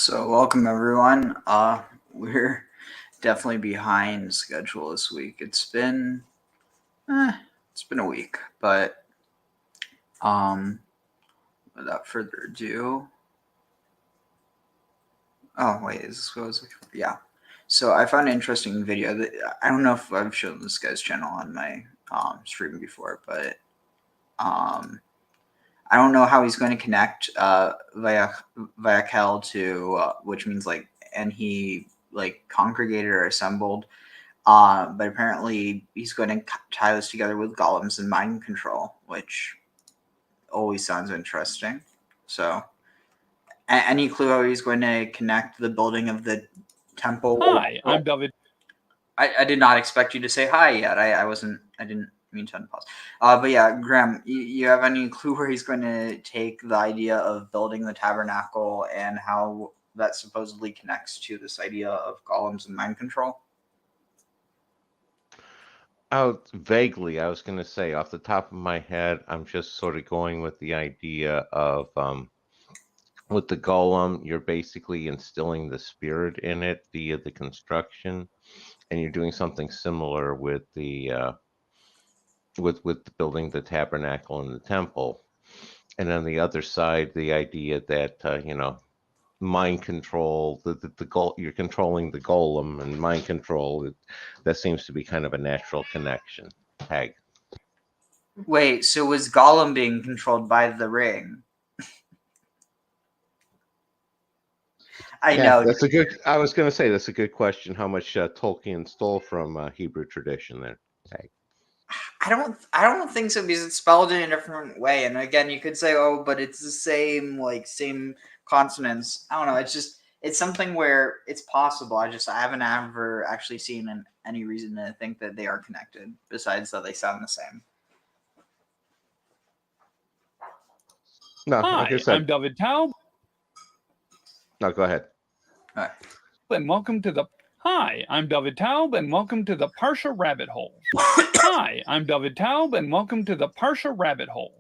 So welcome everyone. We're definitely behind schedule this week. It's been a week, but without further ado. Oh wait, is this what I was looking for? Yeah. So I found an interesting video that I don't know if I've shown this guy's channel on my stream before, but I don't know how he's going to connect Vayakhel to which means like, and he like congregated or assembled, but apparently he's going to tie this together with golems and mind control, which always sounds interesting. So, any clue how he's going to connect the building of the temple? Hi, I'm David. I did not expect you to say hi yet. I didn't mean to unpause. But yeah, Graham, you have any clue where he's going to take the idea of building the tabernacle and how that supposedly connects to this idea of golems and mind control? Oh, vaguely, I was going to say off the top of my head, I'm just sort of going with the idea of with the golem, you're basically instilling the spirit in it via the construction, and you're doing something similar with the building the tabernacle and the temple. And on the other side, the idea that mind control, the goal, you're controlling the golem, and mind control, that seems to be kind of a natural connection tag. Wait, so was Gollum being controlled by the ring? I know. That's a good. I was going to say that's a good question. How much Tolkien stole from Hebrew tradition there? Tag. I don't think so, because it's spelled in a different way. And again, you could say, oh, but it's the same consonants. I don't know. It's something where it's possible. I haven't ever actually seen any reason to think that they are connected, besides that they sound the same. No, Hi, like I said, I'm David Taub, no, go ahead. All right. and welcome to the Parsha Rabbit Hole. Hi, I'm David Taub, and welcome to the Parsha Rabbit Hole,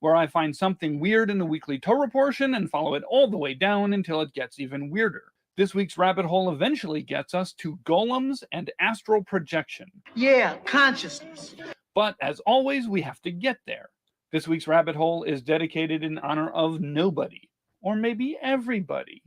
where I find something weird in the weekly Torah portion and follow it all the way down until it gets even weirder. This week's rabbit hole eventually gets us to golems and astral projection. Yeah, consciousness. But as always, we have to get there. This week's rabbit hole is dedicated in honor of nobody, or maybe everybody.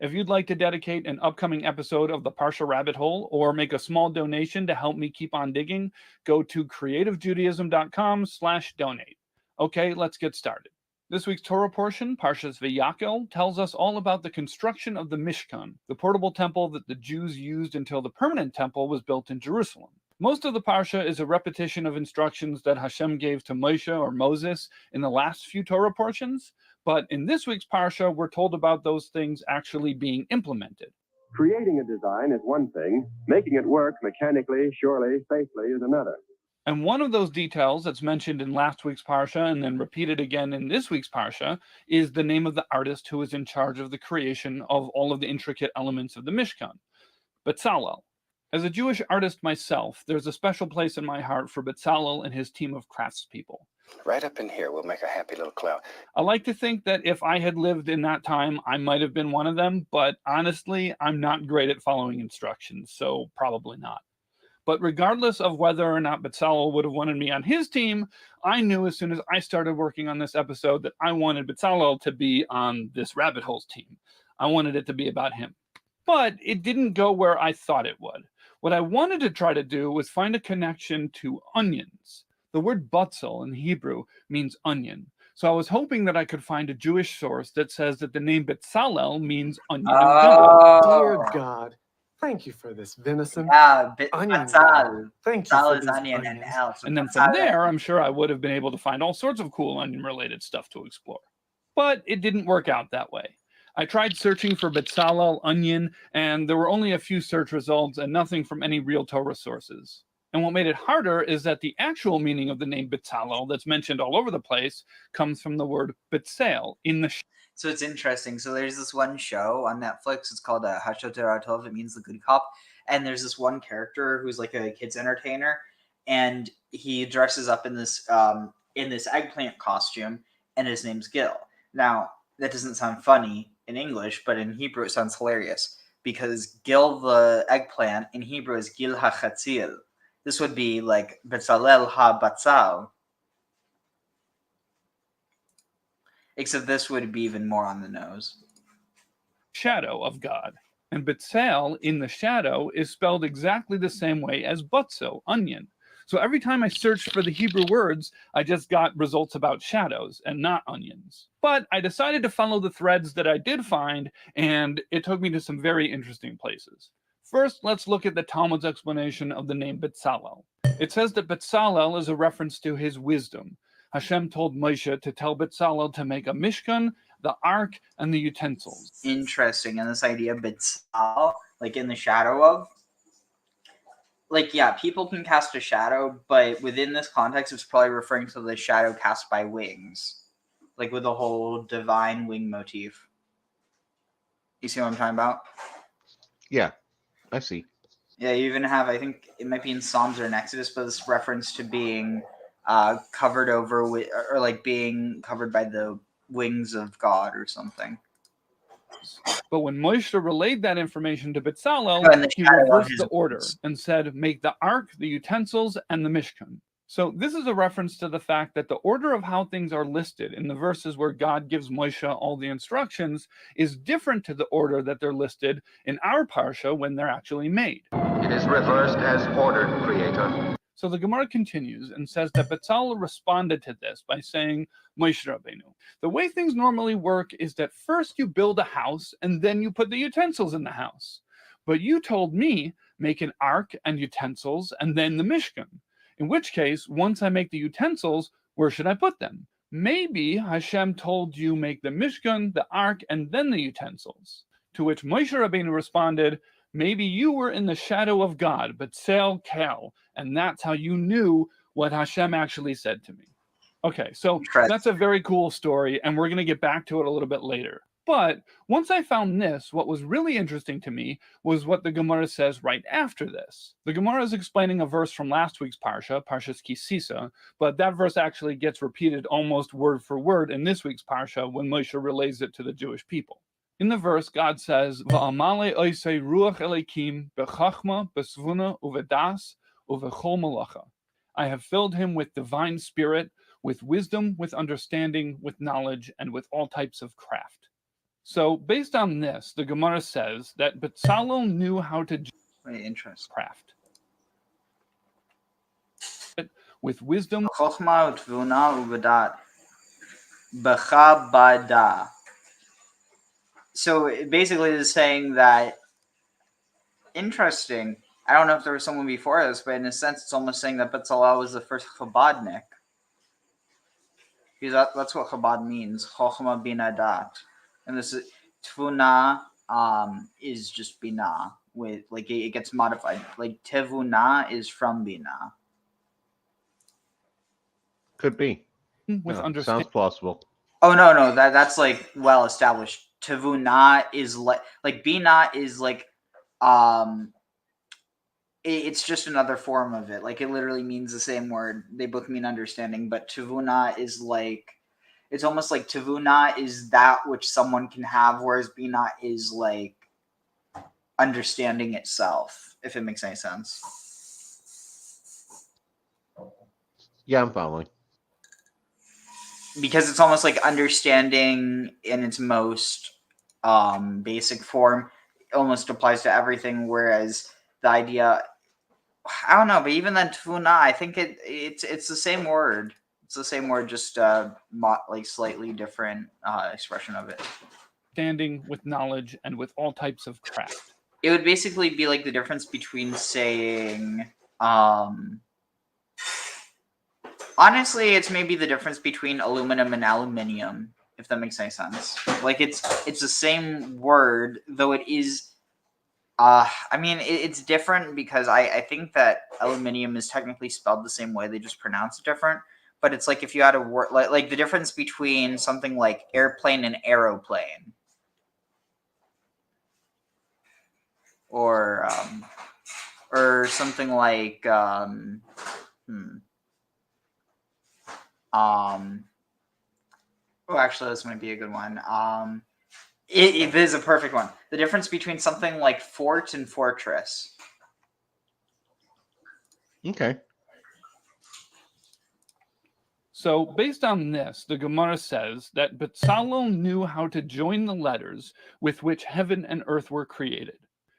If you'd like to dedicate an upcoming episode of the Parsha Rabbit Hole or make a small donation to help me keep on digging, go to creativejudaism.com/donate. Okay, let's get started. This week's Torah portion, Parshas Vayaqhel, tells us all about the construction of the Mishkan, the portable temple that the Jews used until the permanent temple was built in Jerusalem. Most of the Parsha is a repetition of instructions that Hashem gave to Moshe or Moses in the last few Torah portions, but in this week's Parsha, we're told about those things actually being implemented. Creating a design is one thing. Making it work mechanically, surely, safely is another. And one of those details that's mentioned in last week's Parsha and then repeated again in this week's Parsha is the name of the artist who is in charge of the creation of all of the intricate elements of the Mishkan, Bezalel. As a Jewish artist myself, there's a special place in my heart for Bezalel and his team of craftspeople. Right up in here, we'll make a happy little cloud. I like to think that if I had lived in that time, I might have been one of them, but honestly, I'm not great at following instructions, so probably not. But regardless of whether or not Bezalel would have wanted me on his team, I knew as soon as I started working on this episode that I wanted Bezalel to be on this Rabbit Holes team. I wanted it to be about him. But it didn't go where I thought it would. What I wanted to try to do was find a connection to onions. The word batzel in Hebrew means onion. So I was hoping that I could find a Jewish source that says that the name Bezalel means onion of God. Dear God, thank you for this venison. Yeah, Onion. Batzal. Thank you Batzal for is these onion and onions. L. So And then from Batzal- there, I'm sure I would have been able to find all sorts of cool onion-related stuff to explore. But it didn't work out that way. I tried searching for Bezalel onion, and there were only a few search results and nothing from any real Torah sources. And what made it harder is that the actual meaning of the name Bezalel that's mentioned all over the place comes from the word Betzel in the So it's interesting. So there's this one show on Netflix. It's called Hashoter Tov. It means the good cop. And there's this one character who's like a kid's entertainer, and he dresses up in this eggplant costume, and his name's Gil. Now that doesn't sound funny in English, but in Hebrew it sounds hilarious because Gil the eggplant in Hebrew is Gil HaChatzil. This would be like Bezalel HaBatzal. Except this would be even more on the nose. shadow of God. And Betzel in the shadow is spelled exactly the same way as Butzel, onion. So every time I searched for the Hebrew words, I just got results about shadows and not onions. But I decided to follow the threads that I did find, and it took me to some very interesting places. First, let's look at the Talmud's explanation of the name Bezalel. It says that Bezalel is a reference to his wisdom. Hashem told Moshe to tell Bezalel to make a Mishkan, the Ark, and the utensils. Interesting. And this idea of Betzal, like in the shadow of, like, yeah, people can cast a shadow, but within this context, it's probably referring to the shadow cast by wings, like with the whole divine wing motif. You see what I'm talking about? Yeah, I see. Yeah, you even have, I think it might be in Psalms or in Exodus, but this reference to being covered over with, or like being covered by the wings of God or something. But when Moshe relayed that information to Oh, Bezalel, and the he shadow of reversed his the order wings. and said, make the Ark, the utensils, and the Mishkan. So this is a reference to the fact that the order of how things are listed in the verses where God gives Moshe all the instructions is different to the order that they're listed in our Parsha when they're actually made. It is reversed as ordered, Creator. So the Gemara continues and says that Bezalel responded to this by saying, Moshe Rabbeinu, the way things normally work is that first you build a house and then you put the utensils in the house. But you told me, make an ark and utensils and then the Mishkan. In which case, once I make the utensils, where should I put them? Maybe Hashem told you make the Mishkan, the ark, and then the utensils. To which Moshe Rabbeinu responded, Maybe you were in the shadow of God, but 𝐤𝐄𝐿, and that's how you knew what Hashem actually said to me. Okay, so that's a very cool story, and we're going to get back to it a little bit later. But once I found this, what was really interesting to me was what the Gemara says right after this. The Gemara is explaining a verse from last week's Parsha, Parshas 𤤅𤒄𝒄𝒃, but that verse actually gets repeated almost word for word in this week's Parsha when Moshe relays it to the Jewish people. In the verse, God says, "Va'amale oisei ruach elikim bechachma, besvuna, uvedas, uvechol malacha." I have filled him with divine spirit, with wisdom, with understanding, with knowledge, and with all types of craft. So, based on this, the Gemara says that Bezalel knew how to craft. With wisdom, Chochma utvuna uvedat b'chabada. So basically, it's saying that, interesting. I don't know if there was someone before this, but in a sense, it's almost saying that Bezalel was the first Chabadnik. Because that's what Chabad means, Chochma bina dat. And this is Tvuna is just bina, with like it gets modified. Like Tevuna is from bina. Could be. with Yeah, understanding. sounds plausible. Oh no, that's like well established. Tevuna is like bina is like it's just another form of it. Like it literally means the same word. They both mean understanding, but tevuna is like, it's almost like tevuna is that which someone can have, whereas bina is like understanding itself, if it makes any sense. Yeah, I'm following. Because it's almost like understanding in its most basic form almost applies to everything, whereas the idea, I don't know, but even then tefuna, I think it's the same word. It's the same word, just like slightly different expression of it. Understanding with knowledge and with all types of craft. It would basically be like the difference between saying, honestly, it's maybe the difference between aluminum and aluminium, if that makes any sense. Like it's the same word, though it is. I mean, it's different because I think that aluminium is technically spelled the same way. They just pronounce it different. But it's like if you had a word like the difference between something like airplane and aeroplane, or something like Oh, actually, this might be a good one. It is a perfect one. The difference between something like fort and fortress. Okay. So based on this, the Gemara says that Bezalel knew how to join the letters with which heaven and earth were created.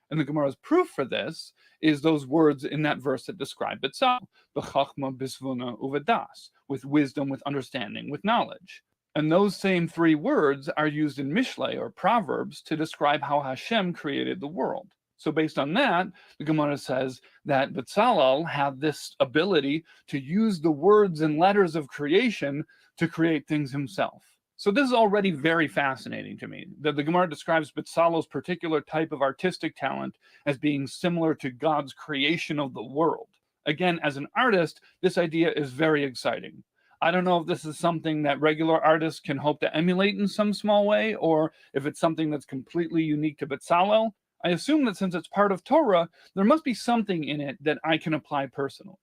And the Gemara's proof for this is those words in that verse that describe Bezalel, b'chachma, b'svuna, uvedas, with wisdom, with understanding, with knowledge. And those same three words are used in Mishlei, or Proverbs, to describe how Hashem created the world. So based on that, the Gemara says that Bezalel had this ability to use the words and letters of creation to create things himself. So this is already very fascinating to me, that the Gemara describes Bezalel's particular type of artistic talent as being similar to God's creation of the world. Again, as an artist, this idea is very exciting. I don't know if this is something that regular artists can hope to emulate in some small way, or if it's something that's completely unique to Bezalel. I assume that since it's part of Torah, there must be something in it that I can apply personally.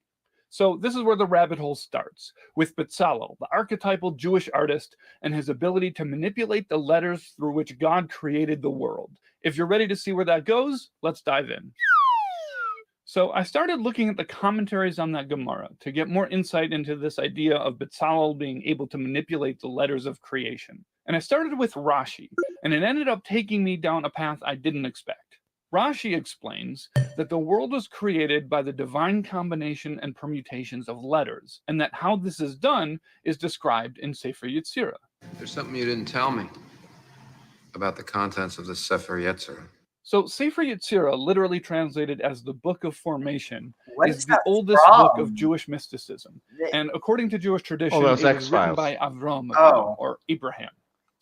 So this is where the rabbit hole starts, with Bezalel, the archetypal Jewish artist, and his ability to manipulate the letters through which God created the world. If you're ready to see where that goes, let's dive in. So I started looking at the commentaries on that Gemara to get more insight into this idea of Bezalel being able to manipulate the letters of creation. And I started with Rashi, and it ended up taking me down a path I didn't expect. Rashi explains that the world was created by the divine combination and permutations of letters, and that how this is done is described in Sefer Yetzirah. There's something you didn't tell me about the contents of the Sefer Yetzirah. So Sefer Yetzirah, literally translated as the Book of Formation, What is is the that oldest from? book of Jewish mysticism. And according to Jewish tradition, those it was written X-Files. by Avram, Oh. or Abraham.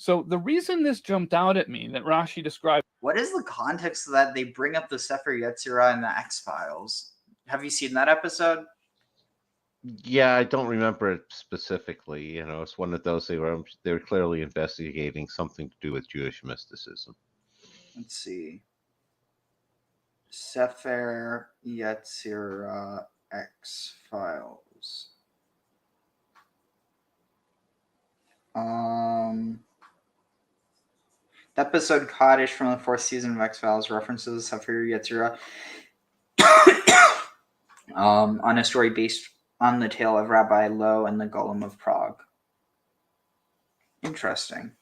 So the reason this jumped out at me that Rashi described. What is the context that they bring up the Sefer Yetzirah in the X-Files? Have you seen that episode? Yeah, I don't remember it specifically. You know, it's one of those they were clearly investigating something to do with Jewish mysticism. Let's see. Sefer Yetzirah X-Files. The episode Kaddish from the 4th season of X-Files references Sefer Yetzirah on a story based on the tale of Rabbi Lowe and the Golem of Prague. Interesting.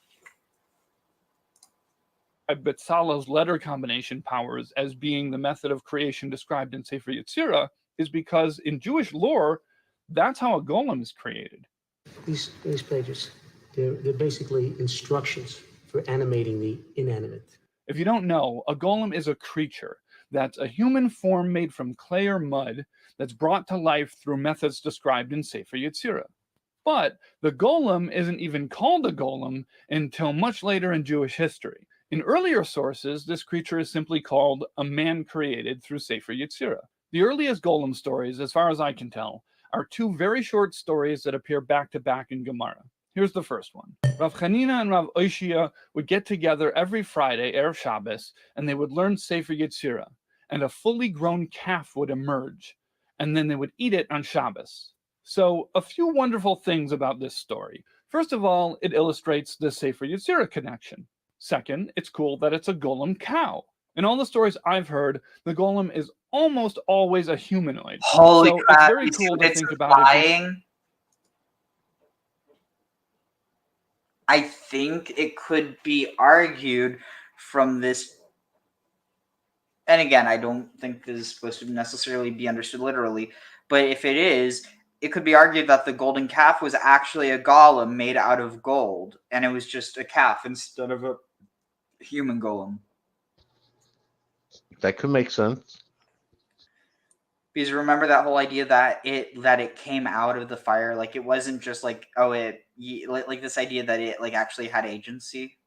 Betzalel's letter combination powers as being the method of creation described in Sefer Yetzirah is because in Jewish lore, that's how a golem is created. These pages, they're basically instructions for animating the inanimate. If you don't know, a golem is a creature that's a human form made from clay or mud that's brought to life through methods described in Sefer Yetzirah. But the golem isn't even called a golem until much later in Jewish history. In earlier sources, this creature is simply called a man created through Sefer Yetzirah. The earliest golem stories, as far as I can tell, are two very short stories that appear back to back in Gemara. Here's the first one. Rav Chanina and Rav Oishia would get together every Friday, Erev Shabbos, and they would learn Sefer Yetzirah, and a fully grown calf would emerge, and then they would eat it on Shabbos. So, a few wonderful things about this story. First of all, it illustrates the Sefer Yetzirah connection. Second, it's cool that it's a golem cow. In all the stories I've heard, the golem is almost always a humanoid. Holy so crap! it's very cool to think about it. I think it could be argued from this, and again, I don't think this is supposed to necessarily be understood literally, but if it is, it could be argued that the golden calf was actually a golem made out of gold, and it was just a calf instead of a human golem. That could make sense. Because remember that whole idea that it came out of the fire, like it wasn't just like like this idea that it like actually had agency.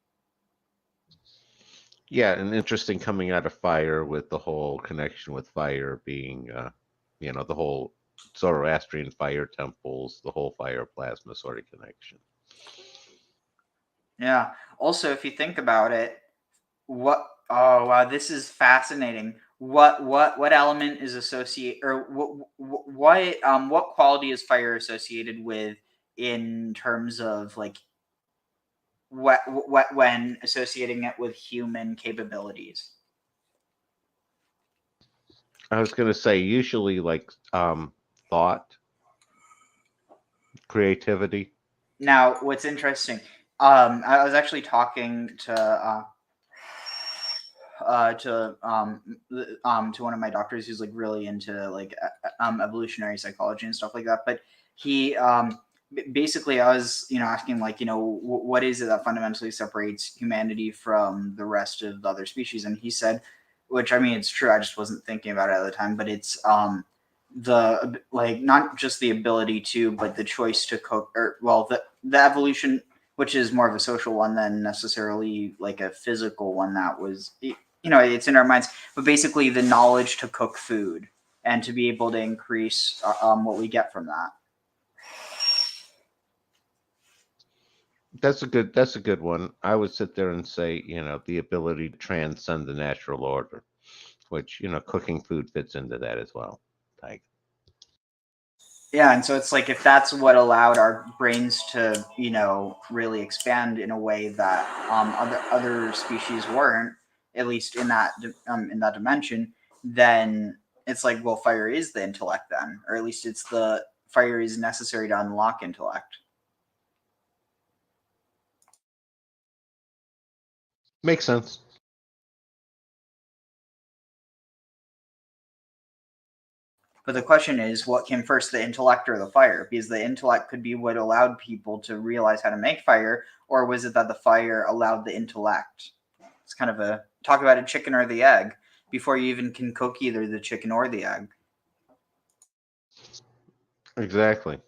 Yeah, and interesting coming out of fire with the whole connection with fire being, the whole Zoroastrian fire temples, the whole fire plasma sort of connection. Yeah. Also, if you think about it, oh wow, this is fascinating. What element is associated, or what quality is fire associated with in terms of like what when associating it with human capabilities? I was going to say usually like thought, creativity. Now, what's interesting, I was actually talking to one of my doctors who's like really into like evolutionary psychology and stuff like that. But he basically, I was asking like what is it that fundamentally separates humanity from the rest of the other species, and he said, which I mean it's true. I just wasn't thinking about it at the time, but it's the like not just the ability to, but the choice to cook, or well the evolution, which is more of a social one than necessarily like a physical one that was, it's in our minds, but basically the knowledge to cook food and to be able to increase what we get from that. That's a good one. I would sit there and say, the ability to transcend the natural order, which, cooking food fits into that as well. Like, yeah, and so it's like if that's what allowed our brains to, really expand in a way that other species weren't, at least in that dimension, then it's like, well, fire is the intellect then, or at least it's the fire is necessary to unlock intellect. makes sense. But the question is, what came first, the intellect or the fire? Because the intellect could be what allowed people to realize how to make fire, or was it that the fire allowed the intellect? It's kind of a talk about a chicken or the egg before you even can cook either the chicken or the egg. Exactly.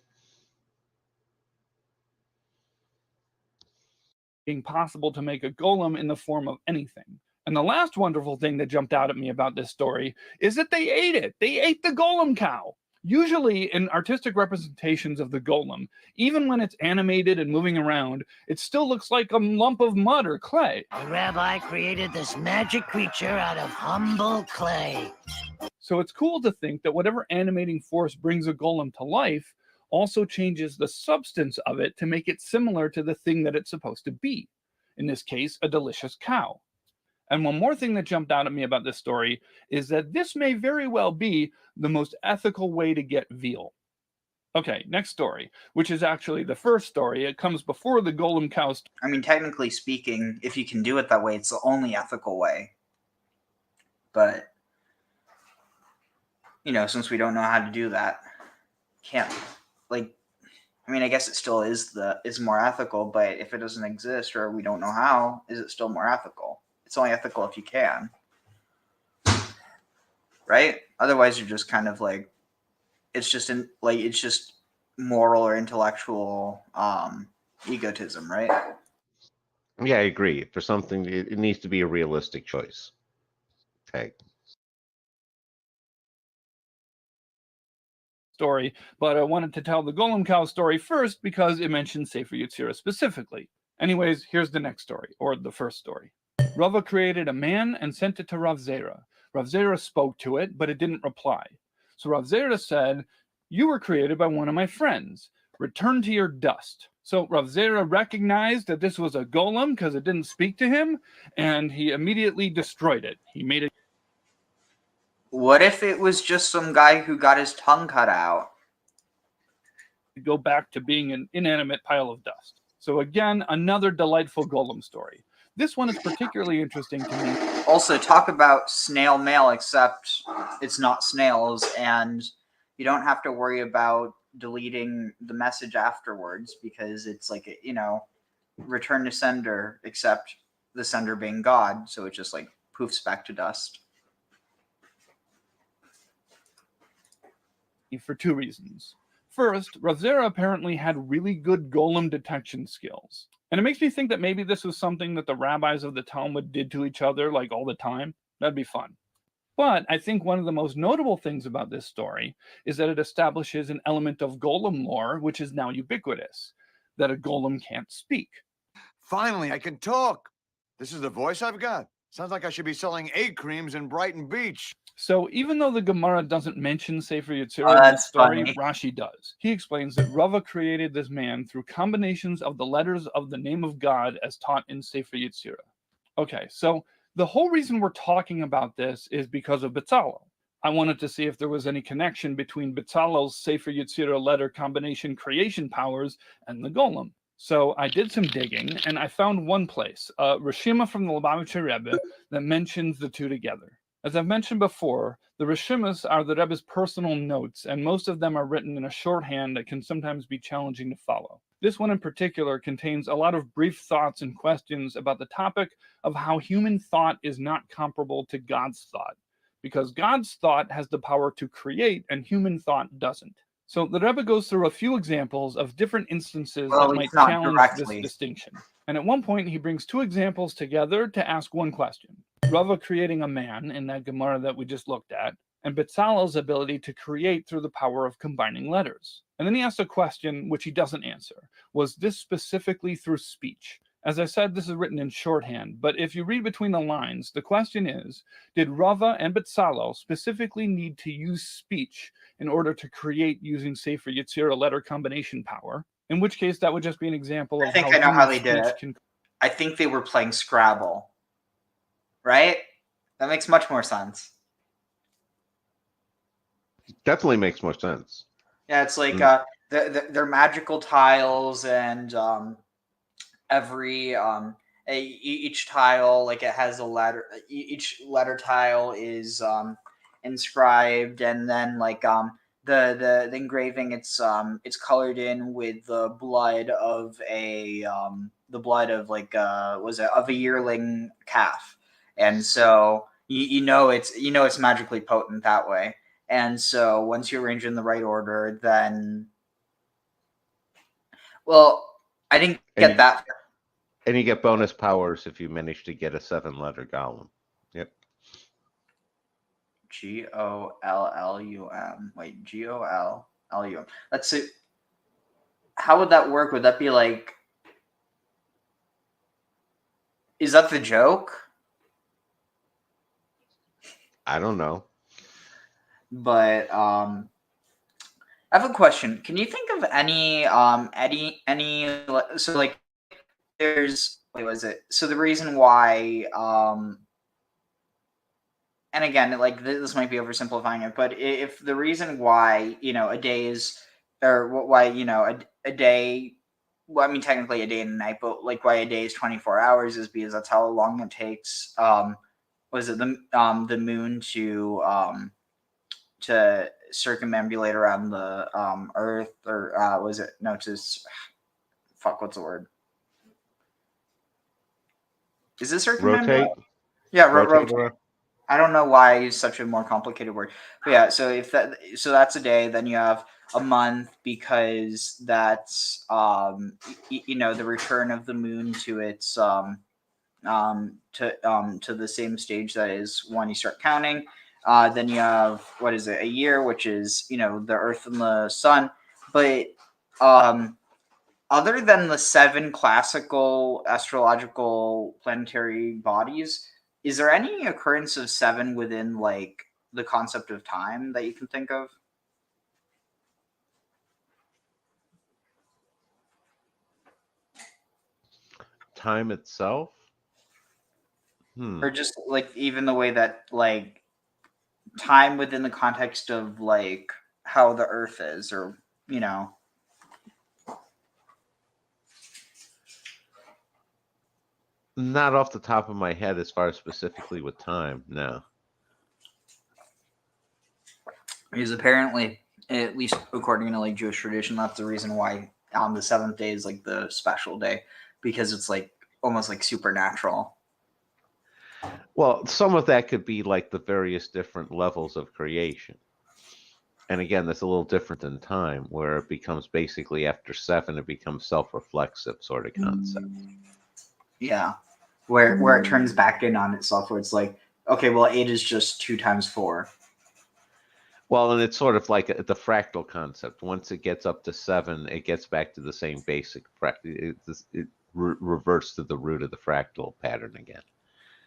being possible to make a golem in the form of anything. And the last wonderful thing that jumped out at me about this story is that they ate it. They ate the golem cow. Usually in artistic representations of the golem, even when it's animated and moving around, it still looks like a lump of mud or clay. The rabbi created this magic creature out of humble clay. So it's cool to think that whatever animating force brings a golem to life also changes the substance of it to make it similar to the thing that it's supposed to be. In this case, a delicious cow. And one more thing that jumped out at me about this story is that this may very well be the most ethical way to get veal. Okay, next story, which is actually the first story. It comes before the golem cow story. I mean, technically speaking, if you can do it that way, it's the only ethical way. But, you know, since we don't know how to do that, can't, like, I mean, I guess it still is more ethical, but if it doesn't exist or we don't know how, is it still more ethical? It's only ethical if you can, right? Otherwise, you're just kind of like, it's just moral or intellectual egotism, right? Yeah, I agree. For something, it needs to be a realistic choice. Okay. Story, but I wanted to tell the golem cow story first because it mentions Sefer Yetzirah specifically. Anyways, here's the next story, or the first story. Rava created a man and sent it to Rav Zera. Rav Zera spoke to it, but it didn't reply. So Rav Zera said, "You were created by one of my friends. Return to your dust." So Rav Zera recognized that this was a golem because it didn't speak to him, and he immediately destroyed it. He made it. What if it was just some guy who got his tongue cut out? Go back to being an inanimate pile of dust. So again, another delightful golem story. This one is particularly interesting to me. Also, talk about snail mail, except it's not snails, and you don't have to worry about deleting the message afterwards because it's like, you know, return to sender, except the sender being God, so it just like poofs back to dust. For two reasons. First, Rav Zera apparently had really good golem detection skills. And it makes me think that maybe this was something that the rabbis of the Talmud did to each other like all the time. That'd be fun. But I think one of the most notable things about this story is that it establishes an element of golem lore, which is now ubiquitous, that a golem can't speak. Finally, I can talk. This is the voice I've got. Sounds like I should be selling egg creams in Brighton Beach. So even though the Gemara doesn't mention Sefer Yetzirah in the story, funny. Rashi does. He explains that Rava created this man through combinations of the letters of the name of God as taught in Sefer Yetzirah. Okay, so the whole reason we're talking about this is because of Betzalel. I wanted to see if there was any connection between Betzalel's Sefer Yetzirah letter combination creation powers and the golem. So I did some digging, and I found one place, a Rishima from the Lubavitcher Rebbe, that mentions the two together. As I've mentioned before, the Rishimas are the Rebbe's personal notes, and most of them are written in a shorthand that can sometimes be challenging to follow. This one in particular contains a lot of brief thoughts and questions about the topic of how human thought is not comparable to God's thought, because God's thought has the power to create and human thought doesn't. So the Rebbe goes through a few examples of different instances that might challenge this distinction. And at one point, he brings two examples together to ask one question. Rava creating a man in that Gemara that we just looked at, and Betzalel's ability to create through the power of combining letters. And then he asked a question which he doesn't answer. Was this specifically through speech? As I said, this is written in shorthand, but if you read between the lines, the question is, did Rava and Betzalel specifically need to use speech in order to create using Sefer Yetzirah letter combination power? In which case, that would just be an example of I know how they did it. I think they were playing Scrabble. Right? That makes much more sense. Definitely makes more sense. Yeah, it's like they're magical tiles, and every each tile, like, it has a letter. Each letter tile is inscribed, and then like the engraving, it's colored in with the blood of a yearling calf. And so you know it's magically potent that way. And so once you arrange in the right order, then, well, I didn't get that. And you get bonus powers if you manage to get a 7-letter golem. Yep. Gollum. Wait, Gollum. Let's see. How would that work? Would that be like? Is that the joke? I don't know. But I have a question. Can you think of any so like there's what was it? So the reason why and again, like this might be oversimplifying it, but if the reason why a day is or why a day, well, I mean technically a day and a night, but like why a day is 24 hours is because that's how long it takes was it the moon to circumambulate around the Earth, or was it fuck? What's the word? Is this circumambulate? Rotate. Yeah, Rotate. rotate. I don't know why I use such a more complicated word, but yeah. So that's a day. Then you have a month because that's the return of the moon to its to the same stage that is when you start counting. Then you have what is it? A year, which is the Earth and the Sun. But other than the 7 classical astrological planetary bodies, is there any occurrence of 7 within like the concept of time that you can think of? Time itself? Or just like even the way that like time within the context of like how the Earth is, or Not off the top of my head as far as specifically with time, no. Because apparently, at least according to like Jewish tradition, that's the reason why on the 7th day is like the special day, because it's like almost like supernatural. Well, some of that could be like the various different levels of creation. And again, that's a little different than time, where it becomes basically after 7, it becomes self-reflexive sort of concept. Yeah, where it turns back in on itself, where it's like, okay, well, 8 is just 2 times 4. Well, and it's sort of like the fractal concept. Once it gets up to 7, it gets back to the same basic it reverts to the root of the fractal pattern again.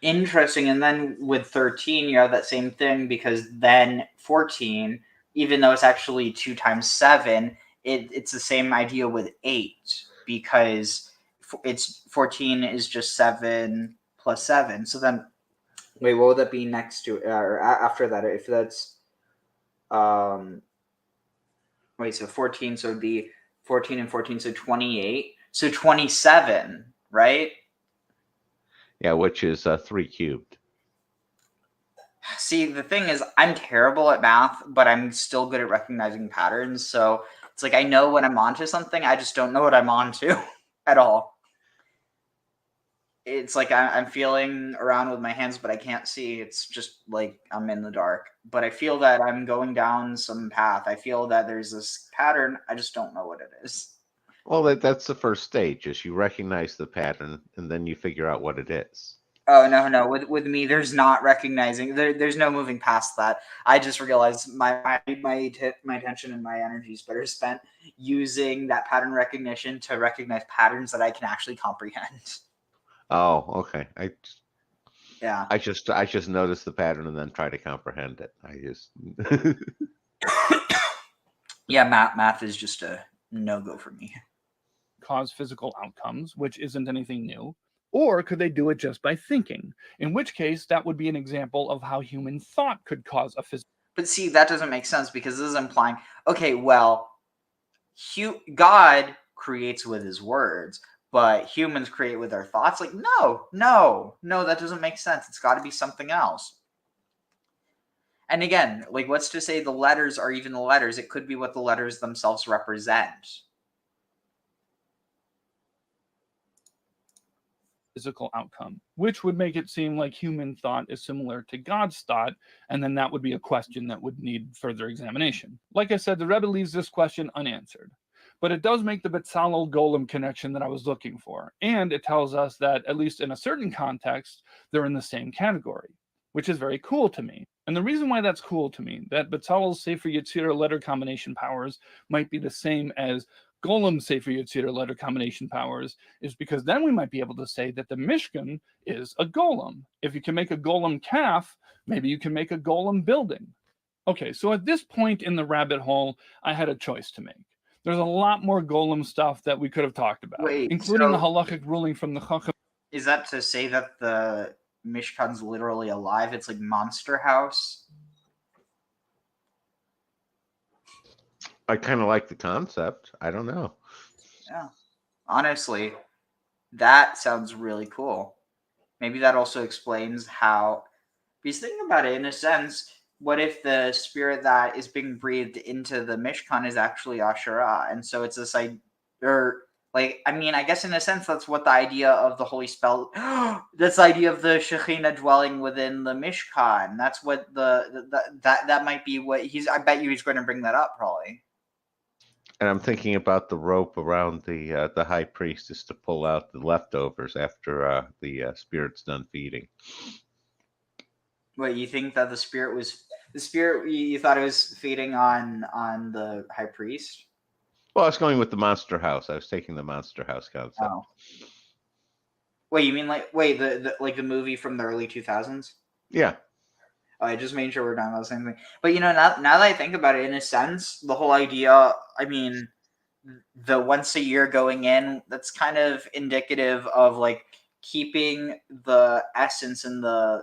Interesting. And then with 13, you have that same thing, because then 14, even though it's actually 2 times 7, it's the same idea with 8, because it's 14 is just 7 plus 7. So then, wait, what would that be next to or after that? If that's wait, so 14, so it'd be 14 and 14, so 28, so 27, right? Yeah, which is 3 cubed. See, the thing is, I'm terrible at math, but I'm still good at recognizing patterns. So it's like I know when I'm onto something, I just don't know what I'm onto at all. It's like I'm feeling around with my hands, but I can't see. It's just like I'm in the dark. But I feel that I'm going down some path. I feel that there's this pattern. I just don't know what it is. Well, that's the first stage, is you recognize the pattern, and then you figure out what it is. Oh, no. With me, there's not recognizing. There's no moving past that. I just realized my attention and my energy is better spent using that pattern recognition to recognize patterns that I can actually comprehend. Oh, okay. Yeah. I just notice the pattern and then try to comprehend it. I just Yeah, math is just a no-go for me. Cause physical outcomes, which isn't anything new. Or could they do it just by thinking? In which case, that would be an example of how human thought could cause a physical. But see, that doesn't make sense, because this is implying, okay, well, God creates with his words, but humans create with their thoughts. Like, no, that doesn't make sense. It's got to be something else. And again, like, what's to say the letters are even the letters? It could be what the letters themselves represent. Physical outcome, which would make it seem like human thought is similar to God's thought, and then that would be a question that would need further examination. Like I said, the Rebbe leaves this question unanswered. But it does make the Bezalel Golem connection that I was looking for. And it tells us that, at least in a certain context, they're in the same category, which is very cool to me. And the reason why that's cool to me, that Bezalel's Sefer Yetzirah letter combination powers might be the same as Golem's Sefer Yetzirah letter combination powers, is because then we might be able to say that the Mishkan is a golem. If you can make a golem calf, maybe you can make a golem building. Okay, so at this point in the rabbit hole, I had a choice to make. There's a lot more golem stuff that we could have talked about, including the halachic ruling from the Chacham. Is that to say that the Mishkan's literally alive? It's like Monster House? I kind of like the concept. I don't know. Yeah. Honestly, that sounds really cool. Maybe that also explains how... Because think about it, in a sense, what if the spirit that is being breathed into the Mishkan is actually Asherah? And so it's this idea... I guess in a sense, that's what the idea of the holy spell... That's the idea of the Shekhinah dwelling within the Mishkan. That's what that might be what he's... I bet you he's going to bring that up, probably. And I'm thinking about the rope around the high priest is to pull out the leftovers after the spirit's done feeding. Wait, you think that the spirit you thought it was feeding on the high priest? Well, I was going with the monster house. I was taking the monster house concept. Oh. Wait, you mean the movie from the early 2000s? Yeah. I just made sure we're talking about the same thing. But now that I think about it, in a sense, the whole idea, the once a year going in, that's kind of indicative of like keeping the essence and the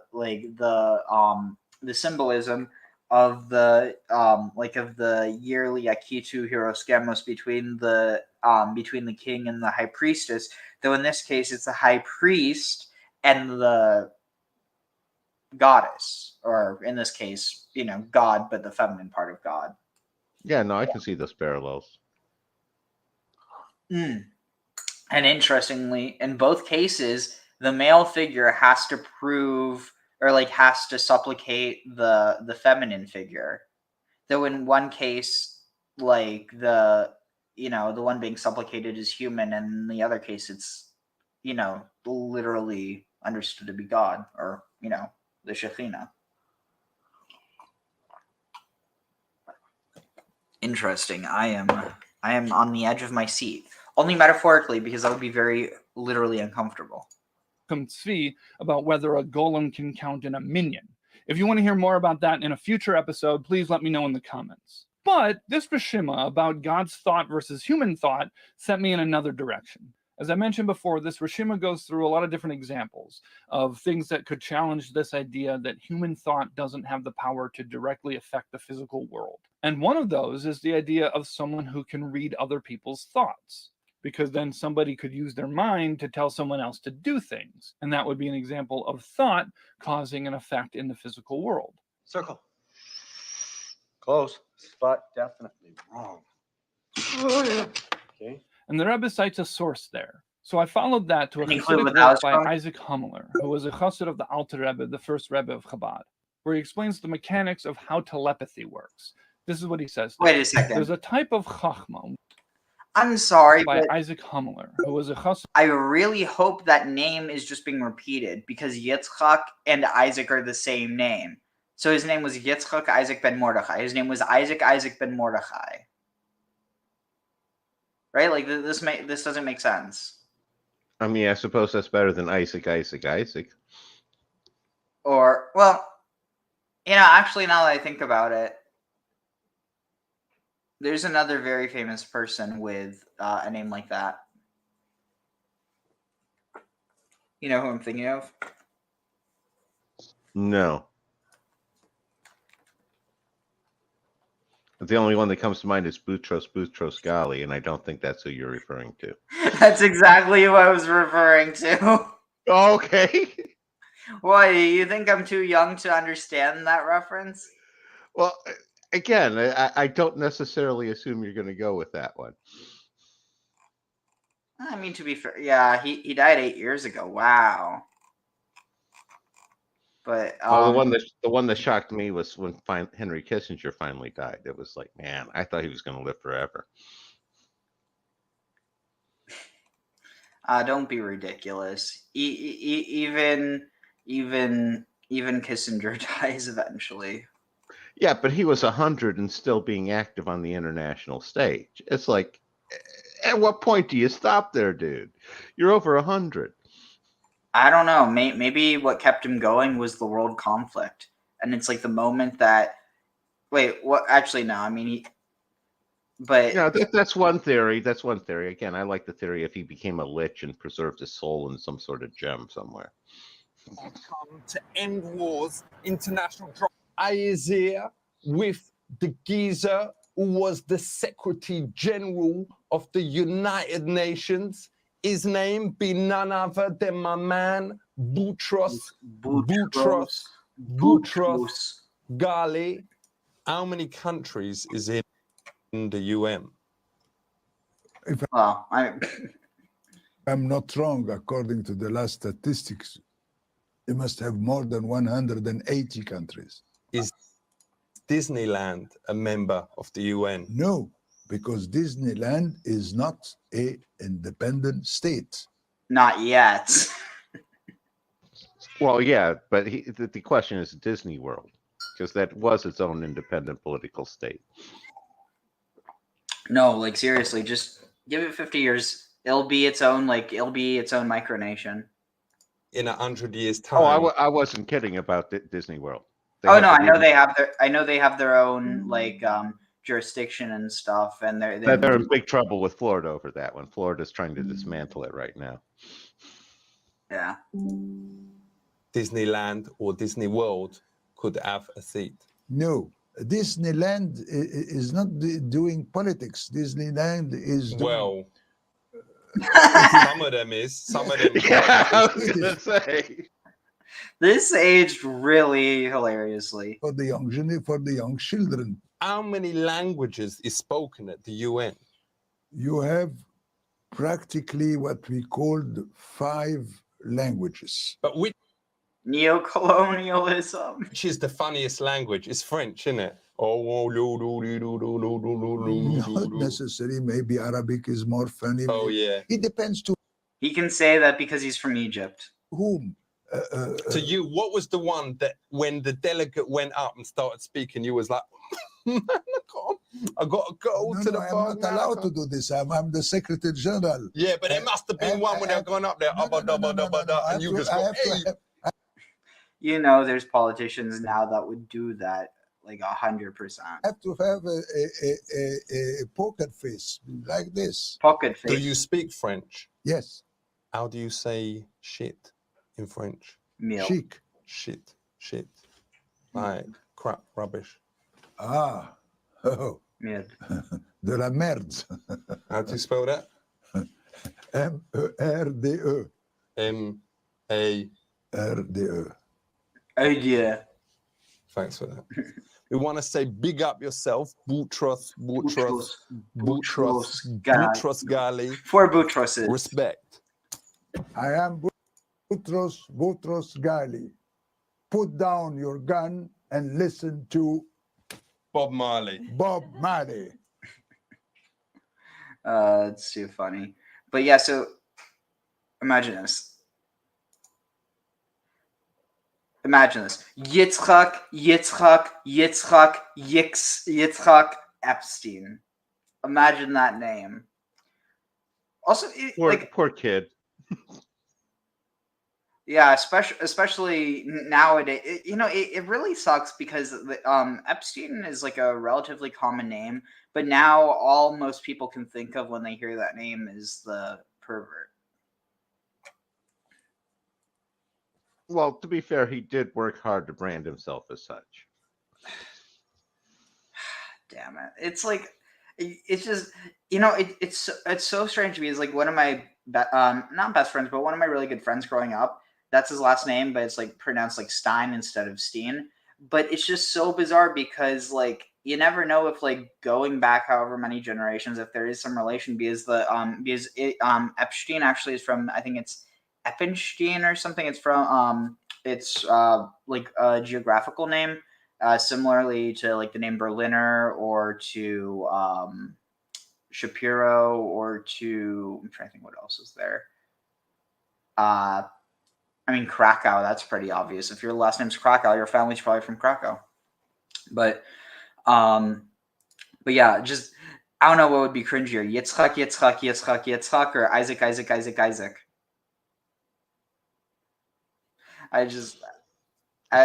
symbolism of the of the yearly Akitu Hiroskemos between the king and the high priestess. Though in this case it's the high priest and the goddess, or in this case, God, but the feminine part of God. Yeah, no, I can see those parallels. And interestingly, in both cases, the male figure has to prove or has to supplicate the feminine figure. Though in one case, the one being supplicated is human, and in the other case it's literally understood to be God, or the Shekhinah. Interesting. I am on the edge of my seat. Only metaphorically, because that would be very literally uncomfortable. Tzvi about whether a golem can count in a minion. If you want to hear more about that in a future episode, please let me know in the comments. But this Rishima about God's thought versus human thought sent me in another direction. As I mentioned before, this Rishima goes through a lot of different examples of things that could challenge this idea that human thought doesn't have the power to directly affect the physical world. And one of those is the idea of someone who can read other people's thoughts, because then somebody could use their mind to tell someone else to do things. And that would be an example of thought causing an effect in the physical world. Circle. Close. Spot definitely wrong. Okay. And the Rebbe cites a source there. So I followed that to a Hasidic work by Isaac Hummler, who was a chassid of the Alter Rebbe, the first Rebbe of Chabad, where he explains the mechanics of how telepathy works. This is what he says. Wait a second. There's a type of chachma. I'm sorry, by but Isaac Hummler, who was a chassid. I really hope that name is just being repeated, because Yitzchak and Isaac are the same name. So his name was Yitzchak Isaac ben Mordechai. His name was Isaac ben Mordechai. Right? This doesn't make sense. I mean, I suppose that's better than Isaac. Or, well, actually, now that I think about it, there's another very famous person with a name like that. You know who I'm thinking of? No. The only one that comes to mind is Boutros Ghali, and I don't think that's who you're referring to. That's exactly who I was referring to. Okay. Why, you think I'm too young to understand that reference? Well, again, I don't necessarily assume you're going to go with that one. I mean, to be fair, yeah, he died 8 years ago. Wow. But well, the one that shocked me was when Henry Kissinger finally died. It was like, man, I thought he was going to live forever. Don't be ridiculous. Even Kissinger dies eventually. Yeah, but he was 100 and still being active on the international stage. It's like, at what point do you stop there, dude? You're over 100. I don't know. Maybe what kept him going was the world conflict, and it's like the moment that. Wait, what? Actually, no. I mean, but Yeah, that's one theory. That's one theory. Again, I like the theory if he became a lich and preserved his soul in some sort of gem somewhere. Come to end wars, international drop. I is here with the geezer who was the Secretary General of the United Nations. His name be none other than my man Boutros Ghali. How many countries is in the UN? Well, I'm not wrong, according to the last statistics, you must have more than 180 countries. Is Disneyland a member of the UN? No, because Disneyland is not an independent state. Not yet. Well, yeah, but the question is Disney World, because that was its own independent political state. No, like seriously, just give it 50 years. It'll be its own micronation. In 100 years' time. Oh, I wasn't kidding about Disney World. I know they have their own like jurisdiction and stuff, and they're in big trouble with Florida over that one. Florida's trying to dismantle it right now. Yeah. Disneyland or Disney World could have a seat. No, Disneyland is not doing politics. Disneyland is doing... Well, some of them is. Some of them. Yeah, I was gonna say. This aged really hilariously. For the young children. How many languages is spoken at the UN? You have practically what we called 5 languages. But which neocolonialism? Which is the funniest language? It's French, isn't it? Not necessarily. Maybe Arabic is more funny. Oh yeah. It depends to. He can say that because he's from Egypt. Whom? To you, what was the one that when the delegate went up and started speaking, you was like, I got to go to the I'm not allowed to do this. I'm the Secretary General. Yeah, but there must have been one when they're going up there. And you just go, hey. You know, there's politicians now that would do that like 100%. I have to have a poker face like this. Pocket face. Do you speak French? Yes. How do you say shit in French? Meal. Chic. Shit. Like crap, rubbish. Ah. Oh. Merde. De la merde. How do you spell that? M-E-R-D-E. M-A-R-D-E. Oh yeah. Thanks for that. We want to say big up yourself, Boutros Ghali. For Boutroses. Respect. I am Boutros Ghali. Put down your gun and listen to Bob Marley. It's too funny. But yeah, so imagine this. Yitzhak Epstein. Imagine that name. Also, poor kid. Yeah, especially nowadays. It really sucks because Epstein is like a relatively common name, but now most people can think of when they hear that name is the pervert. Well, to be fair, he did work hard to brand himself as such. Damn it! It's like, it's just it's so strange to me. It's like one of my not best friends, but one of my really good friends growing up. That's his last name, but it's like pronounced like Stein instead of Steen. But it's just so bizarre because like you never know if like going back however many generations if there is some relation because Epstein actually is from, I think it's Eppenstein or something. It's from it's like a geographical name, similarly to like the name Berliner or to Shapiro or to, I'm trying to think what else is there. I mean, Krakow, that's pretty obvious. If your last name's Krakow, your family's probably from Krakow. But yeah, just, I don't know what would be cringier, Yitzchak, Yitzchak, Yitzchak, Yitzchak, or Isaac, Isaac, Isaac, Isaac. I Six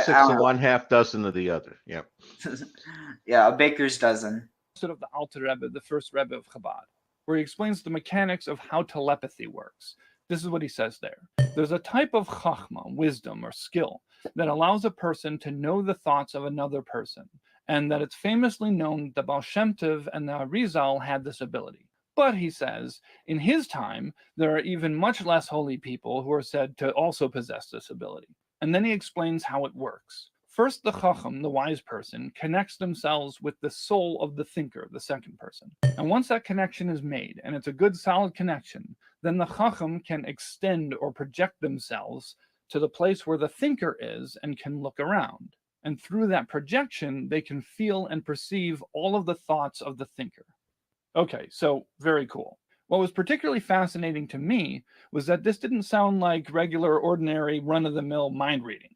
don't of know. one, half dozen of the other. Yep. Yeah, a baker's dozen. Of the Alter Rebbe, the first Rebbe of Chabad, where he explains the mechanics of how telepathy works. This is what he says there. There's a type of chachma, wisdom, or skill that allows a person to know the thoughts of another person, and that it's famously known that Baal Shem Tov and the Arizal had this ability. But he says, in his time, there are even much less holy people who are said to also possess this ability. And then he explains how it works. First, the chacham, the wise person, connects themselves with the soul of the thinker, the second person. And once that connection is made, and it's a good solid connection, then the chacham can extend or project themselves to the place where the thinker is and can look around. And through that projection, they can feel and perceive all of the thoughts of the thinker. Okay, so very cool. What was particularly fascinating to me was that this didn't sound like regular, ordinary, run-of-the-mill mind reading.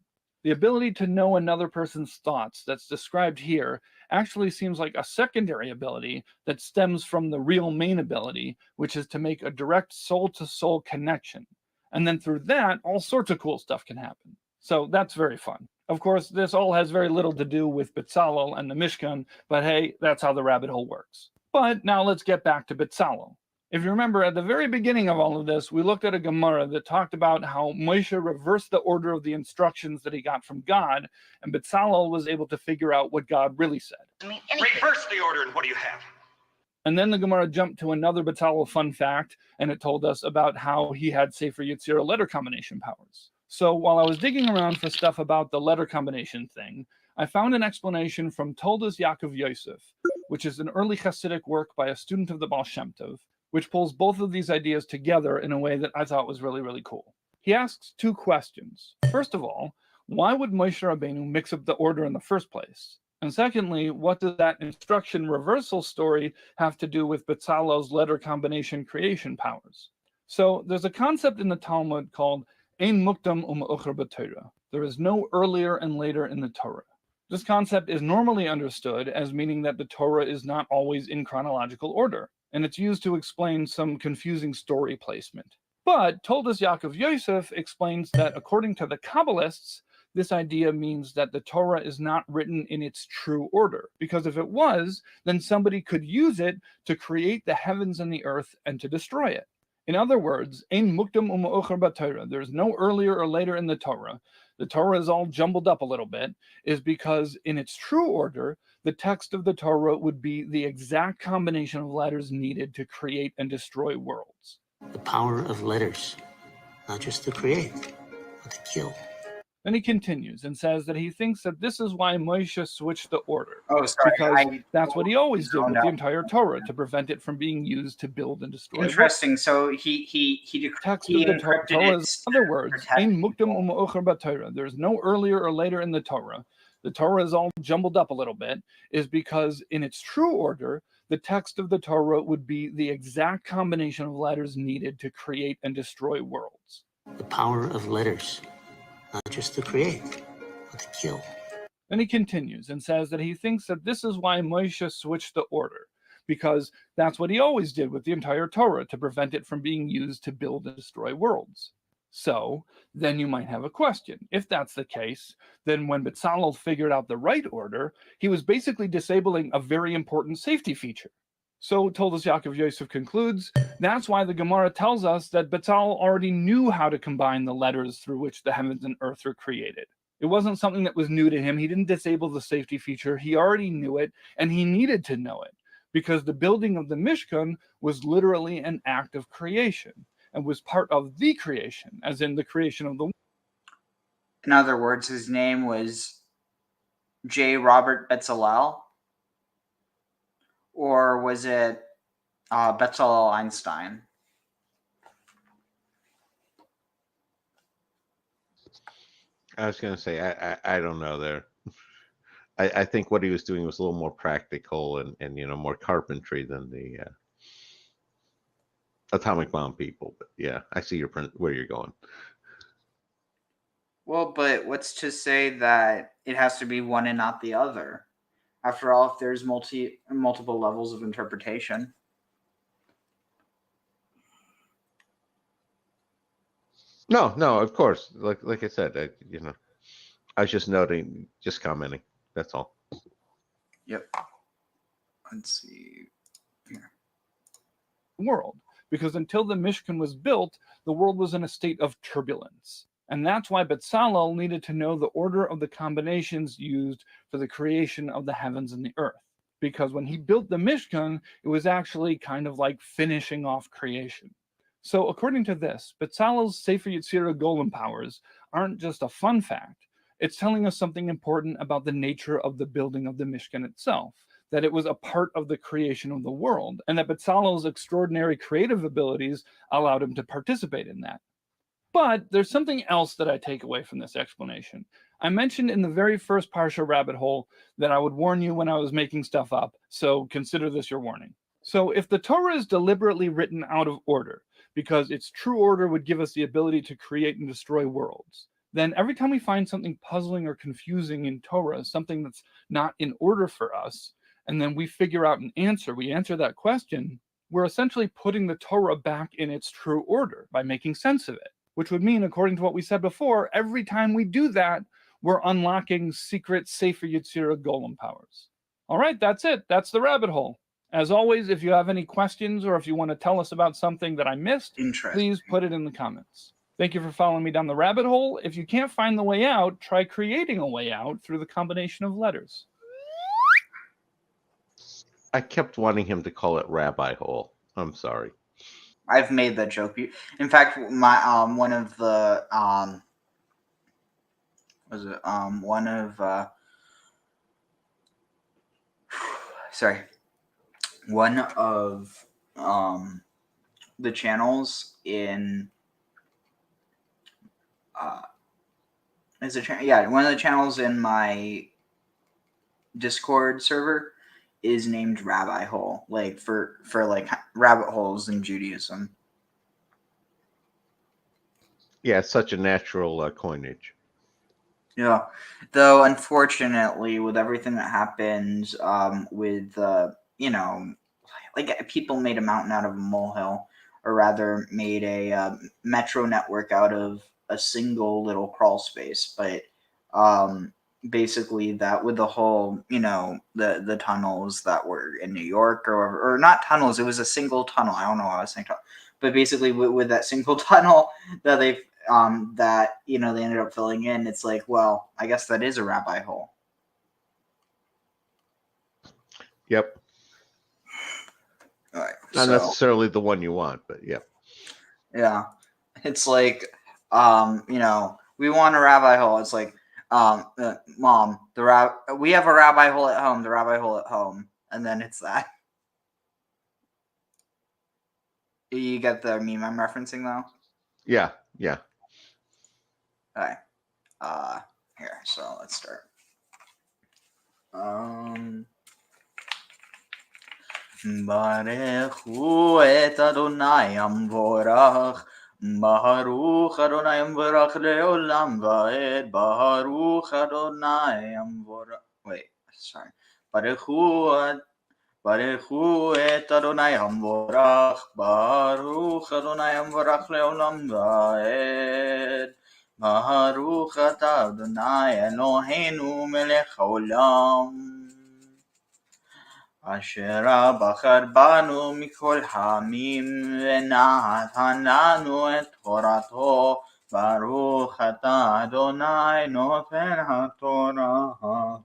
The ability to know another person's thoughts that's described here actually seems like a secondary ability that stems from the real main ability, which is to make a direct soul-to-soul connection. And then through that, all sorts of cool stuff can happen. So that's very fun. Of course, this all has very little to do with Betzalel and the Mishkan, but hey, that's how the rabbit hole works. But now let's get back to Betzalel. If you remember, at the very beginning of all of this, we looked at a Gemara that talked about how Moshe reversed the order of the instructions that he got from God, and Betzalel was able to figure out what God really said. Reverse the order, and what do you have? And then the Gemara jumped to another Betzalel fun fact, and it told us about how he had Sefer Yetzirah letter combination powers. So while I was digging around for stuff about the letter combination thing, I found an explanation from Toldos Yaakov Yosef, which is an early Hasidic work by a student of the Baal Shem Tov, which pulls both of these ideas together in a way that I thought was really, really cool. He asks two questions. First of all, why would Moshe Rabbeinu mix up the order in the first place? And secondly, what does that instruction reversal story have to do with Betzalel's letter combination creation powers? So there's a concept in the Talmud called Ein Mukdam U'Me'ucher B'Torah. There is no earlier and later in the Torah. This concept is normally understood as meaning that the Torah is not always in chronological order, and it's used to explain some confusing story placement. But Toldos Yaakov Yosef explains that according to the Kabbalists, this idea means that the Torah is not written in its true order, because if it was, then somebody could use it to create the heavens and the earth and to destroy it. In other words, Ein Mukdam U'Me'ucher B'Torah, there's no earlier or later in the Torah is all jumbled up a little bit, is because in its true order, the text of the Torah would be the exact combination of letters needed to create and destroy worlds. The power of letters, not just to create, but to kill. Then he continues and says that he thinks that this is why Moshe switched the order. Oh, sorry. Because that's what he always did with the entire Torah, to prevent it from being used to build and destroy. Interesting. So he text of the Torah is, in other words, Ein Mukdam U'Me'ucher B'Torah. There's no earlier or later in the Torah. The Torah is all jumbled up a little bit, is because in its true order, the text of the Torah would be the exact combination of letters needed to create and destroy worlds. The power of letters, not just to create, but to kill. Then he continues and says that he thinks that this is why Moshe switched the order, because that's what he always did with the entire Torah, to prevent it from being used to build and destroy worlds. So then you might have a question. If that's the case, then when Betzalel figured out the right order, he was basically disabling a very important safety feature. So Toldos Yaakov Yosef concludes, that's why the Gemara tells us that Betzalel already knew how to combine the letters through which the heavens and earth were created. It wasn't something that was new to him. He didn't disable the safety feature. He already knew it, and he needed to know it, because the building of the Mishkan was literally an act of creation, and was part of the creation, as in the creation of the world. In other words, his name was J. Robert Betzalel? Or was it Betzalel Einstein? I was going to say, I don't know there. I think what he was doing was a little more practical and more carpentry than the... atomic bomb people. But yeah, I see where you're going. Well, but what's to say that it has to be one and not the other? After all, if there's multiple levels of interpretation. No, of course. Like I said, I was just noting, just commenting. That's all. Yep. Let's see here. World, because until the Mishkan was built, the world was in a state of turbulence. And that's why Bezalel needed to know the order of the combinations used for the creation of the heavens and the earth. Because when he built the Mishkan, it was actually kind of like finishing off creation. So according to this, Bezalel's Sefer Yetzirah Golem powers aren't just a fun fact. It's telling us something important about the nature of the building of the Mishkan itself, that it was a part of the creation of the world, and that Bezalel's extraordinary creative abilities allowed him to participate in that. But there's something else that I take away from this explanation. I mentioned in the very first Parsha rabbit hole that I would warn you when I was making stuff up, so consider this your warning. So if the Torah is deliberately written out of order, because its true order would give us the ability to create and destroy worlds, then every time we find something puzzling or confusing in Torah, something that's not in order for us, and then we figure out an answer, we answer that question, we're essentially putting the Torah back in its true order by making sense of it. Which would mean, according to what we said before, every time we do that, we're unlocking secret Sefer Yetzirah Golem powers. All right, that's it. That's the rabbit hole. As always, if you have any questions or if you want to tell us about something that I missed, please put it in the comments. Thank you for following me down the rabbit hole. If you can't find the way out, try creating a way out through the combination of letters. I kept wanting him to call it Rabbi Hole. I'm sorry. I've made that joke. In fact, my one of the one of the channels in one of the channels in my Discord server is named Rabbi Hole, like for like rabbit holes in Judaism. Yeah, it's such a natural coinage. Yeah, though unfortunately, with everything that happened, with like people made a mountain out of a molehill, or rather, made a metro network out of a single little crawl space. But basically, that with the whole, the tunnels that were in New York, or not tunnels, it was a single tunnel. I don't know why I was saying tunnel, but basically, with that single tunnel that they ended up filling in, it's like, well, I guess that is a rabbi hole. Yep. All right. Not necessarily the one you want, but yeah. Yeah. It's like, we want a rabbi hole. It's like, Mom, we have a rabbi hole at home, the rabbi hole at home. And then it's that. You get the meme I'm referencing, though? Yeah. All right. Here, so let's start. Barechu et Adonai Amvorach, Baruch Adonai Amvorach leolam vaed, Baruch Adonai Amvorach. Wait, sorry. Barechu et Adonai Amvorach, Baruch Adonai Amvorach leolam vaed. Baruch atah Adonai Eloheinu melech haolam, asher bachar banu mikol hamim v'natan lanu et torato. Baruch atah Adonai noten haTorah.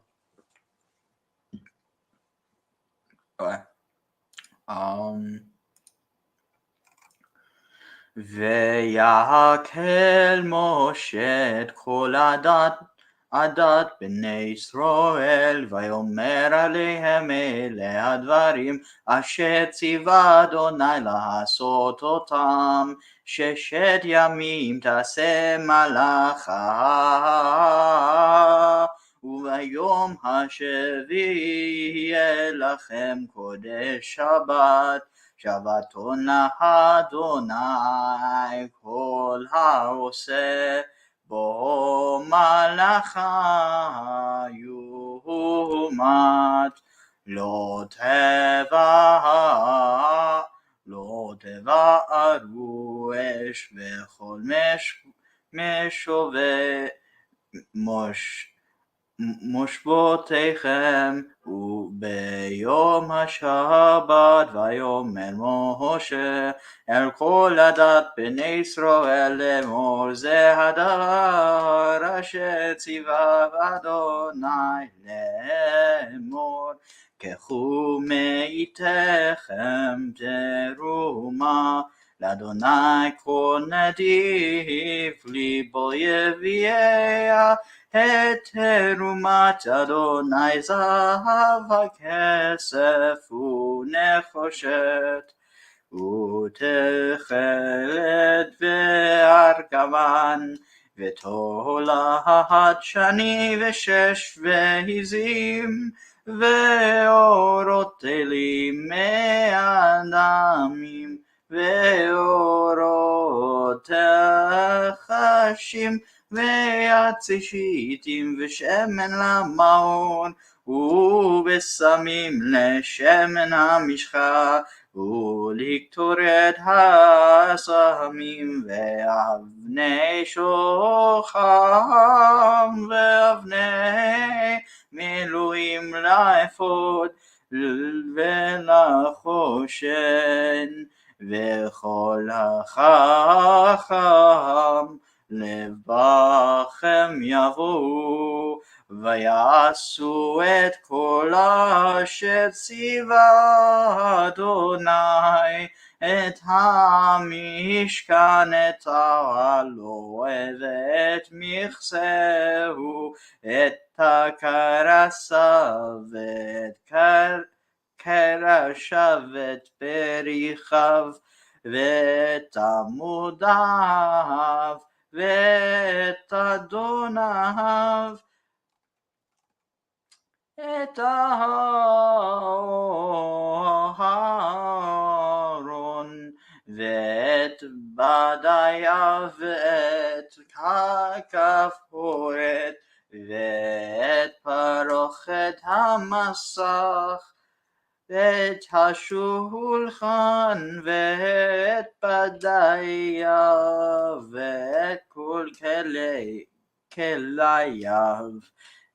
Vayakhel Moshe et kol adat bnei Yisrael, vayomer alehem ele hadvarim asher tziva Adonai la'asot otam, sheshet yamim taseh malacha, uvayom hashevi yeh lachem kodesh Shabbat, שבתון אדוני כל העושה בו מלאכה יומת לא תבערו אש בכל מושבותיכם וביום השבת ויאמר משה אל כל עדת בני ישראל לאמור זה הדבר אשר ציווה אדוני לאמור קחו מאיתכם תרומה לאדוני כל נדיב ליבו יביאה את תרומת אדוני זהב הכסף ונחושת ותכלת וארגמן ותולעת שני ושש ועזים ואורות תלים מאדמים ואורות תחשים ויצי שיטים ושמן למעון ובשמים לשמן המשחה ולקטורת הסמים ואבני שוחם ואבני מילואים לאפוד ולחושן וכל החכם לבכם יבואו ויעשו את כל אשר ציווה אדוני את המשכן את העלו ואת מכסהו את הקרסיו ואת קרשיו ואת פריחיו ואת עמודיו ואת אדוניו את הארון ואת בדייו ואת הכפורת ואת פרוכת המסך ואת השולחן ואת בדייו ואת כל כלייו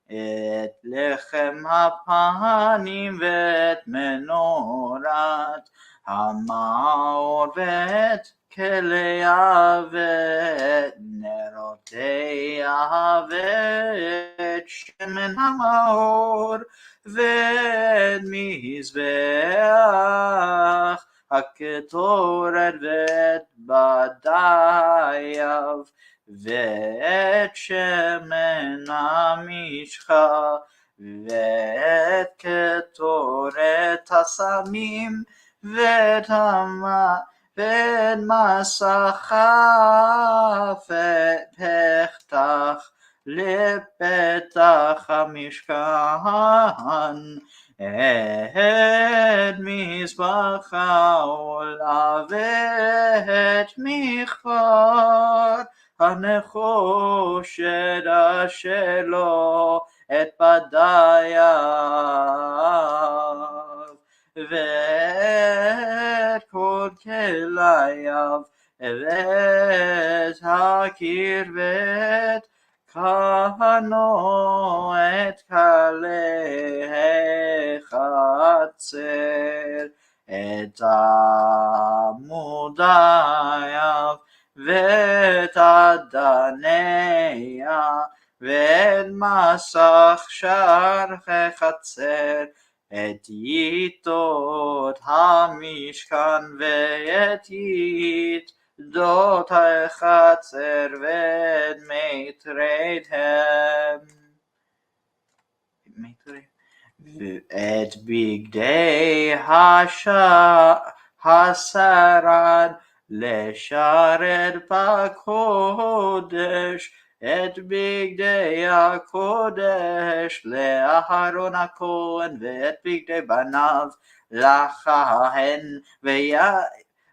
את לחם הפנים ואת מנורת המאור ואת כליה ואת נרותיה ואת שמן המאור ואת מזבח הקטורת ואת בדייו ואת שמן המשחה ואת קטורת הסמים ואת מסך הפתח לפתח המשכן את מזבח העולה ואת מכפר הנחושת אשר לו את בדייו ואת כל כלייו ואת הקיר ואת כהנו את כלי החצר את עמודיו ואת אדניה ואת מסך שער החצר את עיתות המשכן ואת עיתות החצר ואת מיטריהם ואת בגדי השרד לשרת בקודש את בגדי הקודש לאהרון הכהן ואת בגדי בניו לכהן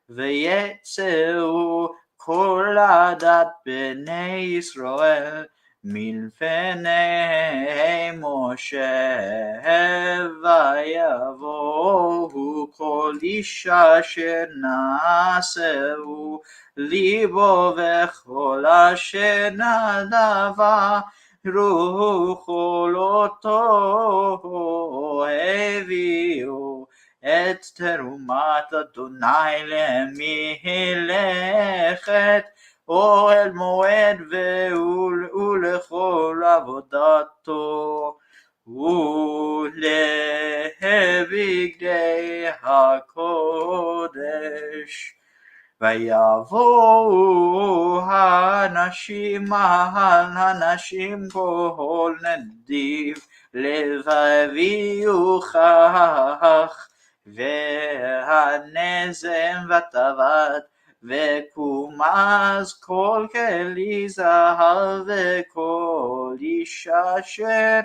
ויצאו כל עדת בני ישראל מלפני משה ויבואו כל איש אשר נשאו ליבו וכל אשר נדבה רוחו אותו הביאו את תרומת אדוני למלאכת אוהל מועד ולכל עבודתו ולבגדי הקודש. ויבואו האנשים על הנשים כל נדיב ויביאו כך והנזם וטבת וקומז כל כלי זהב וכל איש אשר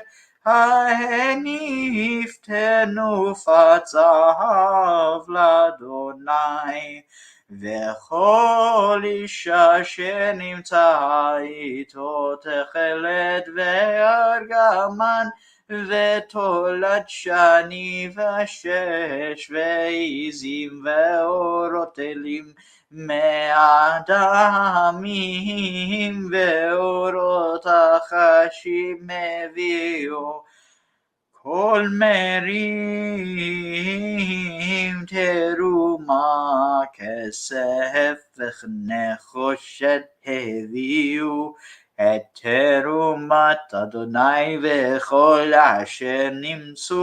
הניף תנופת זהב לאדוני וכל איש אשר נמצא איתו תכלת וארגמן ותולד שני ושש ועזים ואורות אלים מאדמים ואורות החשים הביאו כל מרים תרומה כסף ונחושת הביאו את תרומת אדוני וכל אשר נמצאו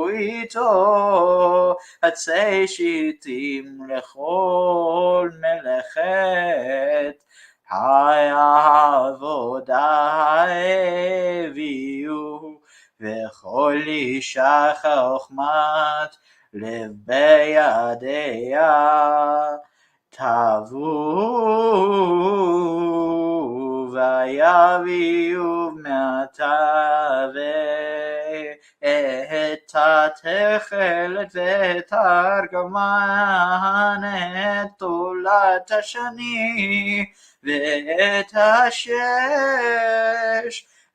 איתו עצי שיטים לכל מלאכת העבודה הביאו וכל אישה חוכמת לב בידיה תבוא ויביאו מעתה ואת התכלת ואת הארגמן את תולת השני ואת השש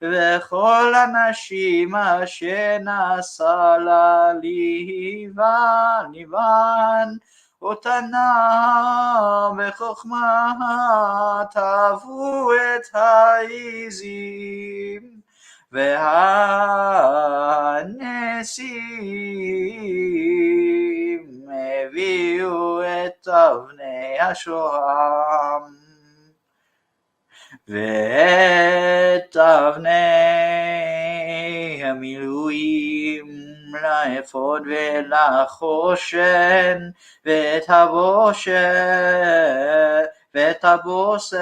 וכל הנשים אשר נשא ליבן אותנה בחוכמה תבוא את העזים והנסים הביאו את אבני השוהם ואת אבני המילואים לאפוד ולחושן ואת הבושם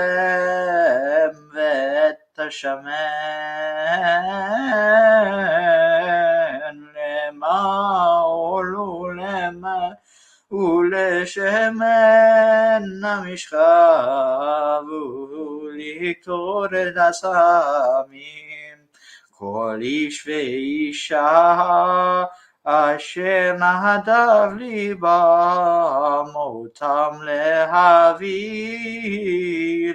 ואת השמן למעול ולשמן המשכב ולקטור את הסמים כל איש ואישה אשר נהדב ליבם אותם להביא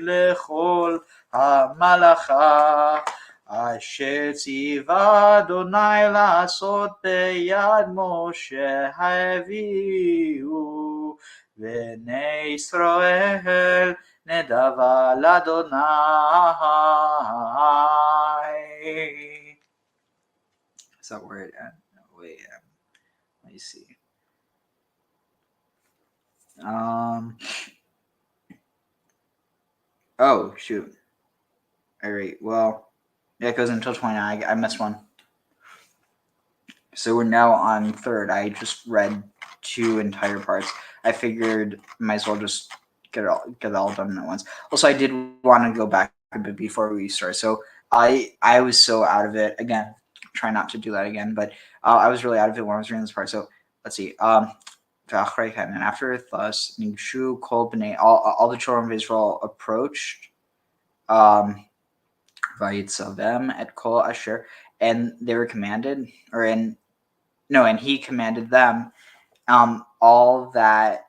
לכל המלאכה אשר ציווה אדוני לעשות ביד משה הביאו בני ישראל נדבה לאדוני. Is that where it ends? No, wait, let me see. Oh, shoot. All right, well, it goes until 29. I missed one. So we're now on third. I just read 2 entire parts. I figured might as well just get it all done at once. Also, I did want to go back a bit before we start. So I was so out of it. Again, try not to do that again, but I was really out of it when I was reading this part. So let's see. And after thus, Nigshu Kol B'nai, all the children of Israel approached Vayitzavem et Kol Asher, and they were commanded, or in no, and he commanded them all that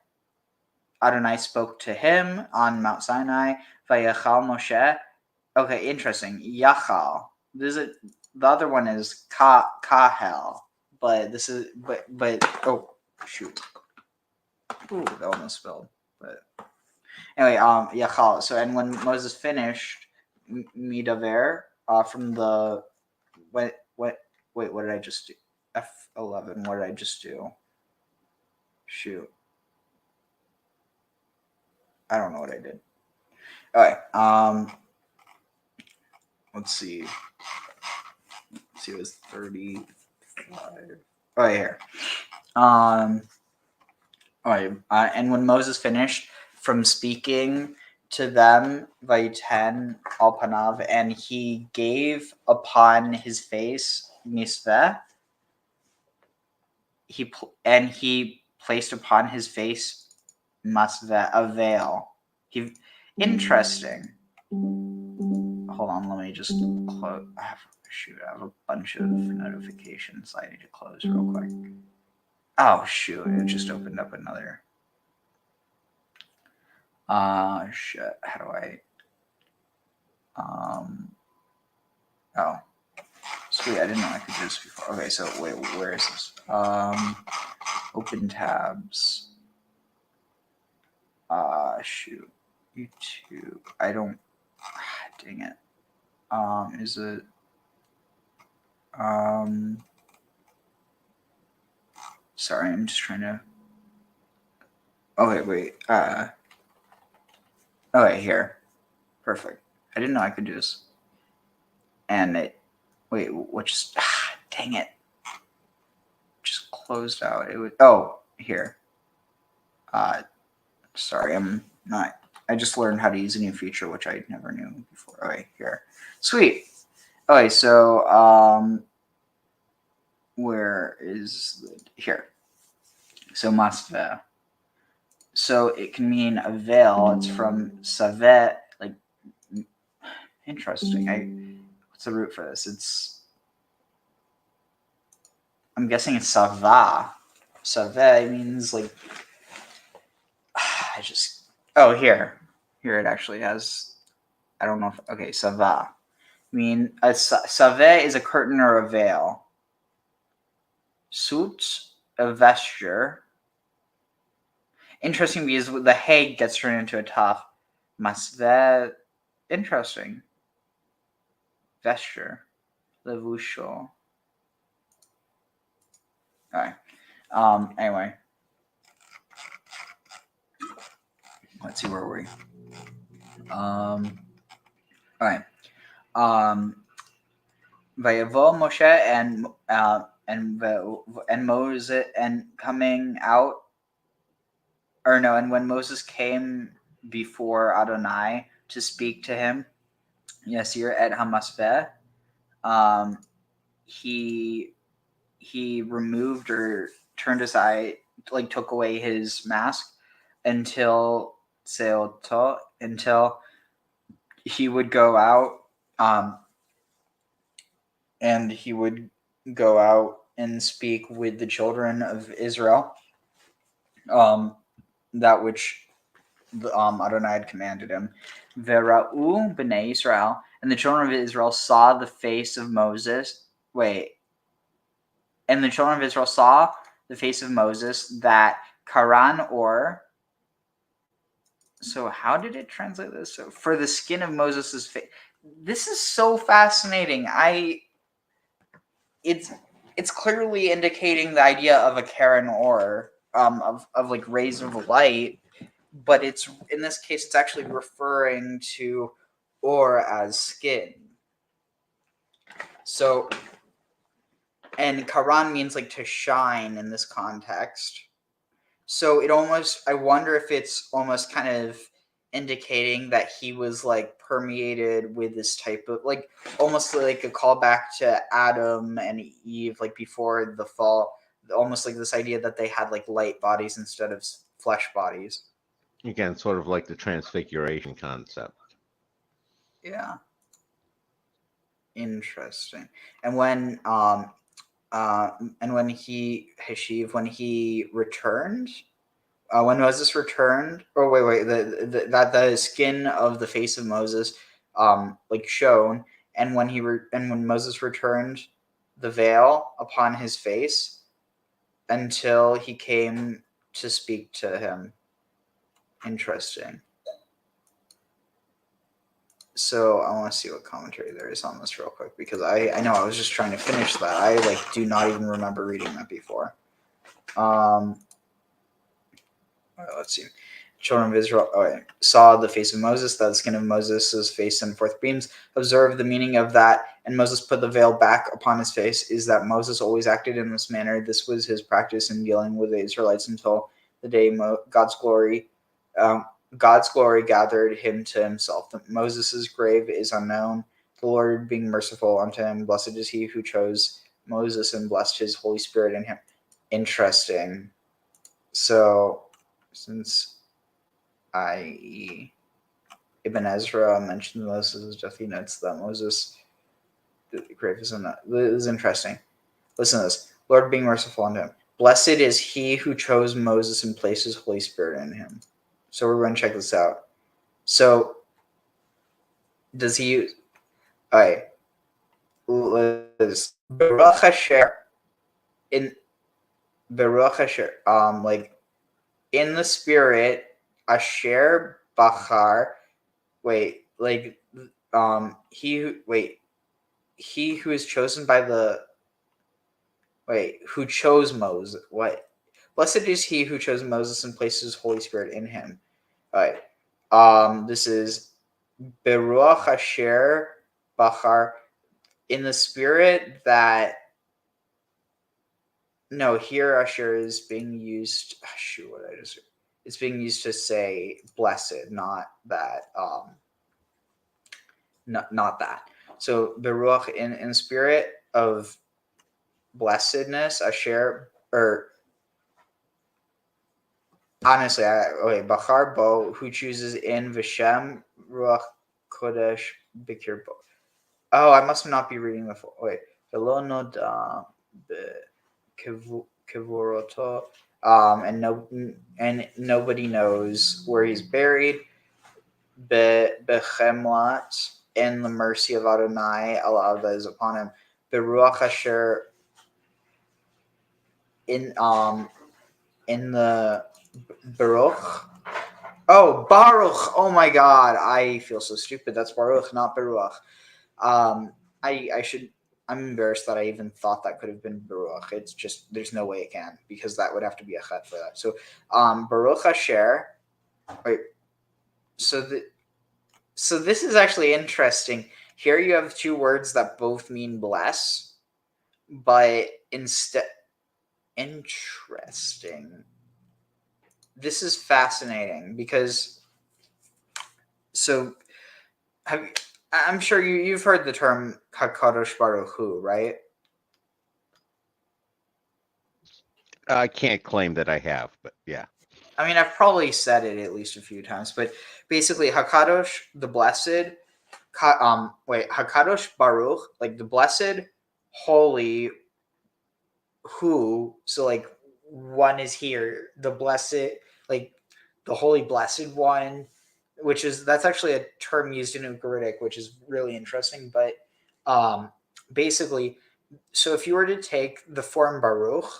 Adonai spoke to him on Mount Sinai. Vayakhel Moshe. Okay, interesting. Yachal. The other one is Kahel, but this is but oh shoot. Ooh, that almost spilled. But anyway, Yachal. So and when Moses finished Midaver from the wait, what did I just do? F11. What did I just do? Shoot. I don't know what I did. All right. Let's see. It was 35. Oh, right here. All right. And when Moses finished from speaking to them, Vayiten al panav, and he gave upon his face misveh. He placed upon his face masveh, a veil. Interesting. Hold on, let me just close. I have a bunch of notifications I need to close real quick. Oh shoot, it just opened up another. Shit. How do I? Oh, sweet. I didn't know I could do this before. Okay, so wait, where is this? Open tabs. Shoot. YouTube. I don't. Dang it. Is it? Sorry, I'm just trying to. Okay, wait. Okay, here. Perfect. I didn't know I could do this. And it. Wait, what just. Dang it. Just closed out. It was. Oh, here. Sorry, I'm not. I just learned how to use a new feature, which I never knew before. Okay, here. Sweet. Okay, so where is here? So masveh. So it can mean a veil. It's from savet. Like, interesting. What's the root for this? I'm guessing it's sava. Savet means like. Here it actually has. I don't know if okay. Sava. I mean, a savet is a curtain or a veil. Suit, a vesture. Interesting because the hay gets turned into a taf. Masveh. Interesting. Vesture. Levusho. Alright. Anyway. Let's see, where were we? Alright. Vayavo Moshe and Moses and coming out, or no, and when Moses came before Adonai to speak to him, Yasir et Hamasveh, he removed or turned aside, like took away his mask until he would go out, and he would go out and speak with the children of Israel, that which Adonai had commanded him. Vera'u b'nei Israel, and the children of Israel saw the face of Moses. And the children of Israel saw the face of Moses that Karan or. So how did it translate this? So for the skin of Moses' face. This is so fascinating. It's clearly indicating the idea of a Karen or of like rays of light, but it's in this case it's actually referring to or as skin. So, and Karan means like to shine in this context. So it almost, I wonder if it's almost kind of indicating that he was like permeated with this type of like almost like a callback to Adam and Eve, like before the fall, almost like this idea that they had like light bodies instead of flesh bodies. Again, sort of like the transfiguration concept. Yeah. Interesting. And when and when he returned, when Moses returned, or wait, the skin of the face of Moses, like shone, and when Moses returned the veil upon his face until he came to speak to him. Interesting. So I want to see what commentary there is on this real quick, because I know I was just trying to finish that. I do not even remember reading that before. Let's see. Children of Israel saw the face of Moses, that the skin of Moses' face and forth beams. Observe the meaning of that. And Moses put the veil back upon his face. Is that Moses always acted in this manner? This was his practice in dealing with the Israelites until the day God's glory gathered him to himself. Moses' grave is unknown. The Lord being merciful unto him. Blessed is he who chose Moses and blessed his Holy Spirit in him. Interesting. So, since i.e. Ibn Ezra mentioned Moses' death, he notes that Moses' grave is unknown. This is interesting. Listen to this. Lord being merciful unto him. Blessed is he who chose Moses and placed his Holy Spirit in him. So we're going to check this out. So, does he use... All right. Baruch Asher. Baruch Asher. Like, in the spirit, Asher Bachar. Wait, like, he who is chosen by the... Wait, who chose Moses. What? Blessed is he who chose Moses and placed his Holy Spirit in him. All right. This is Beruach Asher Bachar, in the spirit that... No, here Asher is being used... Shoot, what did I just... It's being used to say blessed, not that. Not that. So Beruach in spirit of blessedness, Asher, or honestly, Bachar Bo, who chooses in Vishem Ruach Kodesh Bikir Bo. Oh, I must not be reading the full. Wait, Velo Noda Kivuroto, and nobody knows where he's buried. Bechemlat, in the mercy of Adonai, Allah that is upon him. Beruach Asher, in the Baruch. Oh, Baruch. Oh my God, I feel so stupid. That's Baruch, not Beruach. I'm embarrassed that I even thought that could have been Baruch. It's just, there's no way it can, because that would have to be a chet for that. So, Baruch Asher. Wait. So this is actually interesting. Here you have two words that both mean bless, but instead... Interesting. This is fascinating because... So, I'm sure you've heard the term HaKadosh Baruch Hu, right? I can't claim that I have, but yeah. I mean, I've probably said it at least a few times, but basically, Hakadosh, the blessed, Hakadosh Baruch, like the blessed, holy, who, so like one is here, the blessed, like the holy blessed one, that's actually a term used in Ugaritic, which is really interesting. But basically, so if you were to take the form Baruch,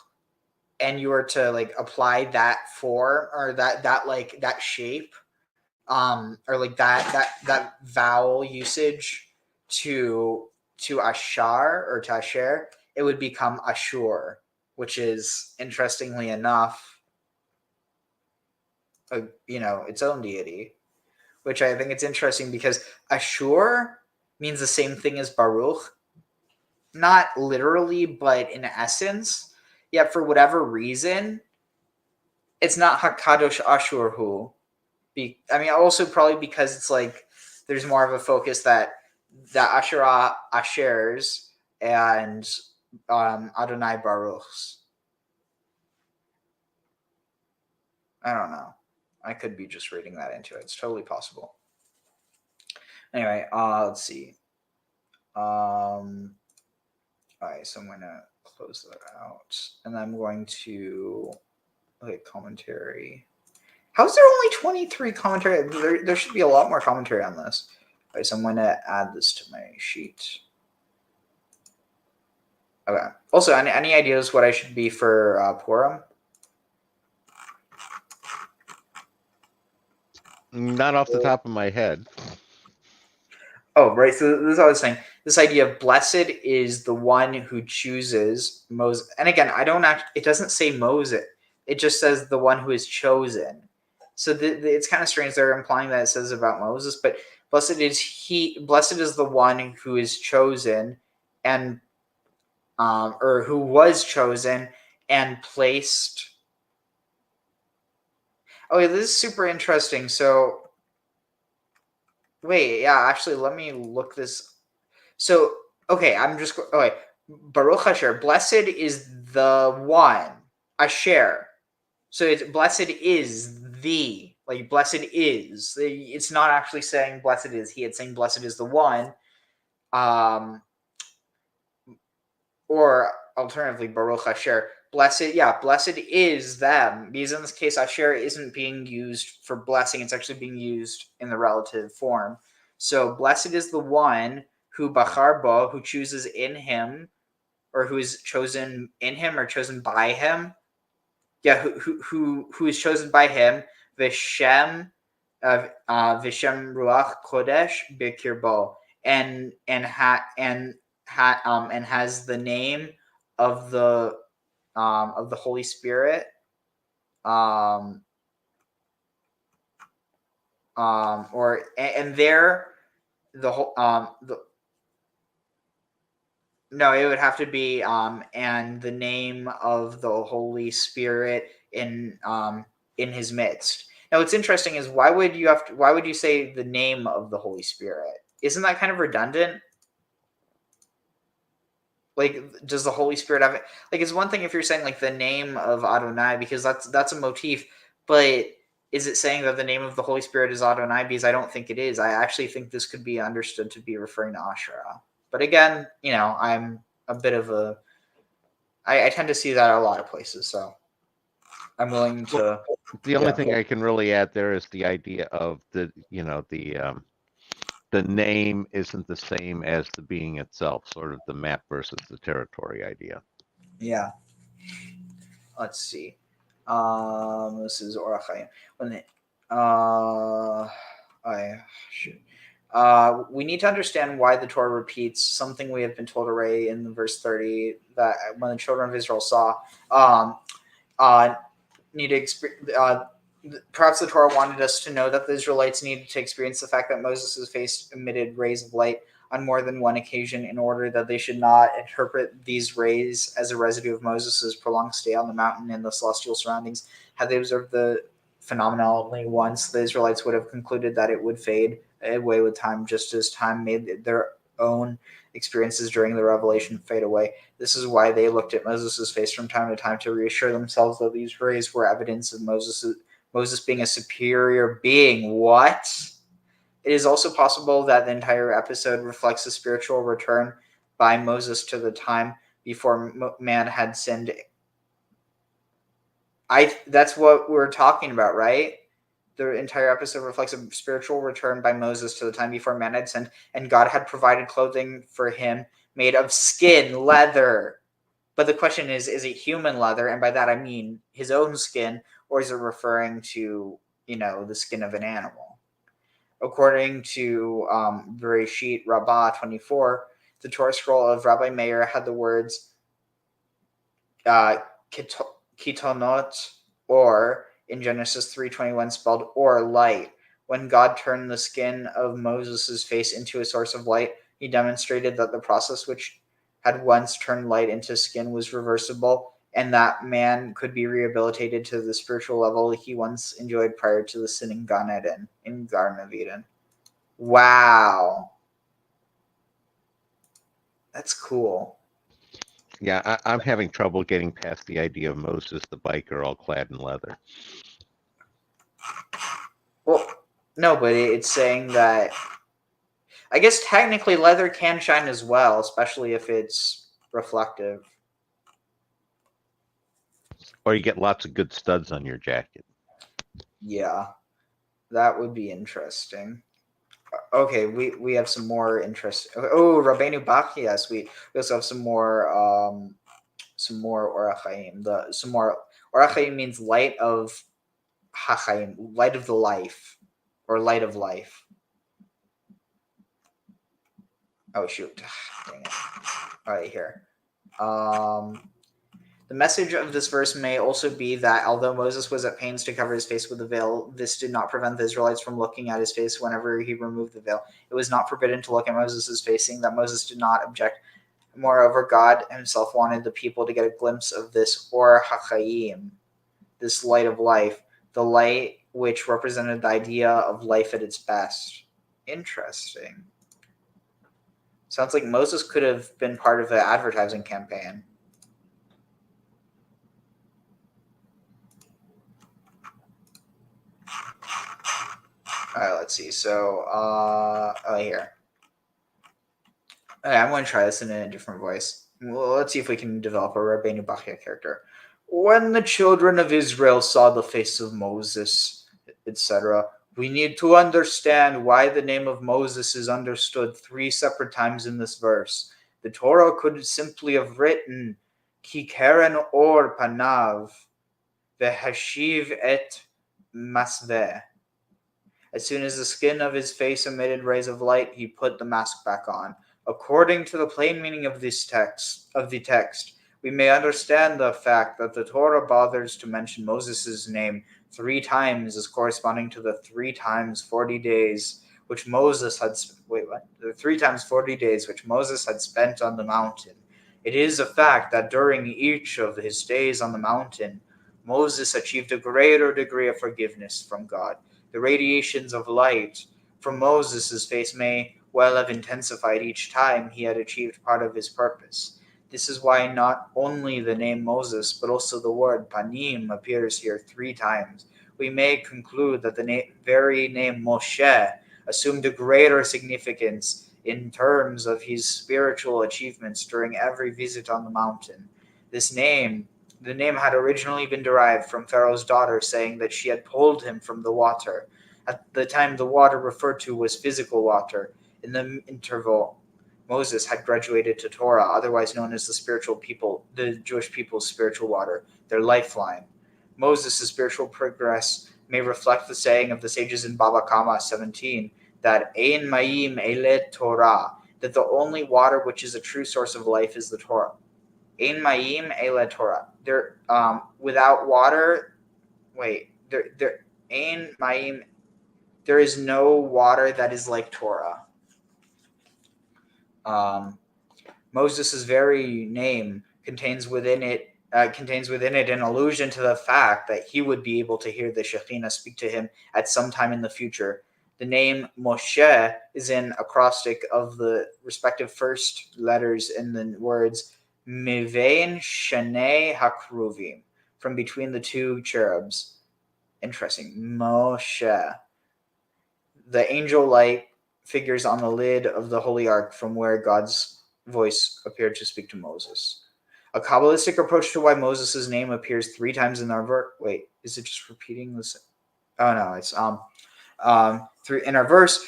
and you were to like apply that form or that shape, or like that vowel usage to Ashar or to Asher, it would become Ashur, which is, interestingly enough, its own deity. Which I think it's interesting because Ashur means the same thing as Baruch, not literally, but in essence. Yet for whatever reason, it's not Hakadosh Ashur Hu. Also probably because it's like there's more of a focus that the Asherah Ashers and Adonai Baruchs. I don't know. I could be just reading that into it. It's totally possible. Anyway, let's see. All right, so I'm gonna close that out. And I'm going to look at commentary. How's there only 23 commentary? There should be a lot more commentary on this. All right, so I'm going to add this to my sheet. Okay. Also, any ideas what I should be for Purim? Not off the top of my head. Oh, right. So this is what I was saying. This idea of blessed is the one who chooses Moses. And again, it doesn't say Moses. It just says the one who is chosen. So it's kind of strange. They're implying that it says about Moses, but blessed is the one who is chosen and, or who was chosen and placed. Oh, yeah, this is super interesting. So, wait, yeah, actually, let me look this. So, okay, Baruch Asher, blessed is the one, Asher. So it's blessed is the, like blessed is. It's not actually saying blessed is he. It's saying blessed is the one. Or alternatively, Baruch Asher. Blessed is them. Because in this case, Asher isn't being used for blessing. It's actually being used in the relative form. So blessed is the one who bachar bo, who chooses in him, or who is chosen in him or chosen by him. Yeah, who is chosen by him, Vishem Ruach Kodesh Bikirbo, and has the name of the Holy Spirit, no, it would have to be and the name of the Holy Spirit in his midst. Now, what's interesting is why would you say the name of the Holy Spirit? Isn't that kind of redundant? Like, does the Holy Spirit have it? Like, it's one thing if you're saying like the name of Adonai, because that's a motif, but is it saying that the name of the Holy Spirit is Adonai? Because I don't think it is. I actually think this could be understood to be referring to Asherah. But again, I'm a bit of I tend to see that a lot of places, so I'm willing to. The only thing I can really add there is the idea of the name isn't the same as the being itself, sort of the map versus the territory idea. Yeah. Let's see. This is Orach Hayim. We need to understand why the Torah repeats something we have been told already in verse 30, that when the children of Israel saw, perhaps the Torah wanted us to know that the Israelites needed to experience the fact that Moses' face emitted rays of light on more than one occasion in order that they should not interpret these rays as a residue of Moses' prolonged stay on the mountain and the celestial surroundings. Had they observed the phenomenon only once, the Israelites would have concluded that it would fade away with time, just as time made their own experiences during the revelation fade away. This is why they looked at Moses' face from time to time to reassure themselves that these rays were evidence of Moses being a superior being. What? It is also possible that the entire episode reflects a spiritual return by Moses to the time before man had sinned. That's what we're talking about, right? The entire episode reflects a spiritual return by Moses to the time before man had sinned, and God had provided clothing for him made of skin, leather. But the question is it human leather? And by that I mean his own skin, or is it referring to, the skin of an animal? According to Bereshit Rabbah 24, the Torah scroll of Rabbi Meir had the words kitonot, or in Genesis 3:21 spelled or light. When God turned the skin of Moses' face into a source of light, he demonstrated that the process which had once turned light into skin was reversible, and that man could be rehabilitated to the spiritual level he once enjoyed prior to the sin in Garden of Eden. Wow. That's cool. Yeah, I'm having trouble getting past the idea of Moses the biker all clad in leather. Well, no, but it's saying that I guess technically leather can shine as well, especially if it's reflective. Or you get lots of good studs on your jacket. Yeah, that would be interesting. Okay, we have some more interest. Oh, Rabbeinu Bach, yes, we also have some more Orach Chaim. Orach Chaim means light of Hachaim, light of the life, or light of life. Oh shoot! Dang it! All right, here. The message of this verse may also be that although Moses was at pains to cover his face with the veil, this did not prevent the Israelites from looking at his face whenever he removed the veil. It was not forbidden to look at Moses' face, seeing that Moses did not object. Moreover, God himself wanted the people to get a glimpse of this Or HaChaim, this light of life, the light which represented the idea of life at its best. Interesting. Sounds like Moses could have been part of an advertising campaign. All right, let's see. So, here. Okay, I'm going to try this in a different voice. Well, let's see if we can develop a Rabbeinu Bachya character. When the children of Israel saw the face of Moses, etc., we need to understand why the name of Moses is understood 3 separate times in this verse. The Torah could simply have written, Ki keren or panav, vehashiv et masveh. As soon as the skin of his face emitted rays of light, he put the mask back on. According to the plain meaning of the text, we may understand the fact that the Torah bothers to mention Moses' name 3 times as corresponding to the 3 times 40 days which Moses had the 3 times 40 days which Moses had spent on the mountain. It is a fact that during each of his days on the mountain, Moses achieved a greater degree of forgiveness from God. The radiations of light from Moses' face may well have intensified each time he had achieved part of his purpose. This is why not only the name Moses, but also the word Panim appears here 3 times. We may conclude that the very name Moshe assumed a greater significance in terms of his spiritual achievements during every visit on the mountain. The name had originally been derived from Pharaoh's daughter saying that she had pulled him from the water. At the time, the water referred to was physical water. In the interval, Moses had graduated to Torah, otherwise known as the Jewish people's spiritual water, their lifeline. Moses' spiritual progress may reflect the saying of the sages in Baba Kama 17 that Ein Mayim Ele Torah, that the only water which is a true source of life is the Torah. Ein Mayim Ele Torah. Without water, Ein Mayim. There is no water that is like Torah. Moses' very name contains within it an allusion to the fact that he would be able to hear the Shekhinah speak to him at some time in the future. The name Moshe is an acrostic of the respective first letters in the words Mivein Shanei Hakruvim, from between the 2 cherubs. Interesting. Moshe. The angel light figures on the lid of the Holy Ark from where God's voice appeared to speak to Moses. A Kabbalistic approach to why Moses' name appears 3 times in our verse. Wait, is it just repeating this? Oh no, it's in our verse.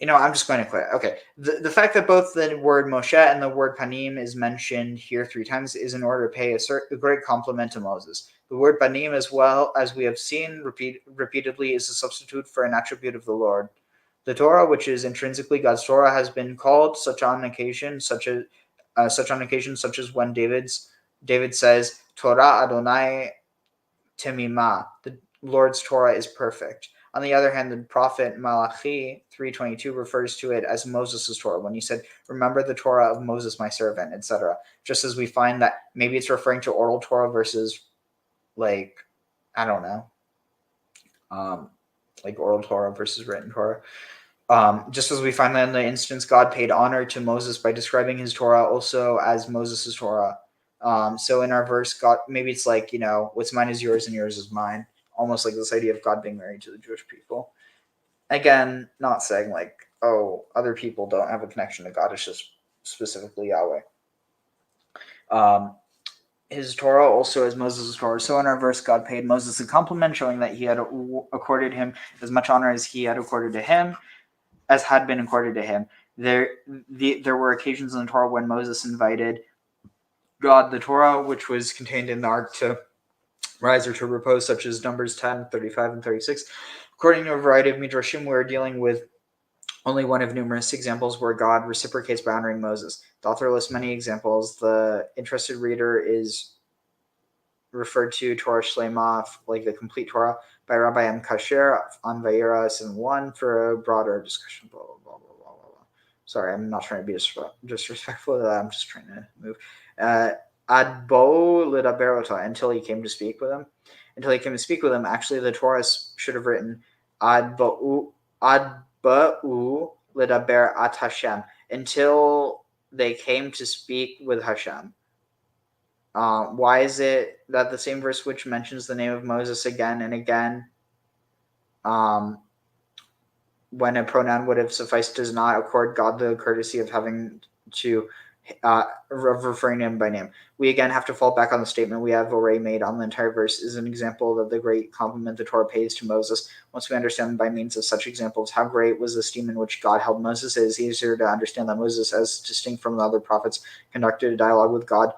I'm just going to quit. Okay. The fact that both the word Moshe and the word Panim is mentioned here 3 times is in order to pay a great compliment to Moses. The word Panim, as well as we have seen repeatedly, is a substitute for an attribute of the Lord. The Torah, which is intrinsically God's Torah, has been called such on occasions, such as when David says, Torah Adonai Temimah, the Lord's Torah is perfect. On the other hand, the prophet Malachi 3:22 refers to it as Moses' Torah when he said, remember the Torah of Moses, my servant, etc. Just as we find that maybe it's referring to oral Torah versus like oral Torah versus written Torah. Just as we find that in the instance God paid honor to Moses by describing his Torah also as Moses' Torah. So in our verse, God, maybe it's like, what's mine is yours and yours is mine. Almost like this idea of God being married to the Jewish people. Again, not saying like, oh, other people don't have a connection to God. It's just specifically Yahweh. his Torah also as Moses' Torah. So in our verse, God paid Moses a compliment, showing that he had accorded him as much honor as he had accorded to him, as had been accorded to him. There were occasions in the Torah when Moses invited God, the Torah, which was contained in the ark, to rise or to repose, such as Numbers 10, 35, and 36. According to a variety of midrashim, we're dealing with only one of numerous examples where God reciprocates by honoring Moses. The author lists many examples. The interested reader is referred to Torah Shlema, like the complete Torah, by Rabbi M. Kasher on Vayera 7.1 for a broader discussion. Blah, blah, blah, blah, blah, blah. Sorry, I'm not trying to be disrespectful to that. I'm just trying to move. Ad bo lidaberota, until he came to speak with him. Until he came to speak with him. Actually, the Torah should have written ad ba'u lidaber at Hashem, until they came to speak with Hashem. Why is it that the same verse which mentions the name of Moses again and again, when a pronoun would have sufficed, does not accord God the courtesy of having to referring to him by name? We again have to fall back on the statement we have already made on the entire verse is an example of the great compliment the Torah pays to Moses. Once we understand by means of such examples how great was the esteem in which God held Moses, it is easier to understand that Moses, as distinct from the other prophets, conducted a dialogue with God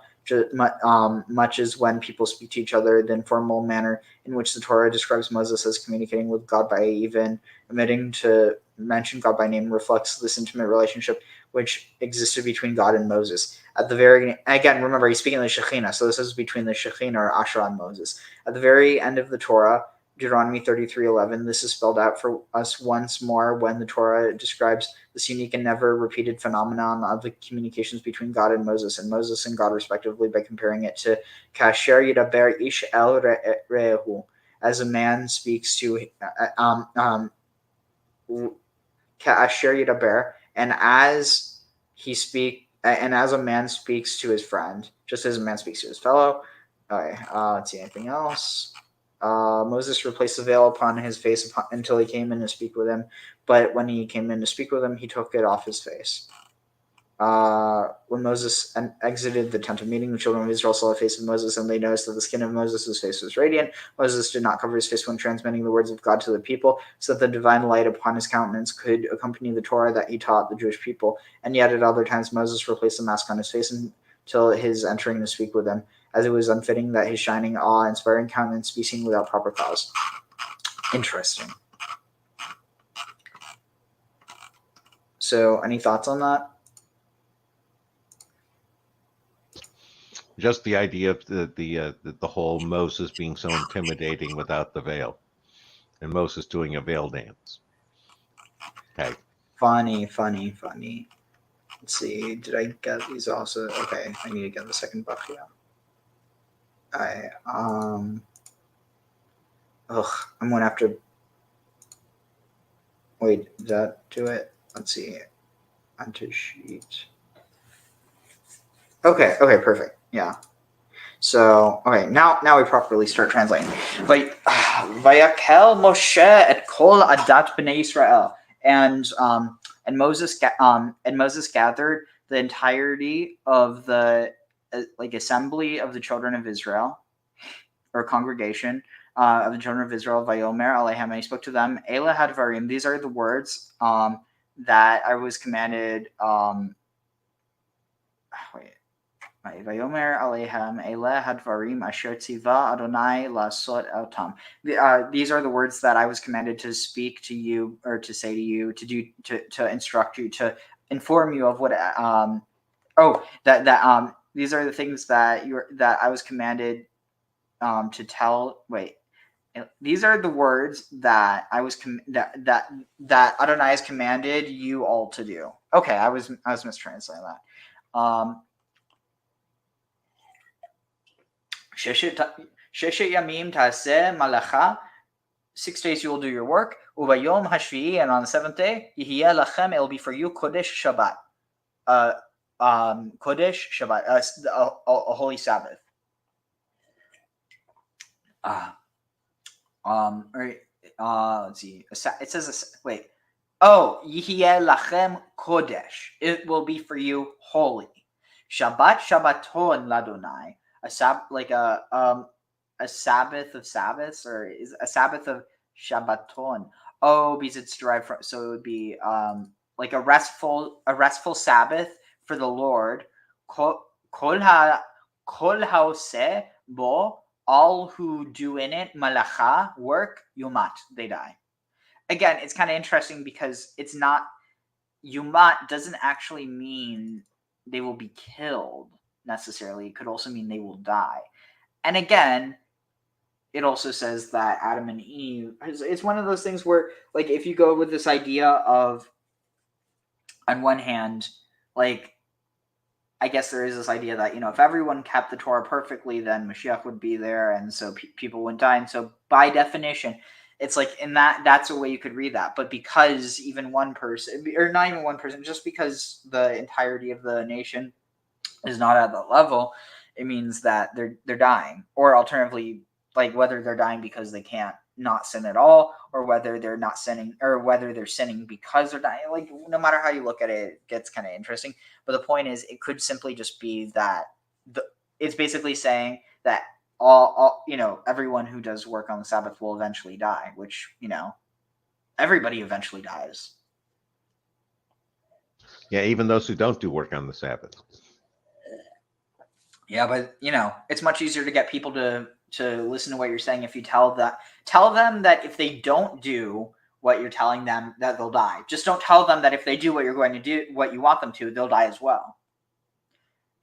much as when people speak to each other. The informal manner in which the Torah describes Moses as communicating with God by even omitting to mention God by name reflects this intimate relationship which existed between God and Moses. At the very, again, remember, he's speaking of the Shekhinah, so this is between the Shekhinah or Asherah and Moses. At the very end of the Torah, Deuteronomy 33:11, this is spelled out for us once more when the Torah describes this unique and never repeated phenomenon of the communications between God and Moses and God respectively, by comparing it to Kasher Yidaber Ish El Re'ehu, as a man speaks to Kasher Yidaber, and as a man speaks to his friend, just as a man speaks to his fellow. Okay, let's see, anything else? Moses replaced the veil upon his face until he came in to speak with him. But when he came in to speak with him, he took it off his face. When Moses exited the tent of meeting, the children of Israel saw the face of Moses, and they noticed that the skin of Moses' face was radiant. Moses did not cover his face when transmitting the words of God to the people, so that the divine light upon his countenance could accompany the Torah that he taught the Jewish people. And yet at other times Moses replaced the mask on his face until his entering to speak with them, as it was unfitting that his shining, awe-inspiring countenance be seen without proper cause. Interesting. So, any thoughts on that? Just the idea of the whole Moses being so intimidating without the veil, and Moses doing a veil dance. Okay. Funny. Let's see. Did I get these also? Okay, I need to get the second buff. Yeah. I'm gonna have to. Wait, did that do it? Let's see. Onto sheet. Okay, perfect. Yeah. So, okay, now we properly start translating. Vayakhel Moshe et kol adat b'nei Yisrael, and Moses gathered the entirety of the assembly of the children of Israel, or congregation of the children of Israel. Vayomer Aleichem, and he spoke to them. Eila hadvarim. These are the words that I was commanded. Vayomer Aleichem Eila hadvarim asher tziva Adonai lasot otam. These are the words that I was commanded to speak to you, or to say to you, to do, to instruct you, to inform you of what. These are the things that I was commanded to tell. Wait. These are the words that I was that Adonai has commanded you all to do. Okay, I was mistranslating that. Sheshet yamim taseh malacha. 6 days you will do your work. Uvayom hashvi'i, and on the 7th day, yihiyeh lachem, it will be for you kodesh Shabbat. Kodesh Shabbat, a holy Sabbath. Let's see. It says, wait. Oh, Yihiyeh lachem kodesh. It will be for you holy. Shabbat Shabbaton ladonai. a Sabbath of Sabbaths, or is a Sabbath of Shabbaton. Oh, because it's derived from, so it would be like a restful Sabbath for the Lord. Kol haoseh bo, all who do in it malacha, work, yumat, they die. Again, it's kind of interesting because it's not, yumat doesn't actually mean they will be killed necessarily. It could also mean they will die. And again, it also says that Adam and Eve, it's one of those things where, like, if you go with this idea of, on one hand, like, I guess there is this idea that, if everyone kept the Torah perfectly, then Mashiach would be there, and so people wouldn't die. And so by definition, it's like, in that's a way you could read that. But because even one person, or not even one person, just because the entirety of the nation is not at that level, it means that they're dying. Or alternatively, like, whether they're dying because they can't not sin at all, or whether they're not sinning, or whether they're sinning because they're dying. Like, no matter how you look at it, it gets kind of interesting. But the point is, it could simply just be that it's basically saying that all everyone who does work on the Sabbath will eventually die, which, everybody eventually dies. Yeah, even those who don't do work on the Sabbath. Yeah, but it's much easier to get people to listen to what you're saying if you tell them that if they don't do what you're telling them, that they'll die. Just don't tell them that if they do what you're going to do, what you want them to, they'll die as well.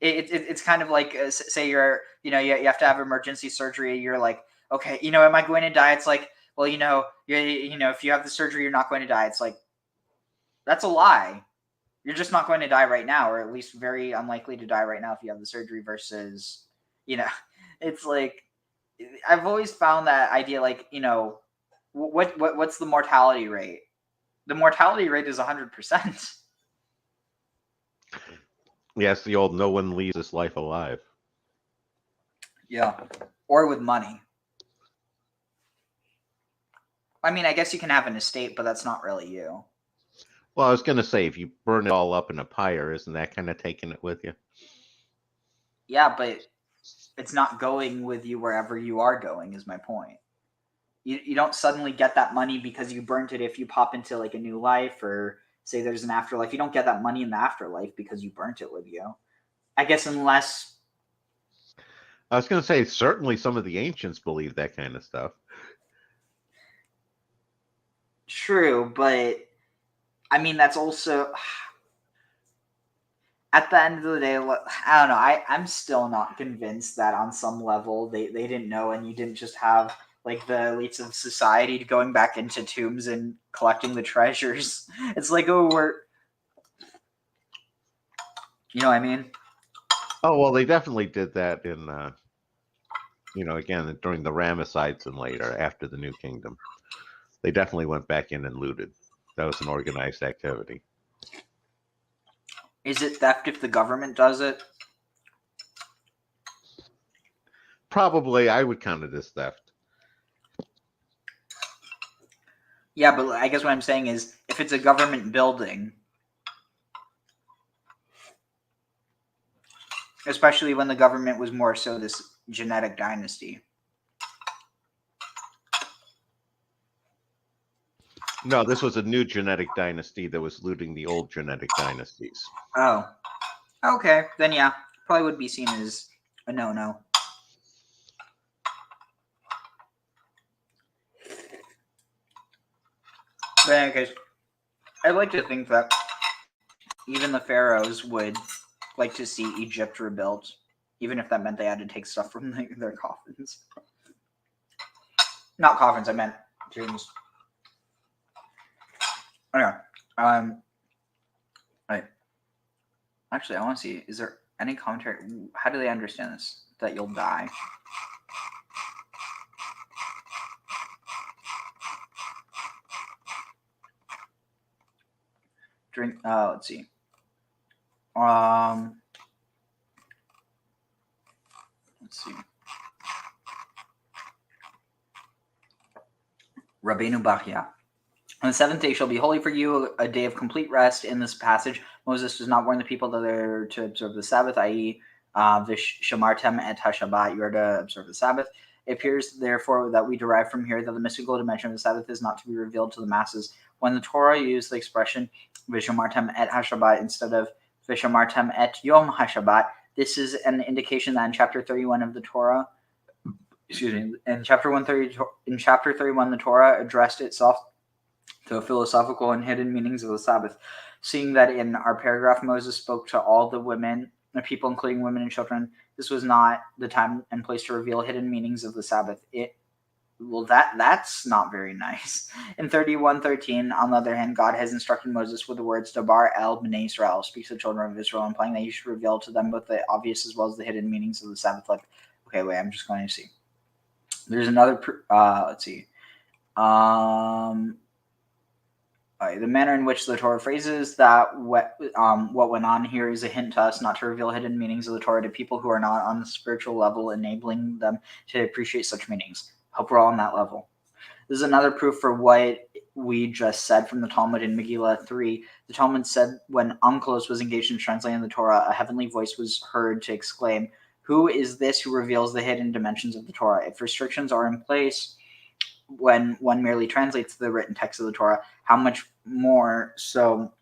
It's kind of like, say you have to have emergency surgery. You're like, okay, am I going to die? It's like, well, if you have the surgery, you're not going to die. It's like, that's a lie. You're just not going to die right now, or at least very unlikely to die right now if you have the surgery, versus, it's like, I've always found that idea, like, what's the mortality rate? The mortality rate is 100%. Yes, the old no one leaves this life alive. Yeah. Or with money. I mean, I guess you can have an estate, but that's not really you. Well, I was going to say, if you burn it all up in a pyre, isn't that kind of taking it with you? Yeah, but it's not going with you wherever you are going, is my point. You don't suddenly get that money because you burnt it if you pop into, like, a new life, or say there's an afterlife. You don't get that money in the afterlife because you burnt it with you. I guess unless... I was going to say, certainly some of the ancients believe that kind of stuff. True, but... I mean, that's also, at the end of the day, I don't know. I'm still not convinced that on some level they didn't know, and you didn't just have, like, the elites of society going back into tombs and collecting the treasures. It's like, oh, you know what I mean? Oh, well, they definitely did that in, again, during the Ramessides and later, after the New Kingdom. They definitely went back in and looted. That was an organized activity. Is it theft if the government does it? Probably, I would count it as theft. Yeah, but I guess what I'm saying is, if it's a government building, especially when the government was more so this genetic dynasty. No, this was a new genetic dynasty that was looting the old genetic dynasties. Oh. Okay. Then yeah. Probably would be seen as a no-no. But in any case, I'd like to think that even the pharaohs would like to see Egypt rebuilt, even if that meant they had to take stuff from their coffins. Not coffins, I meant tombs. Anyway, right. Actually, I want to see, is there any commentary? How do they understand this? That you'll die? Let's see. Let's see. Rabbeinu Bachya. On the seventh day shall be holy for you, a day of complete rest. In this passage, Moses does not warn the people that they're to observe the Sabbath, i.e., Vishamartem et HaShabbat, you are to observe the Sabbath. It appears, therefore, that we derive from here that the mystical dimension of the Sabbath is not to be revealed to the masses. When the Torah used the expression Vishamartem et HaShabbat instead of Vishamartem et Yom HaShabbat, this is an indication that in chapter 31 of the Torah, in chapter 31, the Torah addressed itself to the philosophical and hidden meanings of the Sabbath. Seeing that in our paragraph, Moses spoke to all the people, including women and children, this was not the time and place to reveal hidden meanings of the Sabbath. That's not very nice. In 31:13, on the other hand, God has instructed Moses with the words Dabar el b'nei Israel, speaks to the children of Israel, implying that he should reveal to them both the obvious as well as the hidden meanings of the Sabbath. Like, okay, wait, I'm just going to see. There's another. Let's see. The manner in which the Torah phrases that what went on here is a hint to us not to reveal hidden meanings of the Torah to people who are not on the spiritual level, enabling them to appreciate such meanings. Hope we're all on that level. This is another proof for what we just said from the Talmud in Megillah 3. The Talmud said when Onkelos was engaged in translating the Torah, a heavenly voice was heard to exclaim, "Who is this who reveals the hidden dimensions of the Torah?" If restrictions are in place when one merely translates the written text of the Torah, how much more so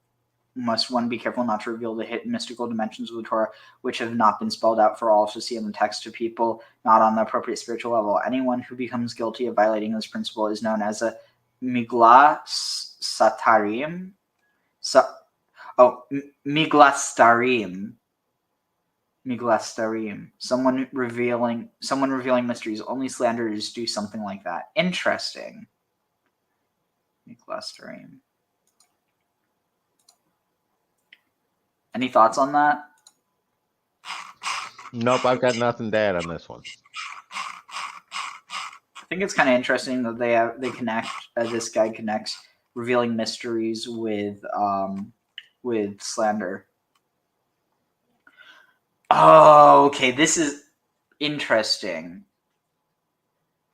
must one be careful not to reveal the hidden mystical dimensions of the Torah, which have not been spelled out for all to see in the text to people not on the appropriate spiritual level. Anyone who becomes guilty of violating this principle is known as a migla satarim. Miglastarim. Someone revealing mysteries. Only slanderers do something like that. Interesting. Miglastarim. Any thoughts on that? Nope, I've got nothing to add on this one. I think it's kind of interesting that they connect. This guy connects revealing mysteries with slander. Oh, okay. This is interesting.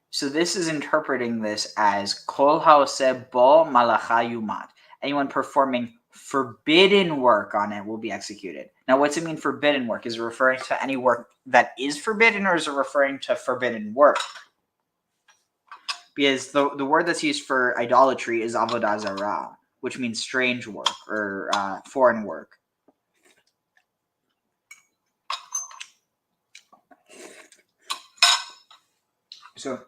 So this is interpreting this as Kol haoseh bo malacha yumat. Anyone performing forbidden work on it will be executed. Now, what's it mean forbidden work? Is it referring to any work that is forbidden, or is it referring to forbidden work? Because the word that's used for idolatry is avodah zarah, which means strange work or foreign work. So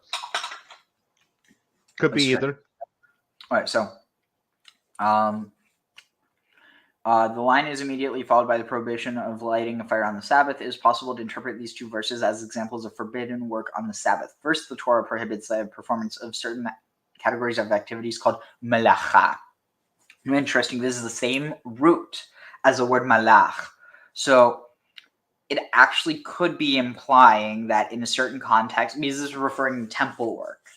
could be either. All right, so the line is immediately followed by the prohibition of lighting a fire on the Sabbath. It is possible to interpret these two verses as examples of forbidden work on the Sabbath. First, the Torah prohibits the performance of certain categories of activities called malacha. Interesting, this is the same root as the word malach. So it actually could be implying that in a certain context, because this is referring to temple work.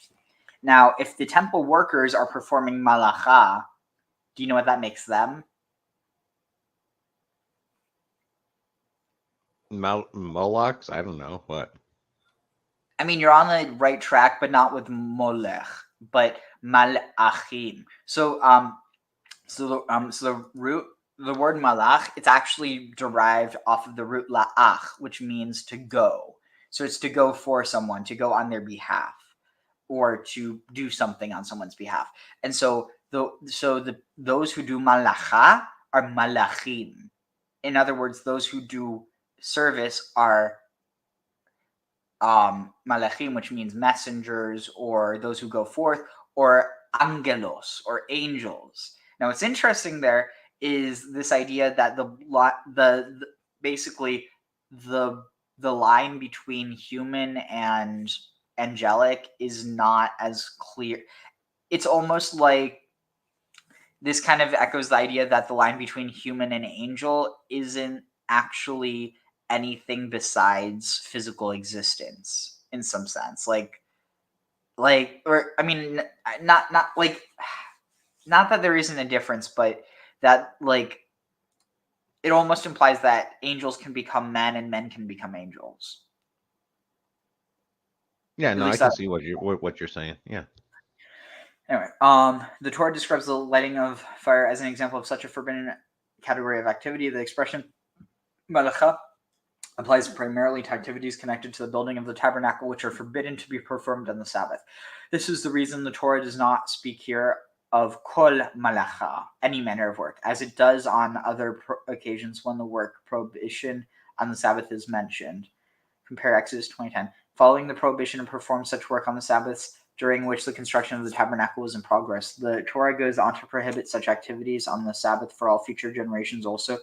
Now, if the temple workers are performing malacha, do you know what that makes them? Molochs? I don't know. What? I mean, you're on the right track, but not with molech, but malachim. So the root, the word malach, it's actually derived off of the root la'ach, which means to go. So it's to go for someone, to go on their behalf, or to do something on someone's behalf. And so those who do malacha are malachim. In other words, those who do service are malachim, which means messengers, or those who go forth, or angelos, or angels. Now, what's interesting there is this idea that basically the line between human and angelic is not as clear. It's almost like this kind of echoes the idea that the line between human and angel isn't actually anything besides physical existence in some sense. Not that there isn't a difference, but that it almost implies that angels can become men and men can become angels. Yeah, no, I can see what you're saying. Yeah. Anyway, the Torah describes the lighting of fire as an example of such a forbidden category of activity. The expression malacha applies primarily to activities connected to the building of the tabernacle, which are forbidden to be performed on the Sabbath. This is the reason the Torah does not speak here of kol malacha, any manner of work, as it does on other occasions when the work prohibition on the Sabbath is mentioned. Compare Exodus 20:10. Following the prohibition to perform such work on the Sabbaths during which the construction of the tabernacle was in progress, the Torah goes on to prohibit such activities on the Sabbath for all future generations also.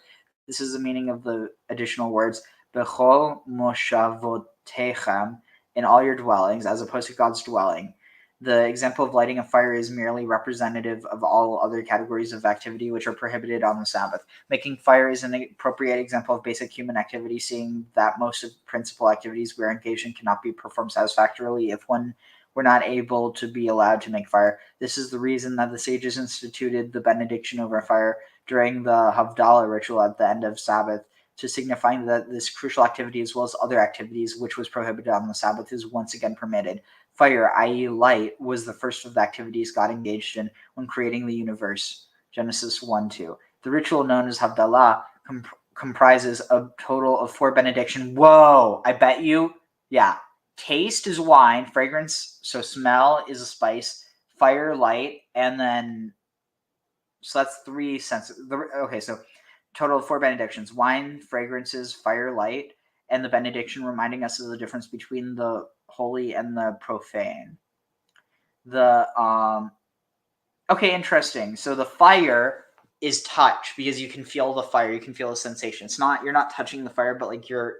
This is the meaning of the additional words, Bechol moshavotechem, in all your dwellings, as opposed to God's dwelling. The example of lighting a fire is merely representative of all other categories of activity which are prohibited on the Sabbath. Making fire is an appropriate example of basic human activity, seeing that most of the principal activities we are engaged in cannot be performed satisfactorily if one were not able to be allowed to make fire. This is the reason that the sages instituted the benediction over fire during the Havdalah ritual at the end of Sabbath, to signify that this crucial activity, as well as other activities which was prohibited on the Sabbath, is once again permitted. Fire, i.e. light, was the first of the activities God engaged in when creating the universe. Genesis 1:2. The ritual known as Havdalah comprises a total of 4 benediction. Whoa! I bet you, yeah. Taste is wine, fragrance, so smell is a spice, fire, light, and then, so that's 3 senses. Okay, so total of 4 benedictions: wine, fragrances, fire, light, and the benediction reminding us of the difference between the holy and the profane. Okay, interesting. So the fire is touch, because you can feel the fire, you can feel the sensation. It's not, you're not touching the fire, but like you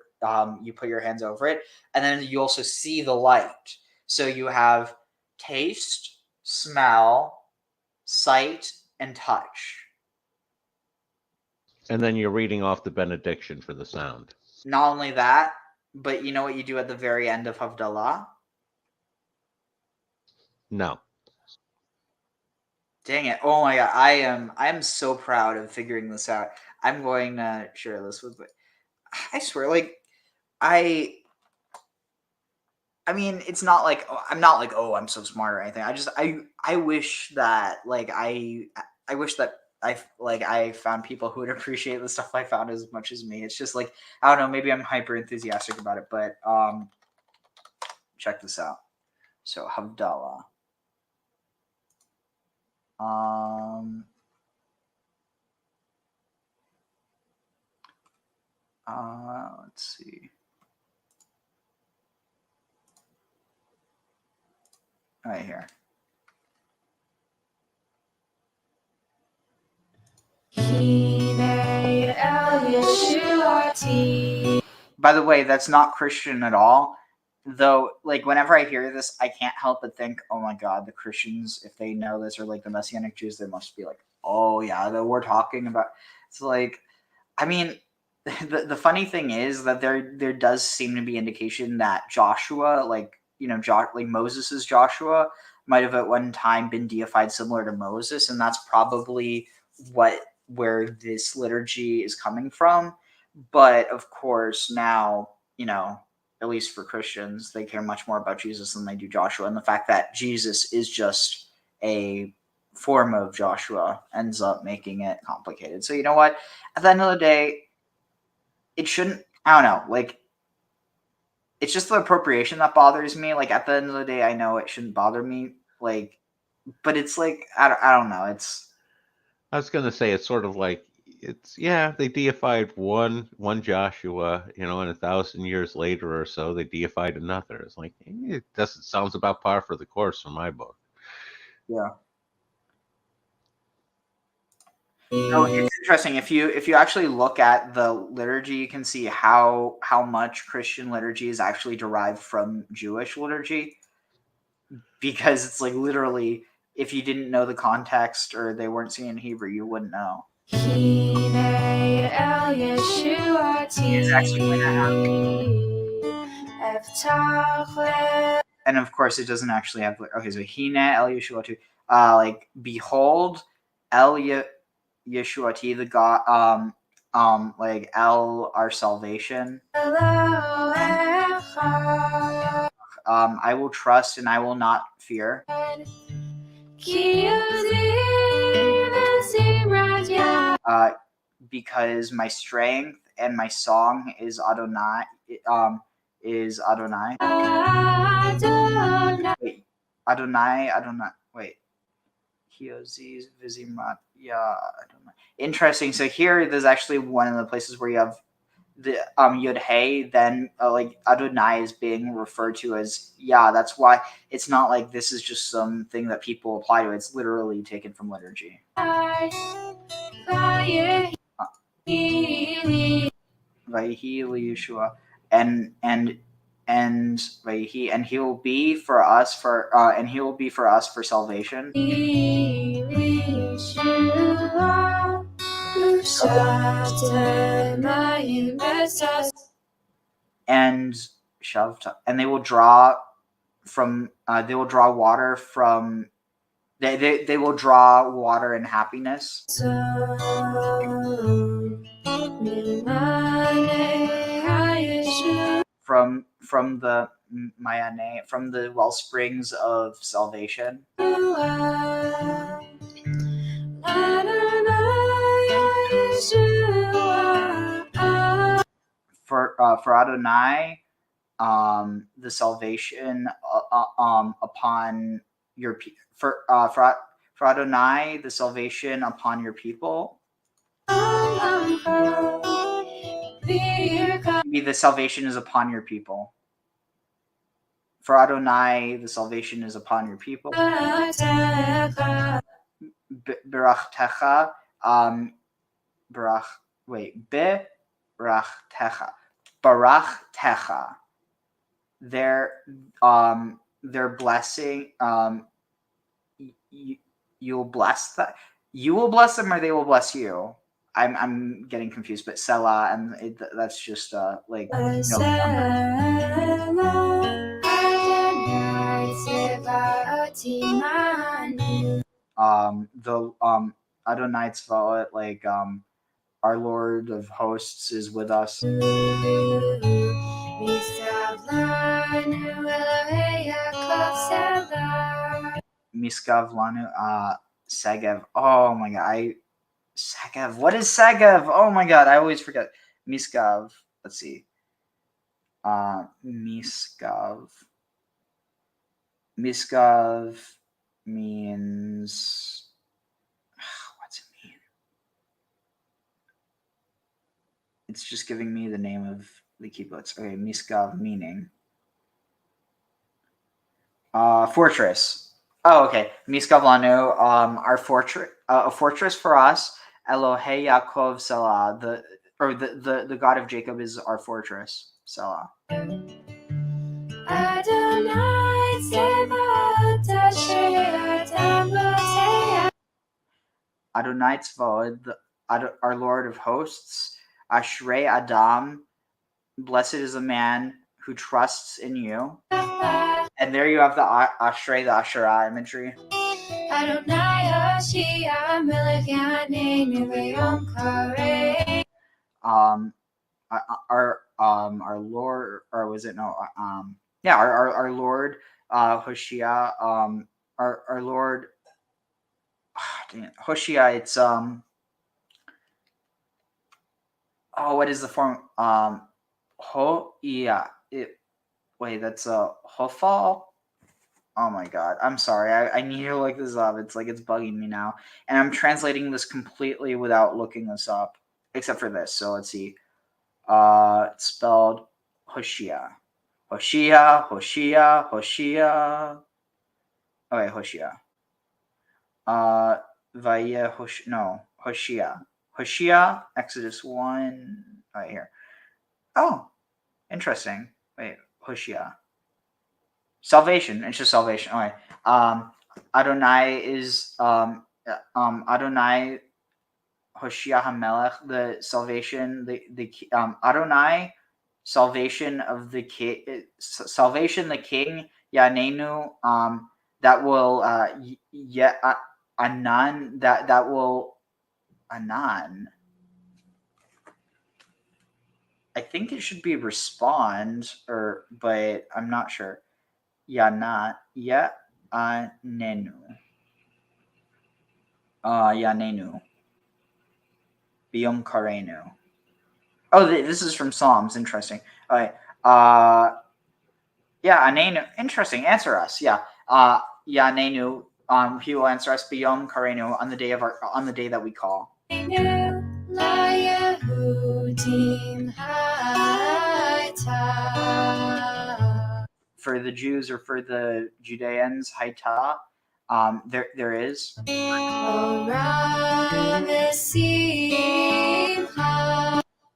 put your hands over it, and then you also see the light. So you have taste, smell, sight, and touch. And then you're reading off the benediction for the sound. Not only that, but you know what you do at the very end of Havdalah? No. Dang it. Oh my god. I am so proud of figuring this out. I'm going to share this with I swear, like, I mean, it's not like, I'm not like, oh, I'm so smart or anything. I wish that, like, I wish that I found people who would appreciate the stuff I found as much as me. It's just like, I don't know, maybe I'm hyper enthusiastic about it, but check this out. So Havdalah. Let's see. Right here. By the way, that's not Christian at all. Though, like, whenever I hear this, I can't help but think, oh my god, the Christians, if they know this, or like the Messianic Jews, they must be like, oh yeah, that we're talking about. It's like, I mean, the funny thing is that there does seem to be indication that Joshua, like, you know, like Moses's Joshua, might have at one time been deified similar to Moses, and that's probably where this liturgy is coming from. But of course, now, you know, at least for Christians, they care much more about Jesus than they do Joshua, and the fact that Jesus is just a form of Joshua ends up making it complicated. So you know what? At the end of the day, it shouldn't, I don't know, like, it's just the appropriation that bothers me. Like, at the end of the day, I know it shouldn't bother me, like, but it's like, I don't know, it's... I was going to say, it's sort of like, they deified one Joshua, you know, and 1,000 years later or so, they deified another. It's like, it sounds about par for the course from my book. Yeah. No, it's interesting. If you actually look at the liturgy, you can see how much Christian liturgy is actually derived from Jewish liturgy, because it's like, literally, if you didn't know the context or they weren't singing in Hebrew, you wouldn't know. It's actually and of course, it doesn't actually have. Okay, so Hine El Yeshuatu, like, behold El Yeshuati, the God, like El, our salvation. I will trust and I will not fear. Because my strength and my song is Adonai. Is Adonai. Wait, Adonai. Wait. Hioziz Vizimrat. Yeah, Adonai. Interesting. So here, there's actually one of the places where you have the Yud Hey, then like Adonai is being referred to as Yah. That's why it's not like this is just something that people apply to. It's literally taken from liturgy. Vayehi Yeshua, and Vayehi, and he will be for us for salvation. And Shavta, and they will draw water from they will draw water and happiness from the Mayane, from the well springs of salvation. For Adonai, the salvation upon your for Adonai, the salvation upon your people. Maybe the salvation is upon your people. For Adonai, the salvation is upon your people. Berachtecha, Barachtecha. Their blessing. You'll bless that. You will bless them, or they will bless you. I'm getting confused, but Selah, and that's just like. The Adonai Tzvaot, like our Lord of Hosts is with us. Miskav Lanu Segev. Oh my god, Segev. What is Segev? Oh my god, I always forget. Miskav. Let's see. Miskav. Miskav means. What's it mean? It's just giving me the name of the kibbutz. Okay, Miskav meaning. Fortress. Oh, okay. Miskav Lanu, our fortress, a fortress for us. Elohei Yaakov Selah, the God of Jacob is our fortress. Selah. Adonai Tzvaot, our Lord of Hosts. Ashrei Adam, blessed is a man who trusts in you. And there you have the Ashrei, the Asherah imagery. Our Lord, or was it no? Yeah, our Lord, Hoshea, our Lord, Hoshea. It's oh, what is the form? Wait, that's a Hofal. Oh my god, I'm sorry. I need to look this up. It's like it's bugging me now, and I'm translating this completely without looking this up, except for this. So let's see. It's spelled Hoshea. Hoshea. Okay, Hoshea. Hoshea. Hoshea, Exodus 1. Right here. Oh, interesting. Wait, Hoshea. Salvation. It's just salvation. Okay. Adonai is Adonai Hoshea HaMelech, the salvation, the Adonai, salvation of the king, salvation the king, Yanenu, that will Anan, that will Anan. I think it should be respond, but I'm not sure. Yanenu. Yanenu. Biyom Karenu. Oh, this is from Psalms. Interesting. All right. Yeah, Anenu. Interesting. Answer us. Yeah. Yeah, Anenu. He will answer us beyond Karenu on the day that we call. For the Jews or for the Judeans, Haita, there is.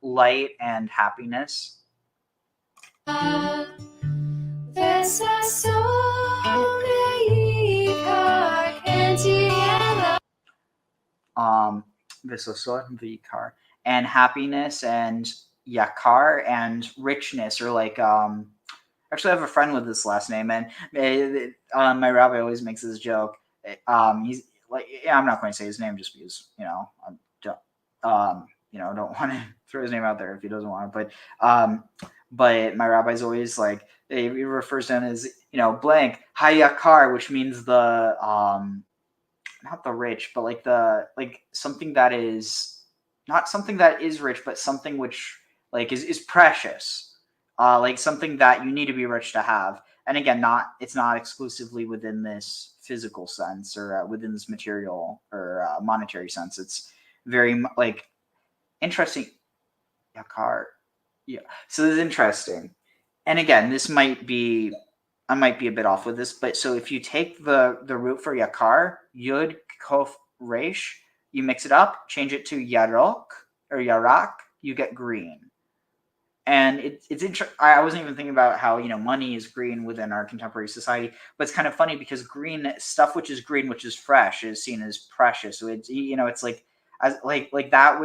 Light and happiness. Vayaqhel, and happiness and yakar and richness, or like actually I have a friend with this last name, and my rabbi always makes this joke. He's like, yeah, I'm not going to say his name just because I don't don't want to throw his name out there if he doesn't want to, but my rabbi's always like, he refers to him as blank hayakar, which means the not the rich, but like something that is not something that is rich, but something which like is precious, like something that you need to be rich to have. And again, it's not exclusively within this physical sense or within this material or monetary sense. It's very like interesting. Yakar, yeah. So this is interesting. And again, I might be a bit off with this, but so if you take the root for yakar, yud, kof, resh, you mix it up, change it to yarok or yarak, you get green. And it's interesting. I wasn't even thinking about how money is green within our contemporary society, but it's kind of funny because green stuff, which is green, which is fresh, is seen as precious. So it's it's like as like that.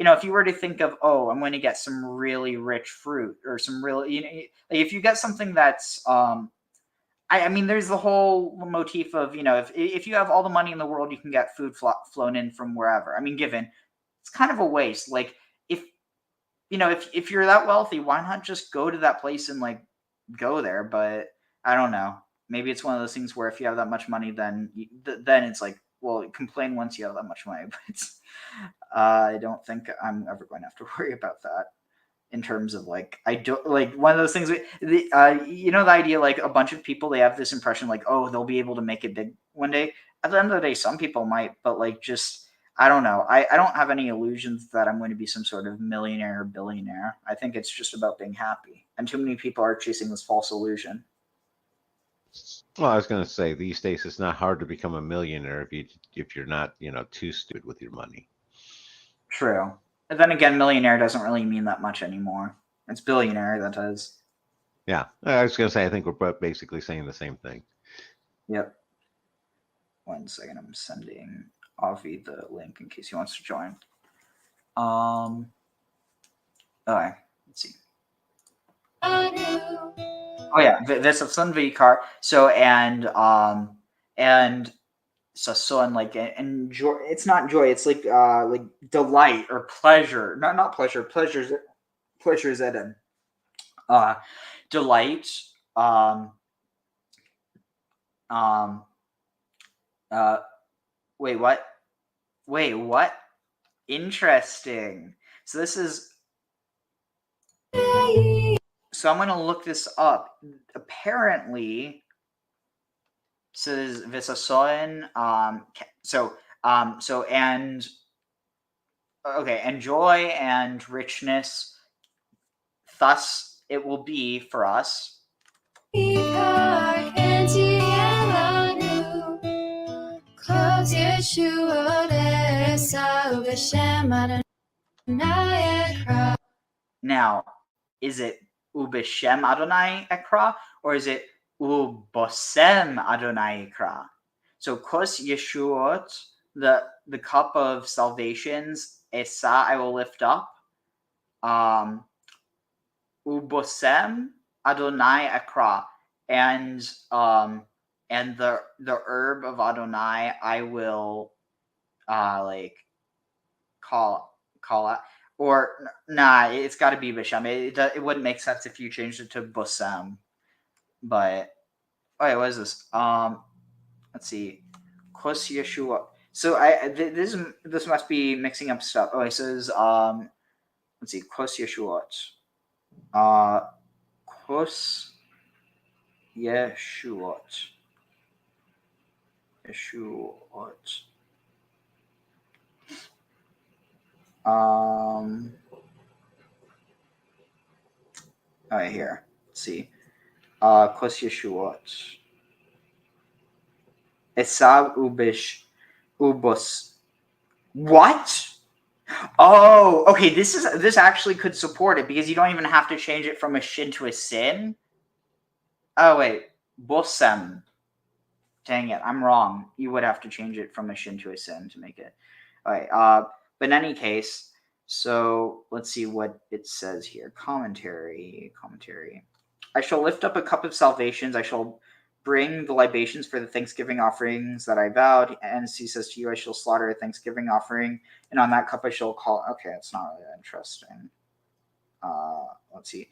If you were to think of, oh, I'm going to get some really rich fruit or some really like if you get something that's I mean, there's the whole motif of if you have all the money in the world, you can get food flown in from wherever. I mean, given it's kind of a waste. Like if you're that wealthy, why not just go to that place and like go there? But I don't know. Maybe it's one of those things where if you have that much money, then it's like, well, complain once you have that much money. But I don't think I'm ever going to have to worry about that in terms of like, I don't like one of those things. The idea, like a bunch of people, they have this impression like, oh, they'll be able to make it big one day. At the end of the day, some people might, but like just I don't know. I don't have any illusions that I'm going to be some sort of millionaire or billionaire. I think it's just about being happy. And too many people are chasing this false illusion. Well, I was going to say these days it's not hard to become a millionaire if you're not too stupid with your money. True. And then again, millionaire doesn't really mean that much anymore. It's billionaire that does. Yeah, I was going to say I think we're basically saying the same thing. Yep. 1 second, I'm sending Avi the link in case he wants to join. Okay, let's see. Oh yeah, this is Vayaqhel. So and sason, like enjoy. It's not joy. It's like delight or pleasure. Not pleasure. Pleasures eden. Delight. Wait, what? Wait, what? Interesting. So this is. So I'm going to look this up. Apparently, so this Visasoin. And joy and richness. Thus, it will be for us. Now, is it Ubishem Adonai Ekra, or is it Ubosem Adonai Ekra? So Kos Yeshuot, the cup of salvations, Esa I will lift up. Ubosem Adonai Ekra, and the herb of Adonai I will call out. Or nah, it's got to be Bisham. It wouldn't make sense if you changed it to Bosam. But wait, what is this? Let's see, Kos Yeshua. So this must be mixing up stuff. Oh, it says let's see, Kos Yeshuot. Kos Yeshuot. Yeshuot. All right, here. Let's see. Kos Yeshuot. Esav Ubos. What? Oh, okay. This actually could support it because you don't even have to change it from a shin to a sin. Oh wait, Bosem. Dang it, I'm wrong. You would have to change it from a shin to a sin to make it. All right. But in any case, so let's see what it says here. Commentary. I shall lift up a cup of salvations. I shall bring the libations for the Thanksgiving offerings that I vowed. And he says to you, I shall slaughter a Thanksgiving offering, and on that cup I shall call. Okay, it's not really that interesting. Let's see.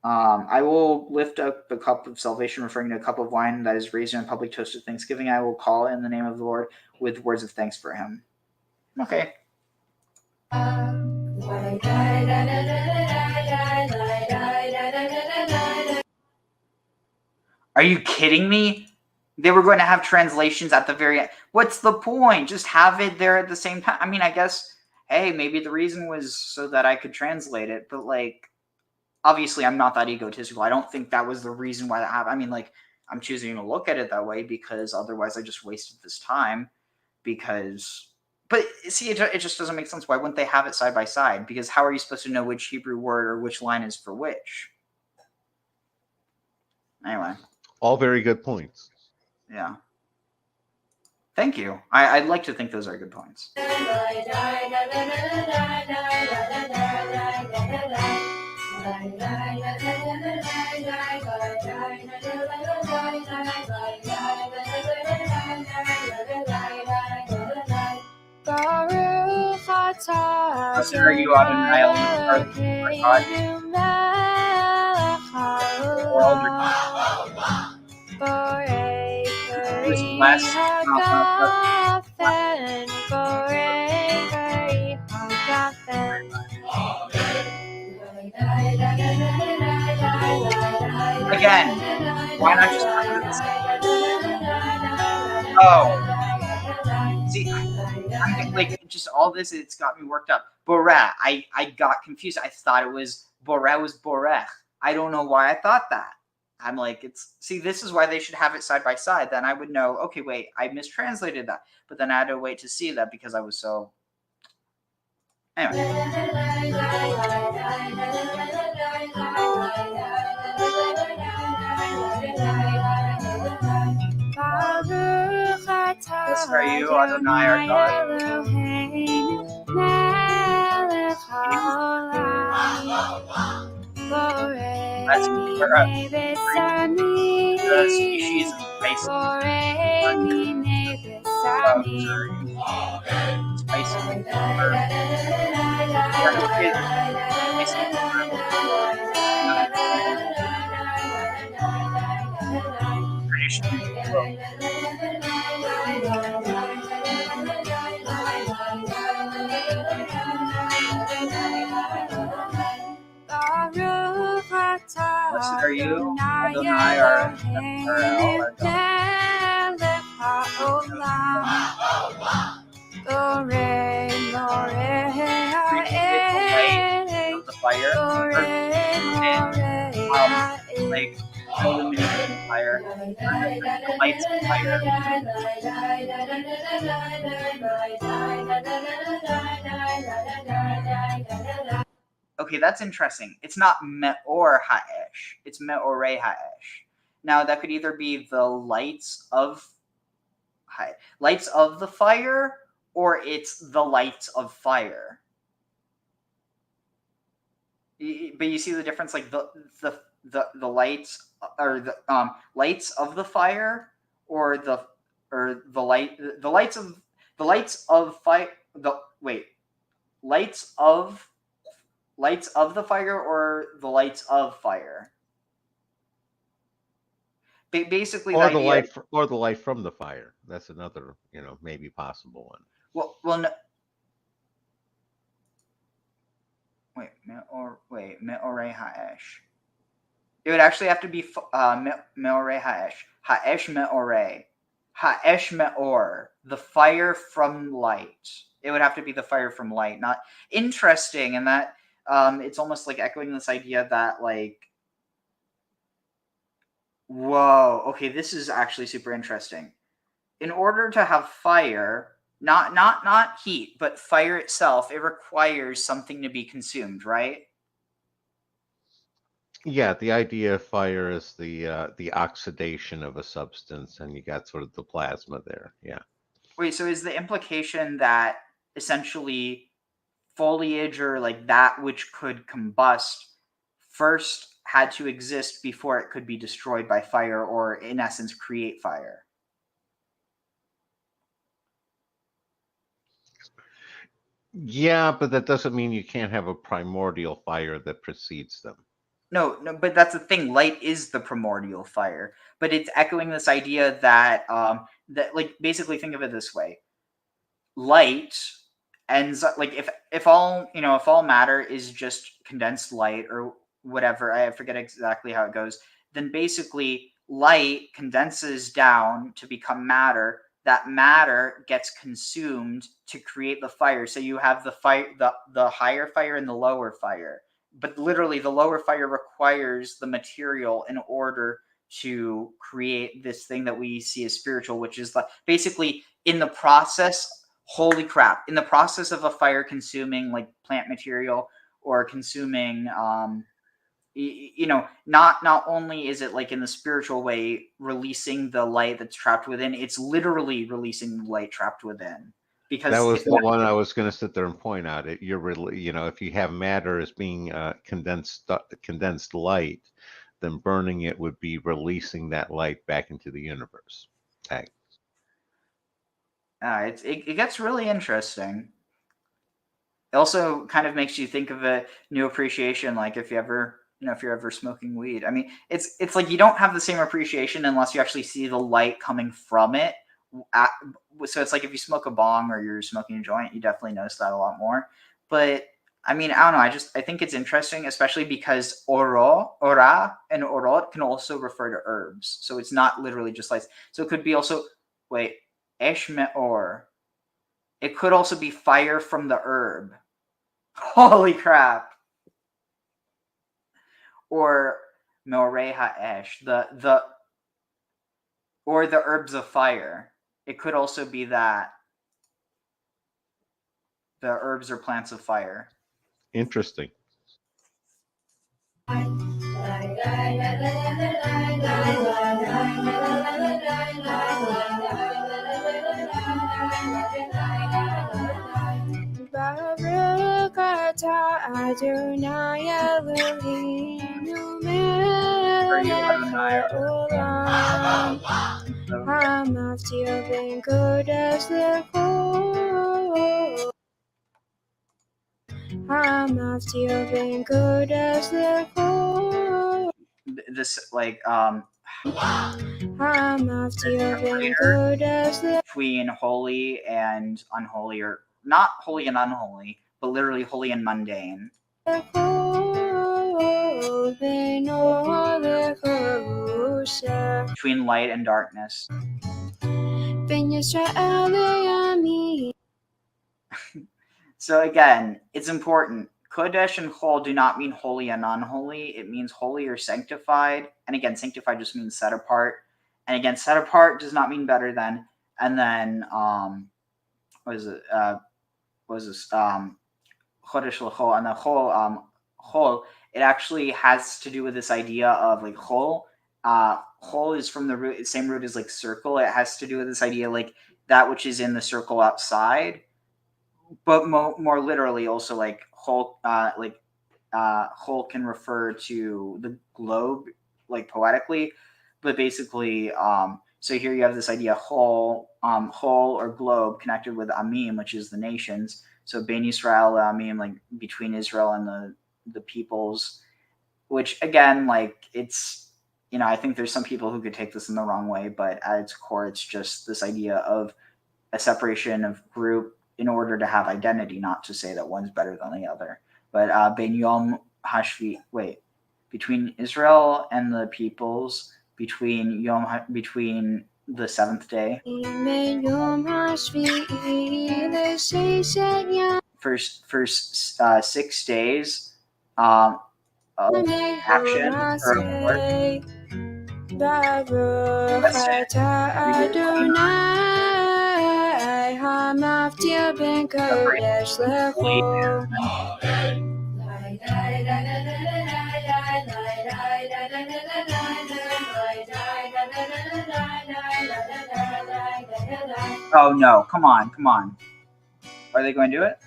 I will lift up a cup of salvation, referring to a cup of wine that is raised in a public toast of thanksgiving. I will call in the name of the Lord with words of thanks for him. Okay. Are you kidding me? They were going to have translations at the very end. What's the point? Just have it there at the same time. I mean, I guess, hey, maybe the reason was so that I could translate it, but like, obviously, I'm not that egotistical. I don't think that was the reason why that happened. I mean, like, I'm choosing to look at it that way because otherwise I just wasted this time. But see, it just doesn't make sense. Why wouldn't they have it side by side? Because how are you supposed to know which Hebrew word or which line is for which? Anyway. All very good points. Yeah. Thank you. I'd like to think those are good points. Blessed are you, Adonai, our God. Who is blessed, again, why not just put it the same? Oh. See, I'm like, just all this, it's got me worked up. Boreh, I got confused. I thought it was Boreh was Borech. I don't know why I thought that. I'm like, this is why they should have it side by side. Then I would know, okay, wait, I mistranslated that. But then I had to wait to see that because I was so... Anyway. Blessed are you, Adonai, our God. Let's clear up the species of spicy. Blessed are you, Adonai, our the fire, like illuminating the fire, the lights of fire. Okay, that's interesting. It's not Me'or Ha'esh. It's Me'orei Ha'esh. Now, that could either be the lights of the fire, or it's the lights of fire. But you see the difference, like the lights, or the lights of the fire, or the lights of fire. Lights of the fire, or the lights of fire. Basically, or the light from the fire. That's another, maybe possible one. Well, no. me'orei ha'esh. It would actually have to be me'orei ha'esh. Ha'esh me'orei. Ha'esh me'or. The fire from light. It would have to be the fire from light. Not interesting, and that it's almost like echoing this idea that like, whoa, okay, this is actually super interesting. In order to have fire, not heat, but fire itself, it requires something to be consumed, right? Yeah, the idea of fire is the oxidation of a substance, and you got sort of the plasma there. Yeah. Wait, so is the implication that essentially foliage or like that which could combust first had to exist before it could be destroyed by fire, or in essence create fire? Yeah, but that doesn't mean you can't have a primordial fire that precedes them. No, but that's the thing. Light is the primordial fire, but it's echoing this idea that that like basically think of it this way: light ends up like if all if all matter is just condensed light or whatever, I forget exactly how it goes. Then basically light condenses down to become matter. That matter gets consumed to create the fire. So you have the fire, the higher fire and the lower fire. But literally, the lower fire requires the material in order to create this thing that we see as spiritual, which is like basically in the process. Holy crap! In the process of a fire consuming like plant material or consuming, not only is it like in the spiritual way releasing the light that's trapped within, it's literally releasing the light trapped within. Because that was the one I was going to sit there and point out. It you're really if you have matter as being condensed light, then burning it would be releasing that light back into the universe. Okay. It gets really interesting. It also kind of makes you think of a new appreciation, like if you're ever smoking weed. I mean, it's like you don't have the same appreciation unless you actually see the light coming from it. So it's like if you smoke a bong or you're smoking a joint, you definitely notice that a lot more. But I mean, I don't know. I think it's interesting, especially because ora, and orot can also refer to herbs. So it's not literally just lights. So it could be also esh me'or. It could also be fire from the herb. Holy crap! Or me'orei ha'esh, or the herbs of fire. It could also be that the herbs or plants of fire. Interesting. Baruch atah Adonai Eloheinu melech haolam hamavdil ben kodesh lechol hamavdil ben kodesh lechol. This like hamavdil ben kodesh lechol between holy and unholy, or not holy and unholy, but literally holy and mundane. Between light and darkness. So again, it's important. Kodesh and Chol do not mean holy and unholy. It means holy or sanctified. And again, sanctified just means set apart. And again, set apart does not mean better than. And then what is it? Chodesh l'chol, and the chol, it actually has to do with this idea of like chol. Chol is from the same root as like circle. It has to do with this idea like that which is in the circle outside, but more literally also like chol, chol can refer to the globe, like poetically, but basically, so here you have this idea chol or globe connected with amim, which is the nations. So Ben Yisrael amim, like between Israel and the peoples, which again, like it's, I think there's some people who could take this in the wrong way, but at its core, it's just this idea of a separation of group in order to have identity, not to say that one's better than the other. but Ben Yom Hashvi. Wait, between Israel and the peoples, between the seventh day. First 6 days of action or work. Oh no, come on. Are they going to do it?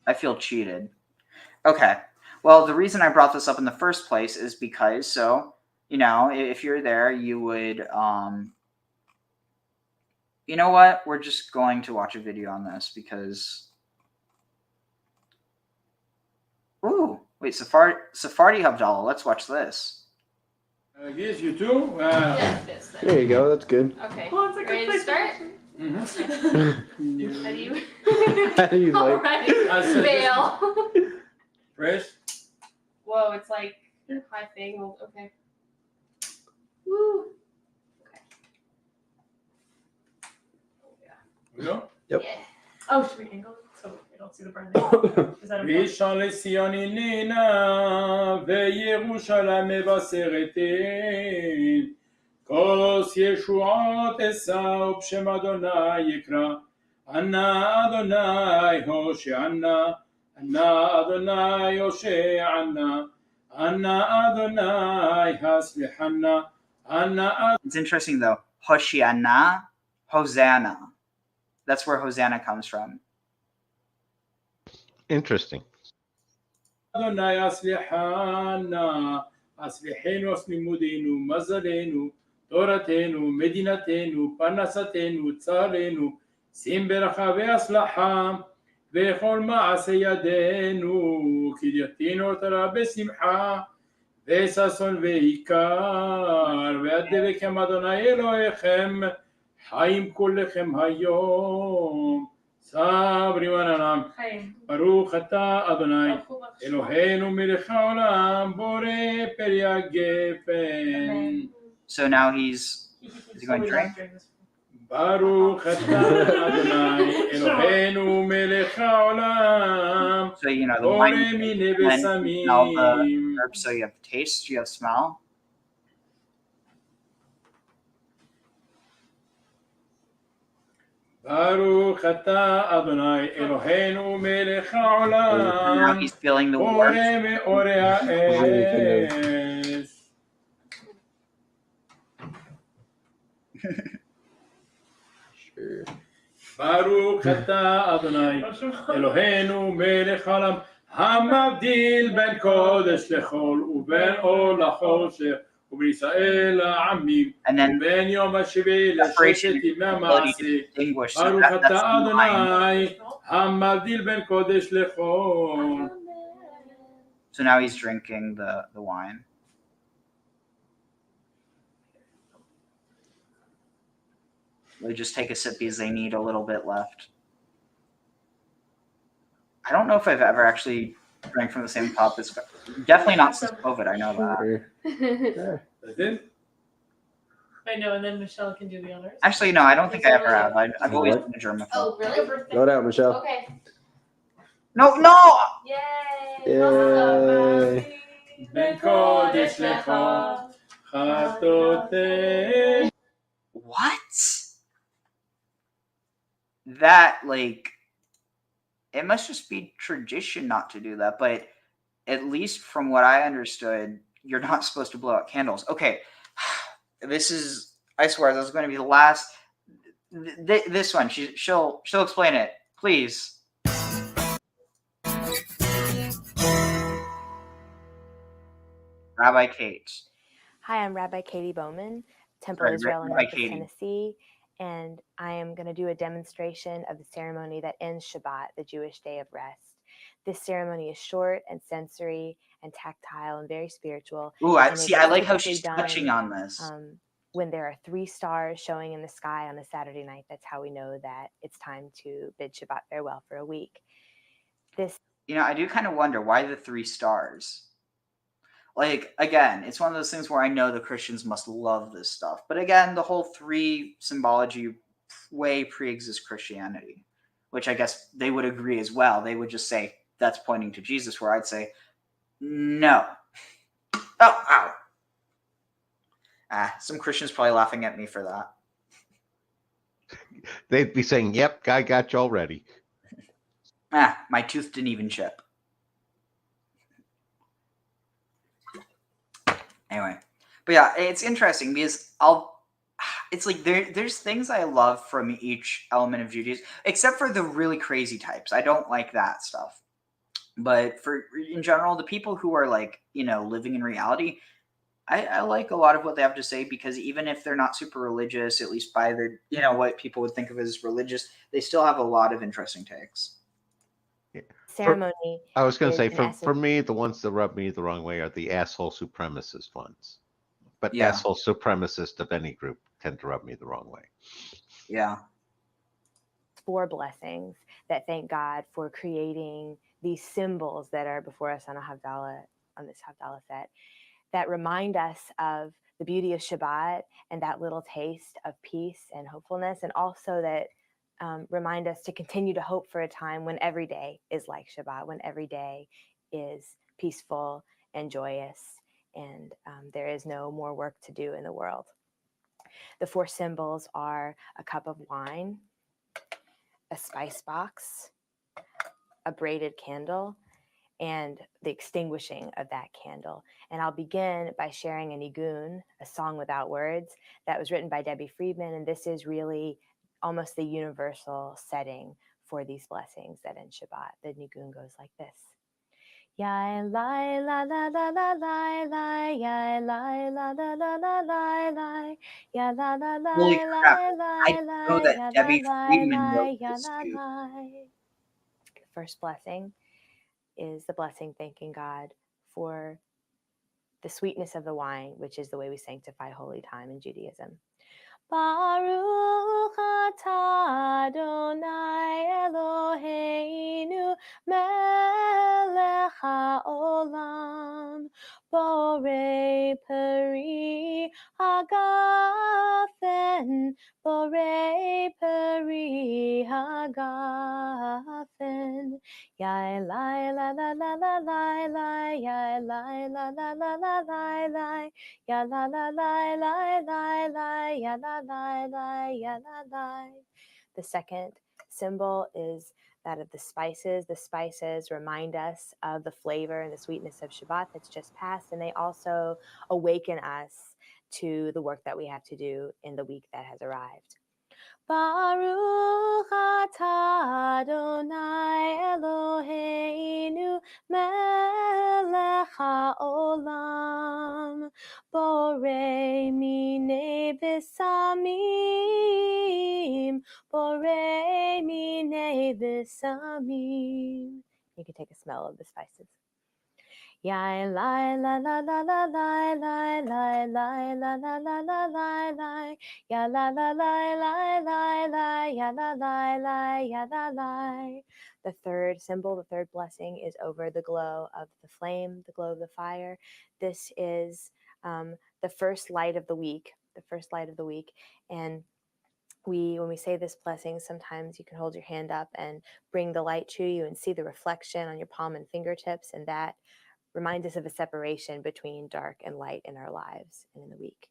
I feel cheated. Okay. Well, the reason I brought this up in the first place is because, so, if you're there, you would, you know what? We're just going to watch a video on this because, ooh, wait, Sephardi Havdalah. Let's watch this. Yes, you too? There you go, that's good. Okay. Ready to start? Mm-hmm. How do you? How do you like? Alright. Fail. Fresh? Whoa, it's like high angled. Okay. Woo. No? Yep. Yeah. Oh, should we angle it so we don't see the branding? Is that okay? ראשון לציון הננה וירושלים מבשרת כוס ישועות אשא ובשם אדוני יקרא ענה אדוני הושענה ענה אדוני הושענה ענה אדוני הסליחנה ענה. It's interesting though. Hoshiana, Hosanna. That's where Hosanna comes from. Interesting. אדוני הסליחנה הסליחנו הסלימודנו מזלנו תורתנו מדינתנו פרנסתנו צרנו שים ברכה והצלחה וכל מעשה ידינו כדתינו תורה בשמחה וששון ועיקר והדבקם אדוני אלוהיכם חיים כולכם היום סברי ונעם ברוך אתה אדוני אלוהינו מלך העולם בורא פרי הגפן. So now is he going to drink? ברוך אתה אדוני אלוהינו מלך העולם So the בורא wine מיני blend all the בשמים. herbs. So you have taste, you have smell. ברוך אתה אדוני אלוהינו מלך And now העולם he's feeling the בורא warmth. מאורי האש. ברוך אתה אדוני אלוהינו מלך העולם המבדיל בין קודש לחול ובין אור לחושך ובישראל העמים ובין יום השביעי לששת ימי המעשה ברוך אתה אדוני המבדיל בין קודש לחול. So now he's drinking the wine. They just take a sip because they need a little bit left. I don't know if I've ever actually drank from the same cup. It's definitely not since COVID. I know that. That's it? I know, and then Michelle can do the honors. Actually, no, I don't think I ever have. I've always been a germaphobe. Oh, really? Go down, Michelle. Okay. No! Yay! Yay. בין קודש לך חטאותינו. What? That, it must just be tradition not to do that, but at least from what I understood, you're not supposed to blow out candles. Okay, I swear, this is going to be the last. This one, she'll explain it, please. Rabbi Kate. Hi, I'm Rabbi Katie Bowman, Temple Israel in Memphis, Tennessee, and I am going to do a demonstration of the ceremony that ends Shabbat, the Jewish day of rest. This ceremony is short and sensory and tactile and very spiritual. Ooh, I like how she's touching on this. When there are 3 stars showing in the sky on a Saturday night, that's how we know that it's time to bid Shabbat farewell for a week. This, I do kind of wonder why the 3 stars. Like, again, it's one of those things where I know the Christians must love this stuff. But again, the whole 3 symbology way pre-exists Christianity, which I guess they would agree as well. They would just say that's pointing to Jesus, where I'd say, no. Oh, ow. Some Christians probably laughing at me for that. They'd be saying, yep, guy got you already. My tooth didn't even chip. Anyway, but yeah, it's interesting because it's like there's things I love from each element of Judaism, except for the really crazy types. I don't like that stuff. But in general, the people who are like, living in reality, I like a lot of what they have to say, because even if they're not super religious, at least by their, what people would think of as religious, they still have a lot of interesting takes. ceremony. I was going to say, is, in for me, the ones that rub me the wrong way are the asshole supremacist ones. But Yeah. asshole supremacists of any group tend to rub me the wrong way. Yeah. 4 blessings that thank God for creating these symbols that are before us on this Havdalah set, that remind us of the beauty of Shabbat and that little taste of peace and hopefulness, and also that remind us to continue to hope for a time when every day is like Shabbat, when every day is peaceful and joyous, and there is no more work to do in the world. The 4 symbols are a cup of wine, a spice box, a braided candle, and the extinguishing of that candle. And I'll begin by sharing a nigun, a song without words, that was written by Debbie Friedman, and this is really almost the universal setting for these blessings that end Shabbat. The nigun goes like this. Ya la la la la la la la, ya la la la la la la la, ya la la la Holy la crap. la I know la, that ya la Debbie la Friedman la, wrote ya this la too. la. The first blessing is the blessing thanking God for the sweetness of the wine, which is the way we sanctify holy time in Judaism. Baruch atah Adonai Eloheinu melech haolam borei peri hagafen borei peri hagafen ya la la la la la la la ya la la la la la la la ya la la la la la la ya la la la ya la la. The second symbol is that of the spices. The spices remind us of the flavor and the sweetness of Shabbat that's just passed, and they also awaken us to the work that we have to do in the week that has arrived. Baruch atah Adonai Eloheinu melech haolam borei minei v'samim borei minei v'samim. You can take a smell of the spices. Ya la la la la la la la la la la la la la la la ya la la la la la la ya la la la ya la la. The third symbol, the third blessing, is over the glow of the flame, the glow of the fire. This is the first light of the week, and when we say this blessing, sometimes you can hold your hand up and bring the light to you and see the reflection on your palm and fingertips, and that reminds us of a separation between dark and light in our lives and in the week.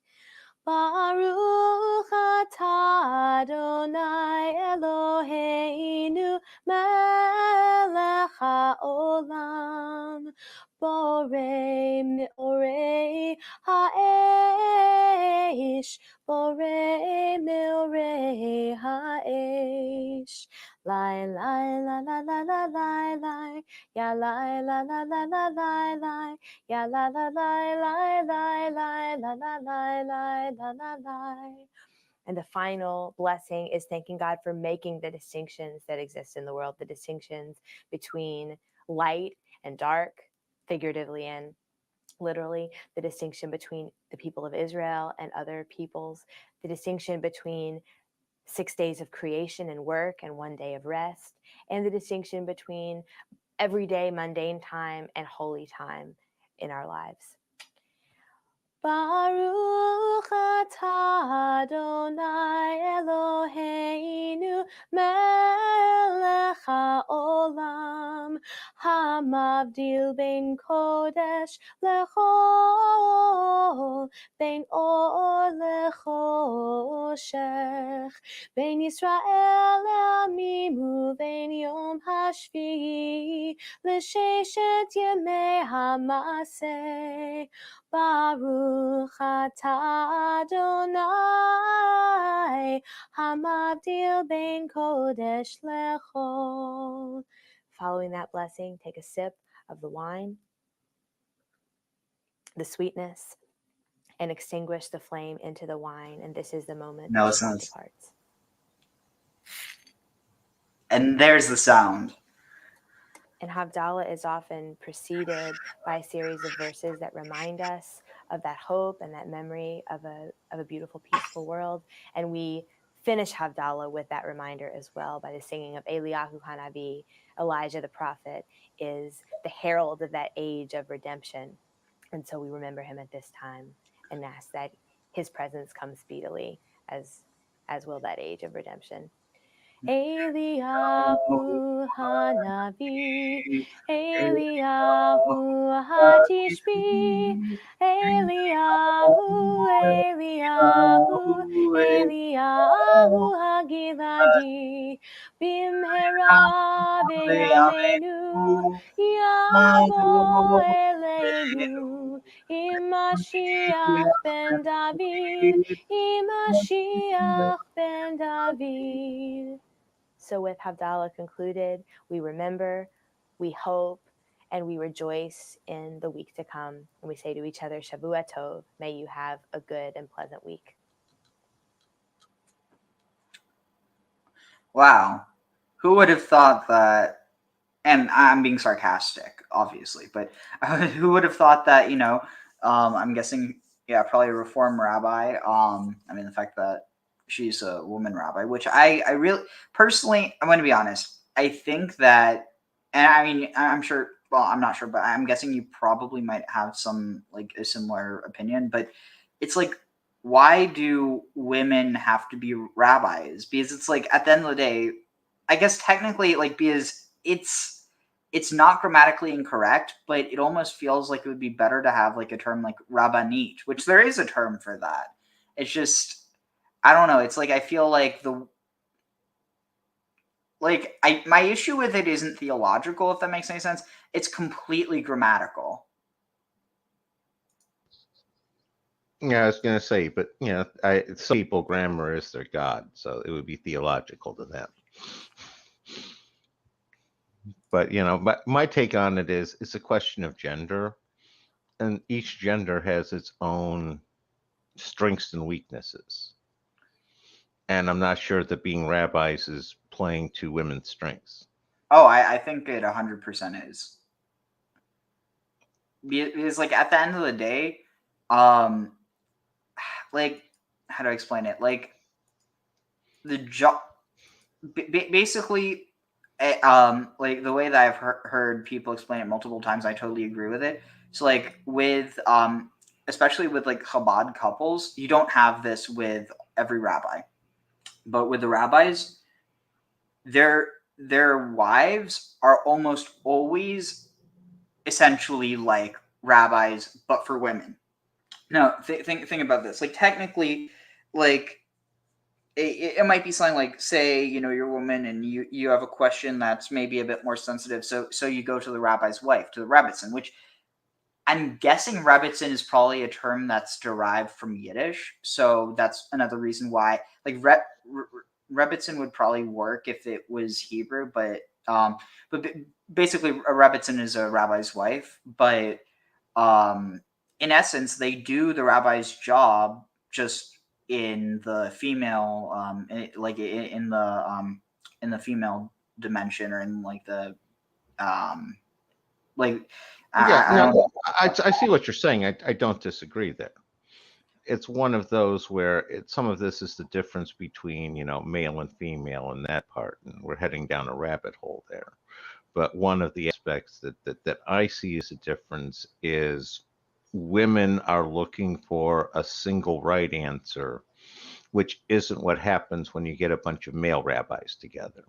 Baruch atah Adonai Eloheinu melech haolam borei meorei ha'esh borei meorei ha'esh. Lai lai la la la la la la ya lai la la la la la la ya la la la la la la la la la la la la. And the final blessing is thanking God for making the distinctions that exist in the world, the distinctions between light and dark, figuratively and literally, the distinction between the people of Israel and other peoples, the distinction between 6 days of creation and work and 1 day of rest, and the distinction between everyday mundane time and holy time in our lives. Baruch atah Adonai Eloheinu melech haolam hamavdil ben kodesh lechol ben or lechoshech ben Yisrael le'amim u'ben yom hashvi'i l'sheshet yemei hamaseh Baruch atah Adonai hamavdil ben kodesh lechol. Following that blessing, take a sip of the wine, the sweetness, and extinguish the flame into the wine. And this is the moment No, that it's Shabbat not. departs. And there's the sound. And Havdalah is often preceded by a series of verses that remind us of that hope and that memory of a beautiful, peaceful world. And we finish Havdalah with that reminder as well by the singing of Eliyahu Hanavi. Elijah the prophet is the herald of that age of redemption. And so we remember him at this time and ask that his presence come speedily, as will that age of redemption. Eliyahu Hanavi, Eliyahu Hatishbi, Eliyahu, Eliyahu, Eliyahu Hagiladi, Bimhera v'yameinu, Yavo Eleinu, Imashiach ben David, Imashiach ben David. So with Havdalah concluded, we remember, we hope, and we rejoice in the week to come. And we say to each other, Shavua Tov, may you have a good and pleasant week. Wow. Who would have thought that, and I'm being sarcastic, obviously, but who would have thought that, I'm guessing, probably a Reform rabbi. I mean, the fact that she's a woman rabbi, which I really, personally, I'm going to be honest, I think that, and I mean, I'm sure, well, I'm not sure, but I'm guessing you probably might have some, like, a similar opinion, but it's like, why do women have to be rabbis? Because it's like, at the end of the day, I guess technically, like, because it's not grammatically incorrect, but it almost feels like it would be better to have like a term like rabbanit, which there is a term for that. It's just, I don't know. It's like, I feel like my issue with it isn't theological, if that makes any sense. It's completely grammatical. Yeah, I was going to say, but some people, grammar is their god, so it would be theological to them. But my take on it is, it's a question of gender, and each gender has its own strengths and weaknesses. And I'm not sure that being rabbis is playing to women's strengths. Oh, I think it 100% is. Because, like, at the end of the day, like, how do I explain it? Like, the job, basically, like, the way that I've heard people explain it multiple times, I totally agree with it. So, like, with, especially with, like, Chabad couples, you don't have this with every rabbi. But with the rabbis, their wives are almost always essentially like rabbis, but for women. Now, think about this. Like, technically, like, it might be something like, say, you're a woman and you have a question that's maybe a bit more sensitive, so you go to the rabbi's wife, to the rebbitzin, which I'm guessing rebbitzin is probably a term that's derived from Yiddish, so that's another reason why, like, rebbitzin would probably work if it was Hebrew, but basically a rebbitzin is a rabbi's wife, but in essence, they do the rabbi's job just in the female, like in the female dimension, or in like the like. I see what you're saying. I don't disagree there. It's one of those where some of this is the difference between male and female in that part, and we're heading down a rabbit hole there. but one of the aspects that I see as a difference is women are looking for a single right answer, which isn't what happens when you get a bunch of male rabbis together.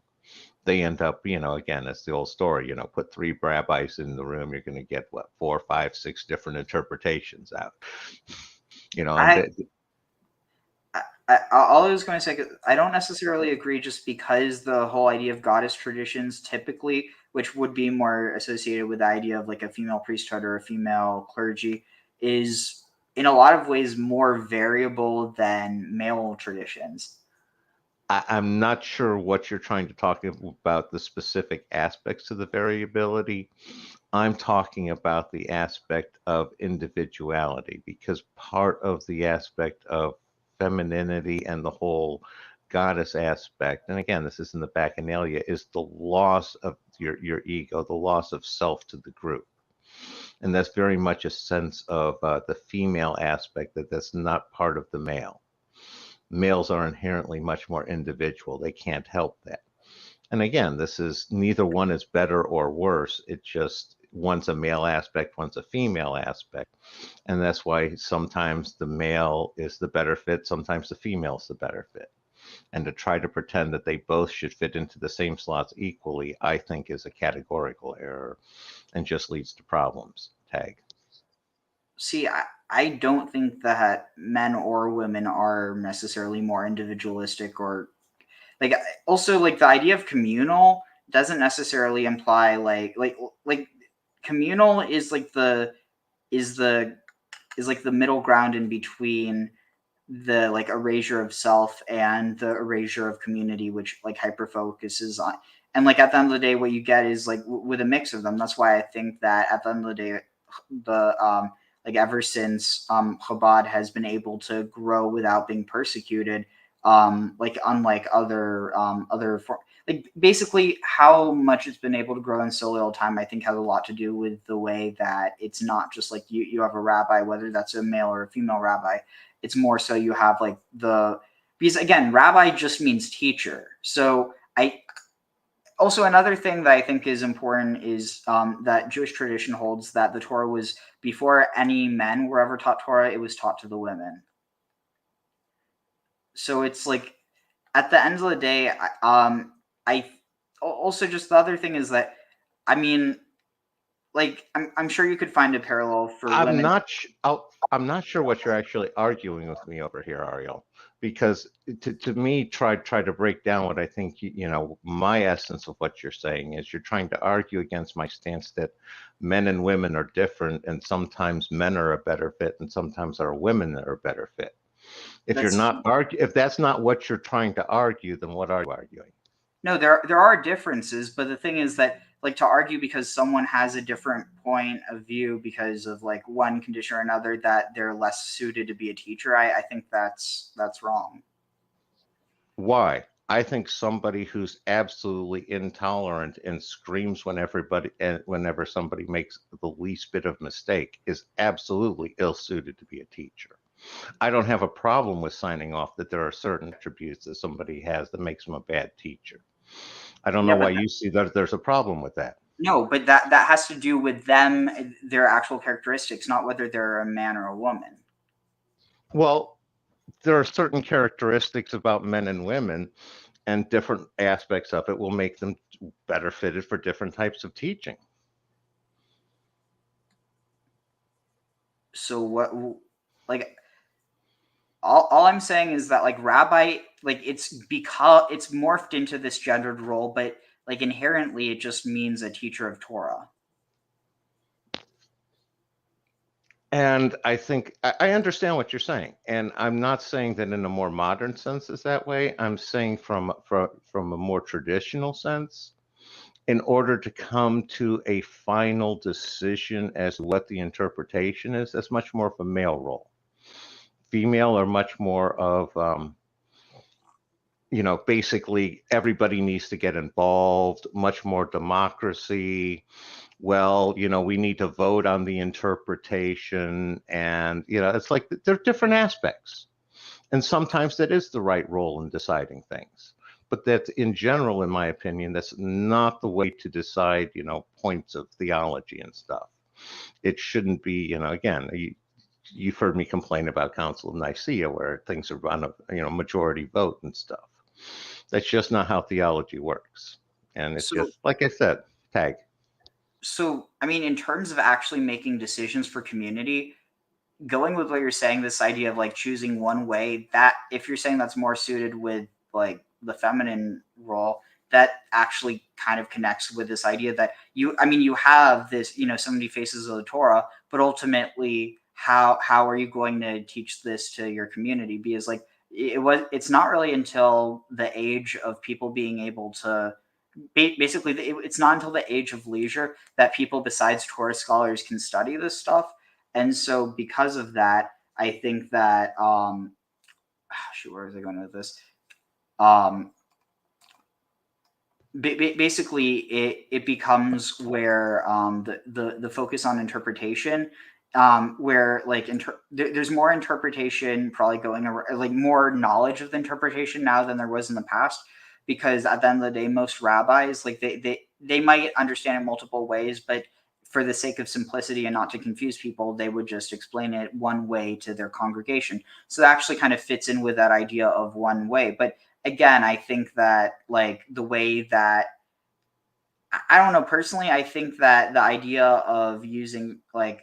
They end up, again, it's the old story, put 3 rabbis in the room, you're going to get, 4, 5, 6 different interpretations out. All I was going to say, I don't necessarily agree, just because the whole idea of goddess traditions typically, which would be more associated with the idea of like a female priesthood or a female clergy, is in a lot of ways more variable than male traditions. I'm not sure what you're trying to talk about, the specific aspects of the variability. I'm talking about the aspect of individuality, because part of the aspect of femininity and the whole goddess aspect, and again, this is in the Bacchanalia, is the loss of your ego, the loss of self to the group. And that's very much a sense of the female aspect, that's not part of the male. Males are inherently much more individual. They can't help that. And again, this is neither one is better or worse. It just, one's a male aspect, one's a female aspect. And that's why sometimes the male is the better fit, sometimes the female is the better fit. And to try to pretend that they both should fit into the same slots equally, I think is a categorical error and just leads to problems. Tag. See, I don't think that men or women are necessarily more individualistic, or like, also like the idea of communal doesn't necessarily imply like communal is like the middle ground in between the like erasure of self and the erasure of community, which like hyper focuses on. And like at the end of the day, what you get is like with a mix of them. That's why I think that at the end of the day, the like ever since Chabad has been able to grow without being persecuted, like unlike other like basically how much it's been able to grow in so little time, I think has a lot to do with the way that it's not just like you have a rabbi, whether that's a male or a female rabbi. It's more so you have like because again, rabbi just means teacher. So also, another thing that I think is important is that Jewish tradition holds that the Torah was, before any men were ever taught Torah, it was taught to the women. So it's like, at the end of the day, I also, just the other thing is that, I mean, like, I'm sure you could find a parallel for women. I'm not sure what you're actually arguing with me over here, Ariel, because to me, try to break down what I think, my essence of what you're saying is you're trying to argue against my stance that men and women are different, and sometimes men are a better fit and sometimes are women that are a better fit. If that's not what you're trying to argue, then what are you arguing? No, there are differences, but the thing is that, like, to argue because someone has a different point of view because of like one condition or another that they're less suited to be a teacher, I think that's wrong. Why? I think somebody who's absolutely intolerant and screams whenever somebody makes the least bit of mistake is absolutely ill-suited to be a teacher. I don't have a problem with signing off that there are certain attributes that somebody has that makes them a bad teacher. I don't know why you see that there's a problem with that. No, but that has to do with them, their actual characteristics, not whether they're a man or a woman. Well, there are certain characteristics about men and women, and different aspects of it will make them better fitted for different types of teaching. So what, like, all I'm saying is that, like, rabbi, like, it's because it's morphed into this gendered role, but like inherently it just means a teacher of Torah. And I think I understand what you're saying, and I'm not saying that in a more modern sense is that way. I'm saying from a more traditional sense, in order to come to a final decision as to what the interpretation is, that's much more of a male role. Female are much more of, basically everybody needs to get involved, much more democracy. Well, we need to vote on the interpretation, and, it's like there are different aspects. And sometimes that is the right role in deciding things. But that's in general, in my opinion, that's not the way to decide, points of theology and stuff. It shouldn't be, again, you've heard me complain about Council of Nicaea, where things are on a, majority vote and stuff. That's just not how theology works. And it's just, like I said, tag. So, I mean, in terms of actually making decisions for community, going with what you're saying, this idea of like choosing one way, that if you're saying that's more suited with like the feminine role, that actually kind of connects with this idea that you have this, 70 faces of the Torah, but ultimately how are you going to teach this to your community? Because like it's not really until the age of people being able to basically, it's not until the age of leisure that people besides Torah scholars can study this stuff. And so because of that, I think that where was I going with this? Basically it becomes where the focus on interpretation, where like there's more interpretation probably going around, like more knowledge of the interpretation now than there was in the past, because at the end of the day, most rabbis, like they might understand it multiple ways, but for the sake of simplicity and not to confuse people, they would just explain it one way to their congregation. So that actually kind of fits in with that idea of one way. But again, I think that like the way that, I don't know, personally, I think that the idea of using like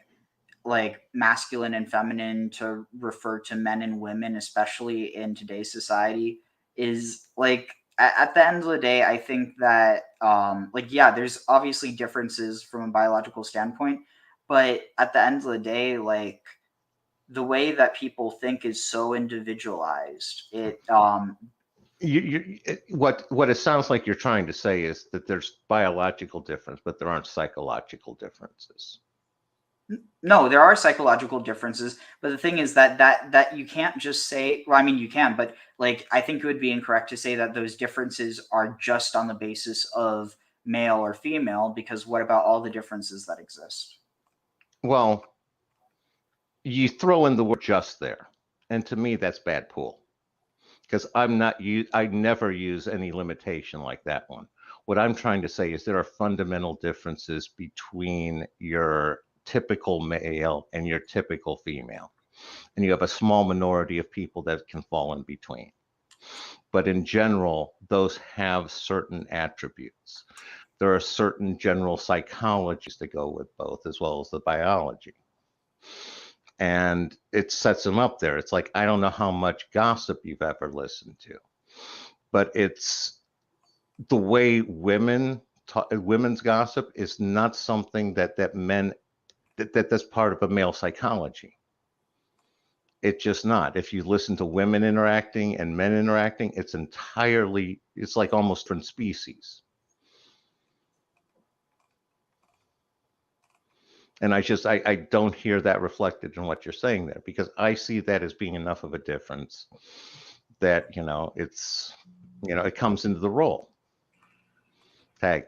masculine and feminine to refer to men and women, especially in today's society, is like, at the end of the day, I think that there's obviously differences from a biological standpoint, but at the end of the day, like the way that people think is so individualized. What it sounds like you're trying to say is that there's biological difference, but there aren't psychological differences. No, there are psychological differences, but the thing is that you can't just say, well, I mean, you can, but like, I think it would be incorrect to say that those differences are just on the basis of male or female, because what about all the differences that exist? Well, you throw in the word just there, and to me, that's bad pool, because I never use any limitation like that one. What I'm trying to say is there are fundamental differences between your typical male and your typical female, and you have a small minority of people that can fall in between, but in general those have certain attributes. There are certain general psychologies that go with both, as well as the biology, and it sets them up there. It's like, I don't know how much gossip you've ever listened to, but it's the way women's gossip is not something that men that's part of a male psychology. It's just not. If you listen to women interacting and men interacting, it's like almost different species. And I don't hear that reflected in what you're saying there, because I see that as being enough of a difference that, it comes into the role. Tag.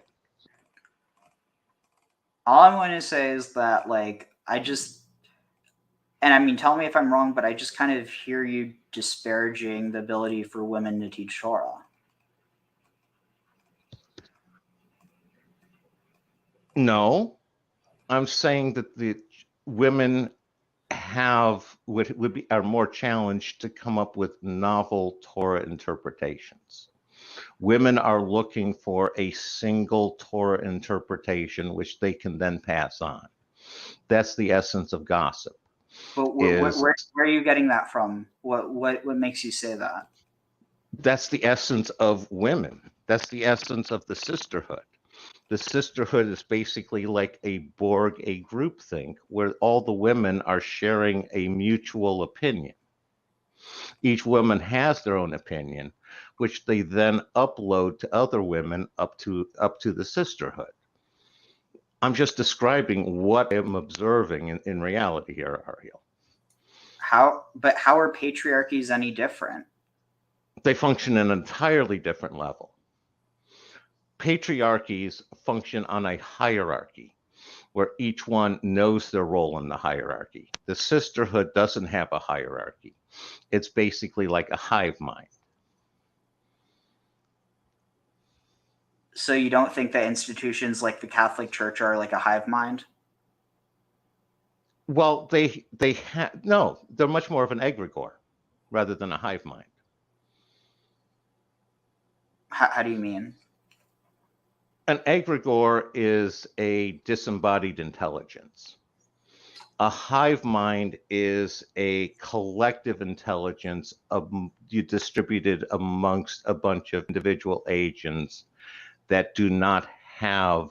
All I'm going to say is that, like, and I mean, tell me if I'm wrong, but I just kind of hear you disparaging the ability for women to teach Torah. No, I'm saying that the women are more challenged to come up with novel Torah interpretations. Women are looking for a single Torah interpretation, which they can then pass on. That's the essence of gossip. But where are you getting that from? What makes you say that? That's the essence of women. That's the essence of the sisterhood. The sisterhood is basically like a Borg, a groupthink, where all the women are sharing a mutual opinion. Each woman has their own opinion, which they then upload to other women up to the sisterhood. I'm just describing what I'm observing in reality here, Ariel. How are patriarchies any different? They function at an entirely different level. Patriarchies function on a hierarchy where each one knows their role in the hierarchy. The sisterhood doesn't have a hierarchy. It's basically like a hive mind. So you don't think that institutions like the Catholic Church are like a hive mind? Well, no, they're much more of an egregore rather than a hive mind. How do you mean? An egregore is a disembodied intelligence. A hive mind is a collective intelligence distributed amongst a bunch of individual agents that do not have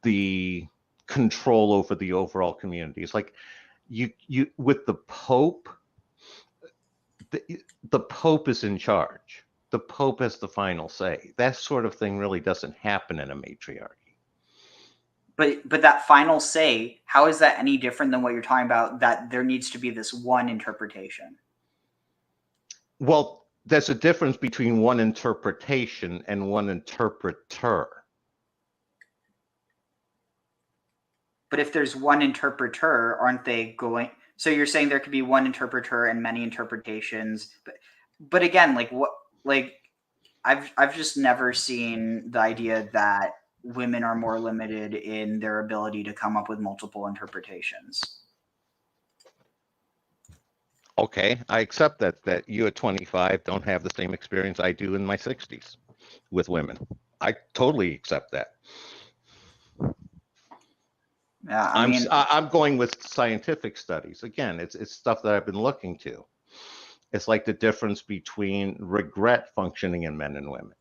the control over the overall community. It's like you with the Pope, the Pope is in charge. The Pope has the final say. That sort of thing really doesn't happen in a matriarchy. But that final say, how is that any different than what you're talking about, that there needs to be this one interpretation? Well, there's a difference between one interpretation and one interpreter. But if there's one interpreter, aren't they going? So you're saying there could be one interpreter and many interpretations, but again, like what? Like I've just never seen the idea that women are more limited in their ability to come up with multiple interpretations. Okay, I accept that you at 25 don't have the same experience I do in my 60s with women. I totally accept that. Yeah, I'm going with scientific studies. Again, it's stuff that I've been looking to. It's like the difference between regret functioning in men and women,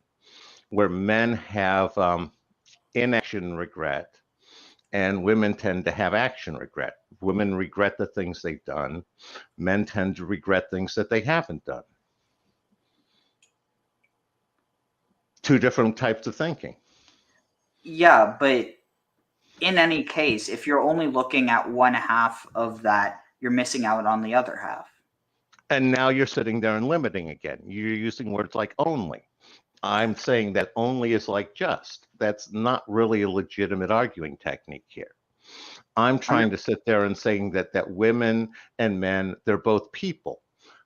where men have inaction regret and women tend to have action regret. Women regret the things they've done. Men tend to regret things that they haven't done. Two different types of thinking. Yeah, but in any case, if you're only looking at one half of that, you're missing out on the other half. And now you're sitting there and limiting again. You're using words like only. I'm saying that only is like just. That's not really a legitimate arguing technique here. I'm trying to sit there and saying that women and men, they're both people.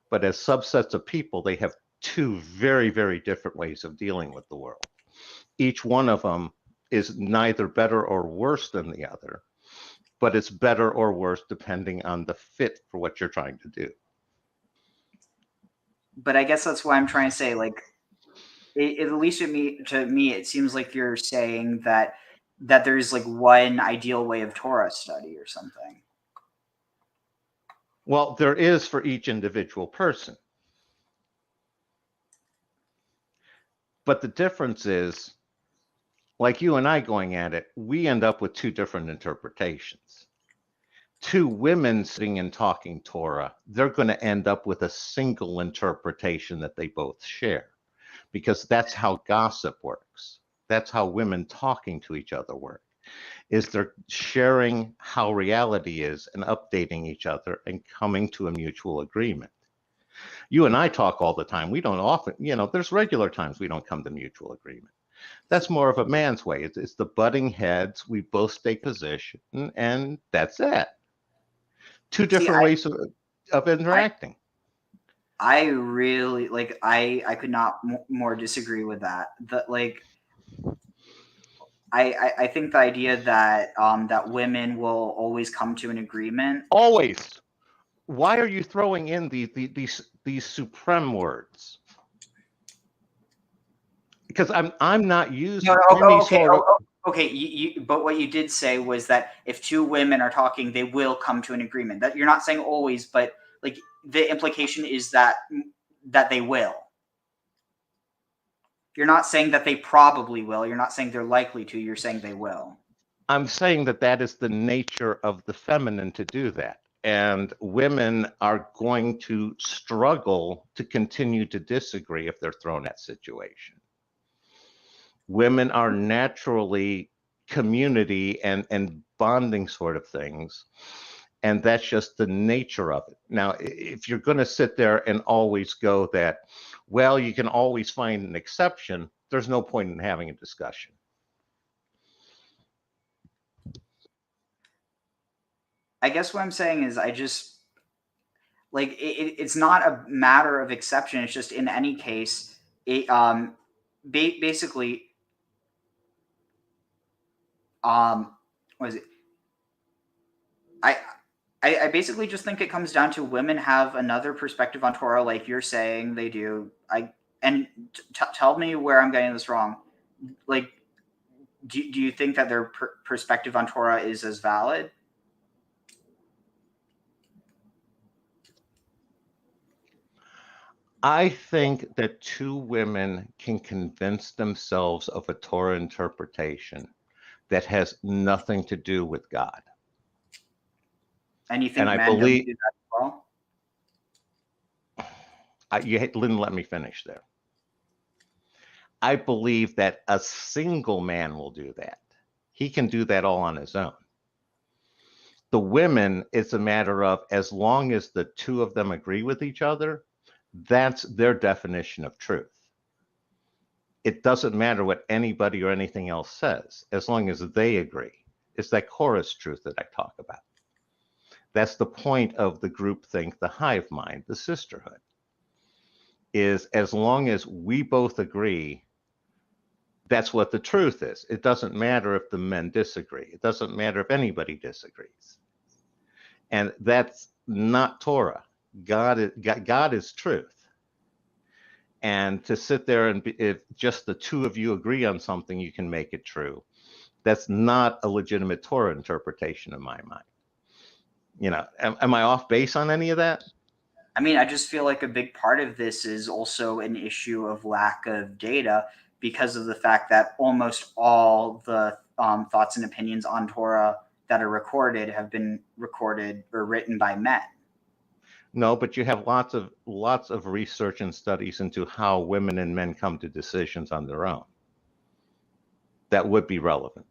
But as subsets of people, they have two very, very different ways of dealing with the world. Each one of them is neither better or worse than the other, but it's better or worse depending on the fit for what you're trying to do. But I guess that's why I'm trying to say, like, at least to me, it seems like you're saying that there's like one ideal way of Torah study or something. Well, there is for each individual person. But the difference is, like you and I going at it, we end up with two different interpretations. Two women sitting and talking Torah, they're going to end up with a single interpretation that they both share, because that's how gossip works. That's how women talking to each other work, is they're sharing how reality is and updating each other and coming to a mutual agreement. You and I talk all the time. We don't often, there's regular times we don't come to mutual agreement. That's more of a man's way. It's the butting heads. We both stay position, and that's it. Two different ways of interacting. I really like. I could not more disagree with that. I think the idea that that women will always come to an agreement. Always. Why are you throwing in these supreme words? Because I'm not using Okay, but what you did say was that if two women are talking, they will come to an agreement. That you're not saying always, but like the implication is that they will. You're not saying that they probably will. You're not saying they're likely to. You're saying they will. I'm saying that is the nature of the feminine to do that. And women are going to struggle to continue to disagree if they're thrown in that situation. Women are naturally community and bonding sort of things. And that's just the nature of it. Now, if you're going to sit there and always go that, well, you can always find an exception, there's no point in having a discussion. I guess what I'm saying is I just, like, it's not a matter of exception. It's just in any case, basically, what is it? I basically just think it comes down to women have another perspective on Torah, like you're saying they do. Tell me where I'm getting this wrong. Like, do you think that their perspective on Torah is as valid? I think that two women can convince themselves of a Torah interpretation that has nothing to do with God. And you think men don't do that as well? You didn't let me finish there. I believe that a single man will do that. He can do that all on his own. The women, it's a matter of, as long as the two of them agree with each other, that's their definition of truth. It doesn't matter what anybody or anything else says, as long as they agree. It's that chorus truth that I talk about. That's the point of the groupthink, the hive mind, the sisterhood, is as long as we both agree, that's what the truth is. It doesn't matter if the men disagree. It doesn't matter if anybody disagrees. And that's not Torah. God is truth. And to sit there and if just the two of you agree on something, you can make it true. That's not a legitimate Torah interpretation in my mind. You know, am I off base on any of that? I mean, I just feel like a big part of this is also an issue of lack of data because of the fact that almost all the thoughts and opinions on Torah that are recorded have been recorded or written by men. No, but you have lots of research and studies into how women and men come to decisions on their own. That would be relevant.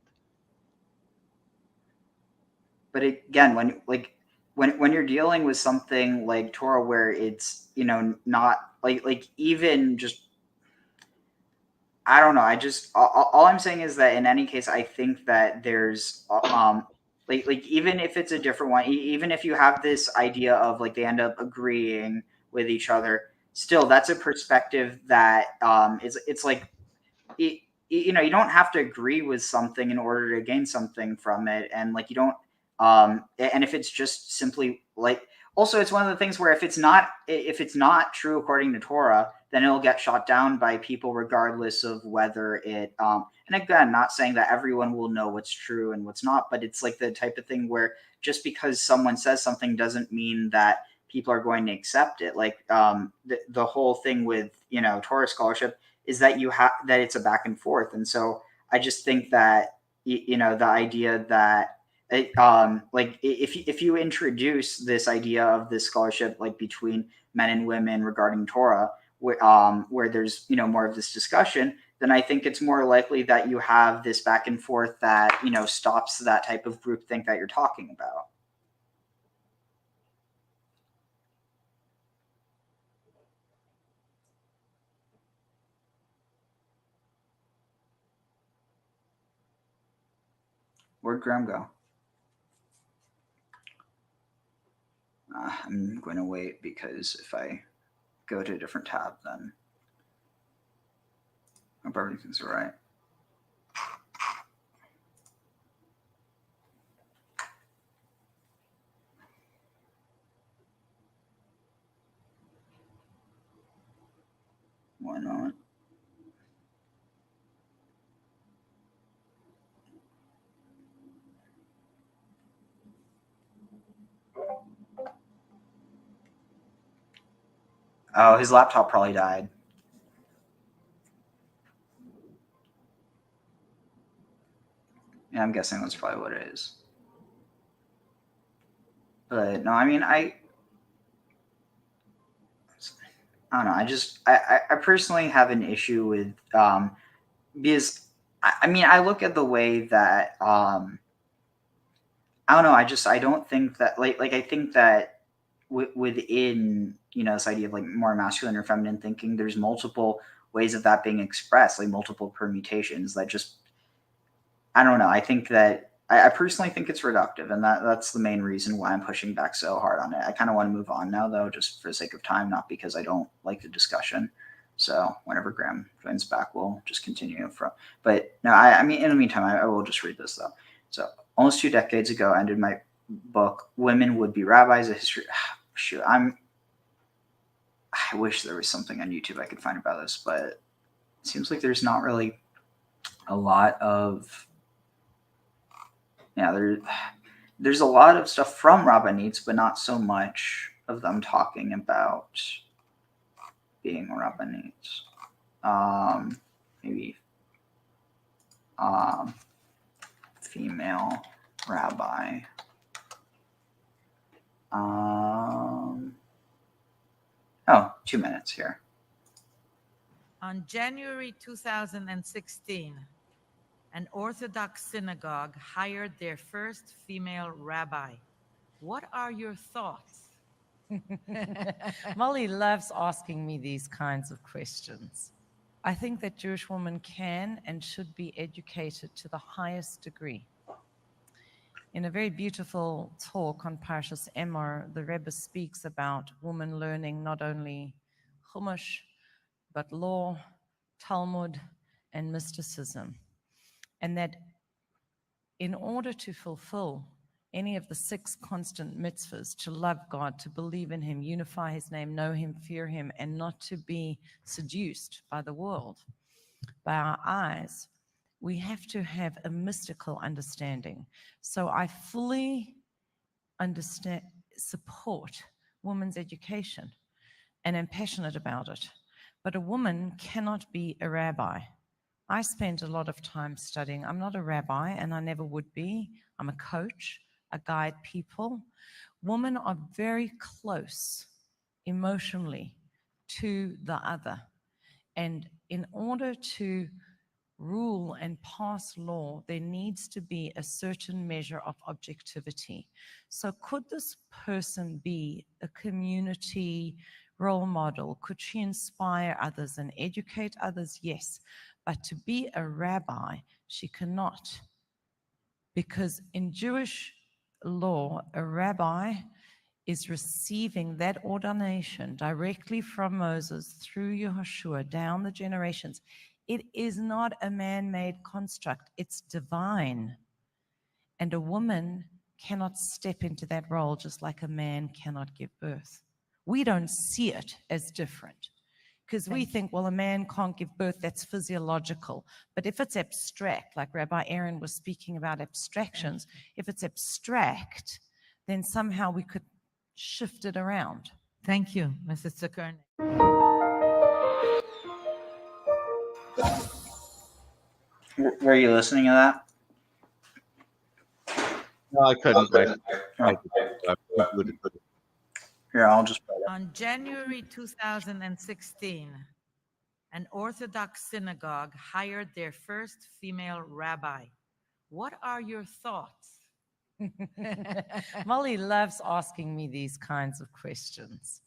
But again, when you're dealing with something like Torah, where it's, you know, not like even just, I don't know. I just all I'm saying is that in any case, I think that there's like even if it's a different one, even if you have this idea of like they end up agreeing with each other, still that's a perspective that it's like you know, you don't have to agree with something in order to gain something from it, and like you don't and if it's just simply like, also it's one of the things where if it's not true according to Torah, then it'll get shot down by people regardless of whether it and again, not saying that everyone will know what's true and what's not, but it's like the type of thing where just because someone says something doesn't mean that people are going to accept it. Like the whole thing with, you know, Torah scholarship is that that it's a back and forth. And so I just think that, you know, the idea that like if you introduce this idea of this scholarship like between men and women regarding Torah, where there's, you know, more of this discussion, then I think it's more likely that you have this back and forth that, you know, stops that type of groupthink that you're talking about. Where'd Graham go? I'm going to wait because if I go to a different tab, then I hope everything's all right. Why not? Oh, his laptop probably died. Yeah, I'm guessing that's probably what it is. But no, I mean, I don't know. I personally have an issue with because I mean, I look at the way that I don't know. I don't think that like I think that within, you know, this idea of like more masculine or feminine thinking, there's multiple ways of that being expressed, like multiple permutations that just, I don't know. I think that I personally think it's reductive, and that's the main reason why I'm pushing back so hard on it. I kind of want to move on now, though, just for the sake of time, not because I don't like the discussion. So whenever Graham joins back, we'll just continue from. But no, I mean, in the meantime, I will just read this though. So almost 2 decades ago, I ended my book, Women Would Be Rabbis: A History. Shoot, I wish there was something on YouTube I could find about this, but it seems like there's not really a lot of. Yeah, there's a lot of stuff from rabbinites, but not so much of them talking about being rabbinites. Maybe female rabbi. Oh, 2 minutes here. On January 2016, an Orthodox synagogue hired their first female rabbi. What are your thoughts? Molly loves asking me these kinds of questions. I think that Jewish women can and should be educated to the highest degree. In a very beautiful talk on Parshas Emor, the Rebbe speaks about women learning not only Chumash, but law, Talmud, and mysticism. And that in order to fulfill any of the 6 constant mitzvahs, to love God, to believe in Him, unify His name, know Him, fear Him, and not to be seduced by the world, by our eyes, we have to have a mystical understanding. So I fully support women's education and am passionate about it. But a woman cannot be a rabbi. I spent a lot of time studying. I'm not a rabbi, and I never would be. I'm a coach. I guide people. Women are very close emotionally to the other. And in order to rule and pass law, there needs to be a certain measure of objectivity. So could this person be a community role model? Could she inspire others and educate others? Yes. But to be a rabbi, she cannot. Because in Jewish law, a rabbi is receiving that ordination directly from Moses through Yehoshua down the generations. It is not a man-made construct, it's divine. And a woman cannot step into that role just like a man cannot give birth. We don't see it as different because we think, well, a man can't give birth, that's physiological. But if it's abstract, like Rabbi Aaron was speaking about abstractions, if it's abstract, then somehow we could shift it around. Thank you, Mrs. Zucker. Were you listening to that? No, I couldn't. Here, I'll just. On January 2016, an Orthodox synagogue hired their first female rabbi. What are your thoughts? Molly loves asking me these kinds of questions.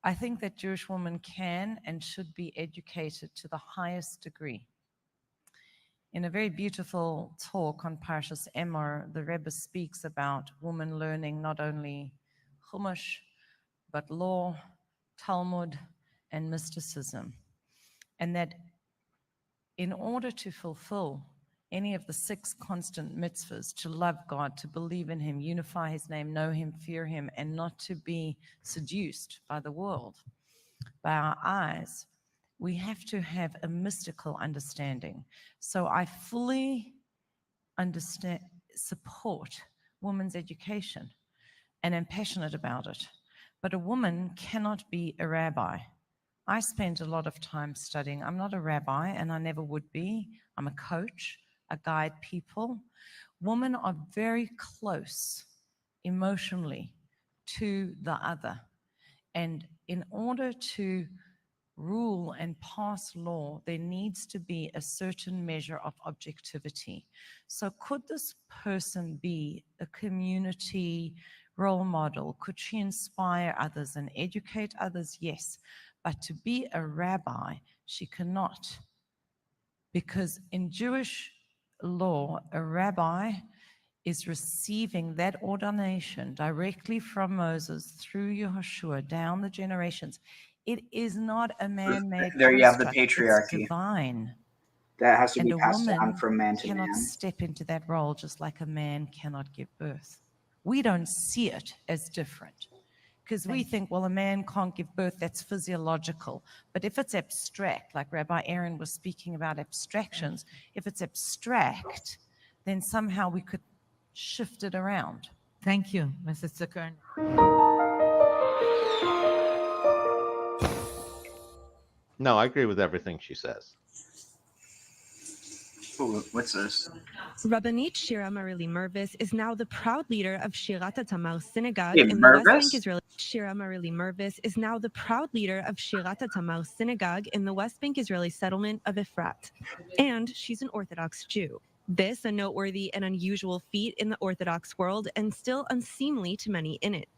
I think that Jewish women can and should be educated to the highest degree. In a very beautiful talk on Parshas Emor, the Rebbe speaks about women learning not only Chumash, but law, Talmud, and mysticism. And that in order to fulfill any of the 6 constant mitzvahs, to love God, to believe in Him, unify His name, know Him, fear Him, and not to be seduced by the world, by our eyes, we have to have a mystical understanding. So I fully support women's education and am passionate about it. But a woman cannot be a rabbi. I spent a lot of time studying. I'm not a rabbi, and I never would be. I'm a coach. I guide people. Women are very close emotionally to the other. And in order to rule and pass law, there needs to be a certain measure of objectivity. So could this person be a community role model? Could she inspire others and educate others? Yes. But to be a rabbi, she cannot. Because in Jewish law, a rabbi is receiving that ordination directly from Moses through Yehoshua down the generations. It is not a man-made There you have the construct. patriarchy. It's divine. That has to And be a passed down woman from man to cannot man. step into that role just like a man cannot give birth. We don't see it as different because we think, well, a man can't give birth, that's physiological. But if it's abstract, like Rabbi Aaron was speaking about abstractions, if it's abstract, then somehow we could shift it around. Thank you, Mrs. Zucker. No, I agree with everything she says. Ooh, what's this? Rabbanit Shira Marili Mervis is now the proud leader of Shirat Tamar Synagogue Hey, in the West Mervis? Bank Israeli. Shira Marili Mervis is now the proud leader of Shirat Tamar Synagogue in the West Bank Israeli settlement of Efrat, and she's an Orthodox Jew. This a noteworthy and unusual feat in the Orthodox world, and still unseemly to many in it.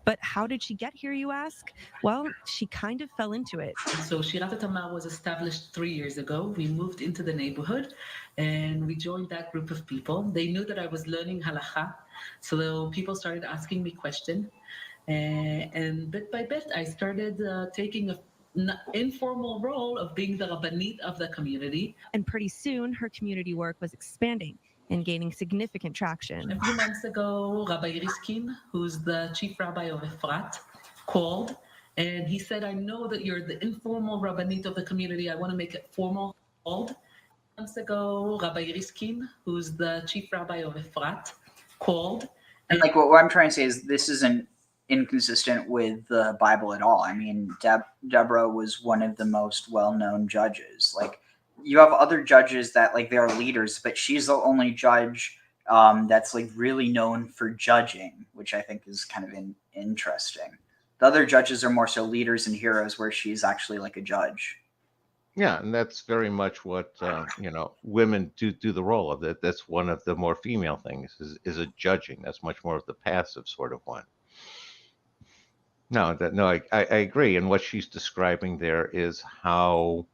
But how did she get here, you ask? Well, she kind of fell into it. So Shirat Tamar was established 3 years ago. We moved into the neighborhood and we joined that group of people. They knew that I was learning halacha, so people started asking me questions. And bit by bit, I started taking an informal role of being the rabbanit of the community. And pretty soon, her community work was expanding and gaining significant traction. A few months ago, Rabbi Riskin, who's the chief rabbi of Efrat, called and he said, I know that you're the informal rabbanit of the community. I want to make it formal. Called. Months ago, Rabbi Riskin, who's the chief rabbi of Efrat, called. And like what I'm trying to say is this isn't inconsistent with the Bible at all. I mean, Deborah was one of the most well-known judges. Like, you have other judges that like they're leaders, but she's the only judge that's like really known for judging, which I think is kind of interesting. The other judges are more so leaders and heroes, where she's actually like a judge. Yeah, and that's very much what women do the role of it. That's one of the more female things is a judging. That's much more of the passive sort of one. No, I agree. And what she's describing there is how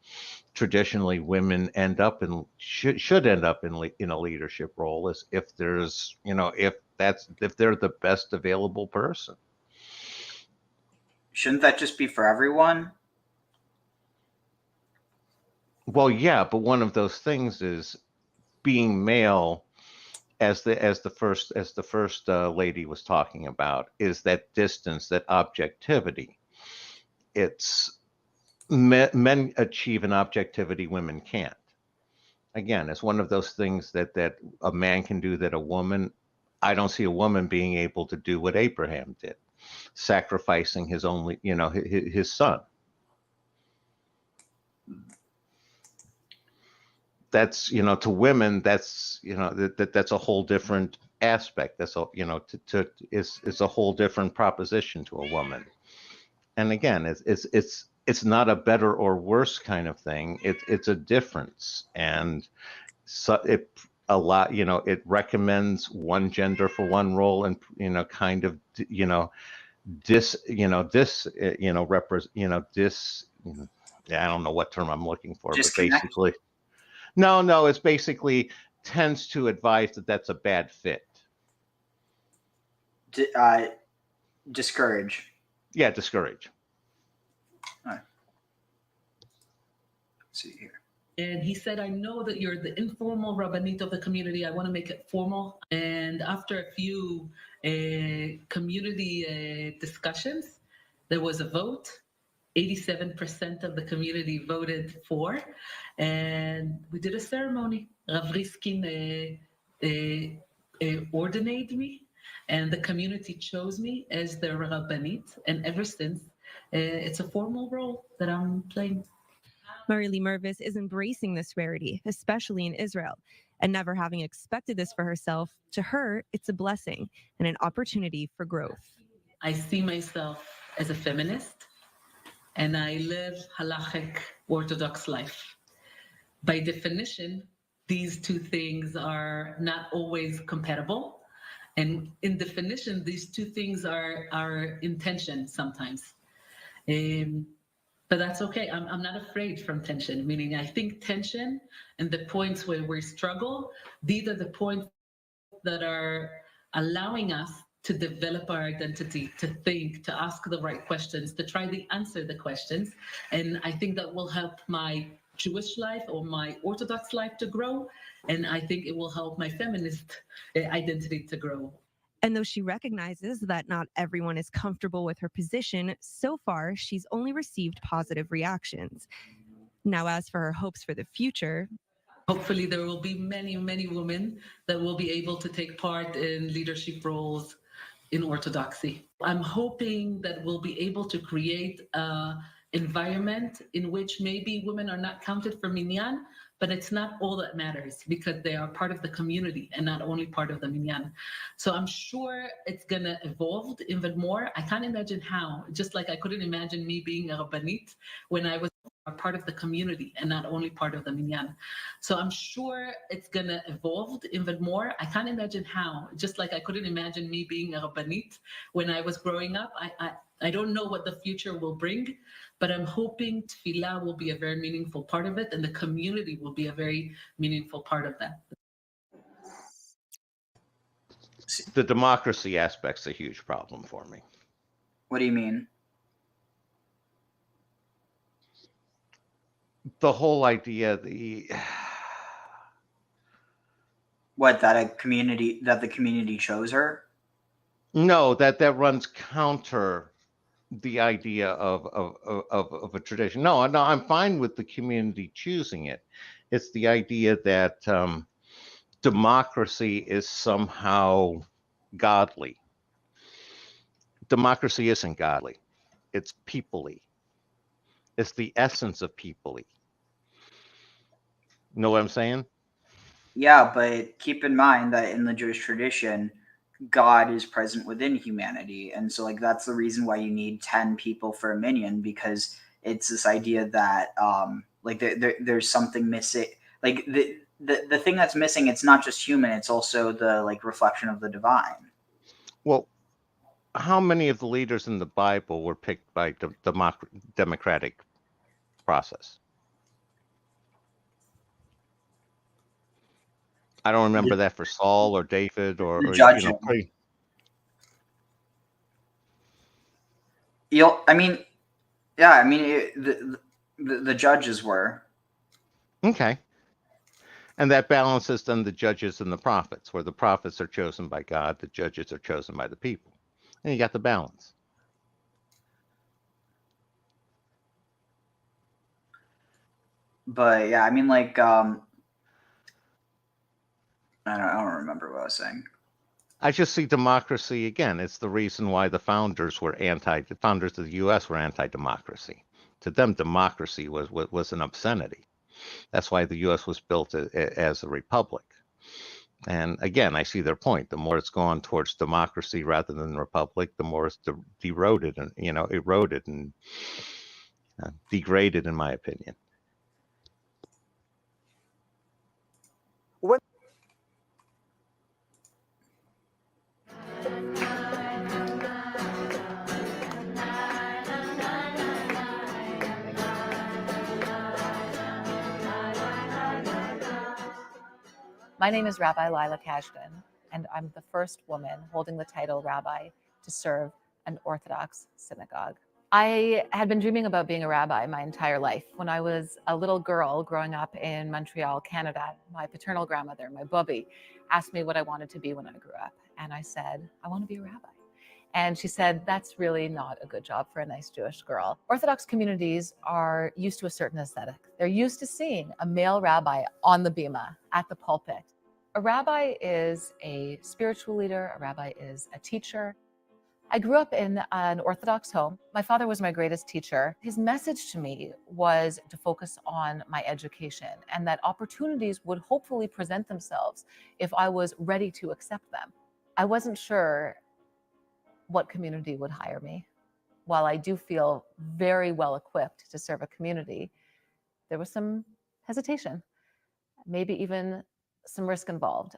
traditionally women end up in should end up in a leadership role, is if there's if they're the best available person. Shouldn't that just be for everyone? Well, yeah, but one of those things is being male, as the first lady was talking about, is that distance, that objectivity. It's men achieve an objectivity women can't. Again, it's one of those things that a man can do that a woman. I don't see a woman being able to do what Abraham did, sacrificing his only, his son. That's to women, that's that's a whole different aspect. That's it's a whole different proposition to a woman. And again, it's not a better or worse kind of thing. It's a difference, and so it recommends one gender for one role, and kind of I don't know what term I'm looking for, Disconnect. But basically. No, it's basically tends to advise that that's a bad fit. Discourage. Yeah, discourage. All right. Let's see here. And he said, I know that you're the informal rabbanit of the community. I want to make it formal. And after a few community discussions, there was a vote. 87% of the community voted for, and we did a ceremony. Rav Riskin ordinated me, and the community chose me as their rabbanit. And ever since, it's a formal role that I'm playing. Marili Mervis is embracing this rarity, especially in Israel, and never having expected this for herself. To her, it's a blessing and an opportunity for growth. I see myself as a feminist, and I live halachic Orthodox life. By definition, these two things are not always compatible. And in definition, these two things are in tension sometimes. But that's okay. I'm not afraid from tension, meaning I think tension and the points where we struggle, these are the points that are allowing us to develop our identity, to think, to ask the right questions, to try to answer the questions. And I think that will help my Jewish life or my Orthodox life to grow. And I think it will help my feminist identity to grow. And though she recognizes that not everyone is comfortable with her position, so far she's only received positive reactions. Now, as for her hopes for the future, hopefully there will be many, many women that will be able to take part in leadership roles in Orthodoxy. I'm hoping that we'll be able to create an environment in which maybe women are not counted for minyan, but it's not all that matters because they are part of the community and not only part of the minyan. So I'm sure it's gonna evolve even more. I can't imagine how, just like I couldn't imagine me being a rabbanit when I was a part of the community and not only part of the minyan. So I'm sure it's gonna evolve even more. I can't imagine how, just like I couldn't imagine me being a rabbanit when I was growing up. I don't know what the future will bring, but I'm hoping tefillah will be a very meaningful part of it and the community will be a very meaningful part of that. The democracy aspect's a huge problem for me. What do you mean? The whole idea, What, that the community chose her? No, that runs counter the idea of a tradition. No, I'm fine with the community choosing it. It's the idea that democracy is somehow godly. Democracy isn't godly. It's peoply. It's the essence of peoply. Know what I'm saying? Yeah, but keep in mind that in the Jewish tradition, God is present within humanity. And so, like, that's the reason why you need 10 people for a minyan, because it's this idea that, like, there's something missing. Like, the thing that's missing, it's not just human, it's also the, like, reflection of the divine. Well, how many of the leaders in the Bible were picked by the democratic process? I don't remember that for Saul or David or judges. The judges were. Okay. And that balances then the judges and the prophets, where the prophets are chosen by God, the judges are chosen by the people. And you got the balance. But yeah, I mean, like, I don't remember what I was saying. I just see democracy again. It's the reason why the founders of the U.S. were anti-democracy. To them, democracy was an obscenity. That's why the U.S. was built as a republic. And again, I see their point. The more it's gone towards democracy rather than republic, the more it's eroded and degraded, in my opinion. My name is Rabbi Lila Kashdan, and I'm the first woman holding the title rabbi to serve an Orthodox synagogue. I had been dreaming about being a rabbi my entire life. When I was a little girl growing up in Montreal, Canada, my paternal grandmother, my bubby, asked me what I wanted to be when I grew up. And I said, I want to be a rabbi. And she said, that's really not a good job for a nice Jewish girl. Orthodox communities are used to a certain aesthetic. They're used to seeing a male rabbi on the bima, at the pulpit. A rabbi is a spiritual leader. A rabbi is a teacher. I grew up in an Orthodox home. My father was my greatest teacher. His message to me was to focus on my education and that opportunities would hopefully present themselves if I was ready to accept them. I wasn't sure what community would hire me. While I do feel very well equipped to serve a community, there was some hesitation, maybe even some risk involved.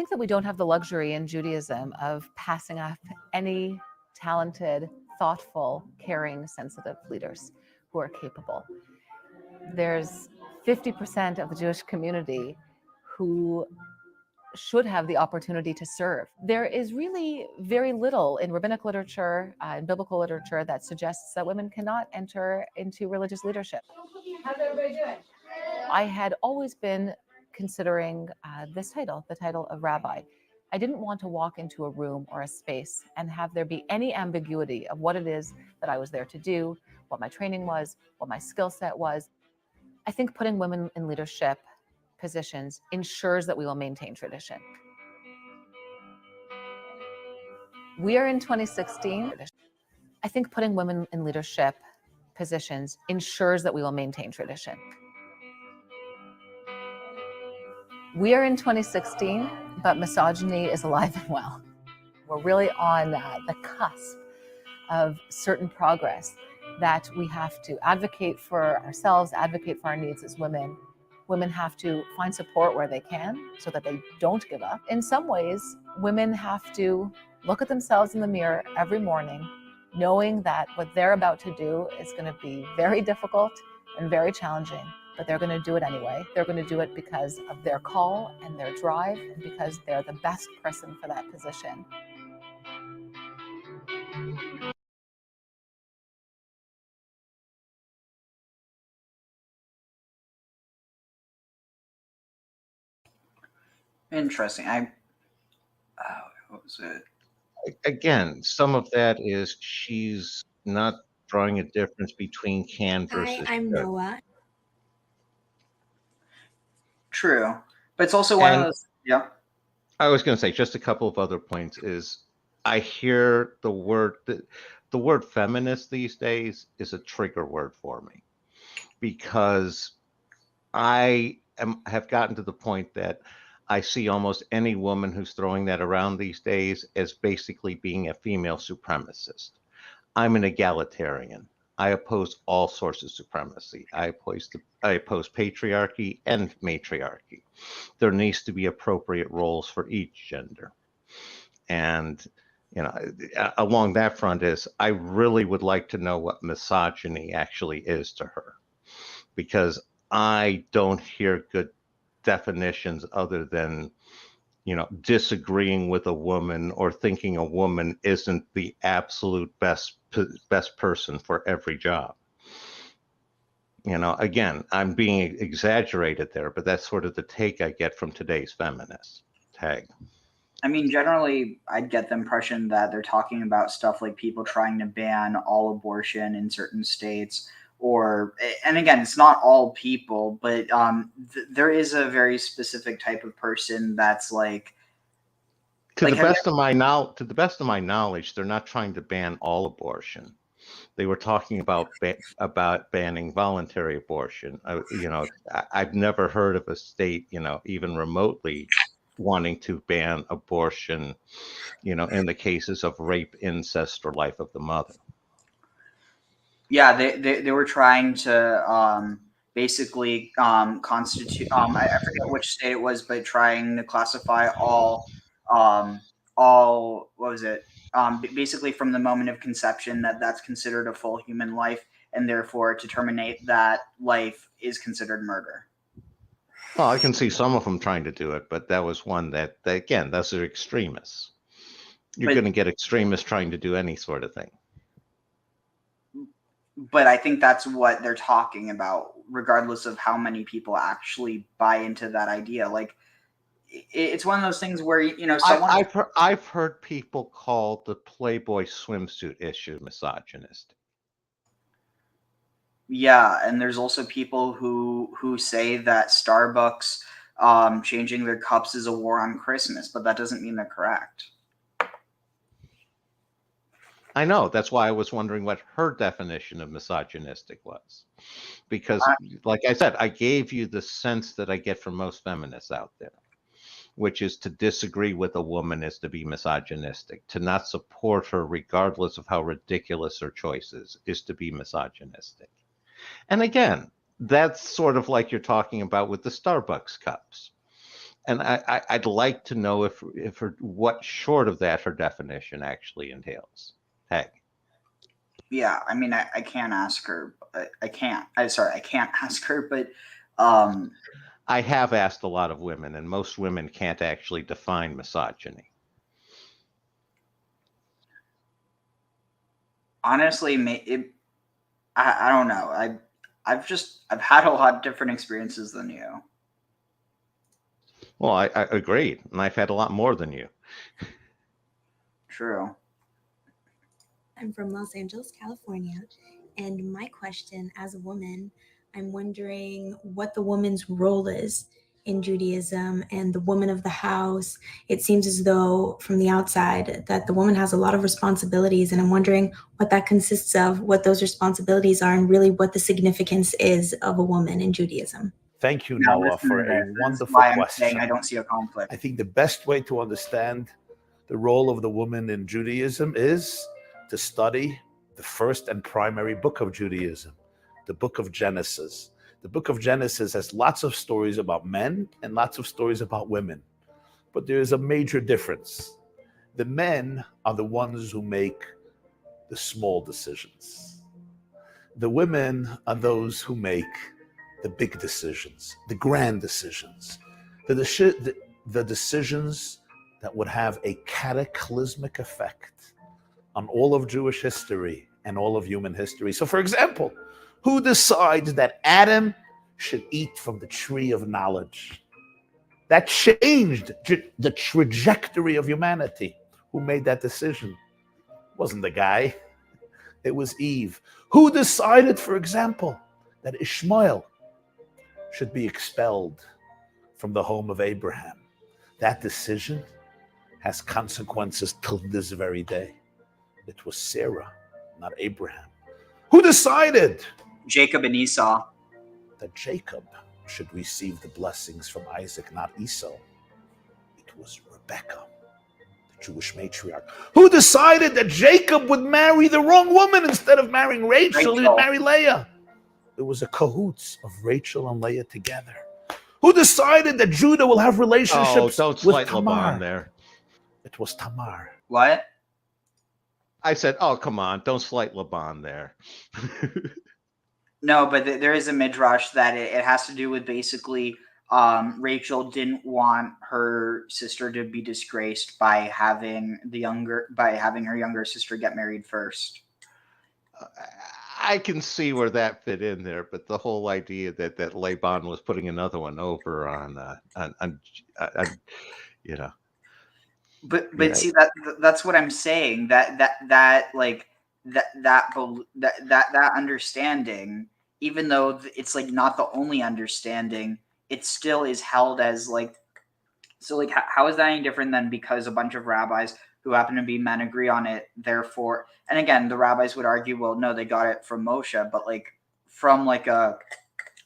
think that we don't have the luxury in Judaism of passing up any talented, thoughtful, caring, sensitive leaders who are capable. There's 50% of the Jewish community who should have the opportunity to serve. There is really very little in rabbinic literature, in biblical literature, that suggests that women cannot enter into religious leadership. How's everybody doing? I had always been considering this title, the title of rabbi. I didn't want to walk into a room or a space and have there be any ambiguity of what it is that I was there to do, what my training was, what my skill set was. I think putting women in leadership positions ensures that we will maintain tradition. We are in 2016. I think putting women in leadership positions ensures that we will maintain tradition. We are in 2016, but misogyny is alive and well. We're really on the cusp of certain progress that we have to advocate for ourselves, advocate for our needs as women. Women have to find support where they can so that they don't give up. In some ways, women have to look at themselves in the mirror every morning, knowing that what they're about to do is going to be very difficult and very challenging, but they're going to do it anyway. They're going to do it because of their call and their drive, and because they're the best person for that position. Interesting. What was it? Again, some of that is she's not drawing a difference between can versus Hi, I'm should. Noah. True, but it's also one of And those. Yeah. I was going to say just a couple of other points is I hear the word feminist these days is a trigger word for me, because have gotten to the point that I see almost any woman who's throwing that around these days as basically being a female supremacist. I'm an egalitarian. I oppose all sorts of supremacy. I oppose patriarchy and matriarchy. There needs to be appropriate roles for each gender. And along that front is I really would like to know what misogyny actually is to her, because I don't hear good definitions other than disagreeing with a woman or thinking a woman isn't the absolute best person for every job. Again, I'm being exaggerated there, but that's sort of the take I get from today's feminist tag. I mean, generally, I'd get the impression that they're talking about stuff like people trying to ban all abortion in certain states, and again, it's not all people, but there is a very specific type of person that's like. To the best of my knowledge, they're not trying to ban all abortion. They were talking about banning voluntary abortion. I've never heard of a state, even remotely wanting to ban abortion, in the cases of rape, incest, or life of the mother. Yeah, they were trying to basically constitute. I forget which state it was, but trying to classify all what was it? Basically, from the moment of conception, that's considered a full human life, and therefore to terminate that life is considered murder. Well, I can see some of them trying to do it, but that was one that again, those are extremists. You're going to get extremists trying to do any sort of thing. But I think that's what they're talking about, regardless of how many people actually buy into that idea. Like, it's one of those things where someone. I've heard people call the Playboy swimsuit issue misogynist. Yeah, and there's also people who say that Starbucks changing their cups is a war on Christmas, but that doesn't mean they're correct. I know. That's why I was wondering what her definition of misogynistic was. Because, like I said, I gave you the sense that I get from most feminists out there, which is to disagree with a woman is to be misogynistic. To not support her, regardless of how ridiculous her choice is to be misogynistic. And again, that's sort of like you're talking about with the Starbucks cups. And I'd like to know if what short of that her definition actually entails. Peg. Yeah, I mean, I can't ask her. I can't ask her, but I have asked a lot of women, and most women can't actually define misogyny. honestly, I don't know. I've had a lot of different experiences than you. Well, I agreed, and I've had a lot more than you. True. I'm from Los Angeles, California, and my question as a woman, I'm wondering what the woman's role is in Judaism and the woman of the house. It seems as though from the outside that the woman has a lot of responsibilities, and I'm wondering what that consists of, what those responsibilities are, and really what the significance is of a woman in Judaism. Thank you, Now, Noah, listen for to a this. wonderful This is why I'm question. saying I don't see a conflict. I think the best way to understand the role of the woman in Judaism is to study the first and primary book of Judaism, the book of Genesis. The book of Genesis has lots of stories about men and lots of stories about women, but there is a major difference. The men are the ones who make the small decisions. The women are those who make the big decisions, the grand decisions, the decisions that would have a cataclysmic effect on all of Jewish history and all of human history. So, for example, who decides that Adam should eat from the tree of knowledge? That changed the trajectory of humanity. Who made that decision? It wasn't the guy. It was Eve. Who decided, for example, that Ishmael should be expelled from the home of Abraham? That decision has consequences till this very day. It was Sarah, not Abraham. Who decided? Jacob and Esau. That Jacob should receive the blessings from Isaac, not Esau. It was Rebekah, the Jewish matriarch. Who decided that Jacob would marry the wrong woman instead of marrying Rachel? He would marry Leah. It was a cahoots of Rachel and Leah together. Who decided that Judah will have relationships don't with slight Tamar? Laban there. It was Tamar. What? I said, oh, come on, don't slight Laban there. No, but there is a midrash that it has to do with basically Rachel didn't want her sister to be disgraced by having her younger sister get married first. I can see where that fit in there, but the whole idea that Laban was putting another one over on you know. But Yeah. see that's what I'm saying. That understanding, even though it's like not the only understanding, it still is held as like. So like, how is that any different than because a bunch of rabbis who happen to be men agree on it? Therefore, and again, the rabbis would argue, well, no, they got it from Moshe, but like from like a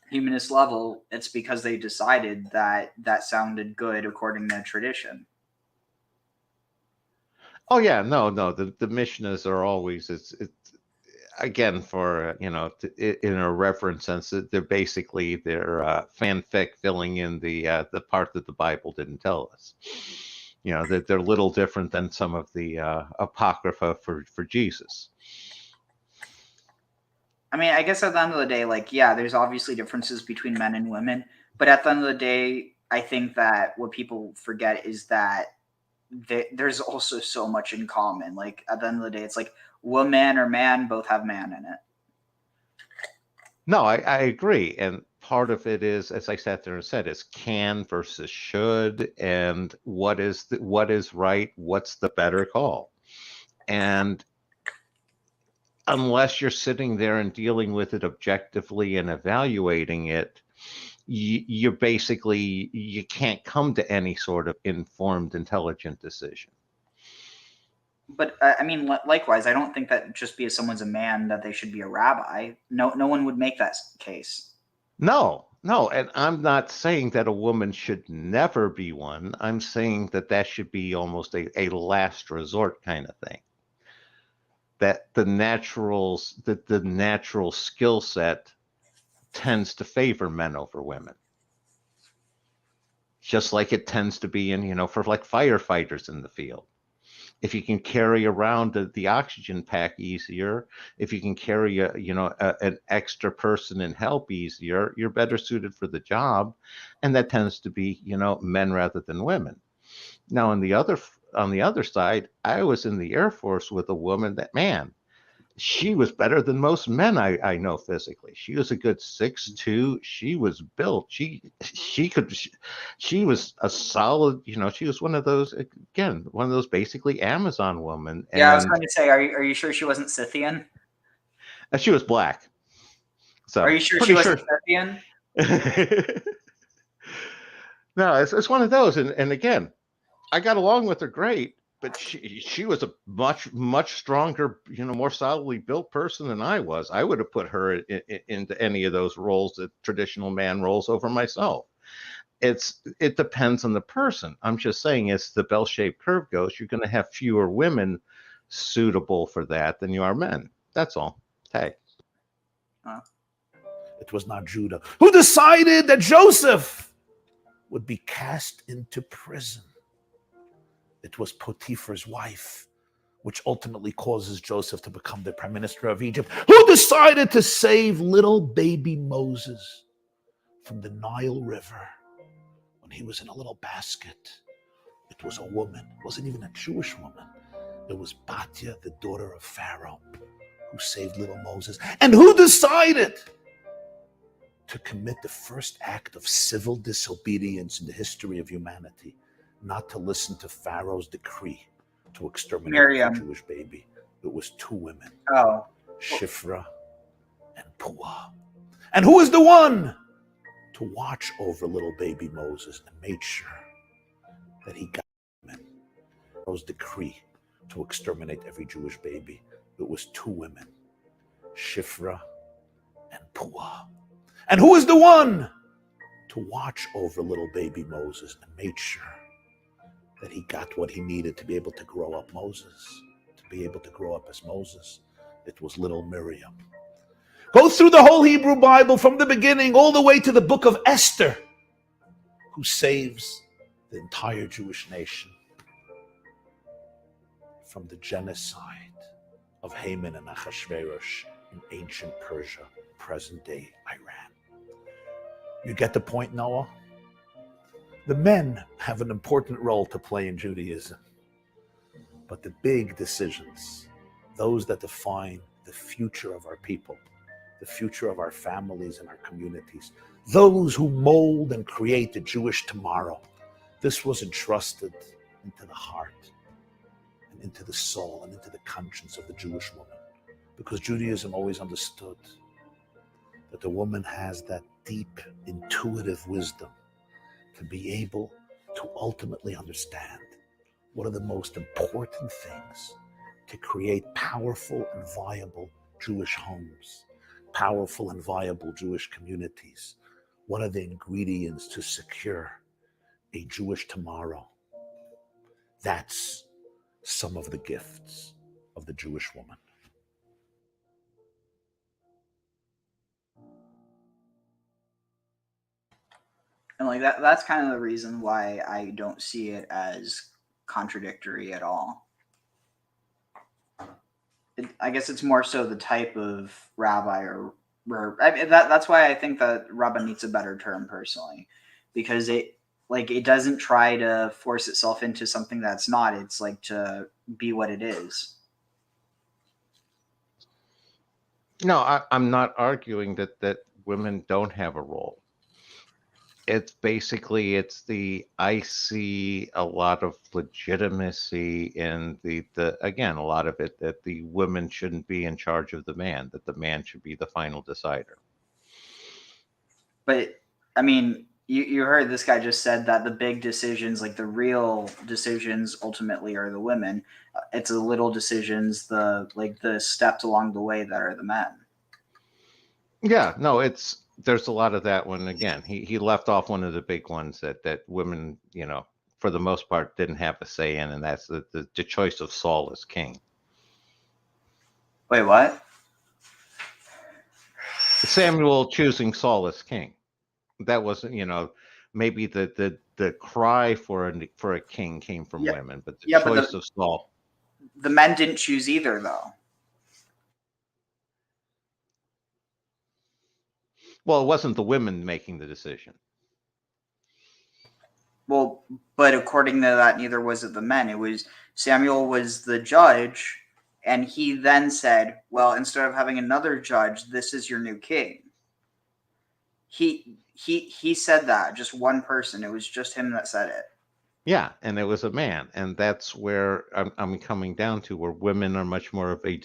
humanist level, it's because they decided that sounded good according to tradition. Oh yeah, no. The Mishnahs are always it's again for in a reverent sense. They're basically fanfic filling in the part that the Bible didn't tell us. You know, they're a little different than some of the apocrypha for Jesus. I mean, I guess at the end of the day, like, yeah, there's obviously differences between men and women, but at the end of the day, I think that what people forget is that there's also so much in common. Like, at the end of the day, it's like woman or man both have man in it. No, I agree. And part of it is, as I sat there and said, is can versus should, and what is right, what's the better call. And unless you're sitting there and dealing with it objectively and evaluating it, you can't come to any sort of informed, intelligent decision. But I mean, likewise, I don't think that just because someone's a man that they should be a rabbi. No one would make that case. No, and I'm not saying that a woman should never be one. I'm saying that should be almost a last resort kind of thing. That the natural skill set tends to favor men over women. just like it tends to be in, for like firefighters in the field. If you can carry around the oxygen pack easier, if you can carry an extra person and help easier, you're better suited for the job, and that tends to be men rather than women. Now on the other side, I was in the Air Force with a woman that, man, she was better than most men I know physically. She was a good 6'2". She was built. She was a solid, she was one of those basically Amazon women. Yeah, I was going to say, are you sure she wasn't Scythian? She was black. So are you sure she wasn't Scythian? No, it's one of those. And again, I got along with her great. But she was a much stronger, more solidly built person than I was. I would have put her into any of those roles, the traditional man roles, over myself. It depends on the person. I'm just saying, as the bell-shaped curve goes, you're going to have fewer women suitable for that than you are men. That's all. Hey. It was not Judah who decided that Joseph would be cast into prison. It was Potiphar's wife, which ultimately causes Joseph to become the prime minister of Egypt, who decided to save little baby Moses from the Nile River when he was in a little basket. It was a woman. It wasn't even a Jewish woman. It was Batya, the daughter of Pharaoh, who saved little Moses, and who decided to commit the first act of civil disobedience in the history of humanity, not to listen to Pharaoh's decree to exterminate the Jewish baby. It was two women, Shifra and Puah. And who is the one to watch over little baby Moses and made sure that he got Pharaoh's decree to exterminate every Jewish baby? It was two women, Shifra and Puah. And who is the one to watch over little baby Moses and made sure that he got what he needed to be able to grow up Moses, to be able to grow up as Moses? It was little Miriam. Go through the whole Hebrew Bible from the beginning all the way to the book of Esther, who saves the entire Jewish nation from the genocide of Haman and Achashverosh in ancient Persia, present-day Iran. You get the point, Noah? The men have an important role to play in Judaism, but the big decisions, those that define the future of our people, the future of our families and our communities, those who mold and create the Jewish tomorrow, this was entrusted into the heart and into the soul and into the conscience of the Jewish woman, because Judaism always understood that the woman has that deep, intuitive wisdom to be able to ultimately understand what are the most important things to create powerful and viable Jewish homes, powerful and viable Jewish communities. What are the ingredients to secure a Jewish tomorrow? That's some of the gifts of the Jewish woman. And like that's kind of the reason why I don't see it as contradictory at all. I guess it's more so the type of rabbi that's why I think that rabbi needs a better term personally, because it doesn't try to force itself into something that's not. It's like to be what it is. No, I'm not arguing that women don't have a role. It's basically, I see a lot of legitimacy in the again, a lot of it that the women shouldn't be in charge of the man, that the man should be the final decider. But I mean, you heard this guy just said that the big decisions, like the real decisions, ultimately are the women. It's the little decisions, the steps along the way that are the men. Yeah, no, there's a lot of that one. Again, he left off one of the big ones that women, for the most part, didn't have a say in, and that's the choice of Saul as king. Wait, what? Samuel choosing Saul as king. That wasn't, maybe the the cry for a king came from women, but the choice of Saul. The men didn't choose either, though. Well, it wasn't the women making the decision. Well, but according to that, neither was it the men. It was Samuel was the judge, and he then said, well, instead of having another judge, this is your new king. He said that, just one person. It was just him that said it. Yeah, and it was a man, and that's where I'm coming down to, where women are much more of a,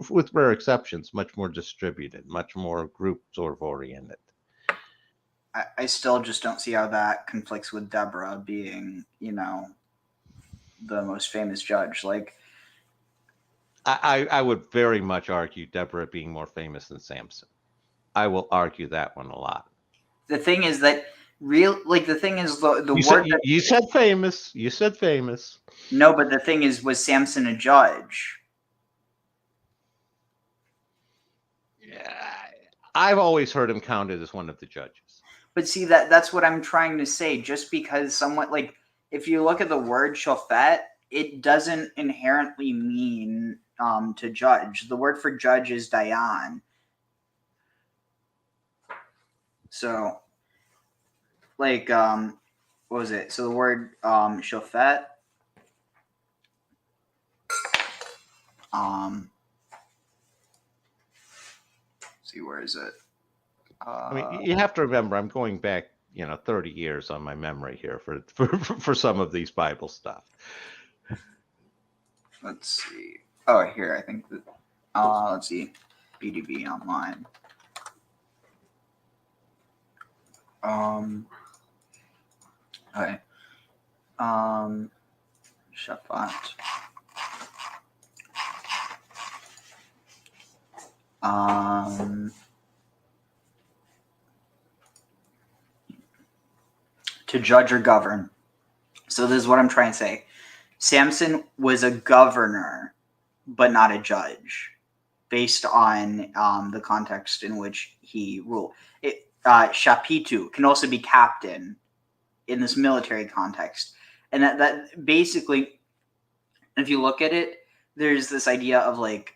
with rare exceptions, much more distributed, much more group sort of oriented. I still just don't see how that conflicts with Deborah being, the most famous judge. Like, I would very much argue Deborah being more famous than Samson. I will argue that one a lot. The thing is that the you said famous. You said famous. No, but the thing is, was Samson a judge? Yeah, I've always heard him counted as one of the judges. But see, that's what I'm trying to say. Just because someone, like, if you look at the word shofet, it doesn't inherently mean to judge. The word for judge is dayan. So, like, what was it? So the word shofet, see, where is it? I mean, you have to remember, I'm going back, 30 years on my memory here for some of these Bible stuff. Let's see. Oh, here, I think that, let's see, BDB online. Okay. Shaphat. To judge or govern. So this is what I'm trying to say. Samson was a governor, but not a judge, based on the context in which he ruled. Shapitu can also be captain in this military context. And that basically, if you look at it, there's this idea of like,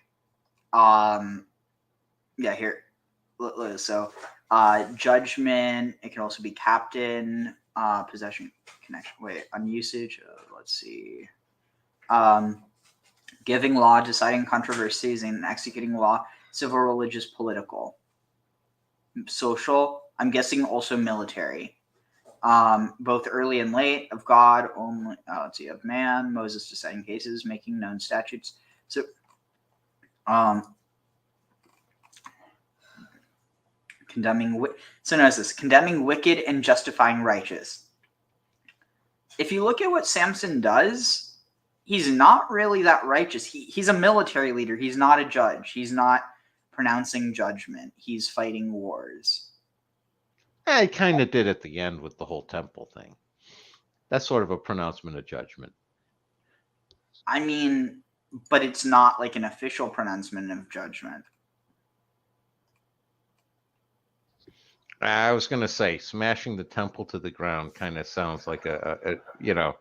here. So judgment, it can also be captain, possession, connection. Wait, on usage, let's see. Giving law, deciding controversies, and executing law, civil, religious, political. Social, I'm guessing also military. Both early and late, of God, only, let's see, of man, Moses deciding cases, making known statutes. So, notice this, condemning wicked and justifying righteous. If you look at what Samson does, he's not really that righteous. He's a military leader. He's not a judge. He's not pronouncing judgment. He's fighting wars. I kind of did at the end with the whole temple thing. That's sort of a pronouncement of judgment. I mean, but it's not like an official pronouncement of judgment. I was going to say, smashing the temple to the ground kind of sounds like that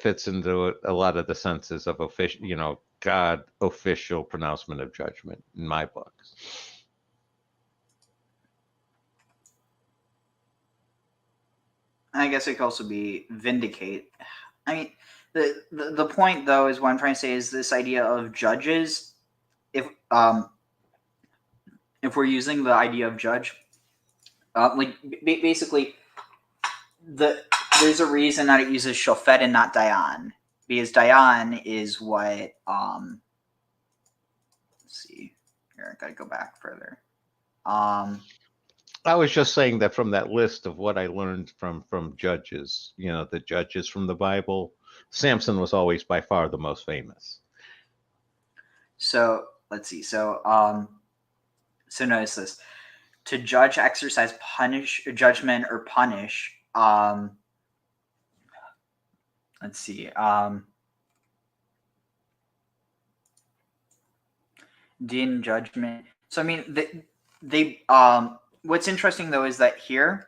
fits into a lot of the senses of official, God official pronouncement of judgment in my book. I guess it could also be vindicate. I mean, the point though is what I'm trying to say is this idea of judges. If we're using the idea of judge, basically, there's a reason that it uses shofet and not dayan, because dayan is what let's see here. I gotta go back further. I was just saying that from that list of what I learned from judges, the judges from the Bible, Samson was always by far the most famous. So let's see. So notice this: to judge, exercise, punish, judgment, or punish. Let's see. Din, judgment. So I mean, they what's interesting though is that here,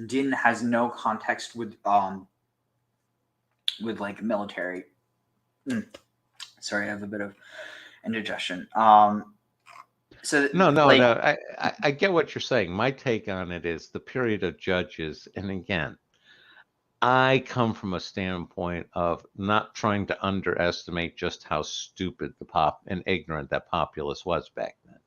din has no context with like military. Sorry, I have a bit of indigestion. So No, like, I get what you're saying. My take on it is the period of judges, and again, I come from a standpoint of not trying to underestimate just how stupid and ignorant that populace was back then.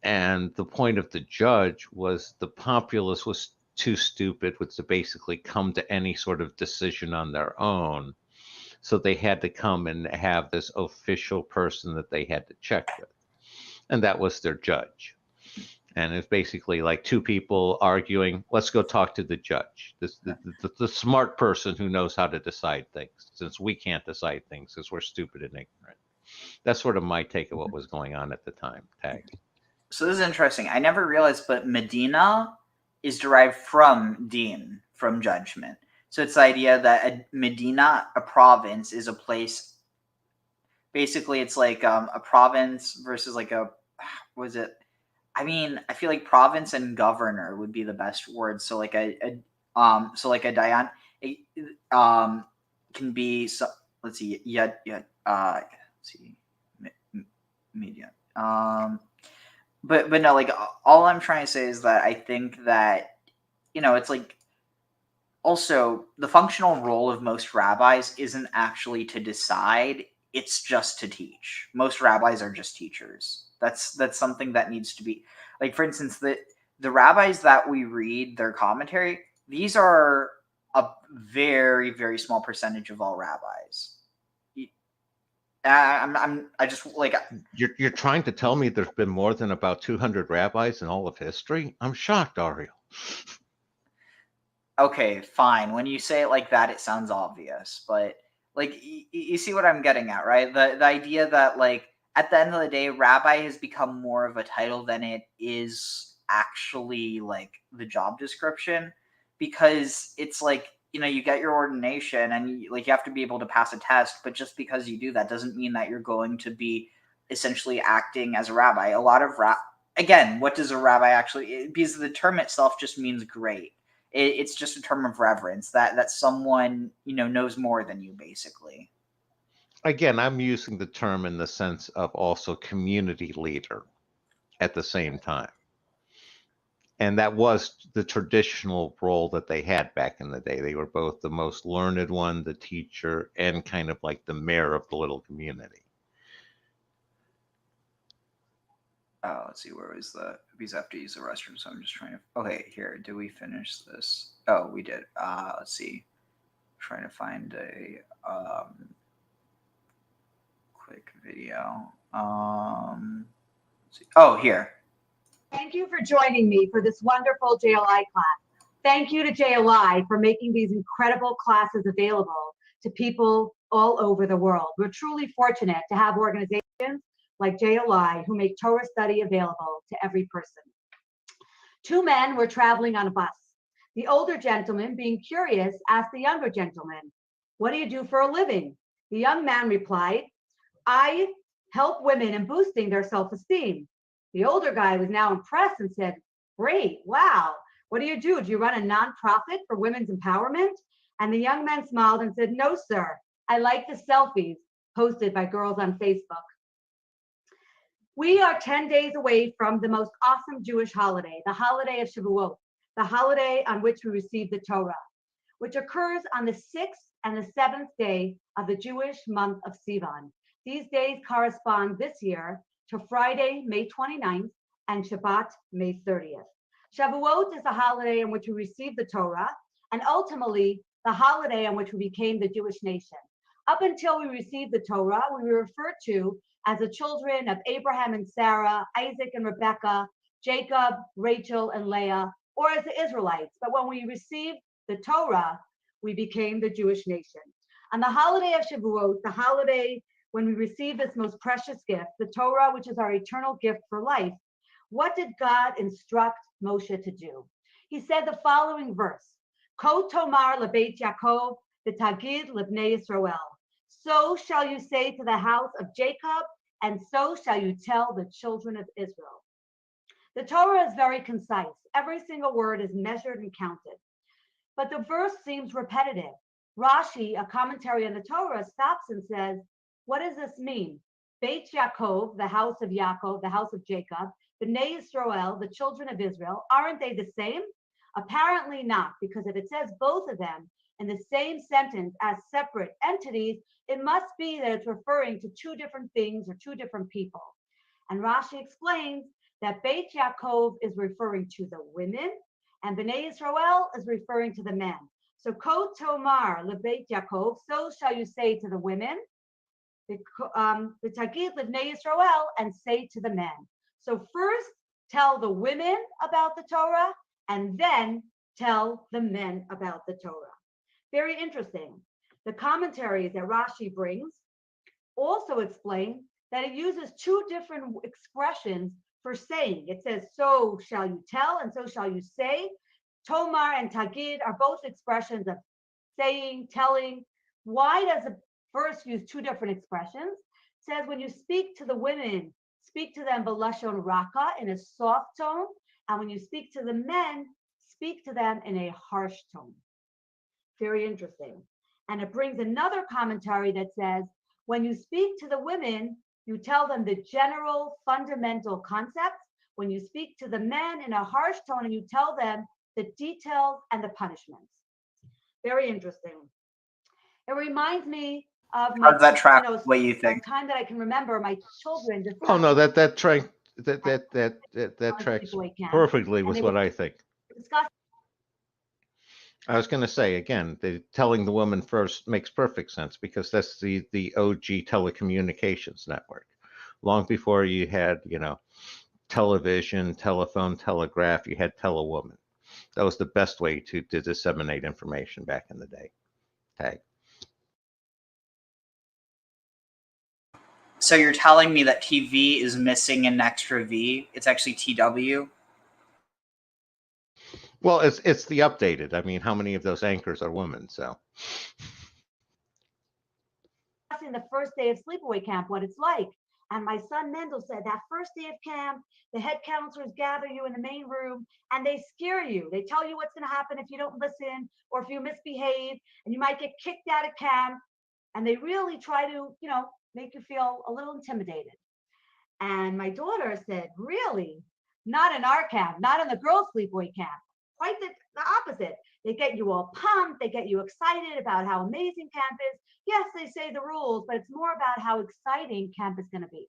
And the point of the judge was the populace was too stupid to basically come to any sort of decision on their own. So they had to come and have this official person that they had to check with. And that was their judge. And it's basically like two people arguing, let's go talk to the judge, the smart person who knows how to decide things, since we can't decide things because we're stupid and ignorant. That's sort of my take of what was going on at the time. Tag. So this is interesting. I never realized, but Medina is derived from din, from judgment. So it's the idea that a Medina, a province, is a place. Basically, it's like a province versus like a, was it? I mean, I feel like province and governor would be the best word. So like a dayan, can be. So, let's see. Let's see. Media. But no, like all I'm trying to say is that I think that, it's like, also the functional role of most rabbis isn't actually to decide, it's just to teach. Most rabbis are just teachers. That's something that needs to be, like, for instance, the rabbis that we read their commentary, these are a very, very small percentage of all rabbis. I just like, you're trying to tell me there's been more than about 200 rabbis in all of history? I'm shocked, Ariel. Okay, fine. When you say it like that, it sounds obvious, but like you see what I'm getting at, right? The idea that, like, at the end of the day, rabbi has become more of a title than it is actually like the job description, because it's like, you get your ordination and you have to be able to pass a test, but just because you do that doesn't mean that you're going to be essentially acting as a rabbi. A lot of again, what does a rabbi actually? Because the term itself just means great. It's just a term of reverence that someone knows more than you, basically. Again, I'm using the term in the sense of also community leader at the same time. And that was the traditional role that they had back in the day. They were both the most learned one, the teacher, and kind of like the mayor of the little community. Oh, let's see, where was because I have to use the restroom, so I'm just trying to. Okay, here. Did we finish this? Oh, we did. Let's see. Trying to find a quick video. Let's see. Oh, here. Thank you for joining me for this wonderful JLI class. Thank you to JLI for making these incredible classes available to people all over the world. We're truly fortunate to have organizations like JLI who make Torah study available to every person. Two men were traveling on a bus. The older gentleman, being curious, asked the younger gentleman, "What do you do for a living?" The young man replied, "I help women in boosting their self-esteem." The older guy was now impressed and said, "Great, wow. What do you do? Do you run a nonprofit for women's empowerment?" And the young man smiled and said, "No, sir. I like the selfies posted by girls on Facebook." We are 10 days away from the most awesome Jewish holiday, the holiday of Shavuot, the holiday on which we receive the Torah, which occurs on the 6th and the 7th day of the Jewish month of Sivan. These days correspond this year to Friday, May 29th, and Shabbat, May 30th. Shavuot is the holiday in which we receive the Torah, and ultimately the holiday on which we became the Jewish nation. Up until we received the Torah, we were referred to as the children of Abraham and Sarah, Isaac and Rebekah, Jacob, Rachel and Leah, or as the Israelites. But when we received the Torah, we became the Jewish nation. On the holiday of Shavuot, the holiday when we receive this most precious gift, the Torah, which is our eternal gift for life, what did God instruct Moshe to do? He said the following verse, Ko tomar lebeit Yaakov v'tagid lebnei Yisrael. So shall you say to the house of Jacob, and so shall you tell the children of Israel. The Torah is very concise. Every single word is measured and counted. But the verse seems repetitive. Rashi, a commentary on the Torah, stops and says, what does this mean? Beit Yaakov, the house of Yaakov, the house of Jacob, Bnei Israel, the children of Israel, aren't they the same? Apparently not, because if it says both of them in the same sentence as separate entities, it must be that it's referring to two different things or two different people. And Rashi explains that Beit Yaakov is referring to the women, and Bnei Israel is referring to the men. So, Ko Tomar lebeit Yaakov, so shall you say to the women, v'tagid lebnei Israel, and say to the men. So first tell the women about the Torah, and then tell the men about the Torah. Very interesting. The commentaries that Rashi brings also explain that it uses two different expressions for saying. It says, so shall you tell, and so shall you say. Tomar and Tagid are both expressions of saying, telling. Why does the verse use two different expressions? It says when you speak to the women, speak to them b'lashon raka, in a soft tone, and when you speak to the men, speak to them in a harsh tone. Very interesting. And it brings another commentary that says, when you speak to the women, you tell them the general fundamental concepts. When you speak to the men in a harsh tone, and you tell them the details and the punishments. Very interesting. It reminds me of my, that track, what you think? time that I can remember my children. Oh no, that tracks perfectly with what I think. I was going to say again, telling the woman first makes perfect sense because that's the OG telecommunications network. Long before you had, television, telephone, telegraph, you had telewoman. That was the best way to disseminate information back in the day. Tag. So you're telling me that TV is missing an extra V? It's actually TW? Well, it's the updated. I mean, how many of those anchors are women? So. The first day of sleepaway camp, what it's like. And my son Mendel said that first day of camp, the head counselors gather you in the main room and they scare you. They tell you what's going to happen if you don't listen or if you misbehave, and you might get kicked out of camp. And they really try to, make you feel a little intimidated. And my daughter said, really? Not in our camp, not in the girls' sleepaway camp. Quite the opposite. They get you all pumped. They get you excited about how amazing camp is. Yes, they say the rules, but it's more about how exciting camp is going to be.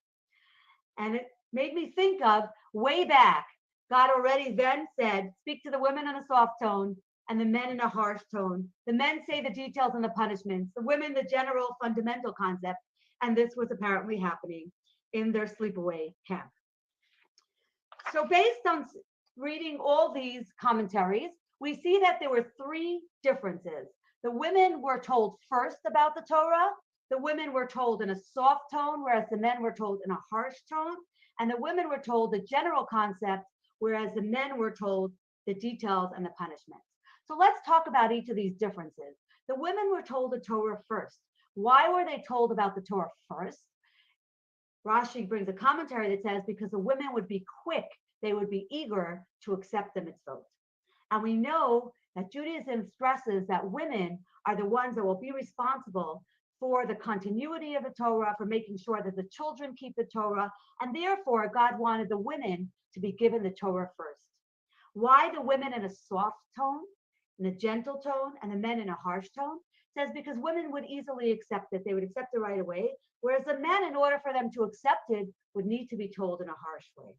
And it made me think of way back. God already then said, speak to the women in a soft tone and the men in a harsh tone. The men say the details and the punishments. The women, the general fundamental concept. And this was apparently happening in their sleepaway camp. So based on reading all these commentaries, we see that there were three differences. The women were told first about the Torah. The women were told in a soft tone, whereas the men were told in a harsh tone. And the women were told the general concept, whereas the men were told the details and the punishments. So let's talk about each of these differences. The women were told the Torah first. Why were they told about the Torah first? Rashi brings a commentary that says because the women would be quick, they would be eager to accept the mitzvot. And we know that Judaism stresses that women are the ones that will be responsible for the continuity of the Torah, for making sure that the children keep the Torah, and therefore God wanted the women to be given the Torah first. Why the women in a soft tone, in a gentle tone, and the men in a harsh tone? It says because women would easily accept it, they would accept it right away, whereas the men, in order for them to accept it, would need to be told in a harsh way.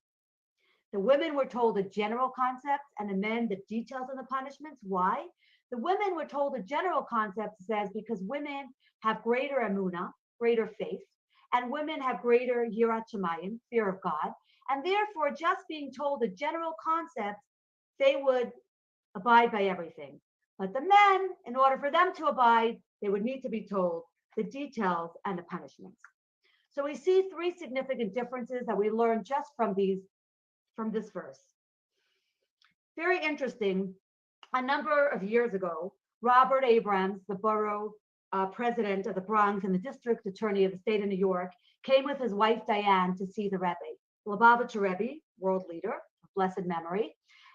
The women were told the general concepts and the men the details and the punishments. Why? The women were told the general concept says because women have greater emunah, greater faith, and women have greater yirat shamayim, fear of God, and therefore just being told the general concepts, they would abide by everything. But the men, in order for them to abide, they would need to be told the details and the punishments. So we see three significant differences that we learn just from this verse. Very interesting. A number of years ago, Robert Abrams, the borough president of the Bronx and the district attorney of the state of New York, came with his wife Diane to see the Rebbe, Lubavitcher Rebbe, world leader, blessed memory.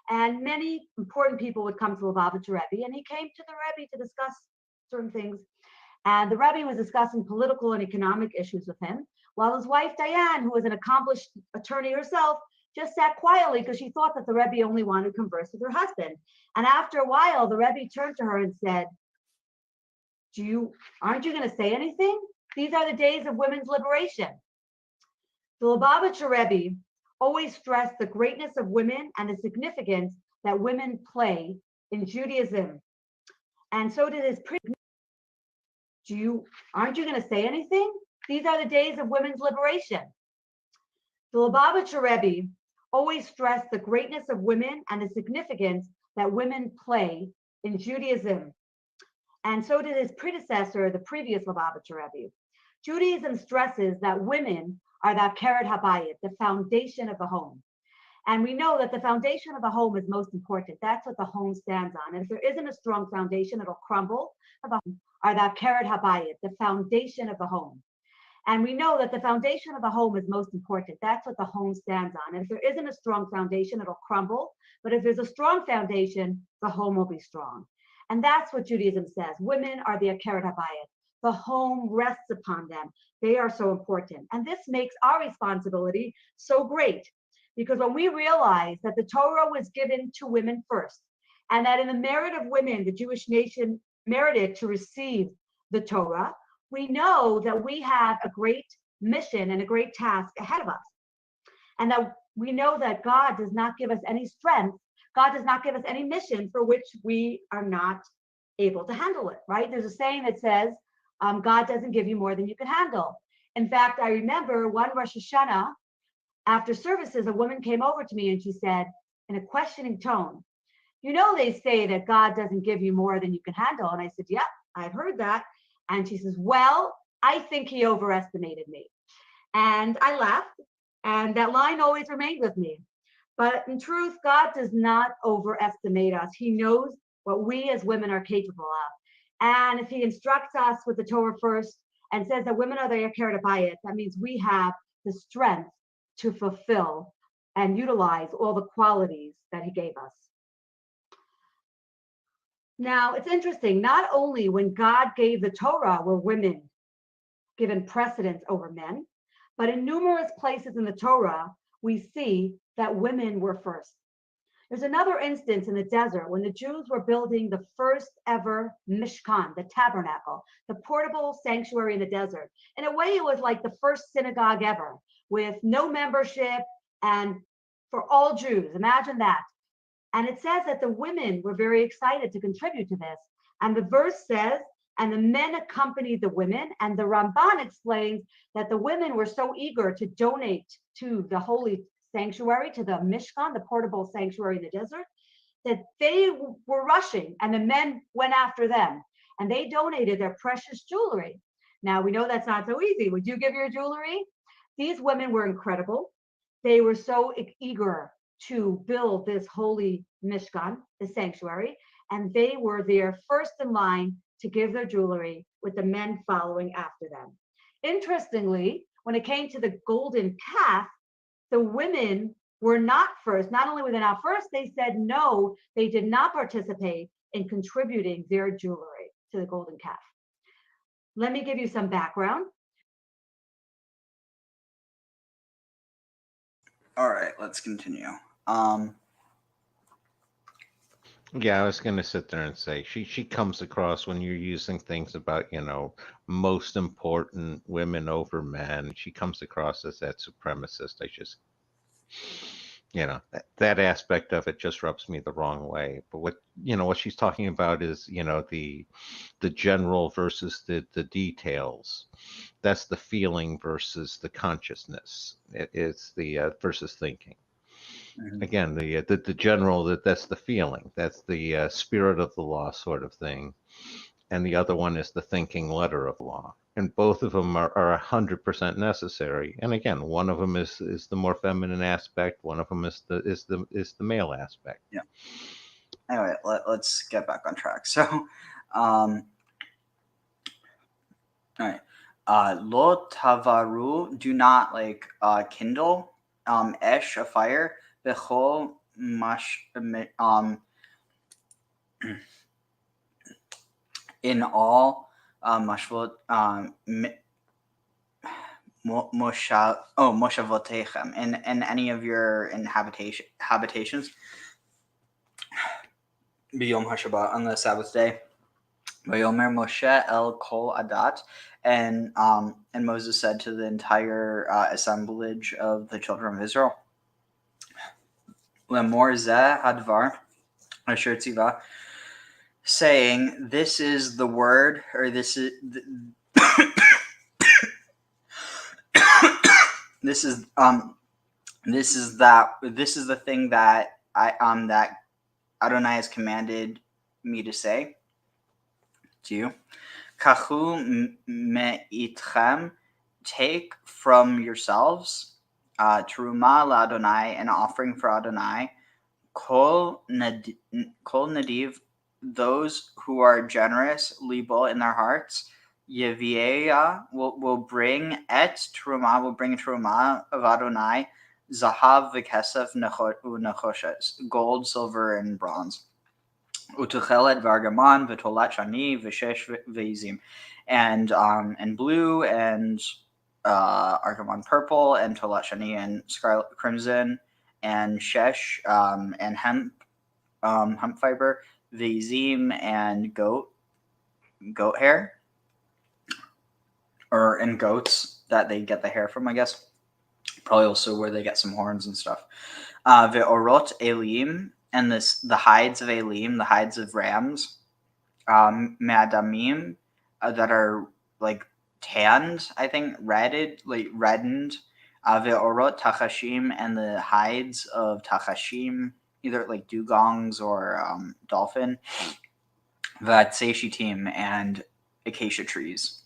And many important people would come to Lubavitcher Rebbe, and he came to the Rebbe to discuss certain things. And the Rebbe was discussing political and economic issues with him, while his wife Diane, who was an accomplished attorney herself, just sat quietly because she thought that the Rebbe only wanted to converse with her husband. And after a while, the Rebbe turned to her and said, aren't you going to say anything? These are the days of women's liberation. The Lubavitcher Rebbe always stressed the greatness of women and the significance that women play in Judaism. And so did his aren't you going to say anything? These are the days of women's liberation. The Lubavitcher Rebbe always stressed the greatness of women and the significance that women play in Judaism. And so did his predecessor, the previous Lubavitcher Rebbe. Judaism stresses that women are the Akeret Habayit, the foundation of the home. And we know that the foundation of the home is most important. That's what the home stands on. And if there isn't a strong foundation, it'll crumble. Are the Akeret Habayit, the foundation of the home. And we know that the foundation of the home is most important. That's what the home stands on. And if there isn't a strong foundation, it'll crumble. But if there's a strong foundation, the home will be strong. And that's what Judaism says. Women are the Akeret Habayit. The home rests upon them. They are so important. And this makes our responsibility so great, because when we realize that the Torah was given to women first, and that in the merit of women, the Jewish nation merited to receive the Torah, we know that we have a great mission and a great task ahead of us. And that we know that God does not give us any strength. God does not give us any mission for which we are not able to handle it, right? There's a saying that says, God doesn't give you more than you can handle. In fact, I remember one Rosh Hashanah, after services, a woman came over to me and she said, in a questioning tone, you know, they say that God doesn't give you more than you can handle. And I said, yeah, I've heard that. And she says, well, I think he overestimated me. And I laughed, and that line always remained with me. But in truth, God does not overestimate us. He knows what we as women are capable of. And if he instructs us with the Torah first and says that women are the Akeret Habayit, that means we have the strength to fulfill and utilize all the qualities that he gave us. Now, it's interesting, not only when God gave the Torah were women given precedence over men, but in numerous places in the Torah, we see that women were first. There's another instance in the desert when the Jews were building the first ever Mishkan, the tabernacle, the portable sanctuary in the desert. In a way, it was like the first synagogue ever, with no membership and for all Jews. Imagine that. And it says that the women were very excited to contribute to this. And the verse says, and the men accompanied the women. And the Ramban explains that the women were so eager to donate to the holy sanctuary, to the Mishkan, the portable sanctuary in the desert, that they were rushing and the men went after them. And they donated their precious jewelry. Now, we know that's not so easy. Would you give your jewelry? These women were incredible. They were so eager to build this holy Mishkan, the sanctuary, and they were there first in line to give their jewelry, with the men following after them. Interestingly, when it came to the golden calf, the women were not first. Not only were they not first, they said no, they did not participate in contributing their jewelry to the golden calf. Let me give you some background. All right, let's continue. Yeah, I was going to sit there and say she comes across, when you're using things about, most important women over men, she comes across as that supremacist. I just, that aspect of it just rubs me the wrong way. But what she's talking about is, the general versus the details. That's the feeling versus the consciousness. It's the versus thinking. Again, the general, that's the feeling, that's the spirit of the law sort of thing, and the other one is the thinking letter of law, and both of them are 100% necessary. And again, one of them is the more feminine aspect, one of them is the male aspect. Yeah. Anyway, let's get back on track. So, all right. Lo tavaru, do not kindle esh, a fire, bechol mash in all mashvot moshavotechem in any of your habitations. B'yom HaShabbat, on the Sabbath day. Vayomer Moshe el kol adat, and Moses said to the entire assemblage of the children of Israel, Lemor zeh hadvar asher tzivah, saying, this is the word, or this is this is the thing that that Adonai has commanded me to say to you. Kachu me'itchem, take from yourselves teruma la'Adonai, an offering for Adonai. Kol nadiv, those who are generous, libo, in their hearts. Yevieya will bring teruma, will bring teruma of Adonai. Zahav v'kesef nechoshes, gold, silver, and bronze. Utuchelet v'argaman v'tolat shani v'shesh v'izim, and blue, and argaman purple, and tolat shani and scarlet crimson, and shesh and hemp fiber, v'izim, and goat hair, and goats that they get the hair from, I guess. Probably also where they get some horns and stuff. Ve'orot elim, and the hides of elim, the hides of rams, me'adamim, that are like tanned, I think, reddened. Ve'orot tachashim, and the hides of tachashim, either like dugongs or dolphin. Ve'atzeshitim, and acacia trees.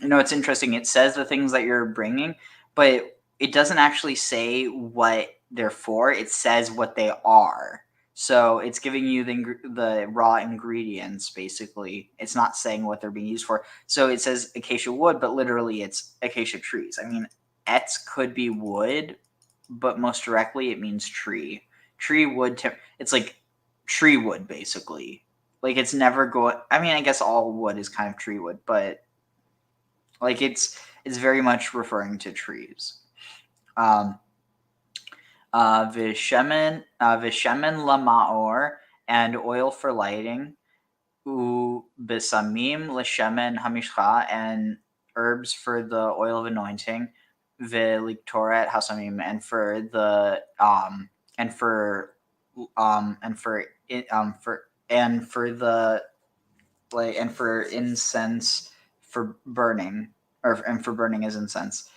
You know, it's interesting. It says the things that you're bringing, but it doesn't actually say what they're for. It says what they are. So it's giving you the raw ingredients, basically. It's not saying what they're being used for. So it says acacia wood, but literally it's acacia trees. I mean, etz could be wood, but most directly it means tree. Tree wood, it's like tree wood, basically. Like, it's never going... I mean, I guess all wood is kind of tree wood, but... like, it's very much referring to trees. Vishemen lamaor, and oil for lighting. Bisamim l'shemen hamishcha, and herbs for the oil of anointing. Veliktoret hasamim, and for the incense for burning, and for burning as incense.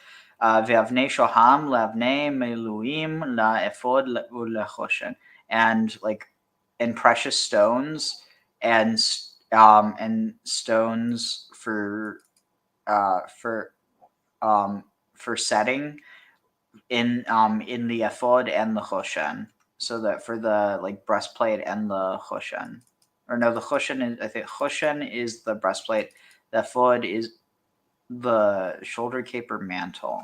Ve'avnei shoham le'avnei meluim la'ephod u'lechoshen, and precious stones, and stones for setting in the ephod and the choshen. So that for the breastplate and the choshen, or no, the choshen is, I think choshen is the breastplate. The ephod is the shoulder cape or mantle.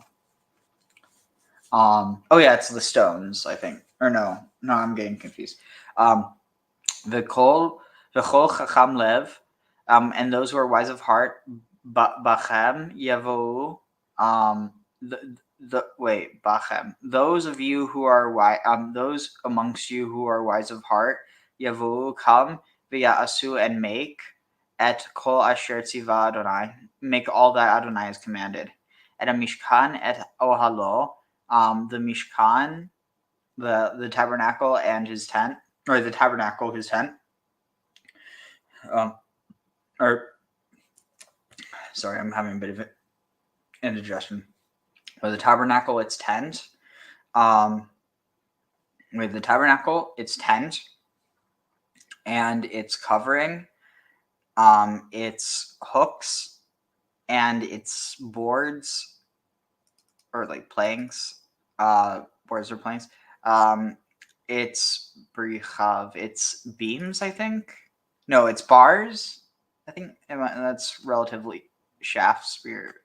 Oh yeah, it's the stones, I think. Or no, I'm getting confused. V'kol chacham lev, and those who are wise of heart, bachem yavo, bachem, those of you who are wise, those amongst you who are wise of heart, yavo, come, v'ya'asu, and make, et kol asher tzivah Adonai, make all that Adonai has commanded. Et a mishkan et ohalo, the mishkan, the tabernacle and his tent, or the tabernacle, his tent. Sorry, I'm having a bit of indigestion. Or the tabernacle, its tent. With the tabernacle, its tent, and its covering, its hooks, and its boards, or planks, boards or planks. It's brichav, it's beams, I think. No, it's bars. I think that's relatively shaft spear.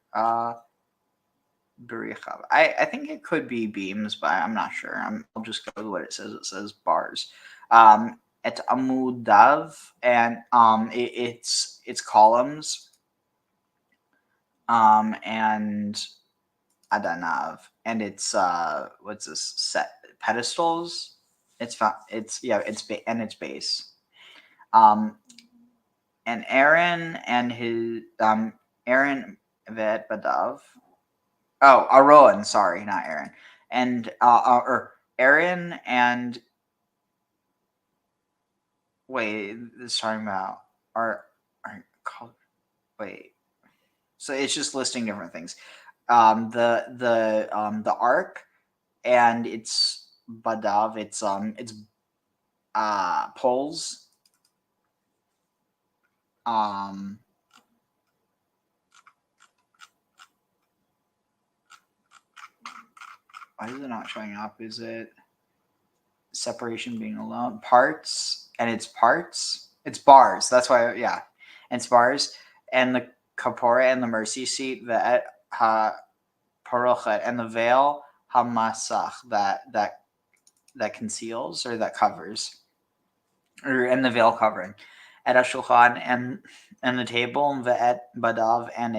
Berichav. I think it could be beams, but I'm not sure. I'll just go with what it says. It says bars. Et amudav, and it's columns. And adanav, and it's what's this set pedestals? It's base. And Aaron and his Aaron vet badav. Oh, Aroan, sorry, not Aaron. And or Aaron and wait, this is talking about are called wait. So it's just listing different things. The ark and its badav, it's poles. Why is it not showing up? Is it separation being alone? Parts and its parts. It's bars. That's why, yeah. And it's bars and the kapora and the mercy seat, the ha parochet and the veil hamasach that conceals or that covers, or and the veil covering. Et shulchan and the table, ve'et badav and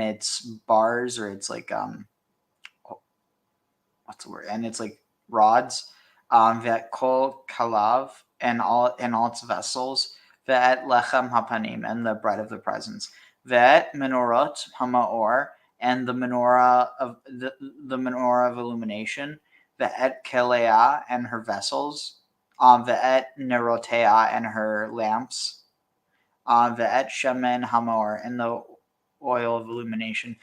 its bars, or it's like what's the word? And it's like rods. Ve'et kol kalav and all its vessels. Ve'et lechem hapanim and the bread of the presence. Ve'et menorot hamaor and the menorah of the menorah of illumination. Ve'et kelea and her vessels. Ve'et nerotea and her lamps. Ve'et shemen hamor and the oil of illumination.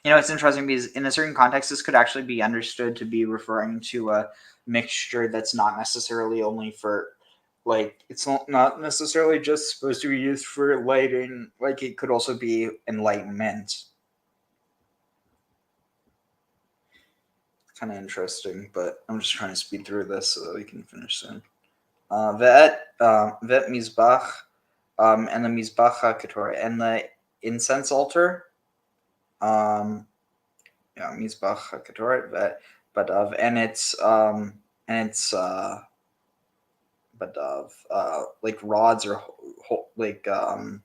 It's interesting because in a certain context, this could actually be understood to be referring to a mixture that's not necessarily only for, like, it's not necessarily just supposed to be used for lighting. Like, it could also be enlightenment. Kind of interesting, but I'm just trying to speed through this so that we can finish soon. Ve'et mizbach, and the mizbach ha'ketorah, and the incense altar. Mizbach ha'ketorah, ve'et badav, and it's badav, like rods or like let's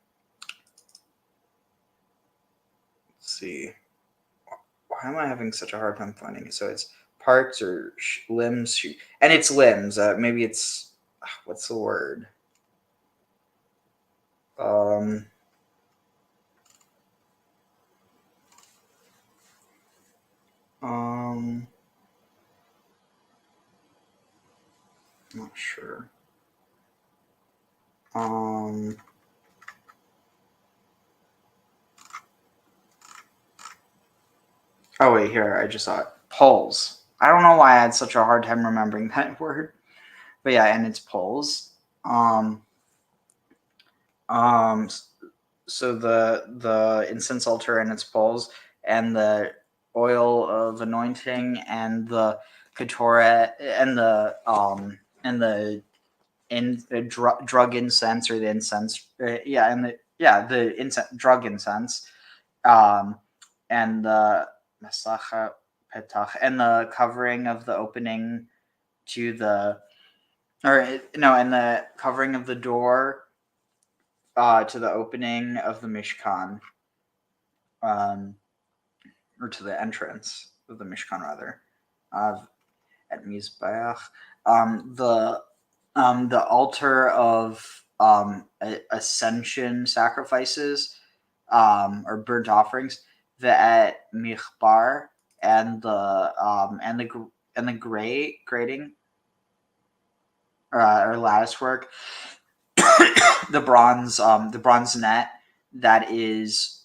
see. Why am I having such a hard time finding it? So it's parts or limbs, and it's limbs. Maybe it's what's the word? Not sure. Oh wait, here I just saw it. Poles. I don't know why I had such a hard time remembering that word, but yeah, and it's poles. So the incense altar and its poles, and the oil of anointing, and the ketorah, and the drug incense, or the incense, the incense, drug incense, and the masacha petach, and the covering of the opening to the, and the covering of the door to the opening of the Mishkan, or to the entrance of the Mishkan, rather, at Mizbeach, the altar of ascension sacrifices, or burnt offerings, the michbar, and the grating, or lattice work, the bronze net that is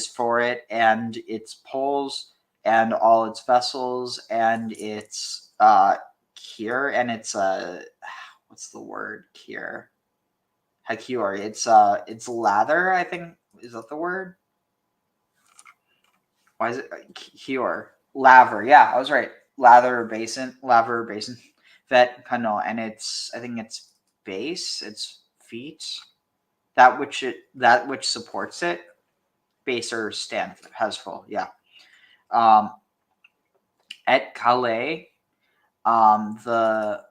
for it, and its poles, and all its vessels, and its kier, and its what's the word, kier? Hakior. It's lather, I think. Is that the word? Why is it kior? Laver. Yeah, I was right. Laver or basin. Vet kano, and I think it's base, its feet, that which supports it. base or stand has full. Yeah. Et Calais, the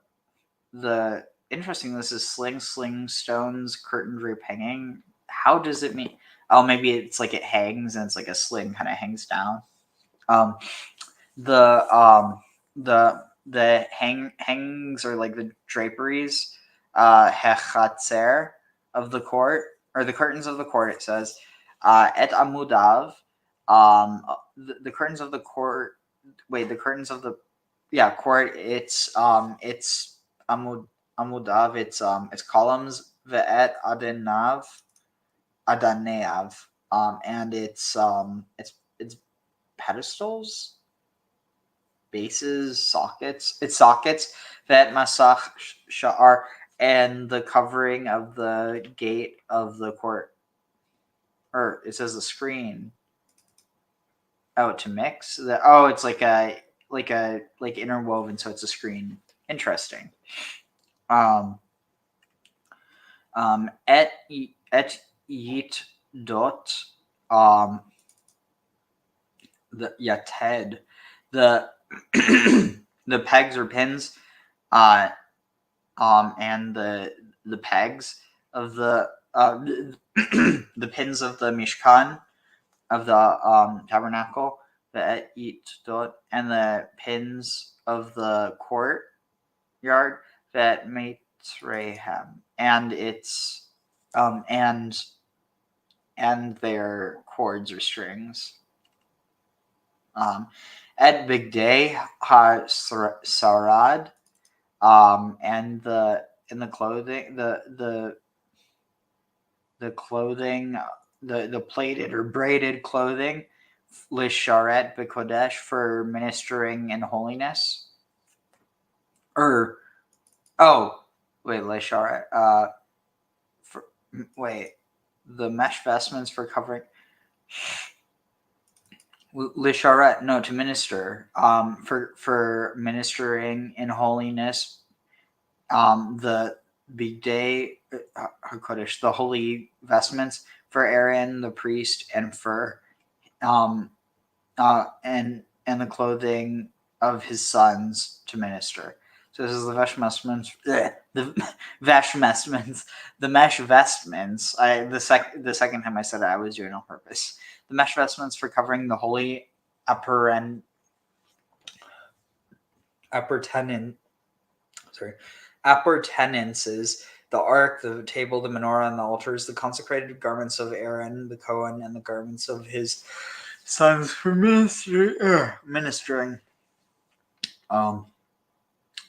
interesting. This is sling stones, curtain drape hanging. How does it mean? Oh, maybe it's like it hangs and it's like a sling kind of hangs down. The hangs or like the draperies, hechatzer of the court, or the curtains of the court. It says, et amudav, the curtains of the court. Wait, the curtains of the court. It's amudav. It's columns. Ve'et adaneav, and it's pedestals, bases, sockets. It's sockets. Ve'et masach sha'ar, and the covering of the gate of the court. Or it says the screen. Oh, to mix. It's like interwoven, so it's a screen. Interesting. Et yit dot, the yated, the the pegs or pins, and the pegs of the the pins of the mishkan, of the tabernacle, the et yit dot, and the pins of the courtyard, that Mitzrayim, and its and their cords or strings. Et bigdei ha-sarad, and the clothing, the clothing, the plaited or braided clothing, lisharet b'kodesh, for ministering in holiness. Lisharet, the mesh vestments for covering. Lisharet, no, to minister, for ministering in holiness, the bigdei hakodesh, the holy vestments for Aaron the priest, and for and the clothing of his sons to minister. So this is the mesh vestments. The mesh vestments. The mesh vestments. The second time I said it, I was doing it on purpose. The mesh vestments for covering the holy appurtenances, the ark, the table, the menorah, and the altars, the consecrated garments of Aaron the Cohen, and the garments of his sons for ministering.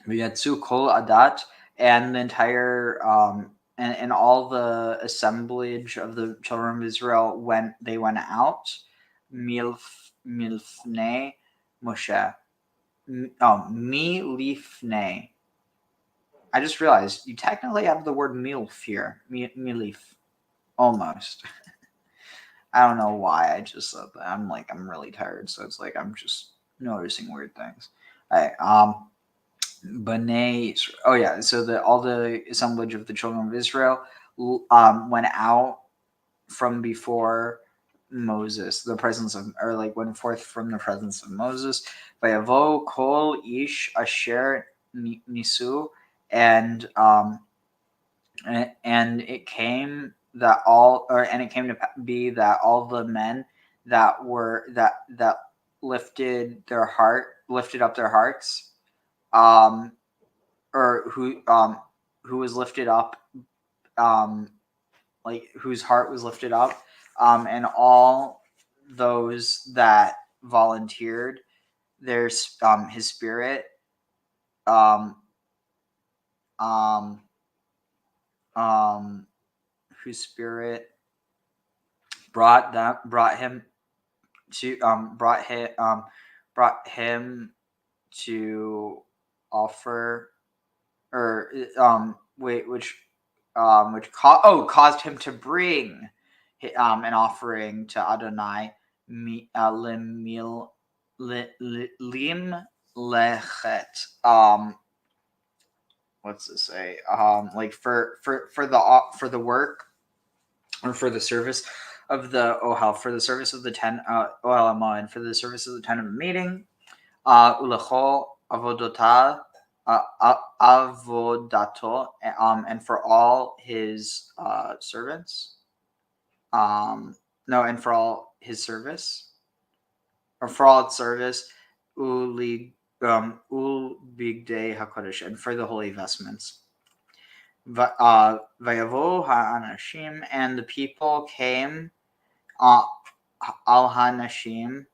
V'yatzu kol adat, and the entire and all the assemblage of the children of Israel went out. Milfnei Moshe. Milifnei. I just realized you technically have the word milf here. Milif. Almost. I don't know why I just said that. I'm really tired, so it's like I'm just noticing weird things. All right. B'nai. So all the assemblage of the children of Israel went out from before Moses, the presence of, or went forth from the presence of Moses. Vayavo kol ish asher nisu, and it came that all, and it came to be that all the men that lifted up their hearts, or who was lifted up, whose heart was lifted up, and all those that volunteered there's his spirit, whose spirit brought him to offer, or caused him to bring an offering to Adonai, lim lechet. What's this say? For the work, or for the service of the Ohel for the service of the 10 Ohel Moed for the service of the 10 of the meeting. Ulechol avodota avodato and for all his servants. And for all his service, or for all its service, ul bigdei hakodesh, and for the holy vestments. Vayavo ha'anashim, and the people came al ha'nashim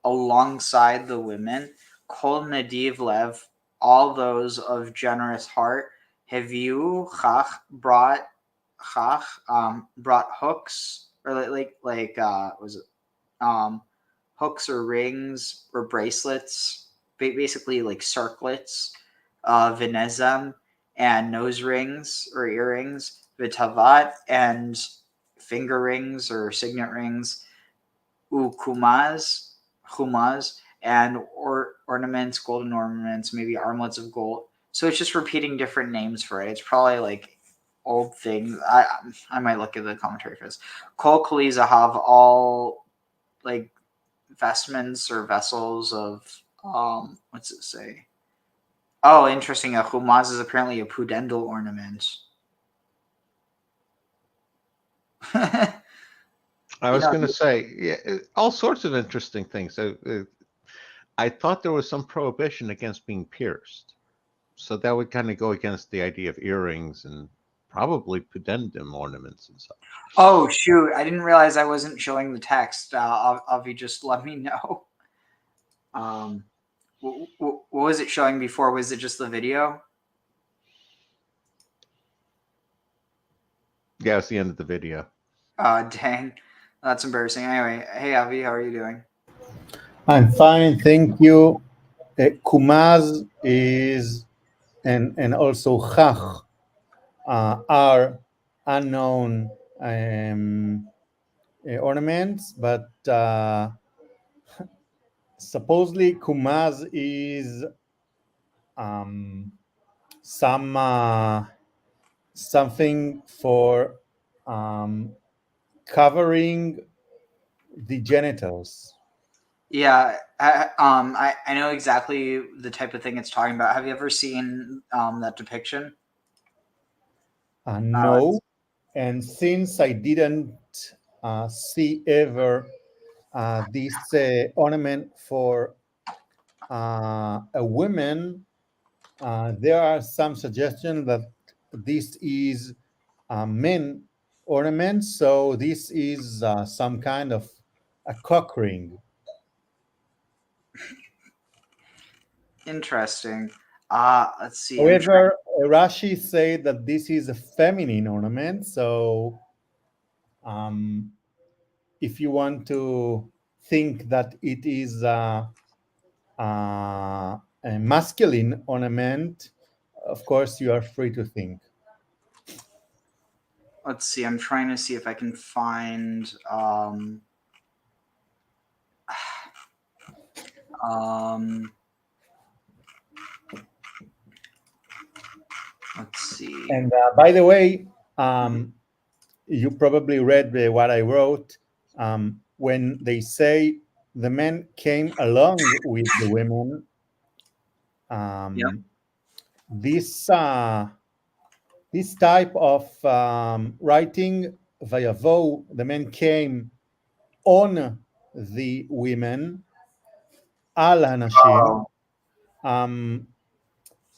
alongside the women. Kol nadiv lev, all those of generous heart. Heviu chach, brought hooks, or was it hooks or rings or bracelets, basically like circlets, vinezem, and nose rings or earrings, vitavat, and finger rings or signet rings, chumaz, and ornaments, golden ornaments, maybe armlets of gold. So it's just repeating different names for it. It's probably like old things. I might look at the commentary for this. Kol kli zahav, all like vestments or vessels of what's it say? Oh, interesting. A chumaz is apparently a pudendal ornament. I was going to say, yeah, all sorts of interesting things. I thought there was some prohibition against being pierced, so that would kind of go against the idea of earrings and probably pudendum ornaments and such. Oh shoot! I didn't realize I wasn't showing the text. Avi, just let me know. What was it showing before? Was it just the video? Yeah, it's the end of the video. Dang, that's embarrassing. Anyway, hey Avi, how are you doing? I'm fine, thank you. Kumaz is and also chach are unknown ornaments, but supposedly Kumaz is something for covering the genitals. Yeah, I know exactly the type of thing it's talking about. Have you ever seen that depiction? No, and since I didn't see ever this ornament for a woman, there are some suggestions that this is men ornament, so this is some kind of a cock ring. Interesting. Let's see. However, Rashi said that this is a feminine ornament, so if you want to think that it is a masculine ornament, of course you are free to think. Let's see. I'm trying to see if I can find. Let's see. And by the way, you probably read what I wrote. When they say the men came along with the women, this type of writing, vayavo, the men came on the women, al hanashim.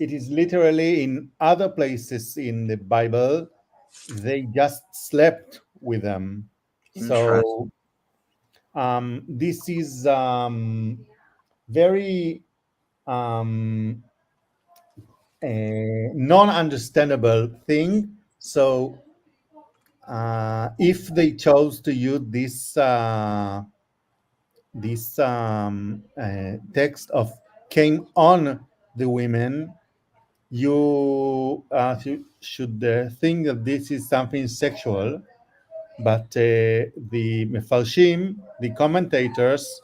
It is literally in other places in the Bible, they just slept with them. So this is very non-understandable thing. So if they chose to use this text of came on the women, you should think that this is something sexual, but the mefarshim, the commentators,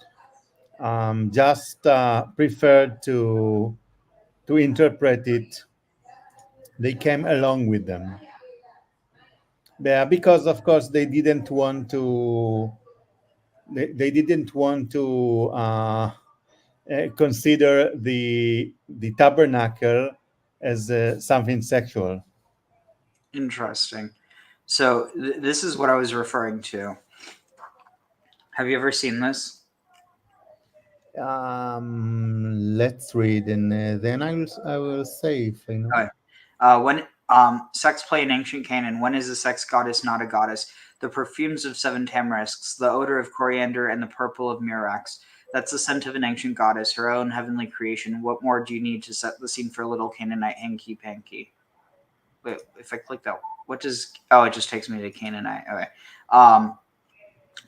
just preferred to interpret it. They came along with them. Yeah, because of course they didn't want to. They didn't want to consider the tabernacle as something sexual. Interesting. So this is what I was referring to. Have you ever seen this? Let's read, and then I will say if I know. When sex play in ancient Canaan, when is a sex goddess not a goddess? The perfumes of 7 tamarisks, the odor of coriander, and the purple of mirax. That's the scent of an ancient goddess, her own heavenly creation. What more do you need to set the scene for a little Canaanite hanky panky? Wait, if I click that, what does? Oh, it just takes me to Canaanite. Okay.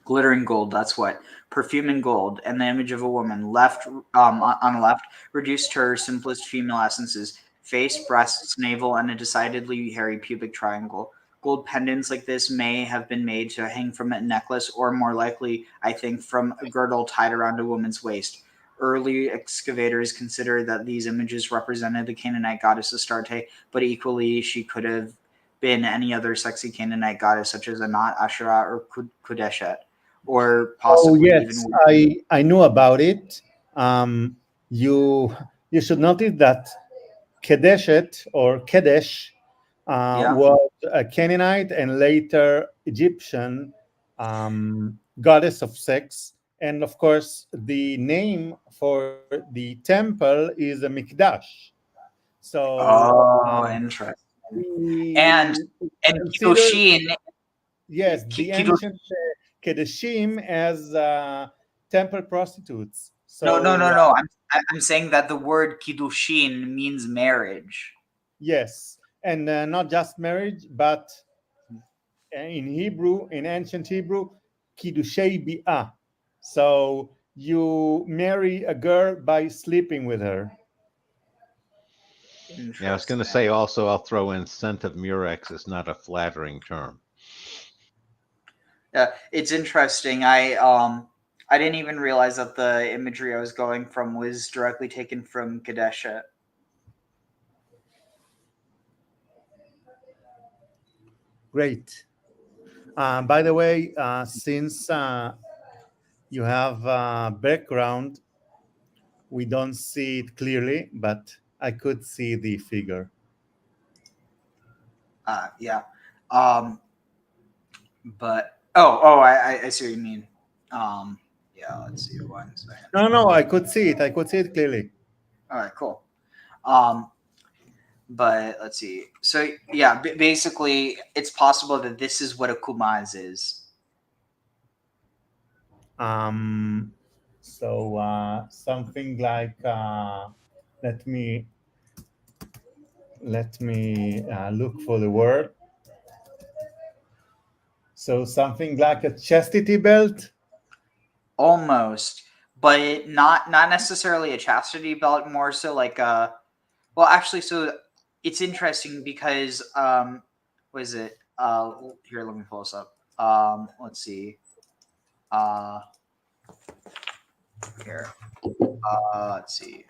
Glittering gold. That's what. Perfume and gold, and the image of a woman left on the left, reduced to her simplest female essences: face, breasts, navel, and a decidedly hairy pubic triangle. Gold pendants like this may have been made to hang from a necklace, or more likely, I think, from a girdle tied around a woman's waist. Early excavators consider that these images represented the Canaanite goddess Astarte, but equally she could have been any other sexy Canaanite goddess, such as Anat, Asherah, or Kudeshet, or possibly yes, even. I knew about it. You should notice that Kedeshet or Kedesh was a Canaanite and later Egyptian goddess of sex. And of course, the name for the temple is a Mikdash. So, Interesting. And consider, Kiddushin. yes, the ancient Kedushim as temple prostitutes. So, No. I'm saying that the word Kiddushin means marriage. Yes, and not just marriage, but in Hebrew, in ancient Hebrew, Kiddushei Bi'ah. So you marry a girl by sleeping with her. Yeah, I was going to say also, I'll throw in scent of murex is not a flattering term. Yeah, it's interesting. I didn't even realize that the imagery I was going from was directly taken from Kadesha. Great. By the way, since you have background, we don't see it clearly, but I could see the figure. Yeah. But I see what you mean. Yeah, let's see 1 second. No, I could see it. I could see it clearly. All right, cool. But let's see. So yeah, basically, it's possible that this is what a kumaz is. So something like let me look for the word. So something like a chastity belt? Almost, but not necessarily a chastity belt, more so like a, well, actually, so it's interesting because what is it? Here, let me pull this up. Let's see. Here. Let's see.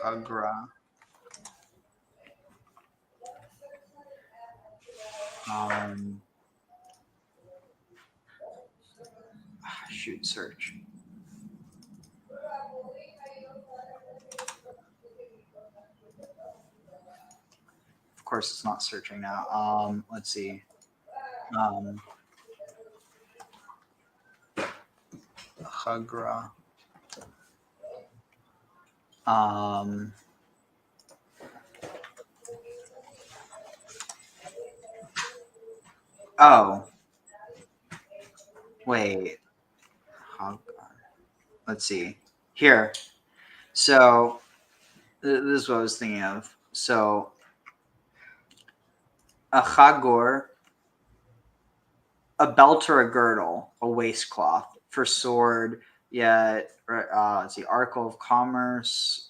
Chagra. Shoot, search. Of course, it's not searching now. Let's see. Chagra. Oh. Wait. Let's see. Here. So, this is what I was thinking of. So, a chagor, a belt or a girdle, a waistcloth for sword. Yeah. Let's see. Article of commerce.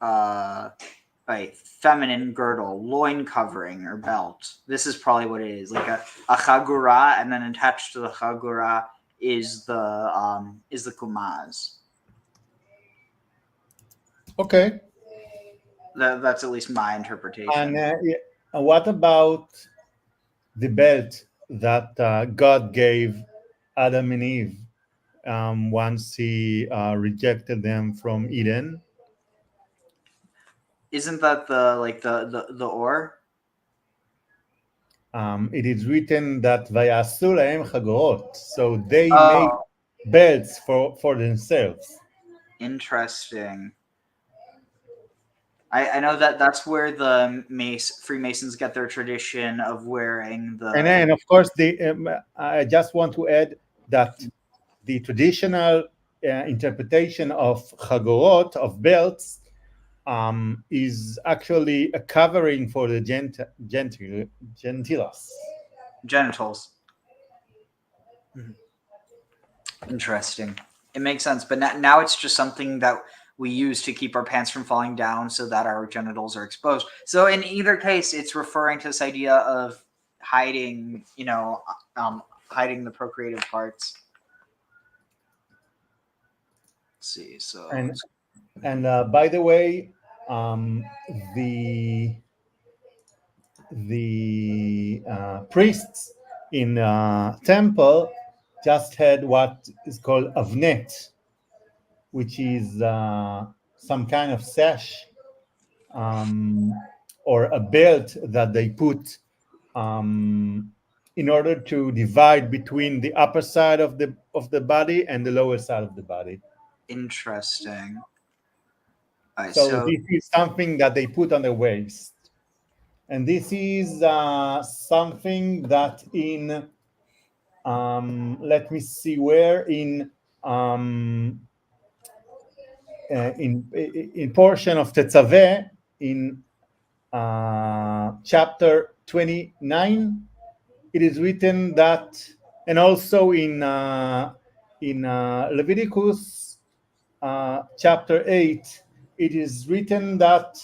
Right, feminine girdle, loin covering or belt. This is probably what it is, like a chagura, and then attached to the chagura is the kumaz. Okay. That's at least my interpretation. And What about the belt that God gave Adam and Eve once he rejected them from Eden? Isn't that the or? It is written that Vayasu lahem chagorot, so they Oh. made belts for themselves. Interesting. I know that's where the Freemasons get their tradition of wearing the. And then, of course, I just want to add that the traditional interpretation of chagorot, of belts, is actually a covering for the genitals. Interesting. It makes sense, but now it's just something that we use to keep our pants from falling down so that our genitals are exposed. So in either case, it's referring to this idea of hiding, hiding the procreative parts. Let's see. So and by the way, the priests in temple just had what is called avnet, which is some kind of sash or a belt that they put in order to divide between the upper side of the body and the lower side of the body. Interesting. Right, so this is something that they put on the waist, and this is something that in let me see where in portion of Tetzaveh in chapter 29, it is written that, and also in Leviticus chapter 8, it is written that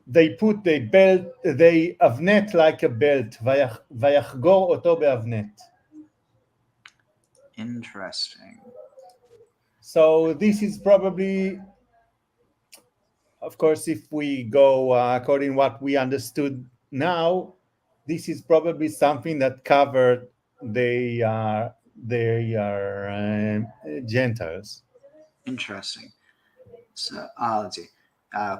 they put the belt, they avnet like a belt, vayachgor oto beavnet. Interesting. So this is probably, of course, if we go according what we understood now, this is probably something that covered they are Gentiles. Interesting. So let's see.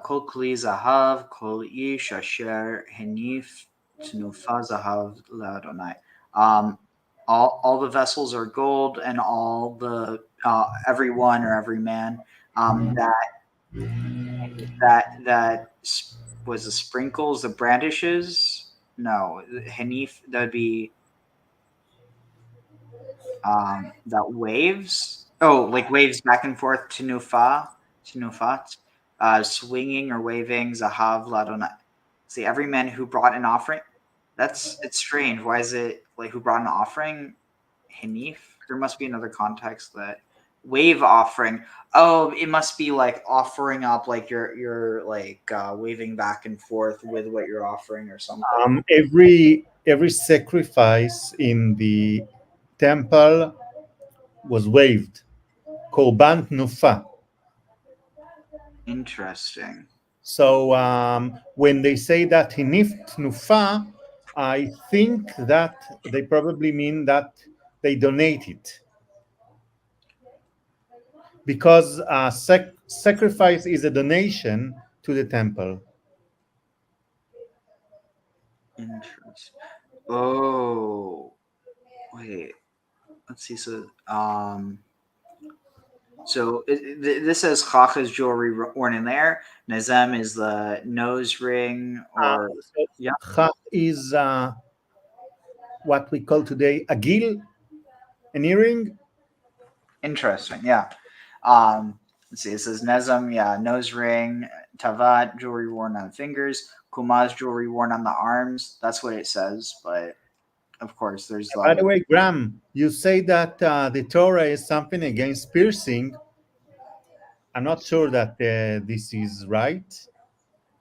Kol kli zahav, kol ish asher henif tnufa zahav le'Adonai. All the vessels are gold, and all the everyone or every man that was the sprinkles, the brandishes. No, henif, that'd be that waves. Oh, like waves back and forth to nufat, swinging or waving zahav ladonai. See, every man who brought an offering. It's strange. Why is it like who brought an offering? Hanif. There must be another context that wave offering. Oh, it must be like offering up, like you're like waving back and forth with what you're offering or something. Every sacrifice in the temple was waved. Korban Nufa. Interesting. So when they say that Hinif Nufa, I think that they probably mean that they donate it. Because sacrifice is a donation to the temple. Interesting. Oh, wait. Let's see. So, this says Chach is jewelry worn in there. Nazem is the nose ring, or yeah. Chach is what we call today a gil, an earring. Interesting. Yeah. Let's see. It says Nezem, yeah, nose ring. Tavat, jewelry worn on fingers. Kumaz, jewelry worn on the arms. That's what it says. But of course, there's. By the way, Graham, you say that the Torah is something against piercing. I'm not sure that this is right.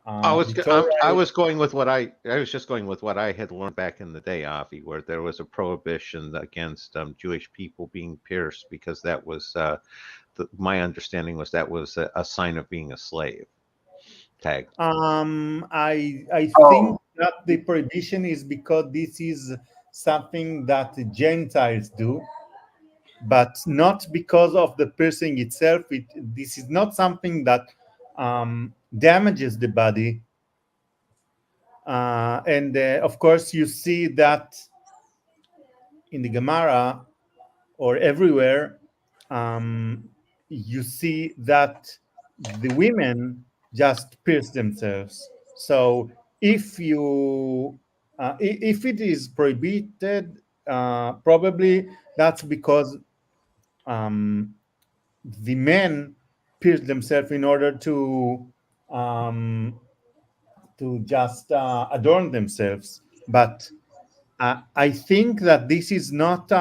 I was going with what I was just going with what I had learned back in the day, Avi, where there was a prohibition against Jewish people being pierced because that was my understanding was that was a sign of being a slave. tag? I think that the prohibition is because this is something that the Gentiles do, but not because of the piercing itself. This is not something that damages the body. And of course, you see that in the Gemara or everywhere, you see that the women just pierce themselves. So if it is prohibited, probably that's because the men pierce themselves in order to just adorn themselves. But I think that this is not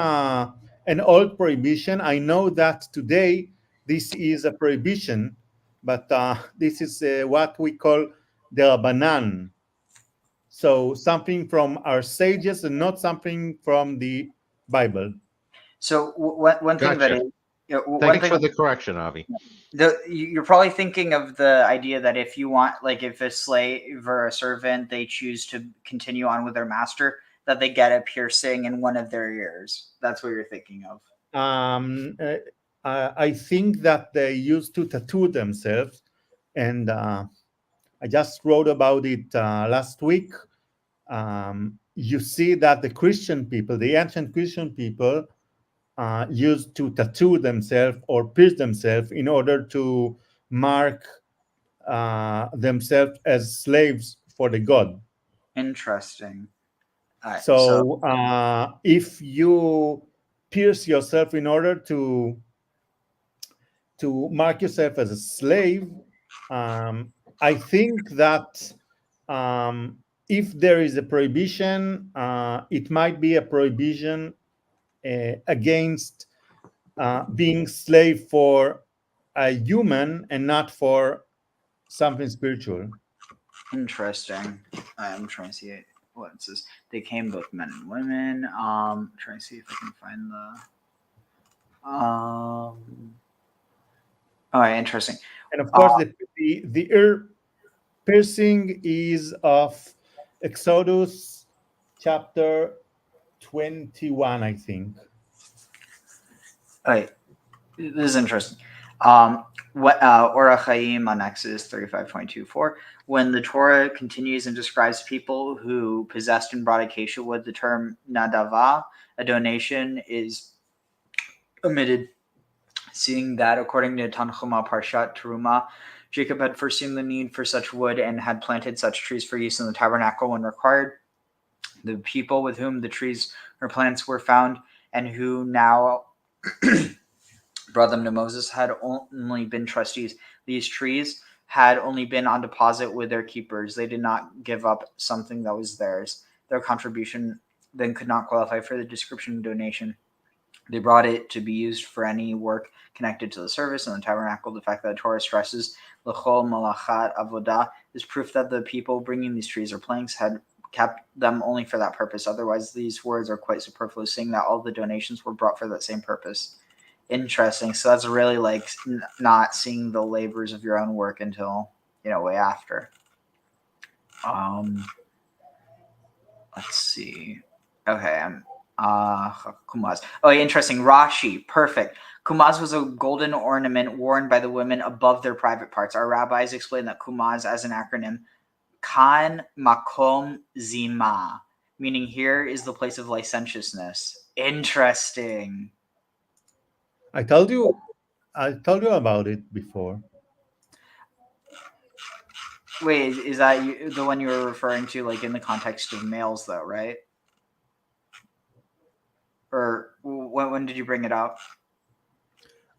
an old prohibition. I know that today this is a prohibition, but this is what we call the Rabbanan. So something from our sages and not something from the Bible. So one thing that Gotcha. is, one Thanks thing for the correction, Avi. you're probably thinking of the idea that if you want, like if a slave or a servant, they choose to continue on with their master, that they get a piercing in one of their ears. That's what you're thinking of. I think that they used to tattoo themselves, and I just wrote about it last week. You see that the Christian people, the ancient Christian people, used to tattoo themselves or pierce themselves in order to mark themselves as slaves for the god. Interesting. So if you pierce yourself in order to mark yourself as a slave, I think that if there is a prohibition, it might be a prohibition against being slave for a human and not for something spiritual. Interesting. I'm trying to see it. What it says. They came both men and women. Trying to see if I can find the. Oh, interesting. And of course, the ear piercing is of Exodus chapter 21, I think. All right. This is interesting. Ora Chaim on Exodus 35.24. When the Torah continues and describes people who possessed and brought acacia wood, the term nadava, a donation, is omitted, seeing that according to Tanchuma Parshat Teruma, Jacob had foreseen the need for such wood and had planted such trees for use in the tabernacle when required. The people with whom the trees or plants were found and who now brought them to Moses had only been trustees. These trees had only been on deposit with their keepers. They did not give up something that was theirs. Their contribution then could not qualify for the description of donation. They brought it to be used for any work connected to the service in the tabernacle. The fact that the Torah stresses l'chol malachat avodah is proof that the people bringing these trees or planks had kept them only for that purpose. Otherwise, these words are quite superfluous, seeing that all the donations were brought for that same purpose. Interesting. So that's really like not seeing the labors of your own work until, way after. Let's see. Okay. Kumaz. Oh, interesting. Rashi. Perfect. Kumaz was a golden ornament worn by the women above their private parts. Our rabbis explain that kumaz as an acronym, kan makom zima, meaning here is the place of licentiousness. Interesting. I told you about it before. Wait, is that the one you were referring to, like in the context of males, though, right? Or when did you bring it up?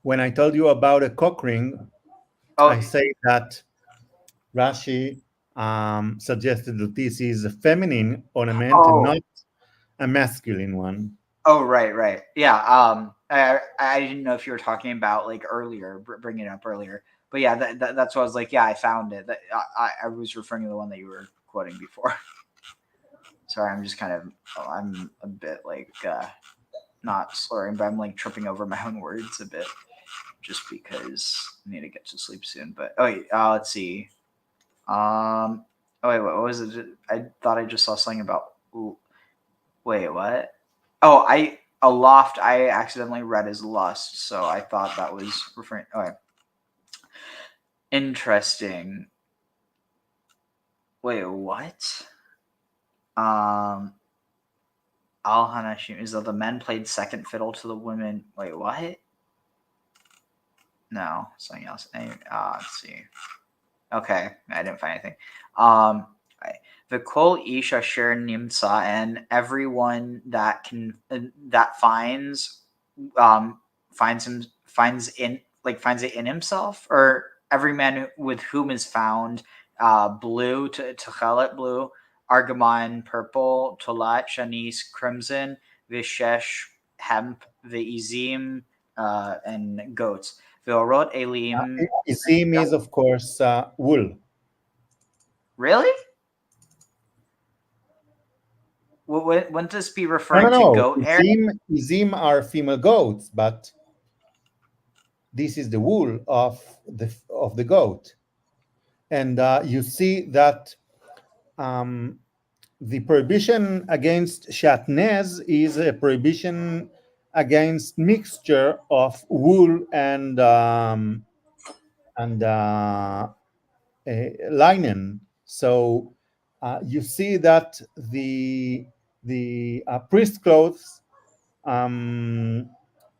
When I told you about a cock ring, I say that Rashi suggested that this is a feminine ornament and not a masculine one. Oh, right. Yeah. I didn't know if you were talking about like earlier, bringing it up earlier. But yeah, that's what I was like. Yeah, I found it. I was referring to the one that you were quoting before. Sorry, I'm just I'm a bit like not slurring, but I'm like tripping over my own words a bit, just because I need to get to sleep soon. But let's see. Oh wait, what was it? I thought I just saw something about. Wait, what? Oh, aloft. I accidentally read as lust, so I thought that was referring. Okay, interesting. Wait, what? Al Hanashim is that the men played second fiddle to the women. Wait, what? No, something else. Let's see. Okay, I didn't find anything. The kol ish asher nimtza, and everyone that finds it in himself, or every man with whom is found blue to techelet blue, argamon purple, tolat shanis crimson, vishesh hemp, veizim and goats. Ve'orot elim. Izim is, of course, wool. Really? Wouldn't this be referring to goat hair? Izim are female goats, but this is the wool of the goat. And you see that the prohibition against shatnez is a prohibition against mixture of wool and linen. So you see that the priest clothes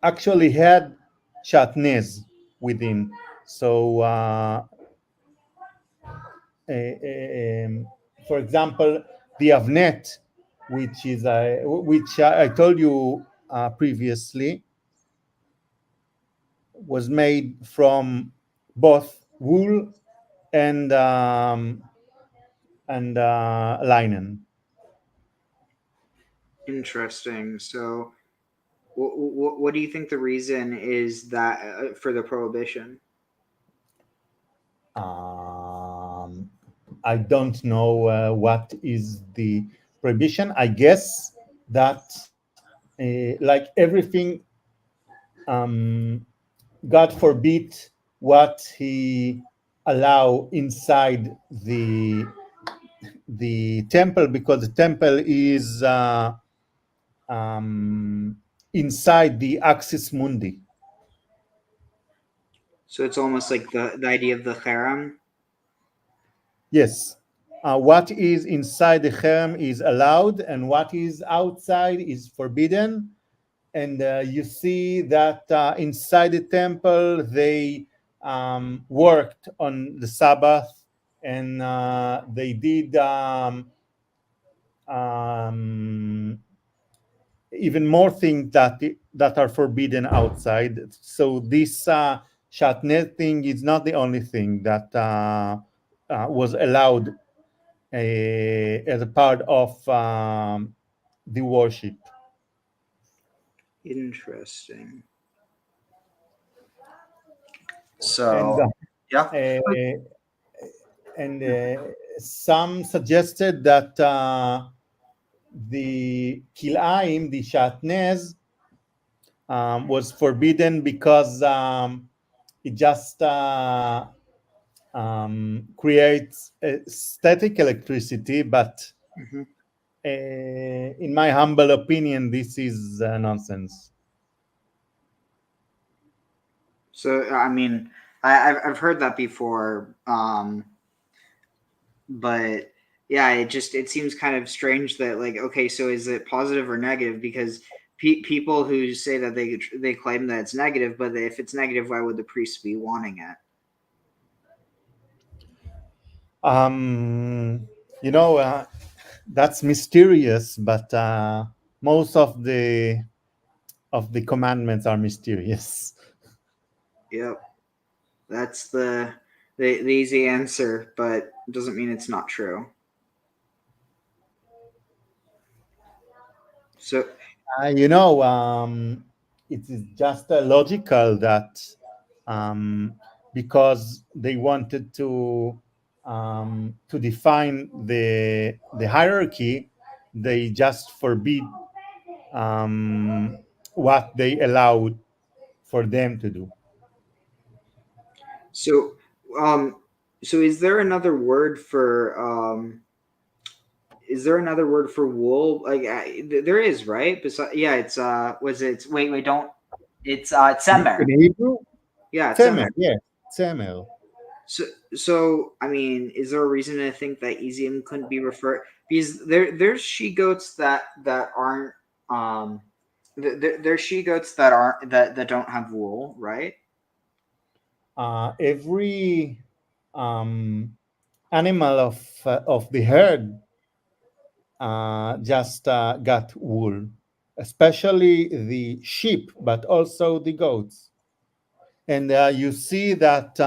actually had shatnez within. So for example, the avnet, which I told you previously, was made from both wool and linen. Interesting. So, what do you think the reason is that for the prohibition? I don't know what is the prohibition. I guess that, like everything, God forbid what He allow inside the temple, because the temple is inside the axis mundi. So it's almost like the idea of the cherem. Yes. What is inside the cherem is allowed, and what is outside is forbidden. And you see that inside the temple, they worked on the Sabbath, and they did even more things that are forbidden outside. So this shatnez thing is not the only thing that was allowed as a part of the worship. Interesting. So, and some suggested that the kilaim, the shatnez, was forbidden because it just creates static electricity, but in my humble opinion, this is nonsense. So I mean, I've heard that before, but yeah, it seems kind of strange that, like, okay, so is it positive or negative? Because people who say that they claim that it's negative, but if it's negative, why would the priests be wanting it? That's mysterious, but most of the commandments are mysterious. Yep, that's the easy answer, but it doesn't mean it's not true. So, it is just logical that because they wanted to define the hierarchy, they just forbid what they allowed for them to do. So, So is there another word for wool? Like there is, right? Yeah, it's was it? Wait, don't. It's tzemer. In Hebrew? Yeah, Tzemer, tzemer. yeah, tzemer. So I mean, is there a reason to think that Ezium couldn't be referred? Because there's she goats that aren't there's she goats that aren't that don't have wool, right? Every animal of the herd just got wool, especially the sheep, but also the goats. And you see that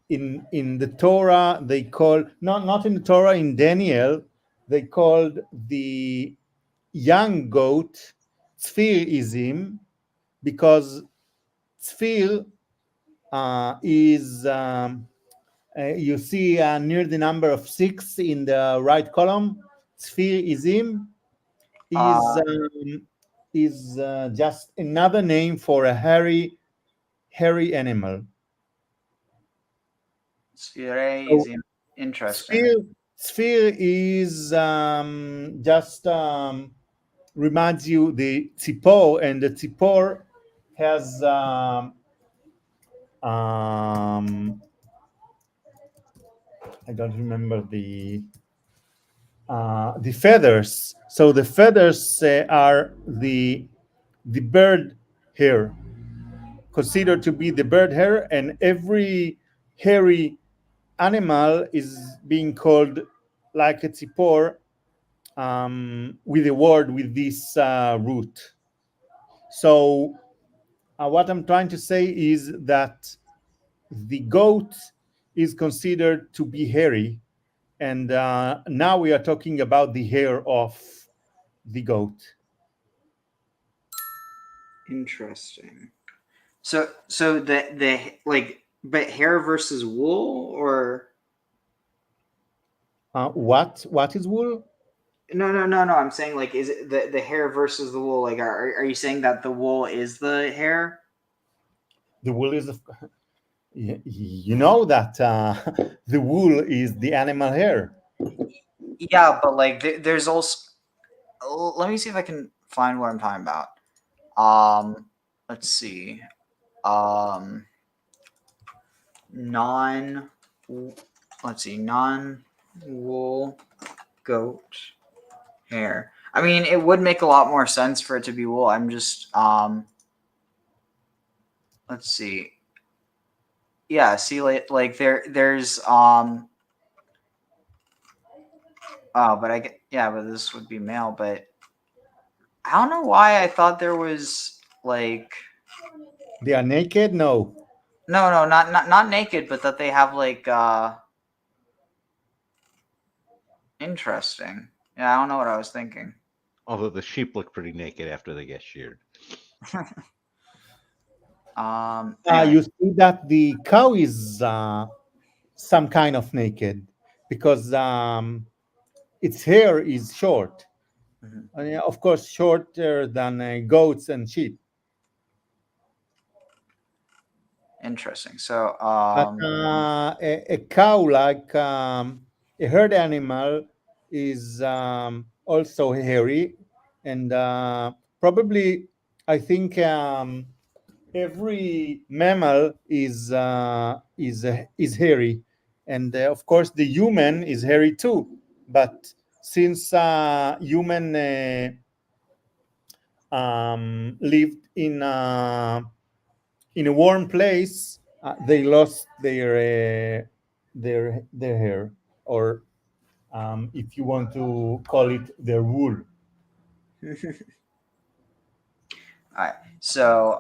in the Torah they call not in the Torah, in Daniel they called the young goat tzfir because tzfir is you see near the number of 6 in the right column. Tzfir is just another name for a hairy animal. Is interesting. Sphere is just reminds you the tzipor, and the tzipor has I don't remember the feathers. So the feathers are the bird hair, considered to be the bird hair, and every hairy animal is being called like a tzipor with a word with this root. So what I'm trying to say is that the goat is considered to be hairy, and now we are talking about the hair of the goat. Interesting. So the like, but hair versus wool, or what is wool? No. I'm saying, like, is it the hair versus the wool? Like, are you saying that the wool is the hair? The wool is you know that the wool is the animal hair. Yeah, but like there's also. Let me see if I can find what I'm talking about. Let's see. Non-wool goat hair. I mean, it would make a lot more sense for it to be wool. I'm just let's see. Yeah, see, like there's oh, but but this would be male, but I don't know why I thought there was like They are naked? No, not naked, but that they have like interesting. Yeah, I don't know what I was thinking. Although the sheep look pretty naked after they get sheared. Anyway. You see that the cow is some kind of naked because its hair is short. Of course, shorter than goats and sheep. Interesting. So, but a cow, like a herd animal, is also hairy, and probably I think every mammal is hairy, and of course the human is hairy too. But since human lived in a warm place, they lost their hair, or if you want to call it, their wool. all right. So,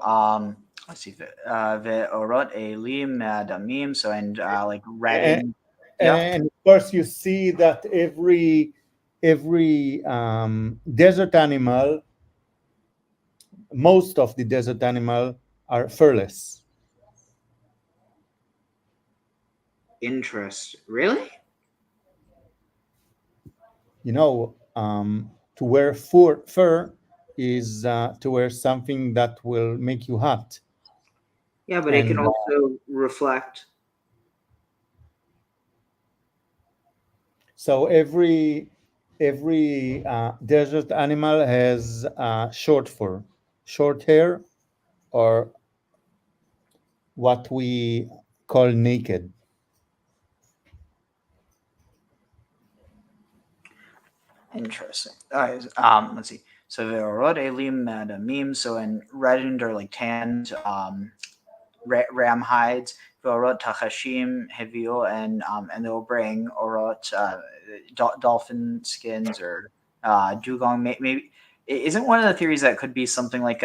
let's see. Ve'orot elim adamim. So, and like red. And of course, you see that every desert animal, most of the desert animal are furless. Interest, really? You know, to wear fur is to wear something that will make you hot. Yeah, but it can And, also reflect. So every desert animal has short hair, or what we call naked. Interesting. Let's see. So ve'orot elim madamim. So in reddened or like tanned ram hides. Ve'orot tachashim hevio, and they'll bring orot dolphin skins or dugong. Maybe isn't one of the theories that could be something like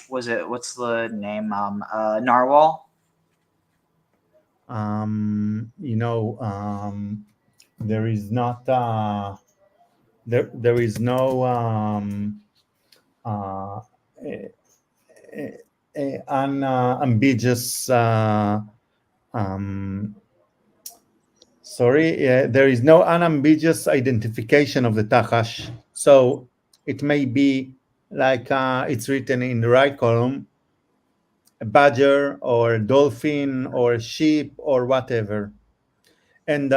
what's the name narwhal? There is not there is no ambiguous there is no unambiguous identification of the tachash. So it may be like it's written in the right column, a badger or a dolphin or a sheep or whatever. And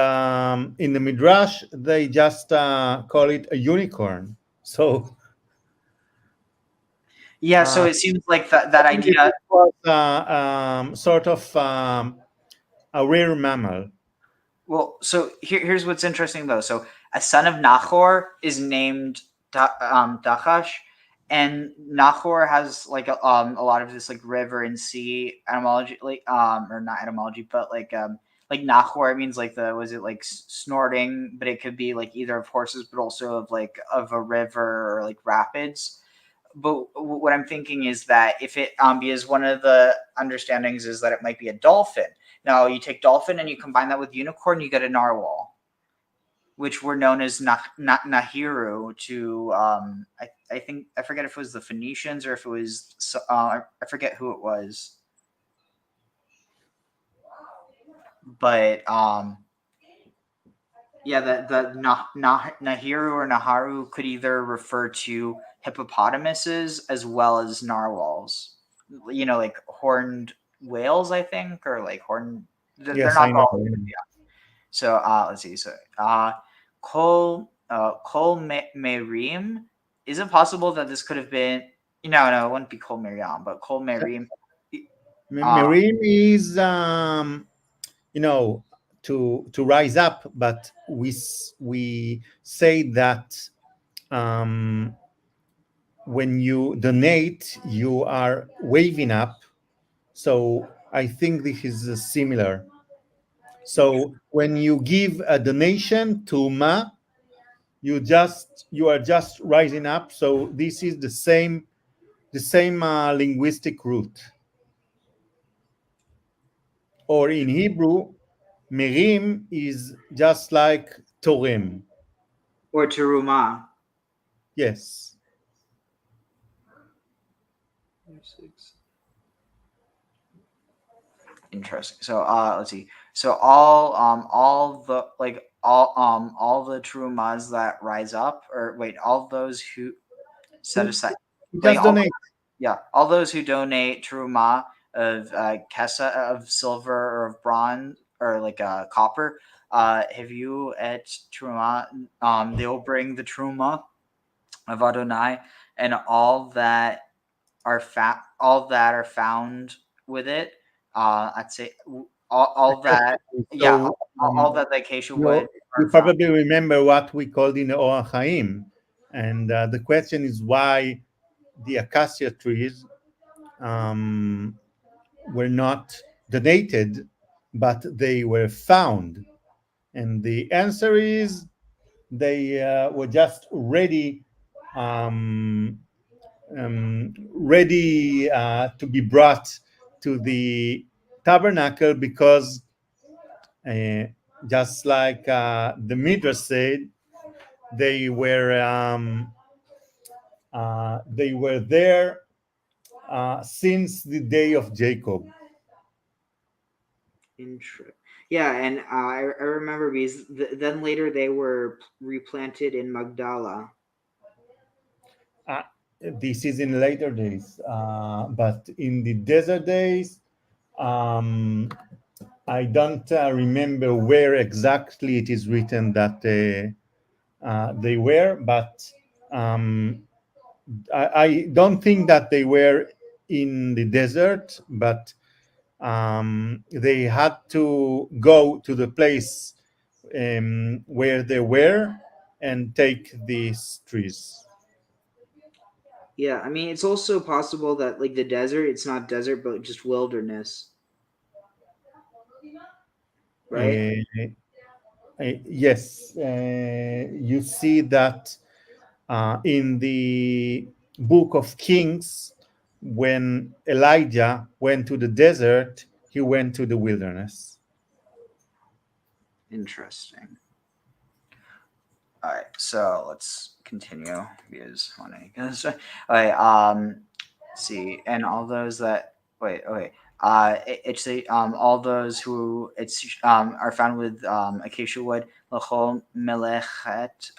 in the Midrash, they just call it a unicorn. So yeah, so it seems like that idea was sort of a rare mammal. Well, so here's what's interesting though. So a son of Nahor is named Dachash, and Nahor has like a lot of this like river and sea etymology, like or not etymology, but like Nahor. It means like was it like snorting, but it could be like either of horses, but also of a river or like rapids. But what I'm thinking is that if it because one of the understandings is that it might be a dolphin. Now you take dolphin and you combine that with unicorn, you get a narwhal, which were known as Nahiru to I think I forget if it was the Phoenicians or if it was I forget who it was, but yeah, the Nahiru or Naharu could either refer to hippopotamuses as well as narwhals. You know, like horned whales, I think, or like horned. They're Yes, not I know. all. Yeah. So let's see. So Kol Merim. Is it possible that this could have been? No, it wouldn't be Kol Miriam, but Kol Merim. Merim is to rise up, but we say that when you donate, you are waving up. So I think this is similar. So when you give a donation to Ma, you are just rising up. So this is the same linguistic root. Or in Hebrew, Merim is just like Torem. Or Teruma. Yes. Interesting. So let's see. So all the all the Terumas that rise up, or wait, all those who set aside Just donate. All those who donate Teruma of Kesa of silver or of bronze or like copper, have you at Teruma, they'll bring the Teruma of Adonai and all that are found with it. I'd say all that, So, all that the acacia wood. You probably remember what we called in the Or Chaim, and the question is why the acacia trees were not donated, but they were found, and the answer is they were just ready. Ready to be brought to the tabernacle because just like the Midrash said, they were there since the day of Jacob. Yeah, and I remember because then later they were replanted in Magdala. This is in later days, but in the desert days, I don't remember where exactly it is written that they were, but I don't think that they were in the desert, but they had to go to the place where they were and take these trees. Yeah, I mean, it's also possible that like the desert, it's not desert, but just wilderness, right? Yes, you see that in the book of Kings, when Elijah went to the desert, he went to the wilderness. Interesting. All right, so let's continue because when I guess all right, see, and all those that okay, it's the all those who it's are found with acacia wood, lachol melechet,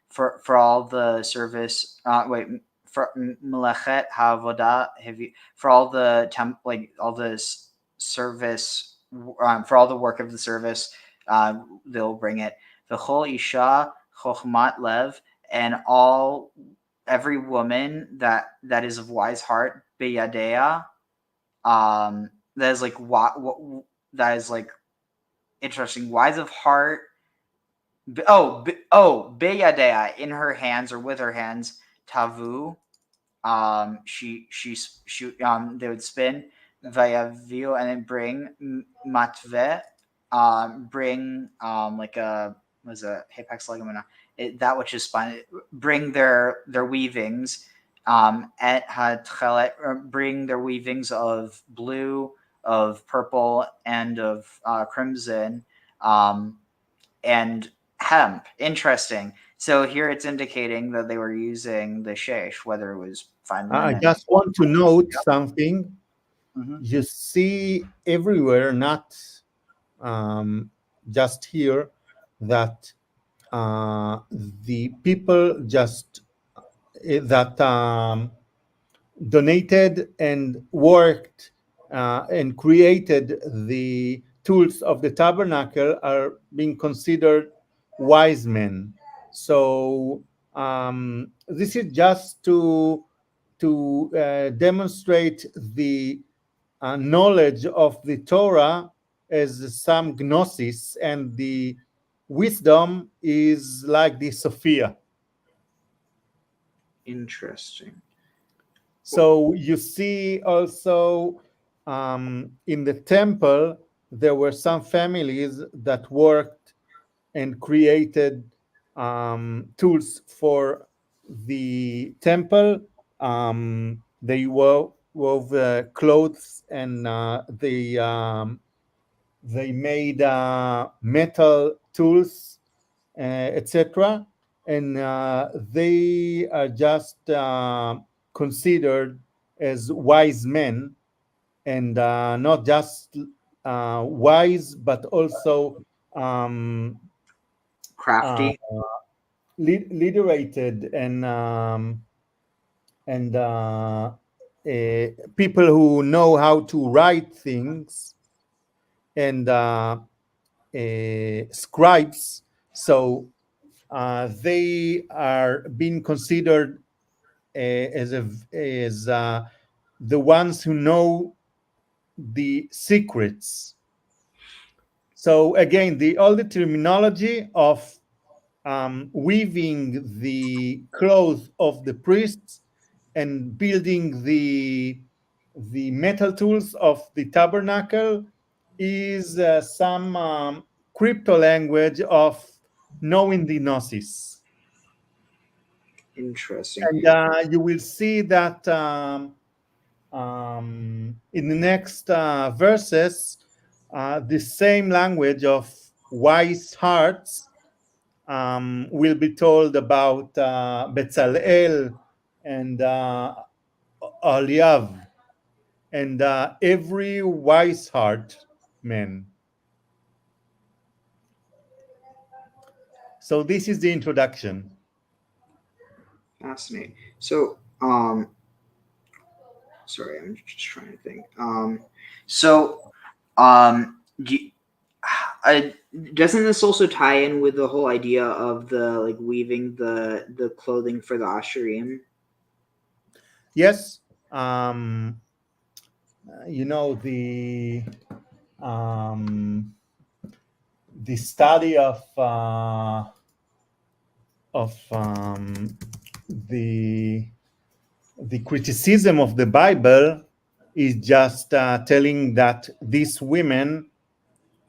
for all the service. For melechet havodah heavy for all the like all the service for all the work of the service, they'll bring it. The whole isha chokhmat lev, and every woman that is of wise heart beyadea, that is like that is like interesting, wise of heart. Beyadea, in her hands or with her hands, tavu, she they would spin vayavio, and then bring matve, bring like a was a hapex legament, that which is spun, bring their weavings, at hatchelet, bring their weavings of blue, of purple, and of crimson, and hemp. Interesting. So here it's indicating that they were using the shesh, whether it was fine I linen. just want to note something. Mhm. You see everywhere, not just here, that the people just that donated and worked and created the tools of the tabernacle are being considered wise men. So this is just to demonstrate the knowledge of the Torah as some gnosis, and the wisdom is like the Sophia. Interesting. So you see also in the temple, there were some families that worked and created tools for the temple. They wove clothes, and they made metal tools, etc. And they are just considered as wise men, and not just wise, but also crafty, literated, and people who know how to write things, and scribes. So they are being considered as the ones who know the secrets. So again, all the terminology of weaving the clothes of the priests and building the metal tools of the tabernacle is some crypto language of knowing the gnosis. Interesting. And you will see that in the next verses, the same language of wise hearts will be told about Bezalel and Oliav, and every wise heart man. So this is the introduction. Fascinating. So Sorry, I'm just trying to think. Do you, doesn't this also tie in with the whole idea of the like weaving the clothing for the Asherim? Yes. You know, the study of the criticism of the Bible is just telling that these women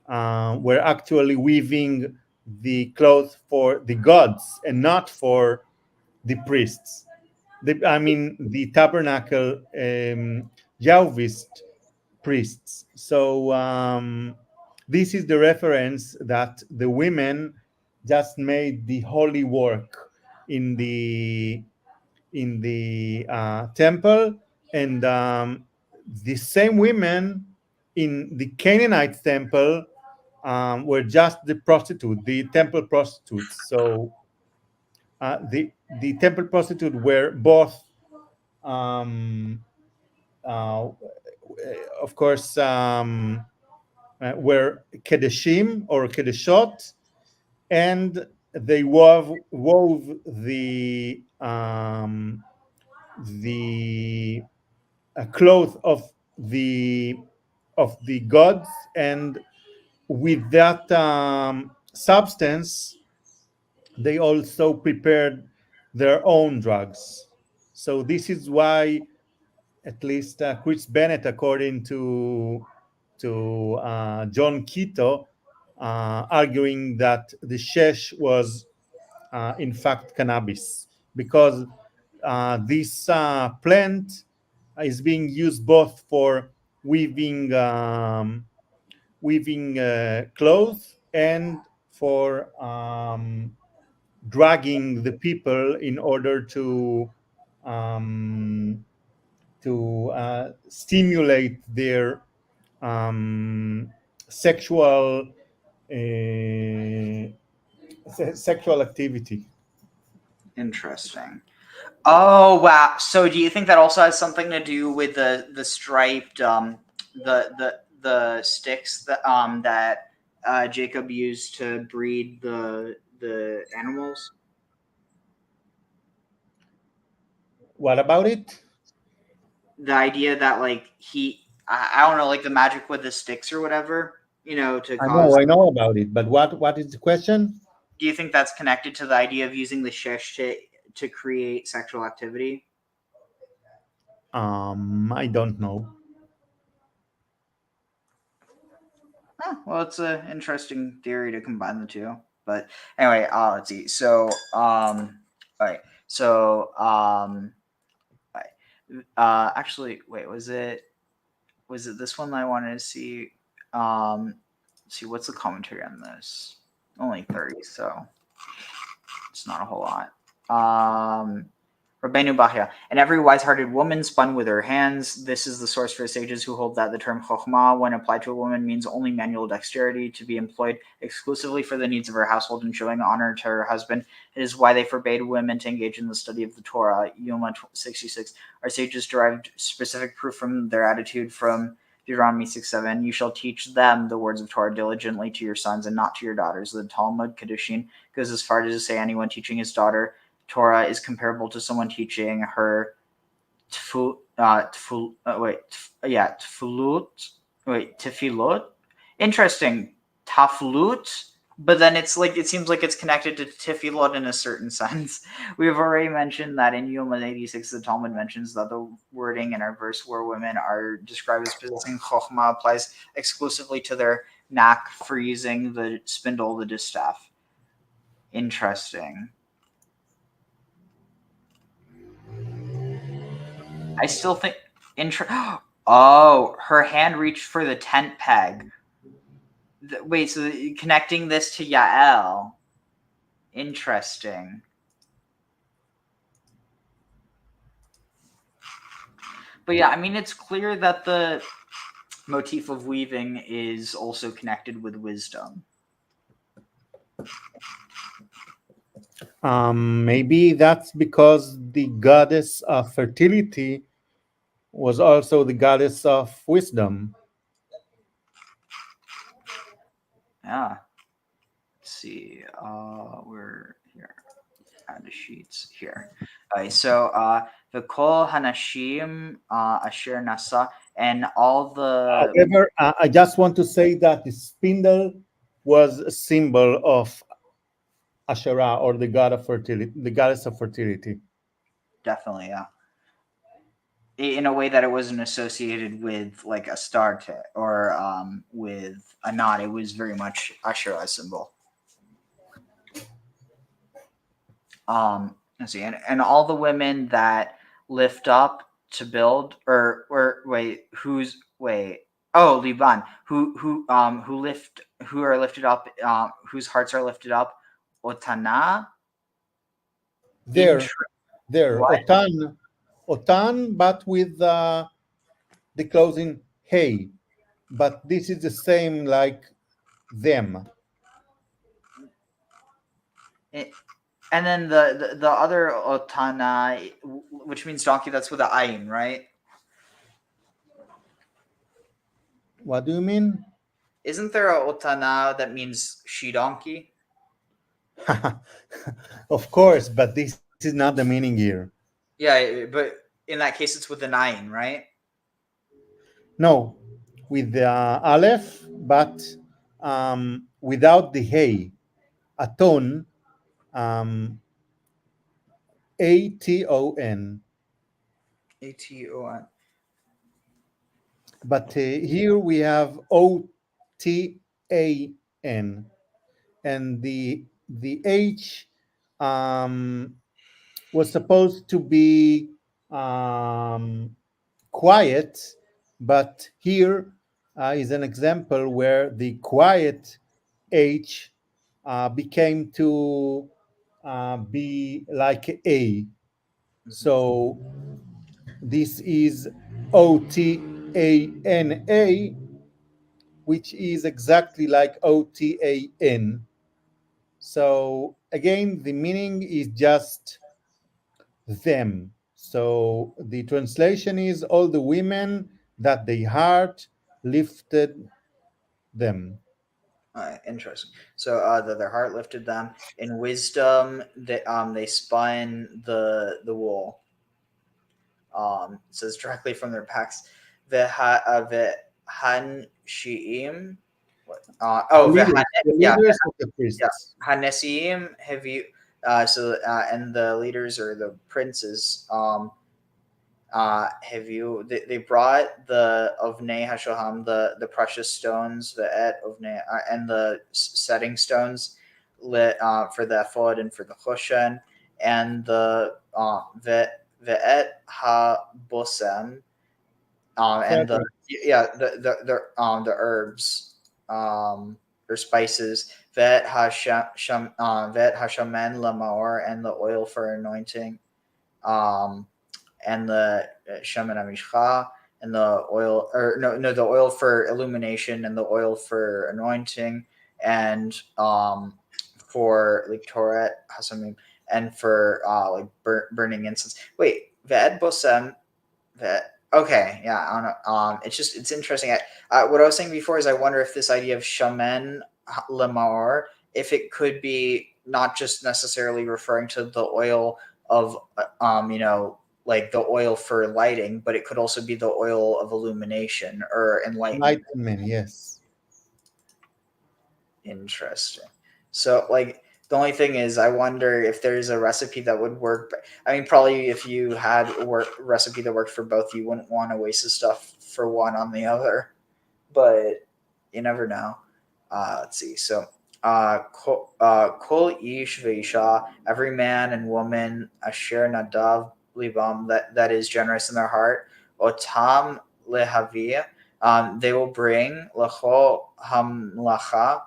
were actually weaving the clothes for the gods and not for the priests. The tabernacle Yahwist priests. So this is the reference that the women just made the holy work in the temple, and the same women in the Canaanite temple were just the prostitute, the temple prostitutes. So the temple prostitute were both, of course, were kedeshim or kedeshot, and they wove the cloth of the gods, and with that substance they also prepared their own drugs. So this is why, at least Chris Bennett, according to John Quito, arguing that the shesh was in fact cannabis, because this plant is being used both for weaving clothes and for dragging the people in order to stimulate their sexual activity. Interesting. Oh wow! So do you think that also has something to do with the striped the sticks that Jacob used to breed the animals? What about it? The idea that like I don't know, like the magic with the sticks or whatever, you know, to cause. I know about it, but what is the question? Do you think that's connected to the idea of using the shesh to create sexual activity? I don't know. Well, it's an interesting theory to combine the two. But anyway, let's see. So, all right. So, actually, wait, was it this one that I wanted to see? Let's see, what's the commentary on this? Only 30, so it's not a whole lot. Rabbeinu Bachya, and every wise-hearted woman spun with her hands. This is the source for sages who hold that the term chokhmah, when applied to a woman, means only manual dexterity to be employed exclusively for the needs of her household and showing honor to her husband. It is why they forbade women to engage in the study of the Torah. Yoma 66. Our sages derived specific proof from their attitude from Deuteronomy 6:7. You shall teach them the words of Torah diligently to your sons and not to your daughters. The Talmud Kedushin goes as far as to say anyone teaching his daughter Torah is comparable to someone teaching her tefillot. Interesting, taflut, but then it's like it seems like it's connected to tefillot in a certain sense. We have already mentioned that in Yoma 86, the Talmud mentions that the wording in our verse where women are described as possessing chokhmah applies exclusively to their knack for using the spindle, the distaff. Interesting. I still think oh, her hand reached for the tent peg. Wait, so connecting this to Yael. Interesting. But yeah, I mean, it's clear that the motif of weaving is also connected with wisdom. Maybe that's because the goddess of fertility was also the goddess of wisdom. Yeah. Let's see. We're here. Add the sheets here. Okay, so the kol hanashim asher nasa, and all the. However, I just want to say that the spindle was a symbol of Asherah, or the god of fertility, the goddess of fertility. Definitely, yeah. In a way that it wasn't associated with like a star or with a knot. It was very much Asherah symbol. Let's see, and all the women that lift up to build, or Liban, who are lifted up, whose hearts are lifted up, Otana. There, What? Otan, but with the closing hey, but this is the same like them. And then the other Otana, which means donkey, that's with the ayin, right? What do you mean? Isn't there a Otana that means she donkey? Of course, but this is not the meaning here. Yeah, but in that case, it's with an ayin, right? No, with the aleph, but without the hey. Aton, A-T-O-N. A-T-O-N. But here we have O-T-A-N, and the H was supposed to be quiet, but here is an example where the quiet H became to be like A. So this is O-T-A-N-A, which is exactly like O-T-A-N. So again, the meaning is just them. So the translation is all the women that the heart lifted them. Interesting. So their heart lifted them. In wisdom, they spun the wool. It says directly from their backs. Vehan shiim. Hanesiim have you. And the leaders or the princes. Have you? They brought the Ovnei Hashoham, the precious stones, the et Ovnei, and the setting stones, for the ephod and for the choshen, and the et ha bosem, and the herbs, or spices, vet hashamen lamaor, and the oil for anointing, and the shaman amishcha, and the oil, the oil for illumination, and the oil for anointing, and for like Toret hasamim, and for like burning incense. Wait, ved bosem, ved. Okay, yeah, I don't know. It's interesting. What I was saying before is I wonder if this idea of shaman lamar, if it could be not just necessarily referring to the oil of like the oil for lighting, but it could also be the oil of illumination or enlightenment. Enlightenment, yes. Interesting. So, like, the only thing is, I wonder if there's a recipe that would work. I mean, probably if you had a recipe that worked for both, you wouldn't want to waste the stuff for one on the other. But you never know. Let's see. So, kol ish veisha, every man and woman, asher nadav libam, that is generous in their heart, otam lehavia, they will bring lachol hamlacha,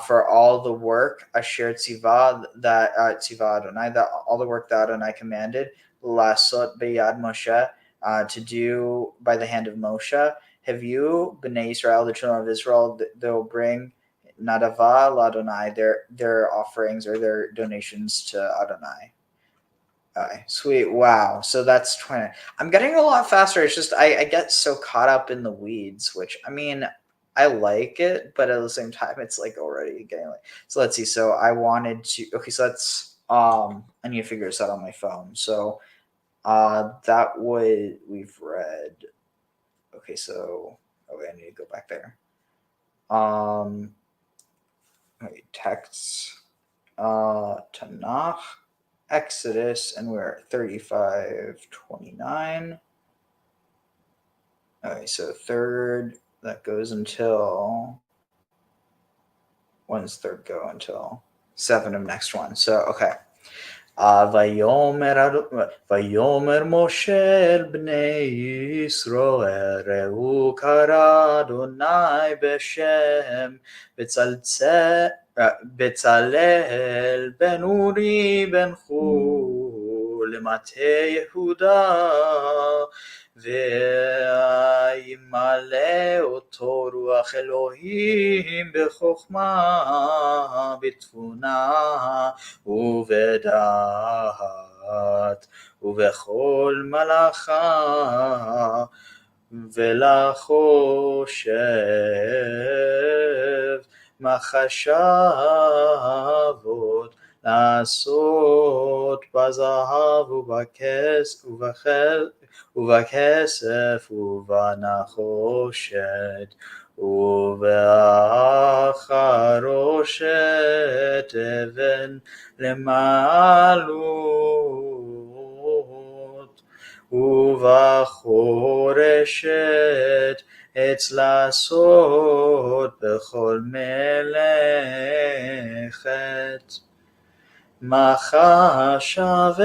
for all the work asher tziva, that tziva Adonai, that all the work that Adonai commanded, lasot beyad Moshe, to do by the hand of Moshe. Have you, Bnei Israel, the children of Israel, they'll bring nadava l'Adonai, their offerings or their donations to Adonai. Okay, sweet. Wow. So that's 20. I'm getting a lot faster. It's just I get so caught up in the weeds, which I mean, I like it, but at the same time, it's like already getting like. So let's see. So I wanted to. Okay, so that's I need to figure this out on my phone. So that would we've read. Okay, so I need to go back there. Okay, texts. Tanakh. Exodus, and we're at 35:29. Okay, so third, that goes until, when's third go until? 7 of next one. So, okay. ויאמר משה אל בני ישראל ראו קרא אדוני בשם בצלאל בן אורי בן חור למטה יהודה וימלא אותו רוח אלוהים בחוכמה בתבונה ובדעת ובכל מלאכה ולחושב מחשבות לעשות בזהב ובכסף ובנחושת ובחרושת אבן למעלות ובחורשת עץ לעשות בכל מלאכת מחשבת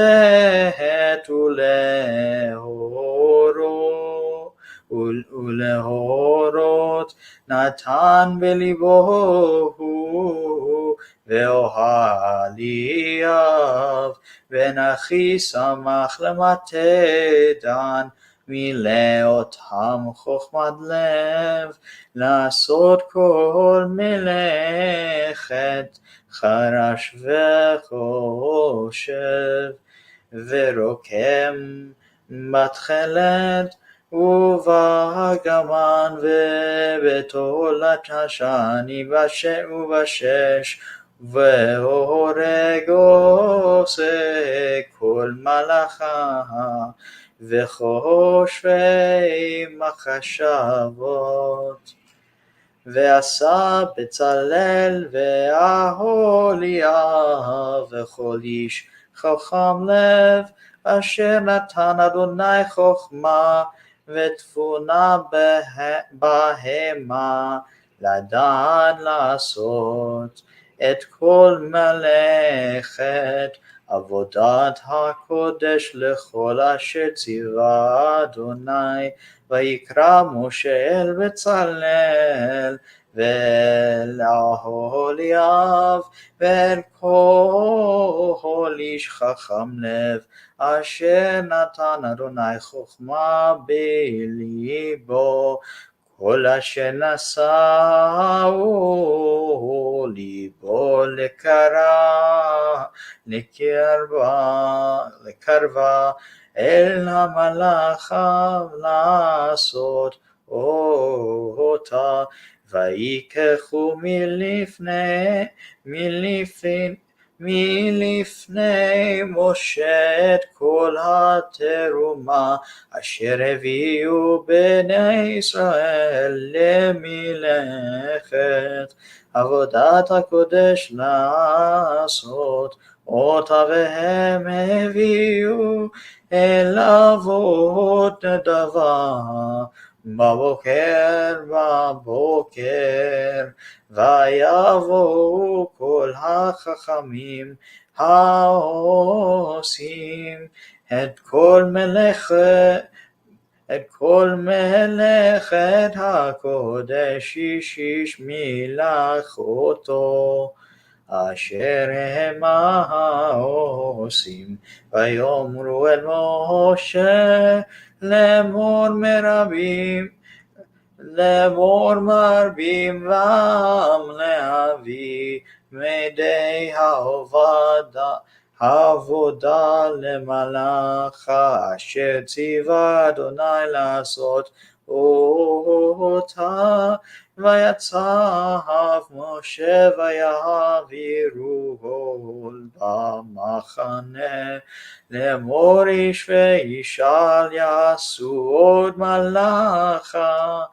ולהורות נתן בליבו ואוהליו בן אחי שמח למטה דן מילא אותם חוכמת לב לעשות כל מלאכת חרש וחושב ורוקם בתכלת ובגמן ובתולת השני ובשש והורג עושה כל מלאכה וחושבי מחשבות ועשה בצלאל ואהוליה וכל איש חכם לב אשר נתן אדוני חוכמה ותבונה בהמה לדעת לעשות את כל מלאכת עבודת הקודש לכל אשר ציווה אדוני ויקרא משה אל בצלאל ואל אהוליאב ואל כל איש חכם לב אשר נתן אדוני חוכמה בליבו כל אשר נשאו ליבו לקרבה אל המלאכה לעשות אותה ויקחו מלפני משה את כל התרומה אשר הביאו בני ישראל למלאכת עבודת הקודש לעשות אותה והם הביאו אל אבות נדבה בבוקר ויבואו כל החכמים העושים את כל מלאכת הקודש איש מלאכתו אשר הם העושים ויאמרו אל משה לאמור מרבים ועם להביא מדי העובדה עבודה למלאכה אשר ציווה אדוני לעשות אותה. ויצב משה ויעבירו במחנה לאמור איש ואישה יעשו עוד מלאכה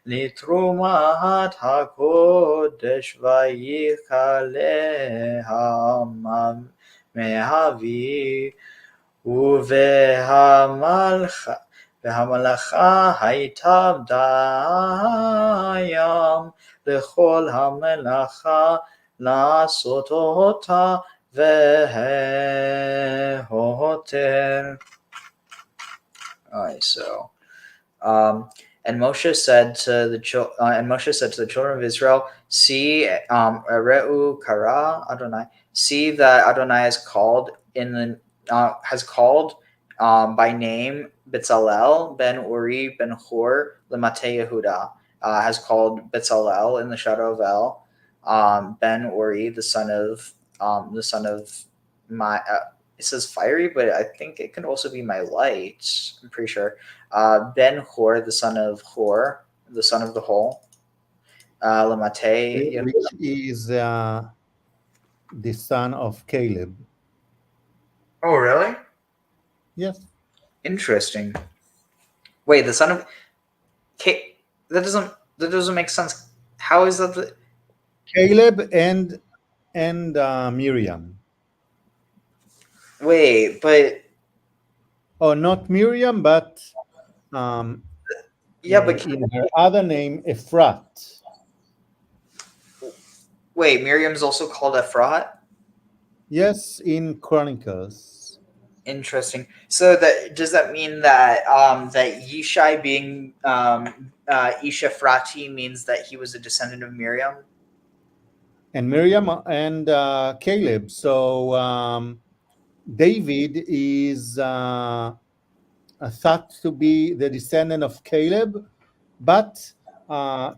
לתרומת הקודש ויקהלה מהאוויר והמלאכה הייתה דים לכל המלאכה לעשות אותה והותר. Alright, so and Moshe said to the children of Israel, see, Reu kara Adonai, see that Adonai has called by name Bezalel ben Uri ben Hur lemate Yehuda, has called Bezalel in the shadow of El, ben Uri the son of my. It says fiery, but I think it can also be my light. I'm pretty sure. Ben Hur, the son of Hur, the son of the hole. Lamate, which is the son of Caleb. Oh, really? Yes. Interesting. Wait, the son of that doesn't make sense. How is that? Caleb and Miriam. Wait, but not Miriam, but yeah, but in her other name, Ephrat. Wait, Miriam's also called Ephrat? Yes, in Chronicles. Interesting. So does that mean that that Yishai being Isha Frati means that he was a descendant of Miriam? And Miriam and Caleb. So David is thought to be the descendant of Caleb, but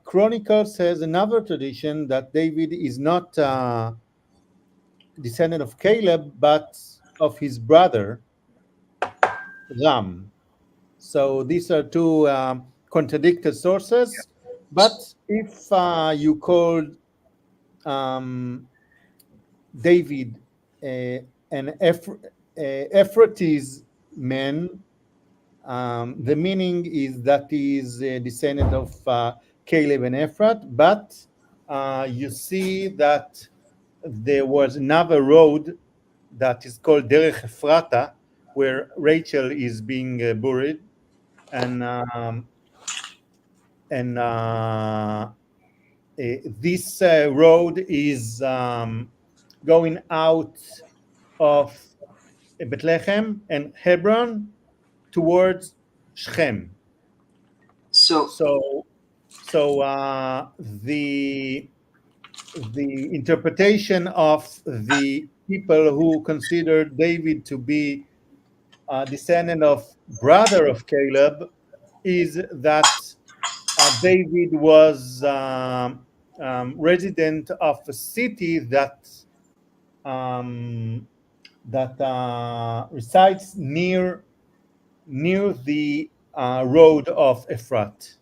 Chronicles has another tradition that David is not descendant of Caleb, but of his brother Ram. So these are two contradicted sources. But if you called David an Ephratite man, the meaning is that he is a descendant of Caleb and Ephrat, but you see that there was another road that is called Derech Ephrata, where Rachel is being buried, and this road is going out of Bethlehem and Hebron towards Shechem. So the interpretation of the people who considered David to be a descendant of brother of Caleb is that David was resident of a city that resides near the road of Ephrat.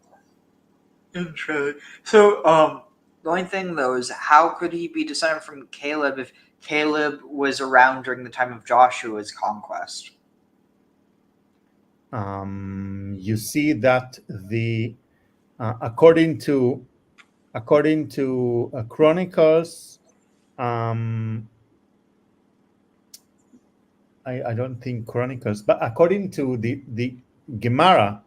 Interesting. So the only thing though is how could he be descended from Caleb if Caleb was around during the time of Joshua's conquest? You see that the according to Chronicles, I don't think Chronicles, but according to the Gemara,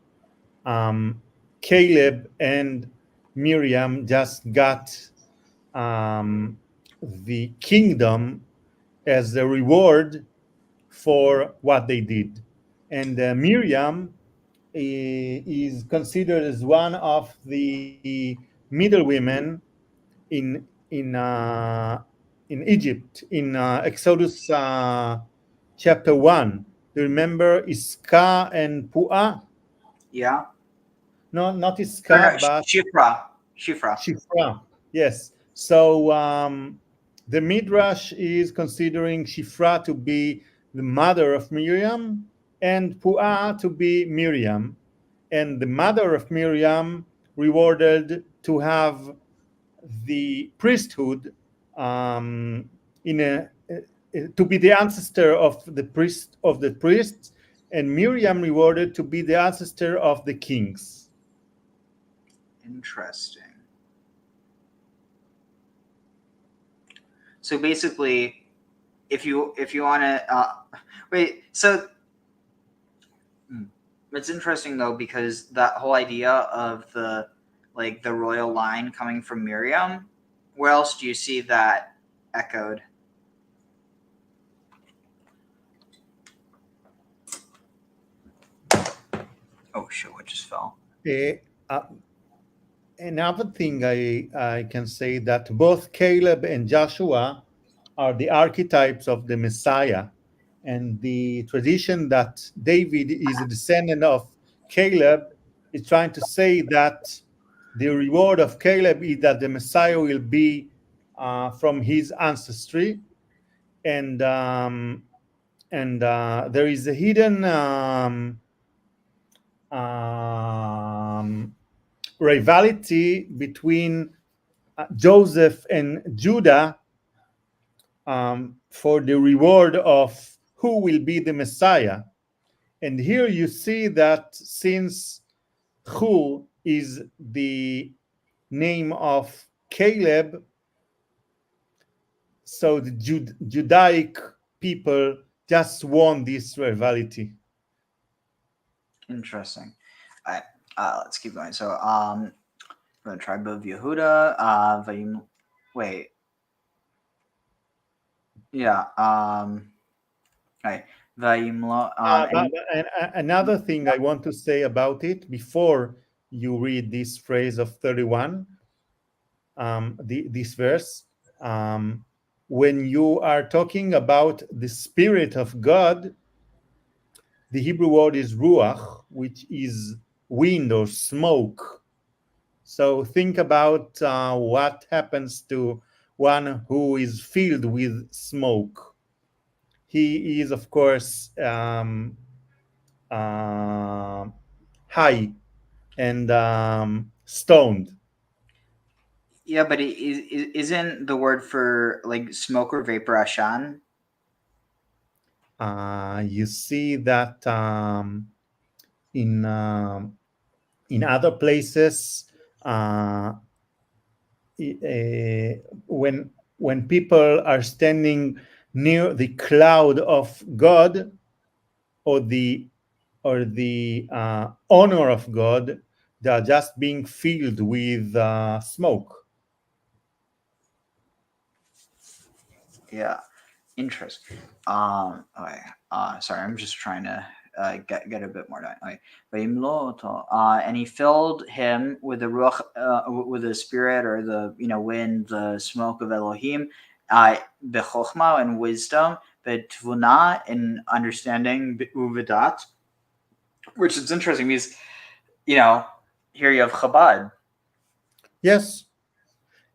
Caleb and Miriam just got the kingdom as a reward for what they did, and Miriam is considered as one of the middle women in Egypt in Exodus chapter 1. Do you remember Iska and Puah? Yeah. No, not Iska, but Shifra. Shifra. Yes. So The Midrash is considering Shifra to be the mother of Miriam and Puah to be Miriam. And the mother of Miriam rewarded to have the priesthood to be the ancestor of the priests, and Miriam rewarded to be the ancestor of the kings. Interesting. So basically, if you want to wait, so it's interesting though, because that whole idea of the royal line coming from Miriam, where else do you see that echoed? Oh shit! What just fell? Another thing I can say that both Caleb and Joshua are the archetypes of the Messiah, and the tradition that David is a descendant of Caleb is trying to say that the reward of Caleb is that the Messiah will be from his ancestry, and there is a hidden rivalry between Joseph and Judah for the reward of who will be the Messiah. And here you see that since Hu is the name of Caleb, so the Judaic people just won this rivalry. Interesting. All right, let's keep going. So, from the tribe of Yehuda, wait. Yeah. Right. Another thing I want to say about it before you read this phrase of 31, this verse, when you are talking about the Spirit of God, the Hebrew word is ruach, which is wind or smoke. So think about what happens to one who is filled with smoke. He is, of course, high and stoned. Yeah, but isn't the word for like smoke or vapor ashan? You see that in other places, when people are standing near the cloud of God or the honor of God, they are just being filled with smoke. Yeah, interesting. Okay. Sorry, I'm just trying to get a bit more done. Okay. And he filled him with the ruach, with the spirit or the wind, the smoke of Elohim, bechokma and wisdom, betvuna and understanding, uvedat, which is interesting because here you have Chabad. Yes,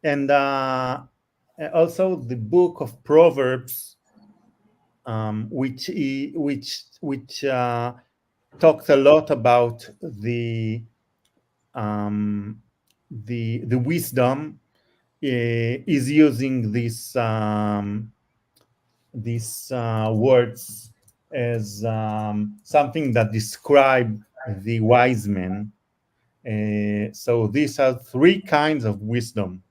and also the book of Proverbs, which talks a lot about the wisdom, is using these words as something that describe the wise men. So these are three kinds of wisdom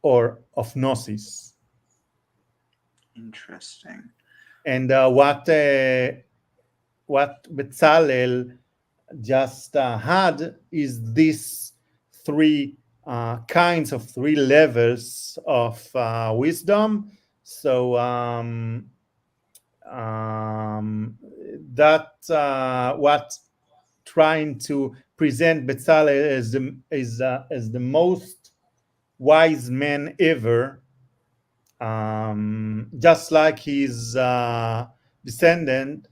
or of gnosis. Interesting. And what Bezalel just had is these three kinds of three levels of wisdom. So that's what trying to present Bezalel as the most wise man ever, just like his descendant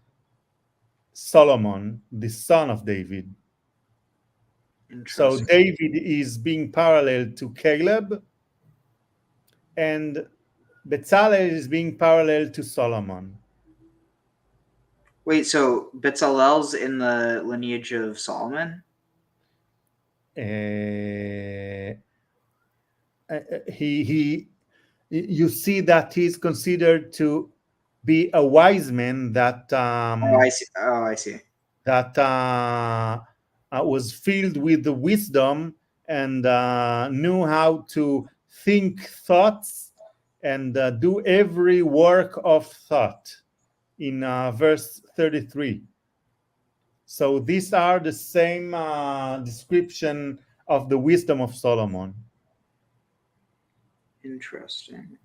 Solomon, the son of David. So David is being parallel to Caleb, and Bezalel is being parallel to Solomon. Wait, so Bezalel's in the lineage of Solomon? You see that he's considered to be a wise man that I see. Oh, I see. That was filled with the wisdom and knew how to think thoughts and do every work of thought in verse 33. So these are the same description of the wisdom of Solomon. Interesting.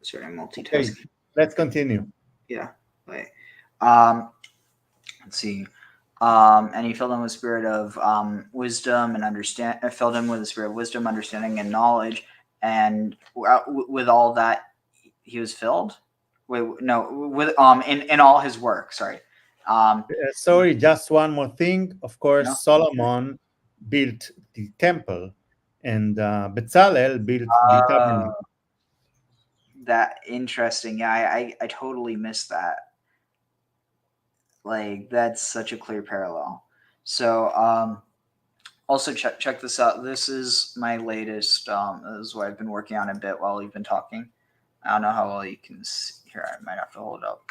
Sorry, I'm multitasking. Okay, let's continue. Yeah. Wait. Let's see. And he filled him with spirit of wisdom and filled him with the spirit of wisdom, understanding, and knowledge. And with all that, he was filled. Wait, no, with in all his work. Sorry. Sorry, just one more thing. Of course, No? Solomon built the temple, and Bezalel built the tabernacle. That interesting. Yeah, I totally missed that. Like, that's such a clear parallel. So also check this out. This is my latest. This is what I've been working on a bit while we've been talking. I don't know how well you can see here. I might have to hold it up.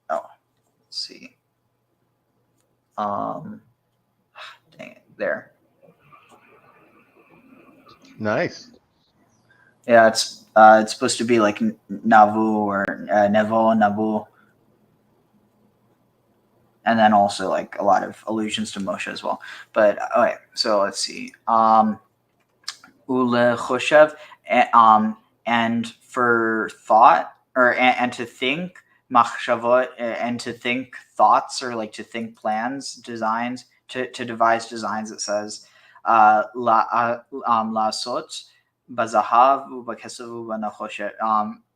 Oh, let's see. Dang it, there. Nice. Yeah, it's supposed to be like Navu or Nevo, Nabu. And then also like a lot of allusions to Moshe as well. But okay, so let's see. Ule Choshev, and for thought and to think, machshavot, and to think thoughts, or like to think plans, designs, to devise designs. It says lasot bazahav u'bakesav u'banachoshet,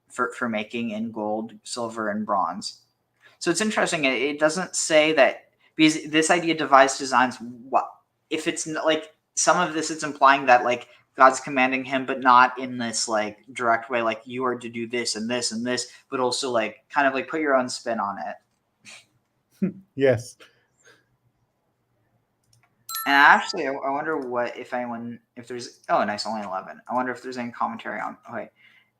for making in gold, silver, and bronze. So it's interesting. It doesn't say that, because this idea devised designs. What if it's like some of this? It's implying that like God's commanding him, but not in this like direct way. Like you are to do this and this and this, but also like kind of like put your own spin on it. Yes. And actually, I wonder if there's nice, only 11. I wonder if there's any commentary on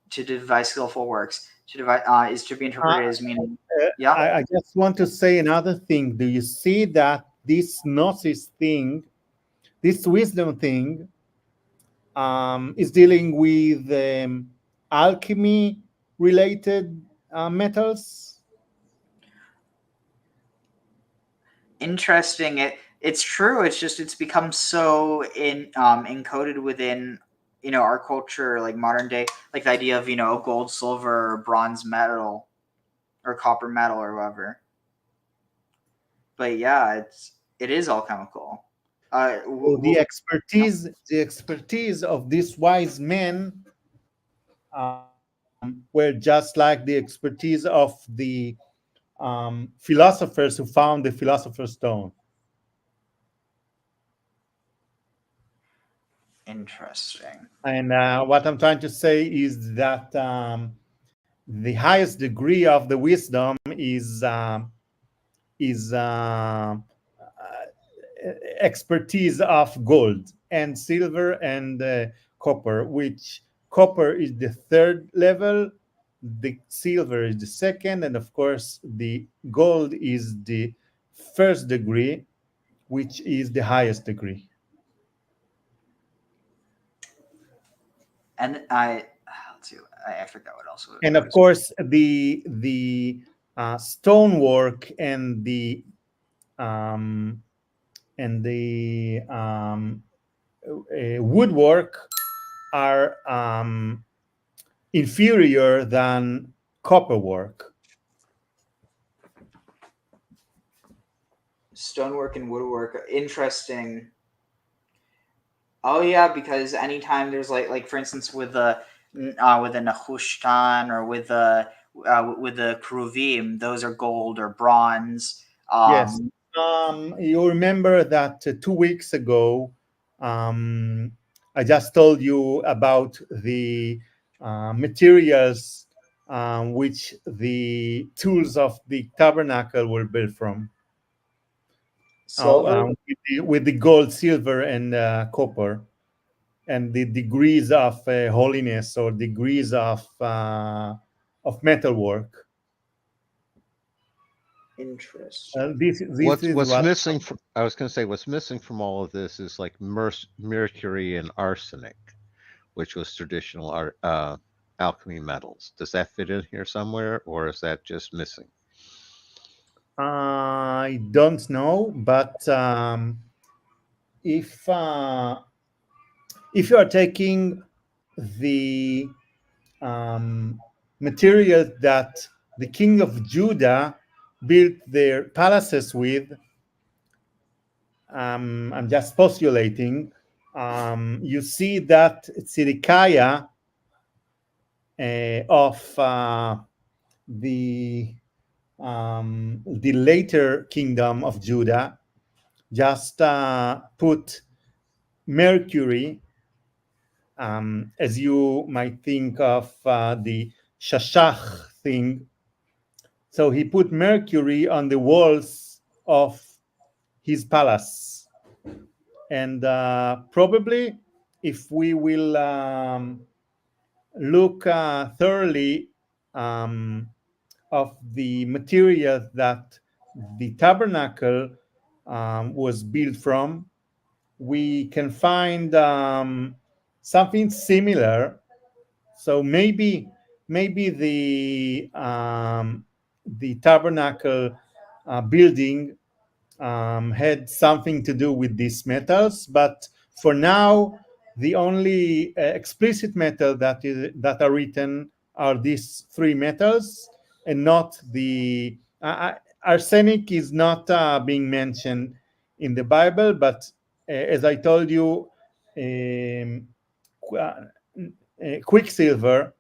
to devise skillful works. To devise is to be interpreted as meaning. Yeah. I just want to say another thing. Do you see that this gnosis thing, this wisdom thing, is dealing with alchemy-related metals? Interesting. It's true. It's just it's become so encoded within our culture, like modern day, like the idea of gold, silver, or bronze metal, or copper metal, or whatever. But yeah, it is alchemical. The expertise of these wise men were just like the expertise of the philosophers who found the philosopher's stone. Interesting. And what I'm trying to say is that the highest degree of the wisdom is expertise of gold and silver and copper, which copper is the third level, the silver is the second, and of course the gold is the first degree, which is the highest degree. And let's see, I forgot what else. And of course, the stonework and the woodwork are inferior than copper work. Stonework and woodwork, interesting. Oh yeah, because anytime there's like for instance with the Nehushtan or with the Kruvim, those are gold or bronze. Yes. You remember that 2 weeks ago, I just told you about the materials which the tools of the tabernacle were built from. Silver? With the gold, silver, and copper, and the degrees of holiness or degrees of metalwork. Interesting. This What's is what missing from, I was going to say, what's missing from all of this is like mercury and arsenic, which was traditional alchemy metals. Does that fit in here somewhere, or is that just missing? I don't know, but if you are taking the materials that the king of Judah built their palaces with, I'm just postulating, you see that Zedekiah of the later kingdom of Judah just put mercury, as you might think of the shashach thing. So he put mercury on the walls of his palace. And probably if we will look thoroughly of the material that the tabernacle was built from, we can find something similar. So maybe the tabernacle building had something to do with these metals, but for now, the only explicit metal that are written are these three metals, and not the arsenic is not being mentioned in the Bible, but as I told you, quicksilver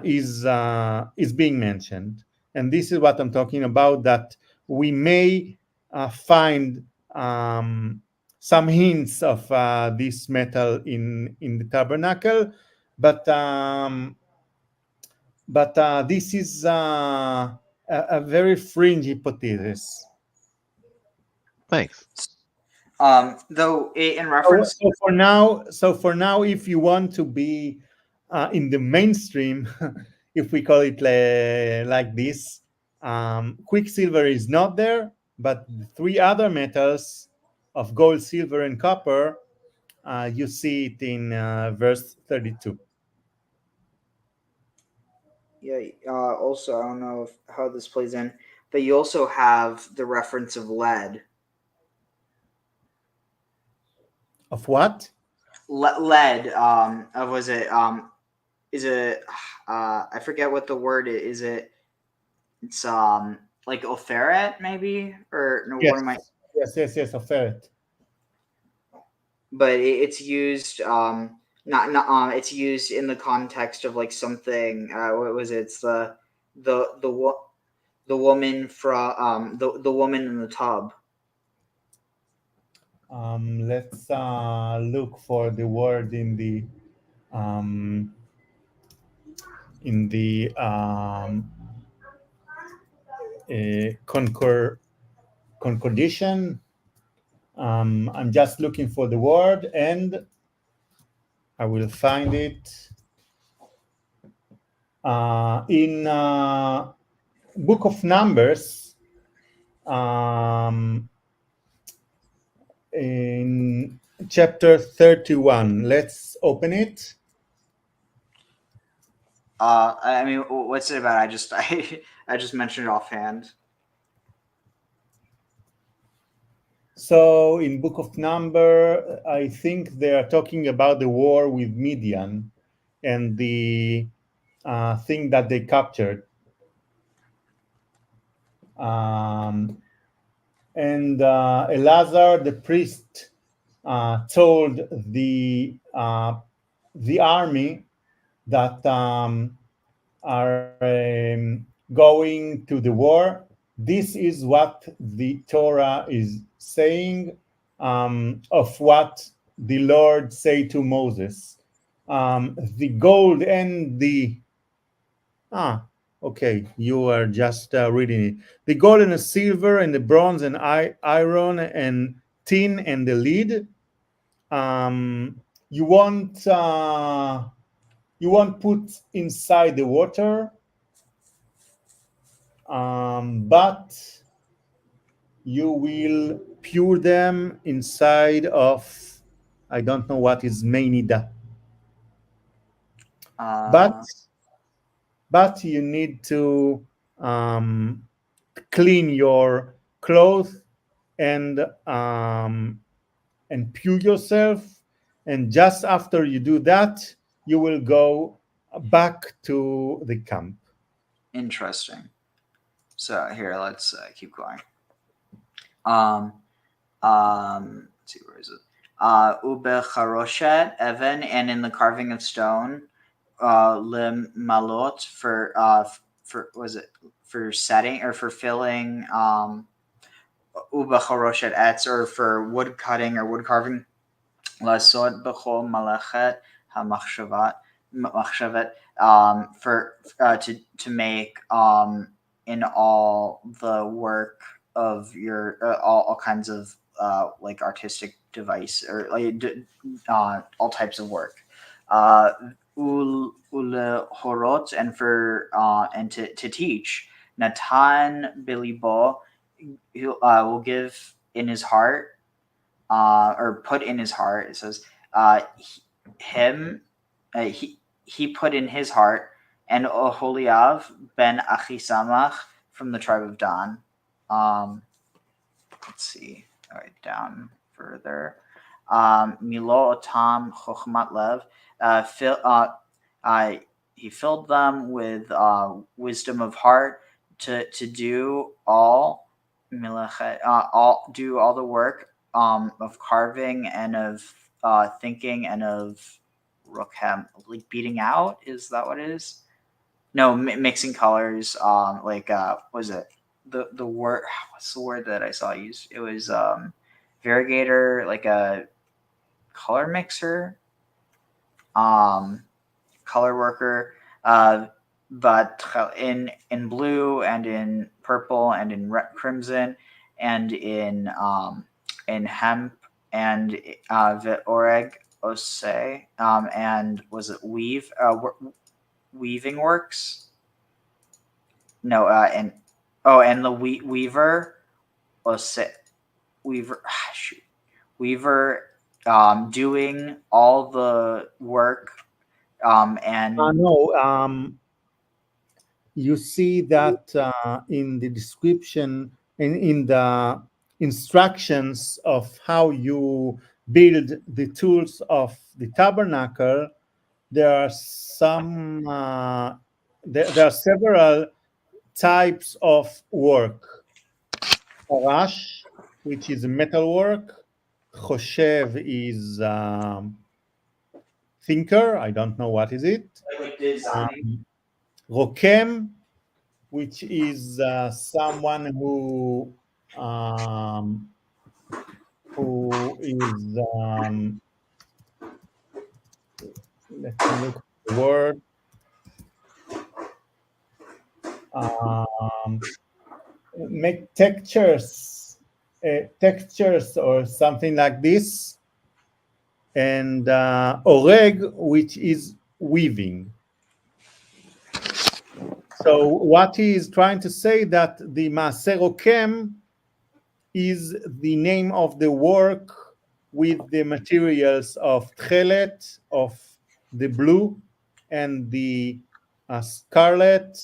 is being mentioned, and this is what I'm talking about. That we may find some hints of this metal in the tabernacle, but this is a very fringe hypothesis. Thanks. Though in reference, so for now, if you want to be in the mainstream, if we call it like this, quicksilver is not there, but the three other metals of gold, silver, and copper, you see it in verse 32. Yeah. Also, I don't know how this plays in, but you also have the reference of lead. Of what? Lead. Was it? Is it? I forget what the word is. It's like opheret maybe, or no? Yes. What am I? Yes, opheret. But it's used it's used in the context of like something. What was it? It's the woman from the woman in the tub. Let's look for the word in the concordation. I'm just looking for the word, and I will find it in Book of Numbers, in chapter 31. Let's open it. I mean, what's it about? I just mentioned it offhand. So in Book of Number, I think they are talking about the war with Midian and the thing that they captured. And Eleazar, the priest, told the army that are going to the war, this is what the Torah is saying of what the Lord say to Moses, the gold and the okay, you are just reading it. The gold and the silver and the bronze and iron and tin and the lead. You won't put inside the water, but you will pure them inside of, I don't know what is meinida. But you need to clean your clothes and pure yourself. And just after you do that, you will go back to the camp. Interesting. So here, let's keep going. Let's see, where is it? Ube Evan, and in the carving of stone, lim malot for was it for setting or for filling, ube charoshet etz, or for wood cutting or wood carving, lasod bechol malachet hamachshavet, for to make in all the work of your all kinds of like artistic device, or like all types of work. Horot, and for and to teach. Natan bilibo, he will give in his heart, or put in his heart. It says he put in his heart, and Oholiav ben Achisamach from the tribe of Dan. Let's see, all right, down further. Milo otam chokhmat lev. He filled them with wisdom of heart to do all do all the work of carving and of thinking and of rokhem, like beating out. Is that what it is? No, mixing colors. Like was it the word? What's the word that I saw used? It was variegator, like a color mixer, color worker. But in blue and in purple and in crimson and in hemp and ve'oreg ose, and was it weaving works? No, and the weaver ose, weaver doing all the work, and you see that in the description and in the instructions of how you build the tools of the tabernacle, there are some there are several types of work. Arash, which is metal work. Choshev is thinker. I don't know what is it. Like design. Rokem, which is someone who is let me look at the word. Make textures or something like this, and oreg, which is weaving. So what he is trying to say, that the Maaser Rokem is the name of the work with the materials of tchelet, of the blue, and the scarlet,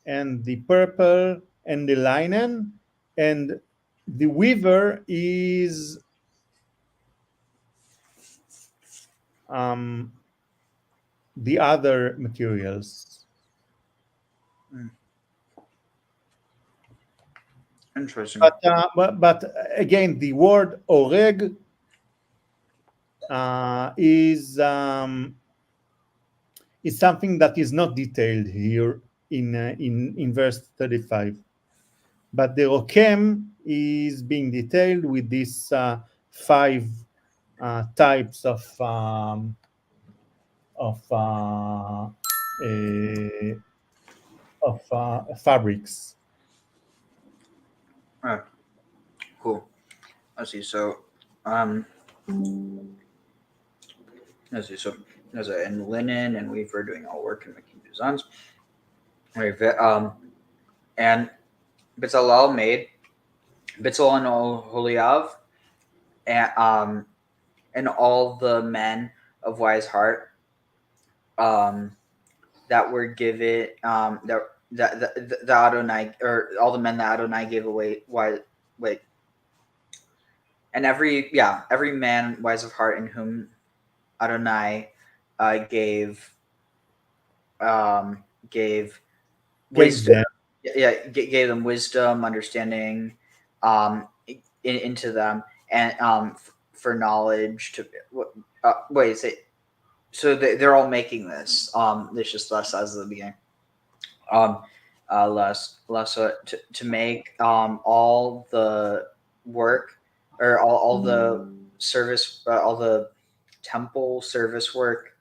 and the purple, and the linen, and the weaver is the other materials. Interesting. But again, the word oreg is something that is not detailed here in verse 35. But the rokem is being detailed with these 5 types of fabrics. Oh, cool. Let's see. So, let's see. So, there's in linen and weaver doing all work and making designs. And Bezalel made Bitzel and Oholiav and all the men of wise heart that were given the Adonai, or all the men that Adonai gave away. Wait, and every man wise of heart in whom Adonai gave wisdom. Gave them wisdom, understanding into them, and for knowledge to so they're all making this. This just less as the beginning. Less to make all the work, or all the service, all the temple service work,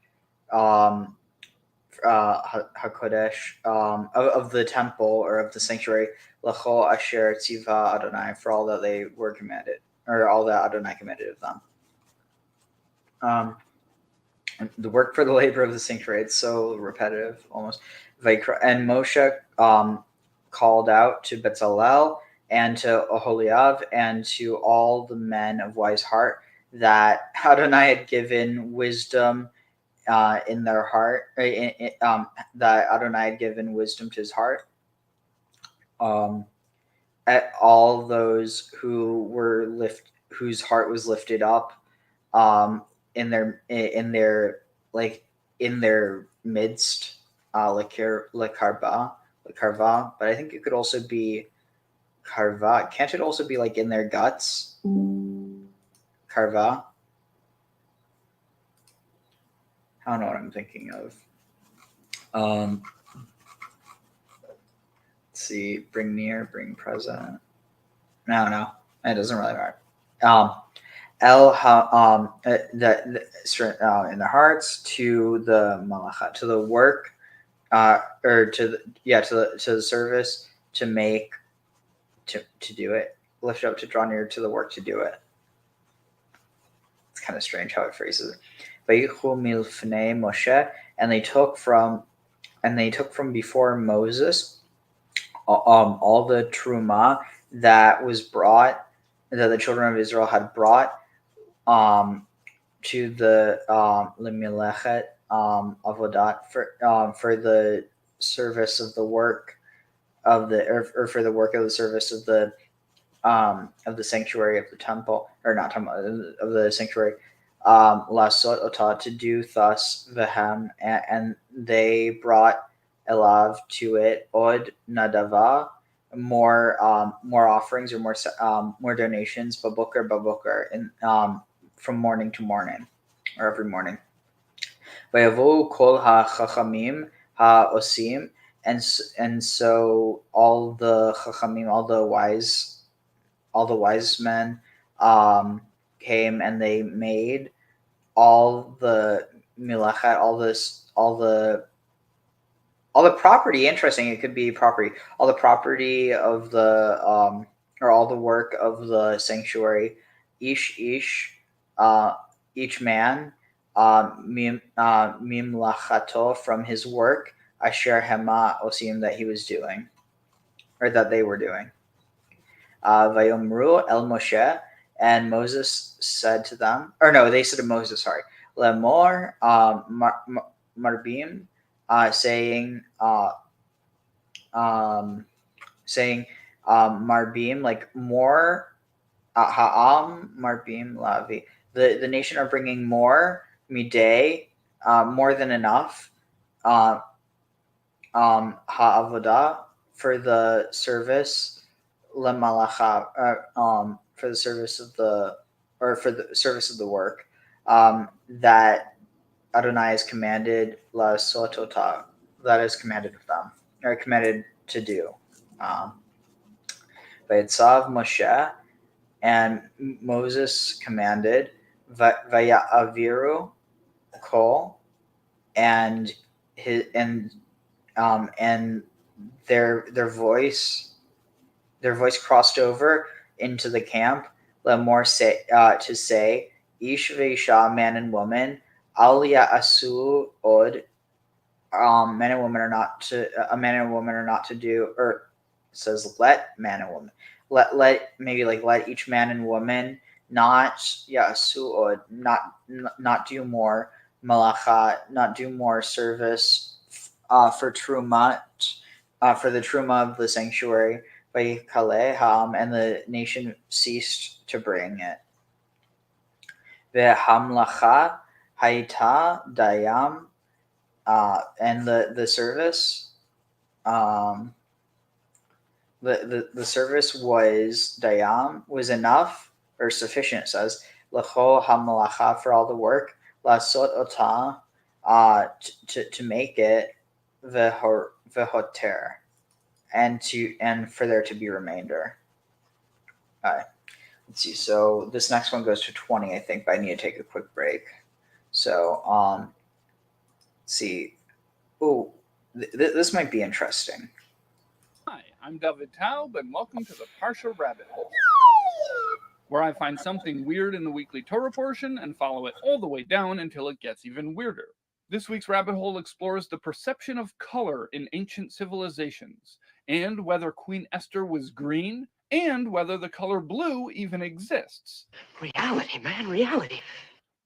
Hakodesh, of the temple or of the sanctuary, Lachol Asher Tziva Adonai, for all that they were commanded, or all that Adonai commanded of them. The work for the labor of the sanctuary, it's so repetitive almost. And Moshe called out to Bezalel and to Oholiav and to all the men of wise heart that Adonai had given wisdom in their heart, that Adonai had given wisdom to his heart. At all those whose heart was lifted up, in their midst, karva, but I think it could also be karva. Can't it also be like in their guts? Karva. I don't know what I'm thinking of. Let's see. Bring near, bring present. No, it doesn't really matter. In their hearts, to the malacha, to the work, or to the service, to make, to do it, lift up, to draw near to the work, to do it. It's kind of strange how it phrases it. Vayichu milfnei Moshe, and they took from before Moses all the truma that was brought, that the children of Israel had brought to the lemilechet avodat, for the service of the work of the, or for the work of the service of the sanctuary of the temple, or not temple, of the sanctuary, lasot otah, to do thus vehem, and they brought elav, to it, od nadava, more offerings, or more donations, babukar, and from morning to morning, or every morning. Vayavu kol ha-chachamim ha-osim, and so all the chachamim, all the wise men came, and they made all the milachat, all the property. Interesting, it could be property. All the property of the or all the work of the sanctuary. Each man, mimlachato, from his work, asher hema osim, that he was doing, or that they were doing. Vayomru el Moshe, and Moses said to them, or no, they said to Moses, sorry, lemor marbim, saying marbim, like more, ha'am marbim lavi, the nation are bringing more, midday, more than enough, ha'avodah, for the service, lemalacha, for the service of the, or for the service of the work, that Adonai is commanded, la sotota, that is commanded of them, or commanded to do. Vayitzav Moshe, and Moses commanded, Vayaviru Kol, and his and their voice crossed over into the camp. Lemor say to say, Ish ve'isha, man and woman, al ya'asu od. Men and women are not to a man and woman are not to do, or it says let man and woman let each man and woman not ya'asu od, not do more malacha, not do more service for truma, for the truma of the sanctuary. Vayakhel, and the nation ceased to bring it. Vehamlacha haita dayam, and the service, the service was dayam, was enough or sufficient. It says lachol hamalacha, for all the work, lasot ota, to make it, vehoter, and for there to be remainder. All right, let's see. So this next one goes to 20, I think, but I need to take a quick break. So let's see. Oh, this might be interesting. Hi, I'm David Taub, and welcome to the Parsha Rabbit Hole, where I find something weird in the weekly Torah portion and follow it all the way down until it gets even weirder. This week's rabbit hole explores the perception of color in ancient civilizations, and whether Queen Esther was green, and whether the color blue even exists. Reality, man, reality.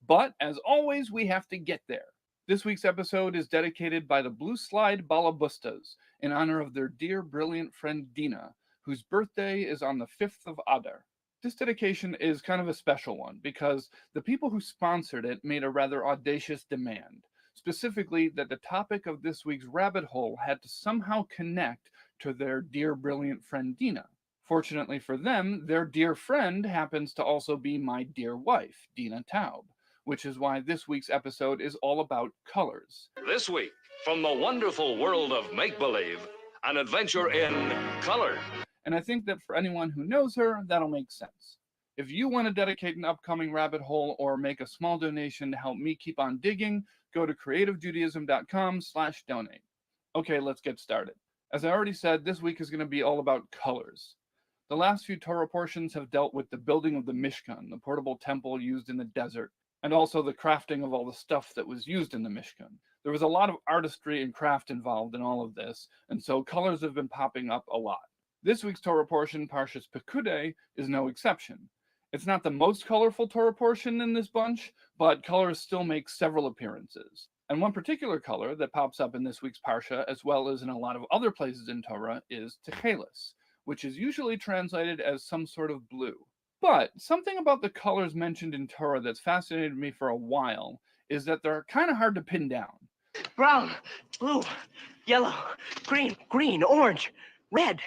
But, as always, we have to get there. This week's episode is dedicated by the Blue Slide Balabustas in honor of their dear, brilliant friend Dina, whose birthday is on the 5th of Adar. This dedication is kind of a special one because the people who sponsored it made a rather audacious demand, specifically that the topic of this week's rabbit hole had to somehow connect to their dear, brilliant friend Dina. Fortunately for them, their dear friend happens to also be my dear wife, Dina Taub, which is why this week's episode is all about colors. This week, from the wonderful world of make-believe, an adventure in color. And I think that for anyone who knows her, that'll make sense. If you want to dedicate an upcoming rabbit hole or make a small donation to help me keep on digging, go to creativejudaism.com/donate. Okay, let's get started. As I already said, this week is going to be all about colors. The last few Torah portions have dealt with the building of the Mishkan, the portable temple used in the desert, and also the crafting of all the stuff that was used in the Mishkan. There was a lot of artistry and craft involved in all of this, and so colors have been popping up a lot. This week's Torah portion, Parshas Pekudei, is no exception. It's not the most colorful Torah portion in this bunch, but colors still make several appearances. And one particular color that pops up in this week's Parsha, as well as in a lot of other places in Torah, is Techelis, which is usually translated as some sort of blue. But something about the colors mentioned in Torah that's fascinated me for a while is that they're kind of hard to pin down. Brown, blue, yellow, green, orange, red.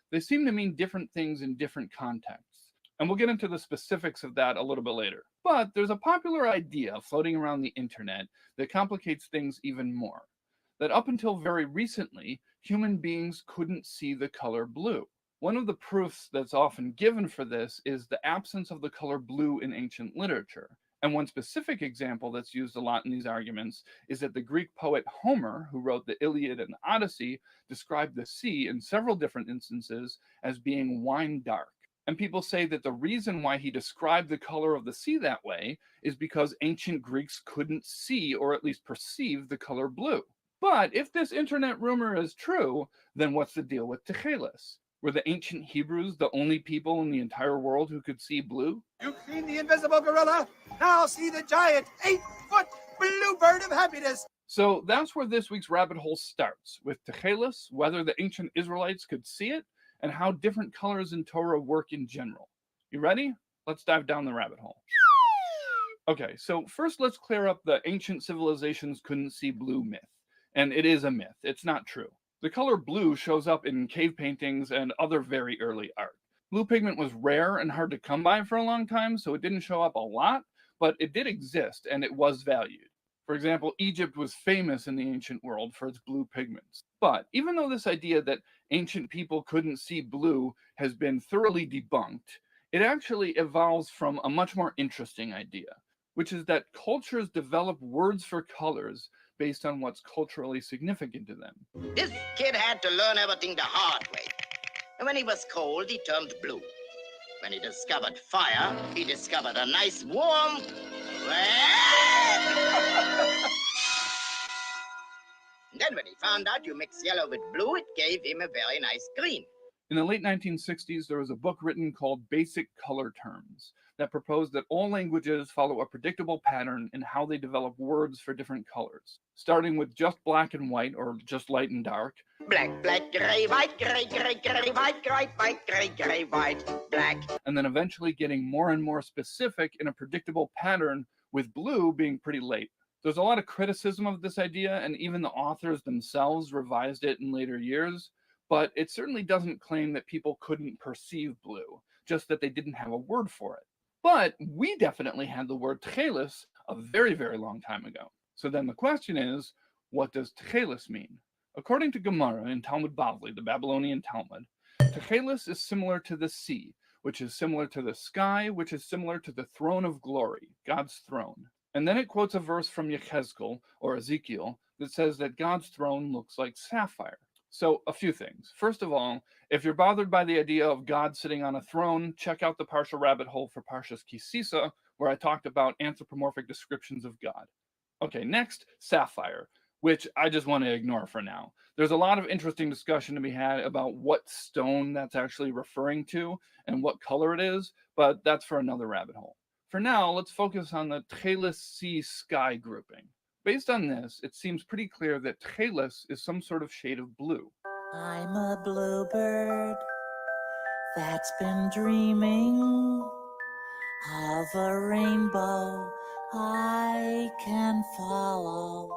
They seem to mean different things in different contexts. And we'll get into the specifics of that a little bit later. But there's a popular idea floating around the internet that complicates things even more. That up until very recently, human beings couldn't see the color blue. One of the proofs that's often given for this is the absence of the color blue in ancient literature. And one specific example that's used a lot in these arguments is that the Greek poet Homer, who wrote the Iliad and Odyssey, described the sea in several different instances as being wine dark. And people say that the reason why he described the color of the sea that way is because ancient Greeks couldn't see or at least perceive the color blue. But if this internet rumor is true, then what's the deal with Techelis? Were the ancient Hebrews the only people in the entire world who could see blue? You've seen the invisible gorilla, now see the giant 8-foot bluebird of happiness. So that's where this week's rabbit hole starts, with Techelis, whether the ancient Israelites could see it, and how different colors in Torah work in general. You ready? Let's dive down the rabbit hole. Okay, so first let's clear up the ancient civilizations couldn't see blue myth. And it is a myth, it's not true. The color blue shows up in cave paintings and other very early art. Blue pigment was rare and hard to come by for a long time, so it didn't show up a lot, but it did exist and it was valued. For example, Egypt was famous in the ancient world for its blue pigments. But even though this idea that ancient people couldn't see blue has been thoroughly debunked, It actually evolves from a much more interesting idea, which is that cultures develop words for colors based on what's culturally significant to them. This kid had to learn everything the hard way. And when he was cold, he turned blue. When he discovered fire, he discovered a nice warm red. And then when he found out you mix yellow with blue, it gave him a very nice green. In the late 1960s, there was a book written called Basic Color Terms that proposed that all languages follow a predictable pattern in how they develop words for different colors, starting with just black and white or just light and dark. Black, black, gray, white, gray, gray, gray, white, gray, white, gray, gray, white, black. And then eventually getting more and more specific in a predictable pattern, with blue being pretty late. There's a lot of criticism of this idea, and even the authors themselves revised it in later years, but it certainly doesn't claim that people couldn't perceive blue, just that they didn't have a word for it. But we definitely had the word tchelis a very, very long time ago. So then the question is, what does tchelis mean? According to Gemara in Talmud Bavli, the Babylonian Talmud, tchelis is similar to the sea, which is similar to the sky, which is similar to the throne of glory, God's throne. And then it quotes a verse from Yechezkel, or Ezekiel, that says that God's throne looks like sapphire. So a few things. First of all, if you're bothered by the idea of God sitting on a throne, check out the Parsha rabbit hole for Parshas Kisisa, where I talked about anthropomorphic descriptions of God. Okay, next, sapphire, which I just want to ignore for now. There's a lot of interesting discussion to be had about what stone that's actually referring to and what color it is, but that's for another rabbit hole. For now, let's focus on the tchelis sea sky grouping. Based on this, it seems pretty clear that tchelis is some sort of shade of blue. I'm a bluebird that's been dreaming of a rainbow I can follow.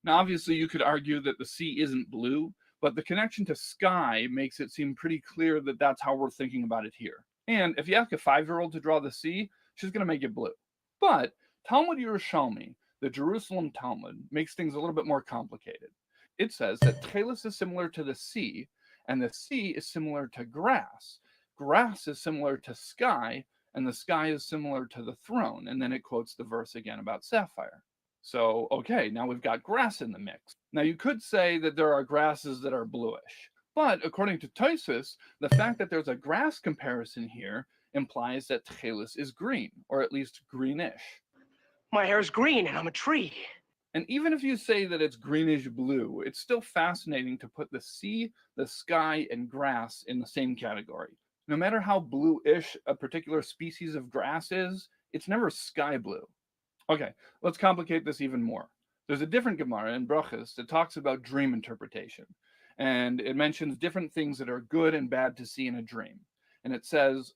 Now, obviously, you could argue that the sea isn't blue, but the connection to sky makes it seem pretty clear that that's how we're thinking about it here. And if you ask a 5-year-old to draw the sea, she's going to make it blue. But Talmud Yerushalmi, the Jerusalem Talmud, makes things a little bit more complicated. It says that tchelis is similar to the sea, and the sea is similar to grass. Grass is similar to sky, and the sky is similar to the throne. And then it quotes the verse again about sapphire. So, okay, now we've got grass in the mix. Now, you could say that there are grasses that are bluish. But according to Tosfos, the fact that there's a grass comparison here implies that tchelis is green, or at least greenish. My hair's green and I'm a tree. And even if you say that it's greenish blue, it's still fascinating to put the sea, the sky, and grass in the same category. No matter how bluish a particular species of grass is, it's never sky blue. Okay, let's complicate this even more. There's a different Gemara in Brachos that talks about dream interpretation, and it mentions different things that are good and bad to see in a dream. And it says,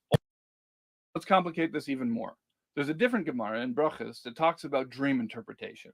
let's complicate this even more. There's a different Gemara in Brachos that talks about dream interpretation,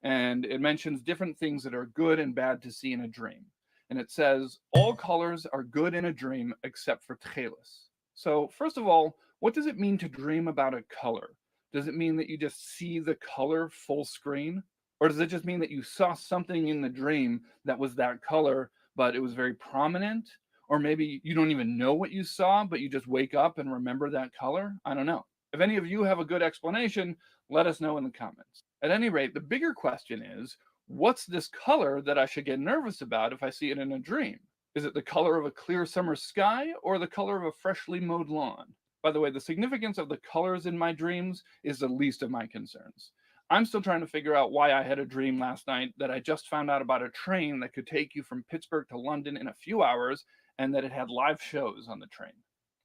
and it mentions different things that are good and bad to see in a dream. And it says, all colors are good in a dream except for tchelis. So first of all, what does it mean to dream about a color? Does it mean that you just see the color full screen? Or does it just mean that you saw something in the dream that was that color, but it was very prominent? Or maybe you don't even know what you saw, but you just wake up and remember that color? I don't know. If any of you have a good explanation, let us know in the comments. At any rate, the bigger question is, what's this color that I should get nervous about if I see it in a dream? Is it the color of a clear summer sky or the color of a freshly mowed lawn? By the way, the significance of the colors in my dreams is the least of my concerns. I'm still trying to figure out why I had a dream last night that I just found out about a train that could take you from Pittsburgh to London in a few hours and that it had live shows on the train.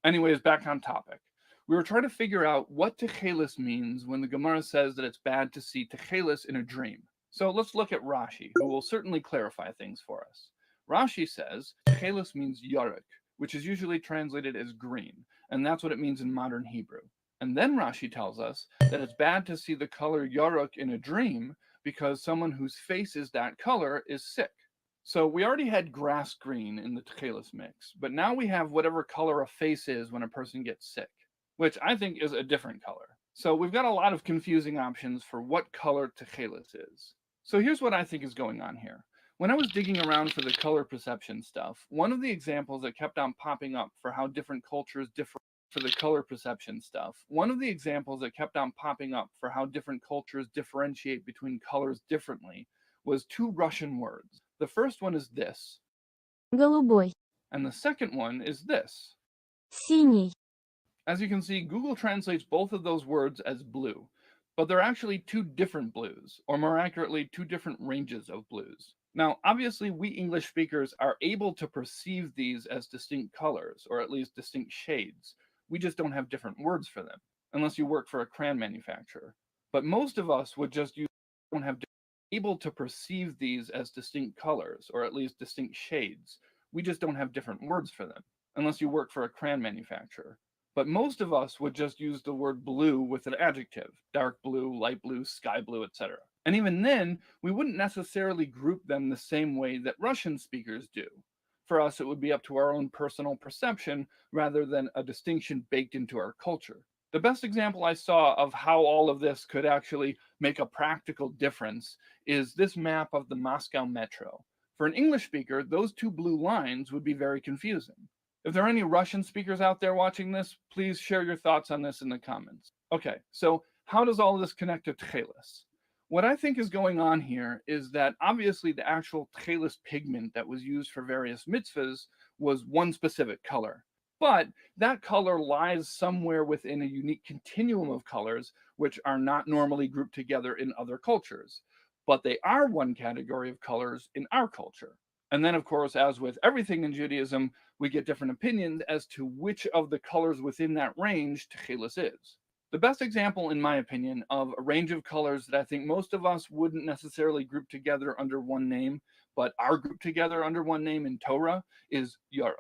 Anyways, back on topic. We were trying to figure out what tchelis means when the Gemara says that it's bad to see tchelis in a dream. So let's look at Rashi, who will certainly clarify things for us. Rashi says tchelis means yarek, which is usually translated as green, and that's what it means in modern Hebrew. And then Rashi tells us that it's bad to see the color yarek in a dream because someone whose face is that color is sick. So we already had grass green in the tchelis mix, but now we have whatever color a face is when a person gets sick, which I think is a different color. So we've got a lot of confusing options for what color tchelis is. So here's what I think is going on here. When I was digging around for the color perception stuff, one of the examples that kept on popping up for how different cultures differ for the color perception stuff, one of the examples that kept on popping up for how different cultures differentiate between colors differently was two Russian words. The first one is this, Голубой. and the second one is this. Синий. As you can see, Google translates both of those words as blue, but they're actually two different blues, or more accurately, two different ranges of blues. Now, obviously, we English speakers are able to perceive these as distinct colors, or at least distinct shades. We just don't have different words for them, unless you work for a crayon manufacturer. But most of us would just able to perceive these as distinct colors, or at least distinct shades. We just don't have different words for them, unless you work for a crayon manufacturer. But most of us would just use the word blue with an adjective, dark blue, light blue, sky blue, etc. And even then, we wouldn't necessarily group them the same way that Russian speakers do. For us, it would be up to our own personal perception rather than a distinction baked into our culture. The best example I saw of how all of this could actually make a practical difference is this map of the Moscow metro. For an English speaker, those two blue lines would be very confusing. If there are any Russian speakers out there watching this, please share your thoughts on this in the comments. Okay, so how does all this connect to Tchelis? What I think is going on here is that obviously the actual Tchelis pigment that was used for various mitzvahs was one specific color. But that color lies somewhere within a unique continuum of colors which are not normally grouped together in other cultures. But they are one category of colors in our culture. And then, of course, as with everything in Judaism, we get different opinions as to which of the colors within that range Tchelis is. The best example, in my opinion, of a range of colors that I think most of us wouldn't necessarily group together under one name, but are grouped together under one name in Torah, is Yaruk.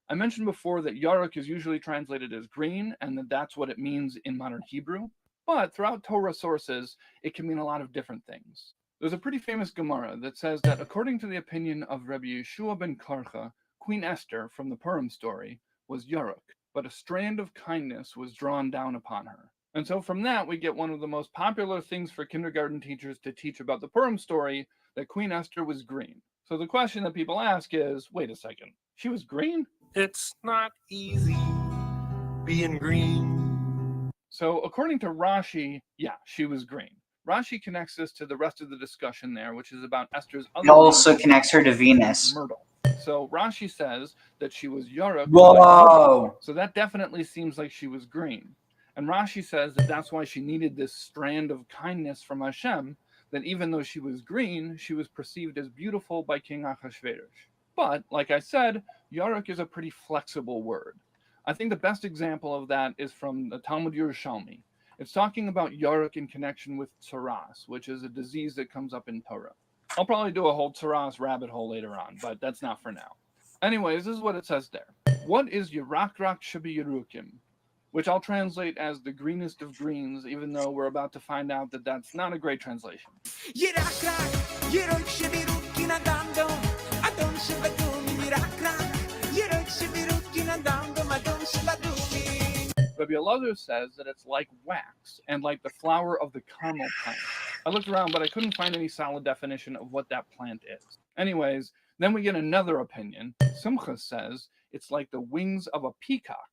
I mentioned before that Yaruk is usually translated as green, and that that's what it means in modern Hebrew. But throughout Torah sources, it can mean a lot of different things. There's a pretty famous Gemara that says that according to the opinion of Rabbi Yeshua ben Karcha, Queen Esther from the Purim story was Yaruk, but a strand of kindness was drawn down upon her. And so from that, we get one of the most popular things for kindergarten teachers to teach about the Purim story, that Queen Esther was green. So the question that people ask is, wait a second, she was green? It's not easy being green. So according to Rashi, yeah, she was green. Rashi connects this to the rest of the discussion there, which is about Esther's other It also name, connects her to Venus. Myrtle. So Rashi says that she was Yaruk. Whoa! So that definitely seems like she was green. And Rashi says that that's why she needed this strand of kindness from Hashem, that even though she was green, she was perceived as beautiful by King Achashverosh. But, like I said, Yaruk is a pretty flexible word. I think the best example of that is from the Talmud Yerushalmi. It's talking about Yaruk in connection with tsaras, which is a disease that comes up in Torah. I'll probably do a whole tsaras rabbit hole later on, but that's not for now. Anyways, this is what it says there. What is Yerakrak Shabi Yerukim? Which I'll translate as the greenest of greens, even though we're about to find out that that's not a great translation. Rabbi Elazar says that it's like wax and like the flower of the caramel plant. I looked around, but I couldn't find any solid definition of what that plant is. Anyways, then we get another opinion. Simcha says it's like the wings of a peacock.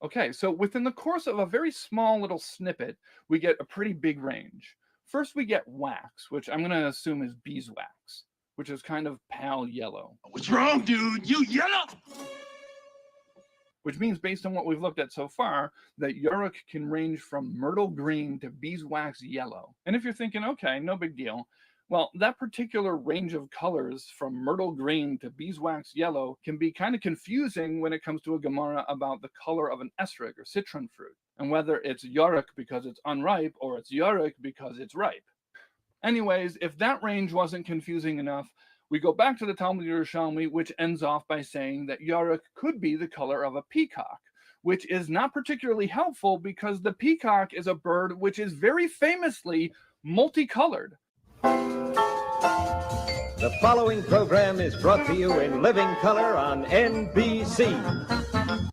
Okay, so within the course of a very small little snippet, we get a pretty big range. First, we get wax, which I'm going to assume is beeswax, which is kind of pale yellow. What's wrong, dude? You yellow! Which means, based on what we've looked at so far, that Yaruk can range from myrtle green to beeswax yellow. And if you're thinking, okay, no big deal, well, that particular range of colors from myrtle green to beeswax yellow can be kind of confusing when it comes to a Gemara about the color of an esrog or citron fruit, and whether it's Yaruk because it's unripe or it's Yaruk because it's ripe. Anyways, if that range wasn't confusing enough, we go back to the Talmud Yerushalmi, which ends off by saying that Yaruk could be the color of a peacock, which is not particularly helpful because the peacock is a bird which is very famously multicolored. The following program is brought to you in living color on NBC.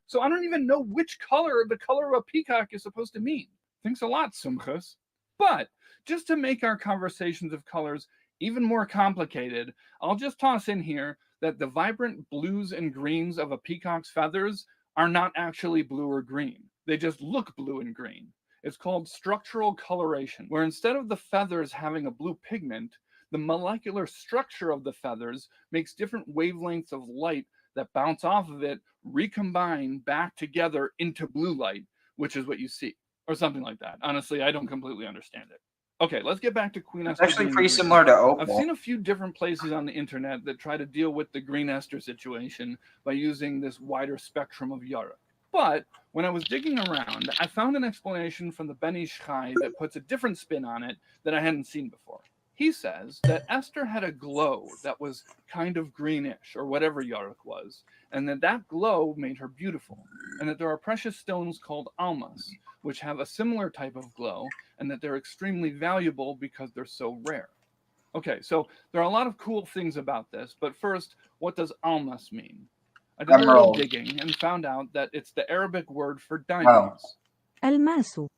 So I don't even know which color the color of a peacock is supposed to mean. Thanks a lot, Sumchus. But just to make our conversations of colors even more complicated, I'll just toss in here that the vibrant blues and greens of a peacock's feathers are not actually blue or green. They just look blue and green. It's called structural coloration, where instead of the feathers having a blue pigment, the molecular structure of the feathers makes different wavelengths of light that bounce off of it, recombine back together into blue light, which is what you see, or something like that. Honestly, I don't completely understand it. Okay, let's get back to Queen Esther. It's actually being pretty green. similar to opal. I've seen a few different places on the internet that try to deal with the green Esther situation by using this wider spectrum of yarok. But when I was digging around, I found an explanation from the Ben Ish Chai that puts a different spin on it that I hadn't seen before. He says that Esther had a glow that was kind of greenish, or whatever yarok was, and that glow made her beautiful, and that there are precious stones called almas, which have a similar type of glow, and that they're extremely valuable because they're so rare. Okay, so there are a lot of cool things about this, but first, what does almas mean? I did a little digging and found out that it's the Arabic word for diamonds. الماس.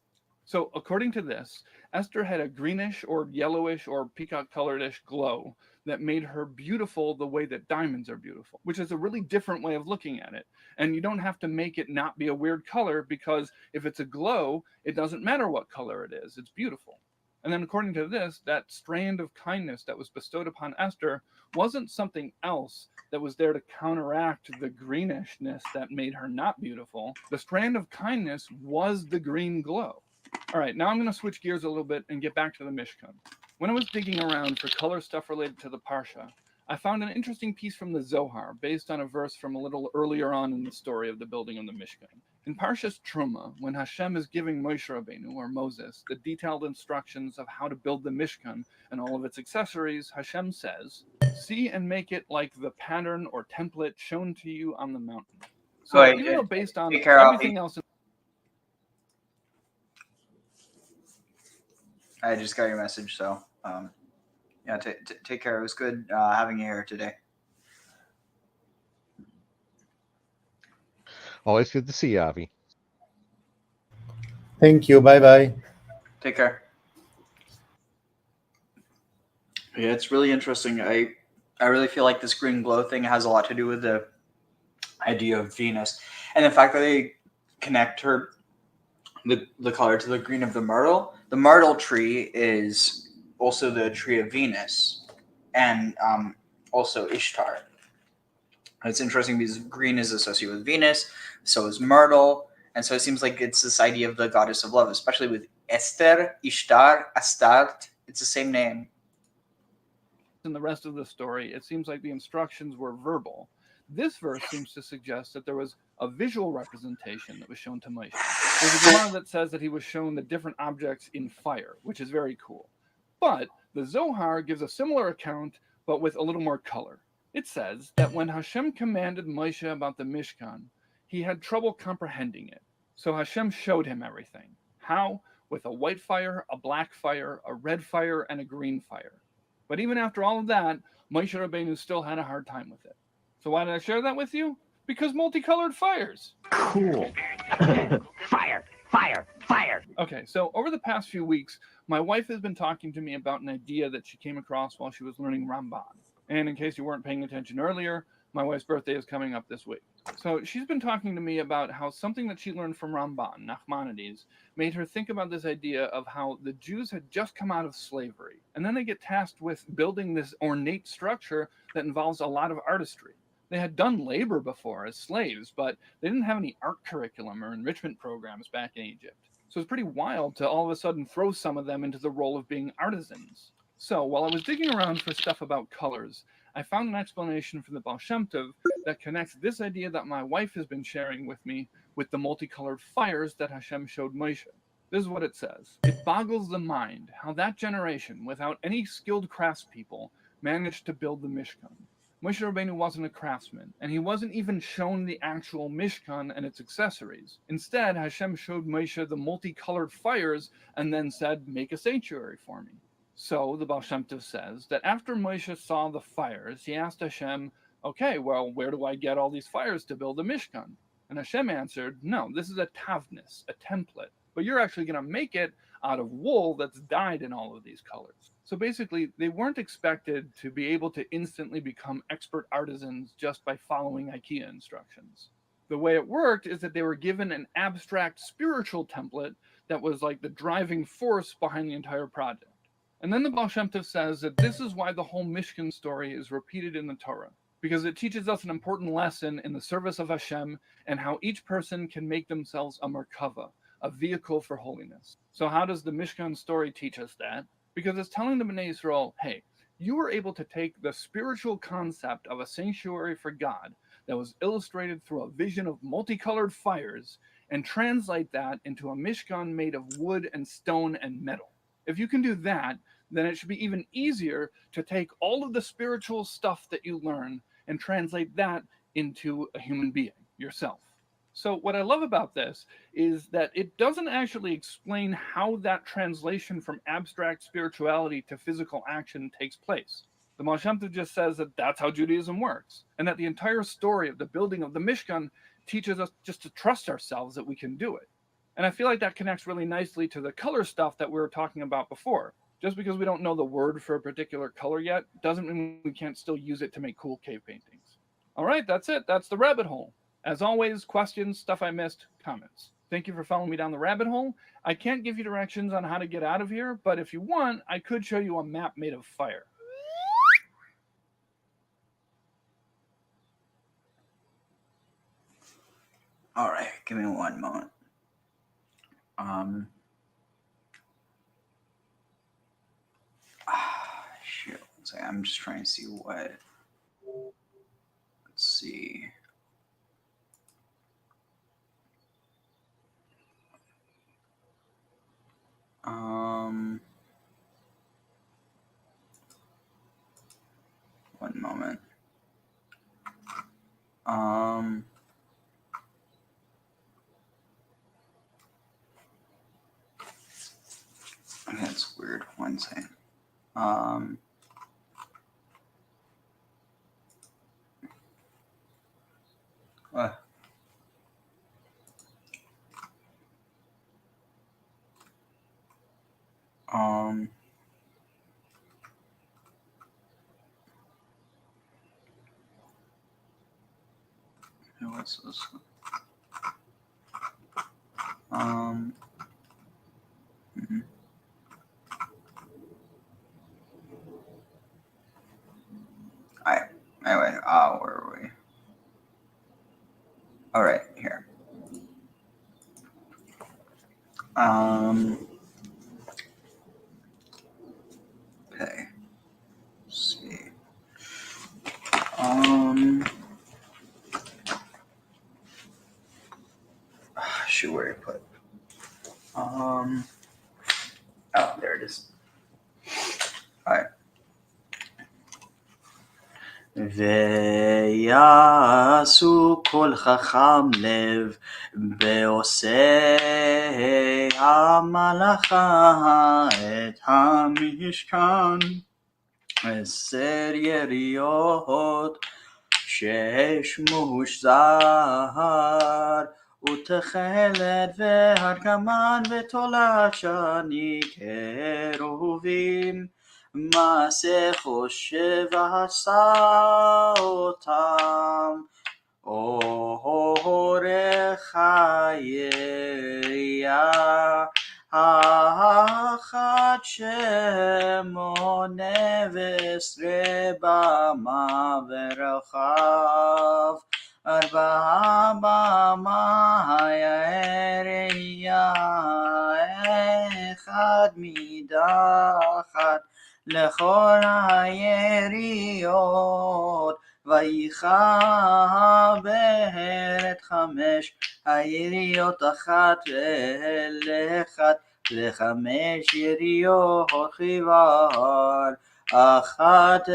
So according to this, Esther had a greenish or yellowish or peacock-colored-ish glow that made her beautiful the way that diamonds are beautiful, which is a really different way of looking at it. And you don't have to make it not be a weird color, because if it's a glow, it doesn't matter what color it is. It's beautiful. And then according to this, that strand of kindness that was bestowed upon Esther wasn't something else that was there to counteract the greenishness that made her not beautiful. The strand of kindness was the green glow. All right, now I'm going to switch gears a little bit and get back to the Mishkan. When I was digging around for color stuff related to the Parsha, I found an interesting piece from the Zohar based on a verse from a little earlier on in the story of the building of the Mishkan. In Parshas Truma, when Hashem is giving Moshe Rabbeinu, or Moses, the detailed instructions of how to build the Mishkan and all of its accessories, Hashem says, "See and make it like the pattern or template shown to you on the mountain." So even though based on everything else... I just got your message, so yeah, take care. It was good having you here today. Always good to see you, Avi. Thank you. Bye-bye. Take care. Yeah, it's really interesting. I really feel like this green glow thing has a lot to do with the idea of Venus, and the fact that they connect her the color to the green of the myrtle. The myrtle tree is also the tree of Venus, and also Ishtar. It's interesting because green is associated with Venus, so is myrtle, and so it seems like it's this idea of the goddess of love, especially with Esther, Ishtar, Astarte. It's the same name. In the rest of the story, it seems like the instructions were verbal. This verse seems to suggest that there was a visual representation that was shown to Moshe. There's a Gemara that says that he was shown the different objects in fire, which is very cool. But the Zohar gives a similar account, but with a little more color. It says that when Hashem commanded Moshe about the Mishkan, he had trouble comprehending it. So Hashem showed him everything. How? With a white fire, a black fire, a red fire, and a green fire. But even after all of that, Moshe Rabbeinu still had a hard time with it. So why did I share that with you? Because multicolored fires. Cool. Fire, fire, fire. Okay, so over the past few weeks, my wife has been talking to me about an idea that she came across while she was learning Ramban. And in case you weren't paying attention earlier, my wife's birthday is coming up this week. So she's been talking to me about how something that she learned from Ramban, Nachmanides, made her think about this idea of how the Jews had just come out of slavery. And then they get tasked with building this ornate structure that involves a lot of artistry. They had done labor before as slaves, but they didn't have any art curriculum or enrichment programs back in Egypt. So it's pretty wild to all of a sudden throw some of them into the role of being artisans. So while I was digging around for stuff about colors, I found an explanation from the Baal Shem Tov that connects this idea that my wife has been sharing with me with the multicolored fires that Hashem showed Moshe. This is what it says. It boggles the mind how that generation, without any skilled craftspeople, managed to build the Mishkan. Moshe Rabbeinu wasn't a craftsman, and he wasn't even shown the actual Mishkan and its accessories. Instead, Hashem showed Moshe the multicolored fires and then said, "Make a sanctuary for me." So the Baal Shem Tov says that after Moshe saw the fires, he asked Hashem, "Okay, well, where do I get all these fires to build a Mishkan?" And Hashem answered, "No, this is a tavnis, a template, but you're actually going to make it out of wool that's dyed in all of these colors." So basically, they weren't expected to be able to instantly become expert artisans just by following IKEA instructions. The way it worked is that they were given an abstract spiritual template that was like the driving force behind the entire project. And then the Baal Shem Tov says that this is why the whole Mishkan story is repeated in the Torah, because it teaches us an important lesson in the service of Hashem and how each person can make themselves a merkava, a vehicle for holiness. So how does the Mishkan story teach us that? Because it's telling the Bnei Yisrael, hey, you were able to take the spiritual concept of a sanctuary for God that was illustrated through a vision of multicolored fires and translate that into a Mishkan made of wood and stone and metal. If you can do that, then it should be even easier to take all of the spiritual stuff that you learn and translate that into a human being, yourself. So what I love about this is that it doesn't actually explain how that translation from abstract spirituality to physical action takes place. The Baal Shem Tov just says that that's how Judaism works, and that the entire story of the building of the Mishkan teaches us just to trust ourselves that we can do it. And I feel like that connects really nicely to the color stuff that we were talking about before. Just because we don't know the word for a particular color yet doesn't mean we can't still use it to make cool cave paintings. All right, that's it. That's the rabbit hole. As always, questions, stuff I missed, comments. Thank you for following me down the rabbit hole. I can't give you directions on how to get out of here, but if you want, I could show you a map made of fire. All right, give me one moment. Shoot. I'm just trying to see what. Let's see. One moment. Okay, that's weird. One second. What's this one? Alright. Anyway, where are we? All right, here. Okay. Let's see. Shoot, where I put. Oh, there it is. All right. ויעשו כל חכם לב בעושה המלאכה את המשכן 10 יריות 6 מושזר ותכלת והרכמן ותולעת שני קרובים מעשה חושב עשה אותם אורך היריעה האחת 18 במה ורחב 4 במה היריעה 1 מדחת לכל היריות ויחבר את 5 היריות 1 ל1 ל5 יריות חיוור 1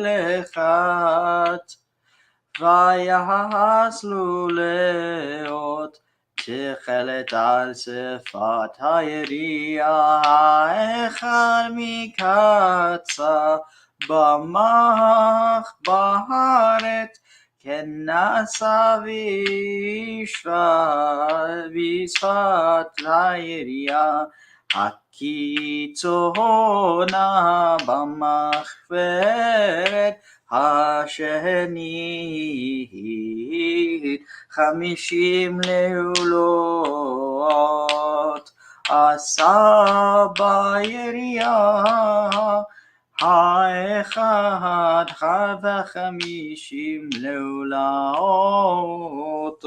ל1 ויעשו לאות תכלת על שפת היריעה 1 מקצה במח בארץ כן נעשה בשפת היריעה הקיצונה במחברת השנית 50 לעולות עשה בירייה האחד 50 לעולות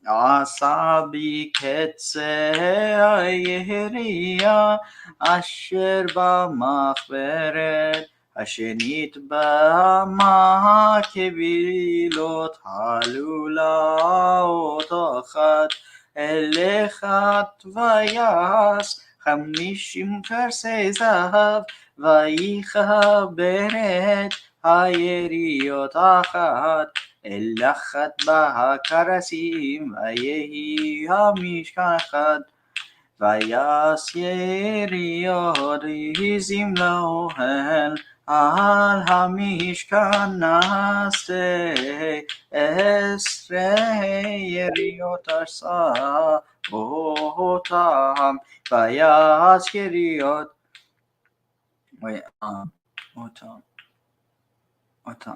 עשה בקצה הירייה אשר במחברת השנית במקבילות הלולאות אחת אל אחת ויעש 50 כרסי זהב ויחבר את היריות אחת אל אחת בכרסים ויהי המשכן אחד ויעש יריות עזים לאוהל על המשכן נעשה 10 יריות עשה אותם ויעש יריות אותם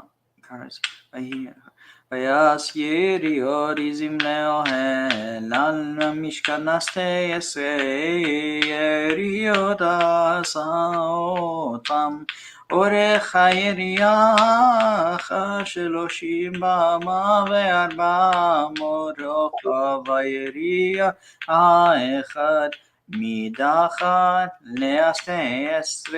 ויעש יריות עזים לאוהל על המשכן נעשה 10 יריות עשה אותם אורך הירייה 30 אמה ו400 רוחב הירייה האחד מדחת ל12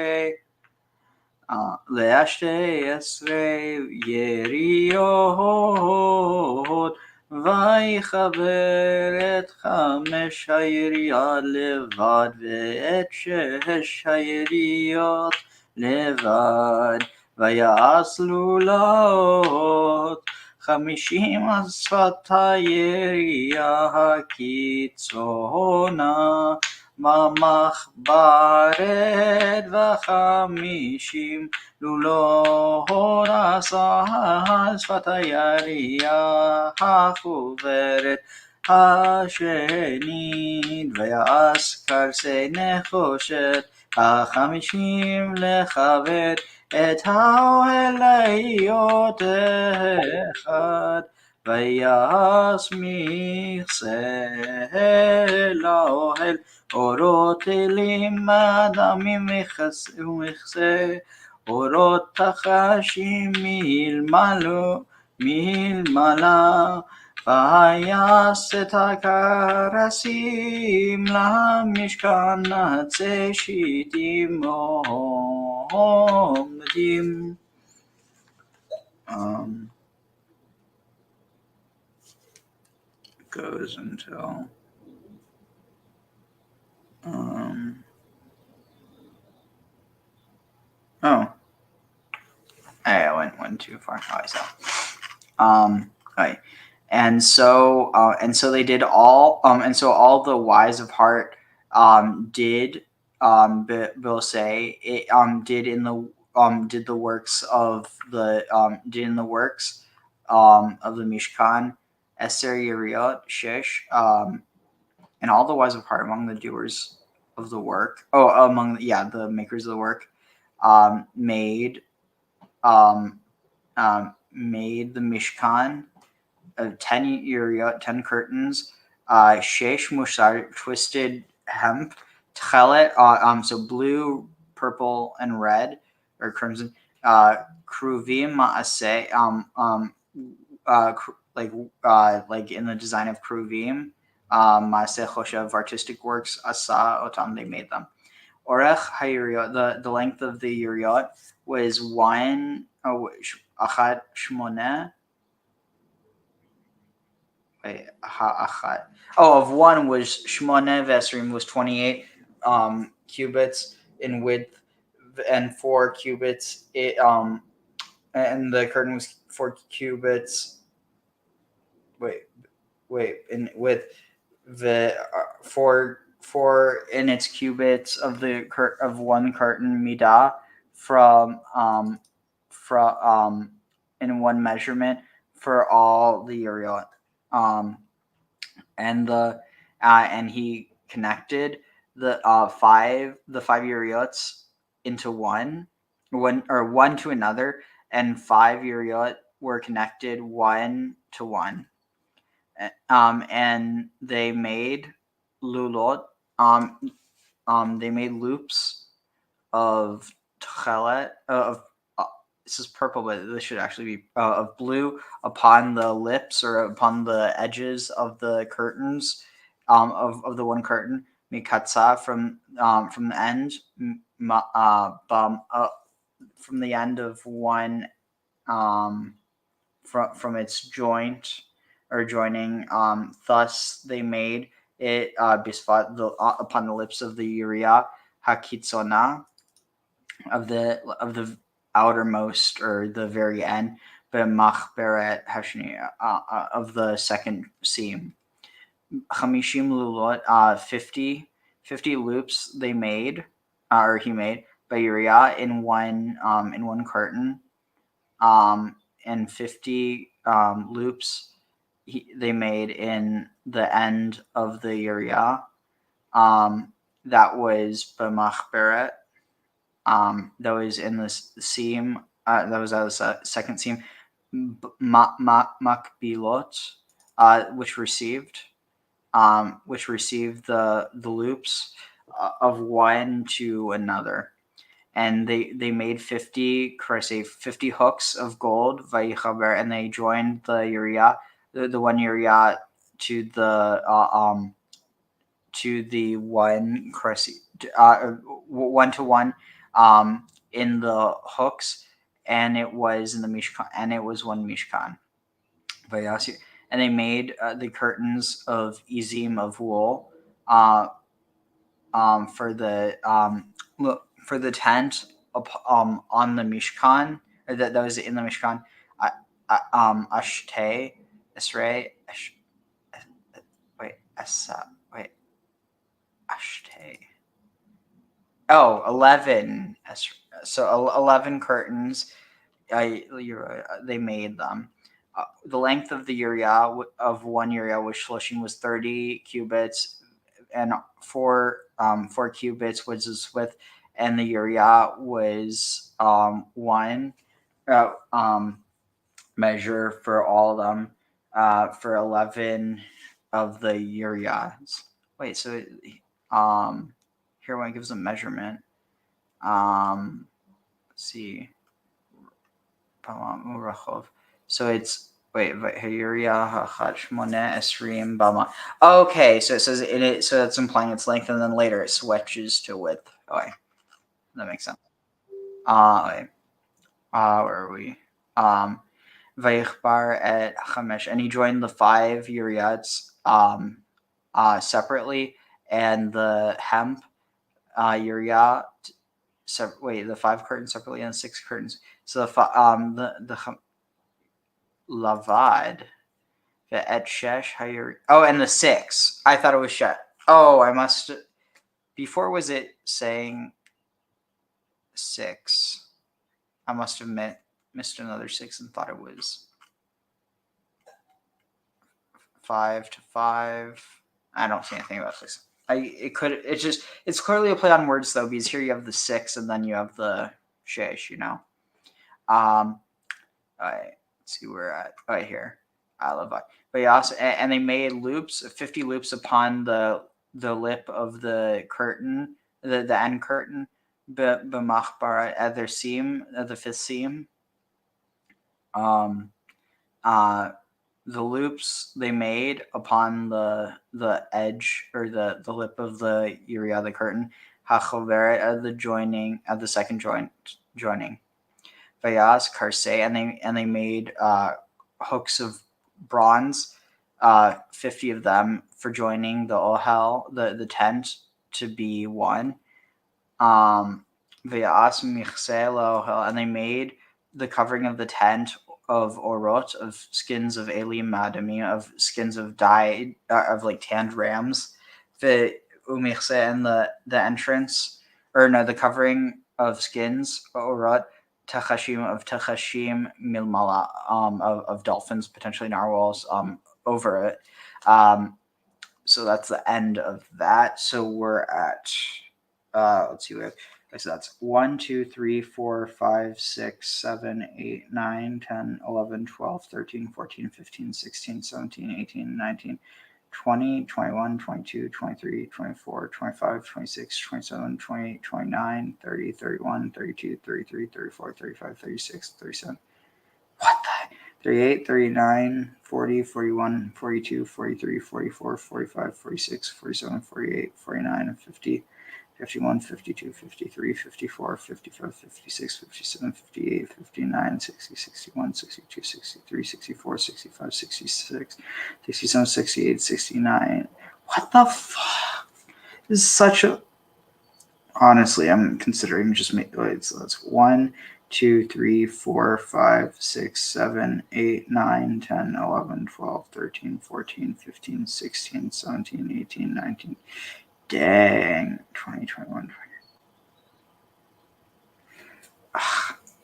יריות ויחבר את 5 היריות לבד ואת 6 היריות לבד ויעש לולות 50 על שפת הירייה הקיצונה במחברת ו50 לולות עשה על שפת הירייה החוברת השנית ויעש כרסי נחושת 50 לכבד את האוהל להיות אחד ויעש מכסה לאוהל אורות אלים אדמים ומכסה אורות תחשים מלמעלה ויעש את הכרסים למשכן עצי שיטים עומדים goes until I went too far. Right. And so they did all and so all the wise of heart did will say it did in the did the works of the Mishkan Eser Yeriot Shesh and all the wise of heart among the doers of the work the makers of the work made the Mishkan of 10 Yeriot, 10 curtains, Shesh Musar, twisted hemp, Tchelet, so blue, purple, and red, or crimson, Kruvim Ma'aseh, like in the design of Kruvim, Ma'aseh Choshev, artistic works, Asa Otam, they made them. Orech HaYeriot, the length of the Yeriot was Achat Shmoneh. Of one was Shmoneh Vesrim was 28 cubits in width and 4 cubits. And the curtain was 4 cubits. In width, the 4 in its cubits of the of one curtain midah from in one measurement for all the Yeriot. And he connected the 5 Yeriots into one one to another, and 5 Uriot were connected one to one. And they made lulot. They made loops of tchelet of. This is purple, but this should actually be of blue upon the lips or upon the edges of the curtains, of the one curtain. Mikatsa from the end, from the end of one, from its joint or joining. Thus they made it bisfat upon the lips of the Uriah hakitzona of the outermost or the very end, but machberet hashni of the second seam. Chamishim lulot, 50 loops they made, or he made by Uriah in one curtain, and 50 loops they made in the end of the Uriah. That was b'machberet. That was in the seam. That was out of the second seam. Makbilot, which received the loops of one to another, and they made 50 hooks of gold. Vayakhel, and they joined the Uriah, the one Uriah to the one one to one, in the hooks, and it was in the mishkan, and it was one mishkan. And they made the curtains of izim of wool, for the tent on the mishkan, or that was in the mishkan. Ashtei Esrei Ashtei. Oh, 11. So 11 curtains. They made them. The length of the Uriah of one Uriah was 30 cubits, and 4 cubits was its width, and the Uriah was 1 measure for all of them, for 11 of the Uriahs. Wait, so here one gives a measurement. Let's see. So it's okay, so it says in it, so that's implying its length, and then later it switches to width. Okay, that makes sense. Where are we? Vayikhbar at Chamesh, and he joined the 5 Uriats separately, and the hemp Uriah. The 5 curtains separately and 6 curtains. So the lavad, the et shesh hayuri. Oh, and the 6. I thought it was shet. Oh, I must. Before was it saying 6? I must have missed another 6 and thought it was 5 to 5. I don't see anything about this. It's clearly a play on words though, because here you have the 6 and then you have the shesh, all right, let's see where we're at. Right here. But also, and they made loops, 50 loops upon the lip of the curtain, the end curtain, b'machbar at their seam, at the 5th seam. The loops they made upon the edge or the lip of the Uriah, the curtain, hachoveret at the joining, at the second joining. Vayas karsei, and they made hooks of bronze, 50 of them, for joining the ohel, the tent, to be one. Vayas michse ohel, and they made the covering of the tent of orot, of skins of elim madami, of skins of dyed, of like tanned rams. The umichse, and the entrance, or no, the covering of skins orot, tachashim milmala, of dolphins, potentially narwhals, over it. So that's the end of that. So we're at let's see, we have So that's 1, 2, 3, 4, 5, 6, 7, 8, 9, 10, 11, 12, 13, 14, 15, 16, 17, 18, 19, 20, 21, 22, 23, 24, 25, 26, 27, 28, 29, 30, 31, 32, 33, 34, 35, 36, 37. What the? 38, 39, 40, 41, 42, 43, 44, 45, 46, 47, 48, 49, 50. 51, 52, 53, 54, 55, 56, 57, 58, 59, 60, 61, 62, 63, 64, 65, 66, 67, 68, 69. What the fuck? This is such a... Honestly, I'm considering just make... Wait, so that's 1, 2, 3, 4, 5, 6, 7, 8, 9, 10, 11, 12, 13, 14, 15, 16, 17, 18, 19... Dang, 2021.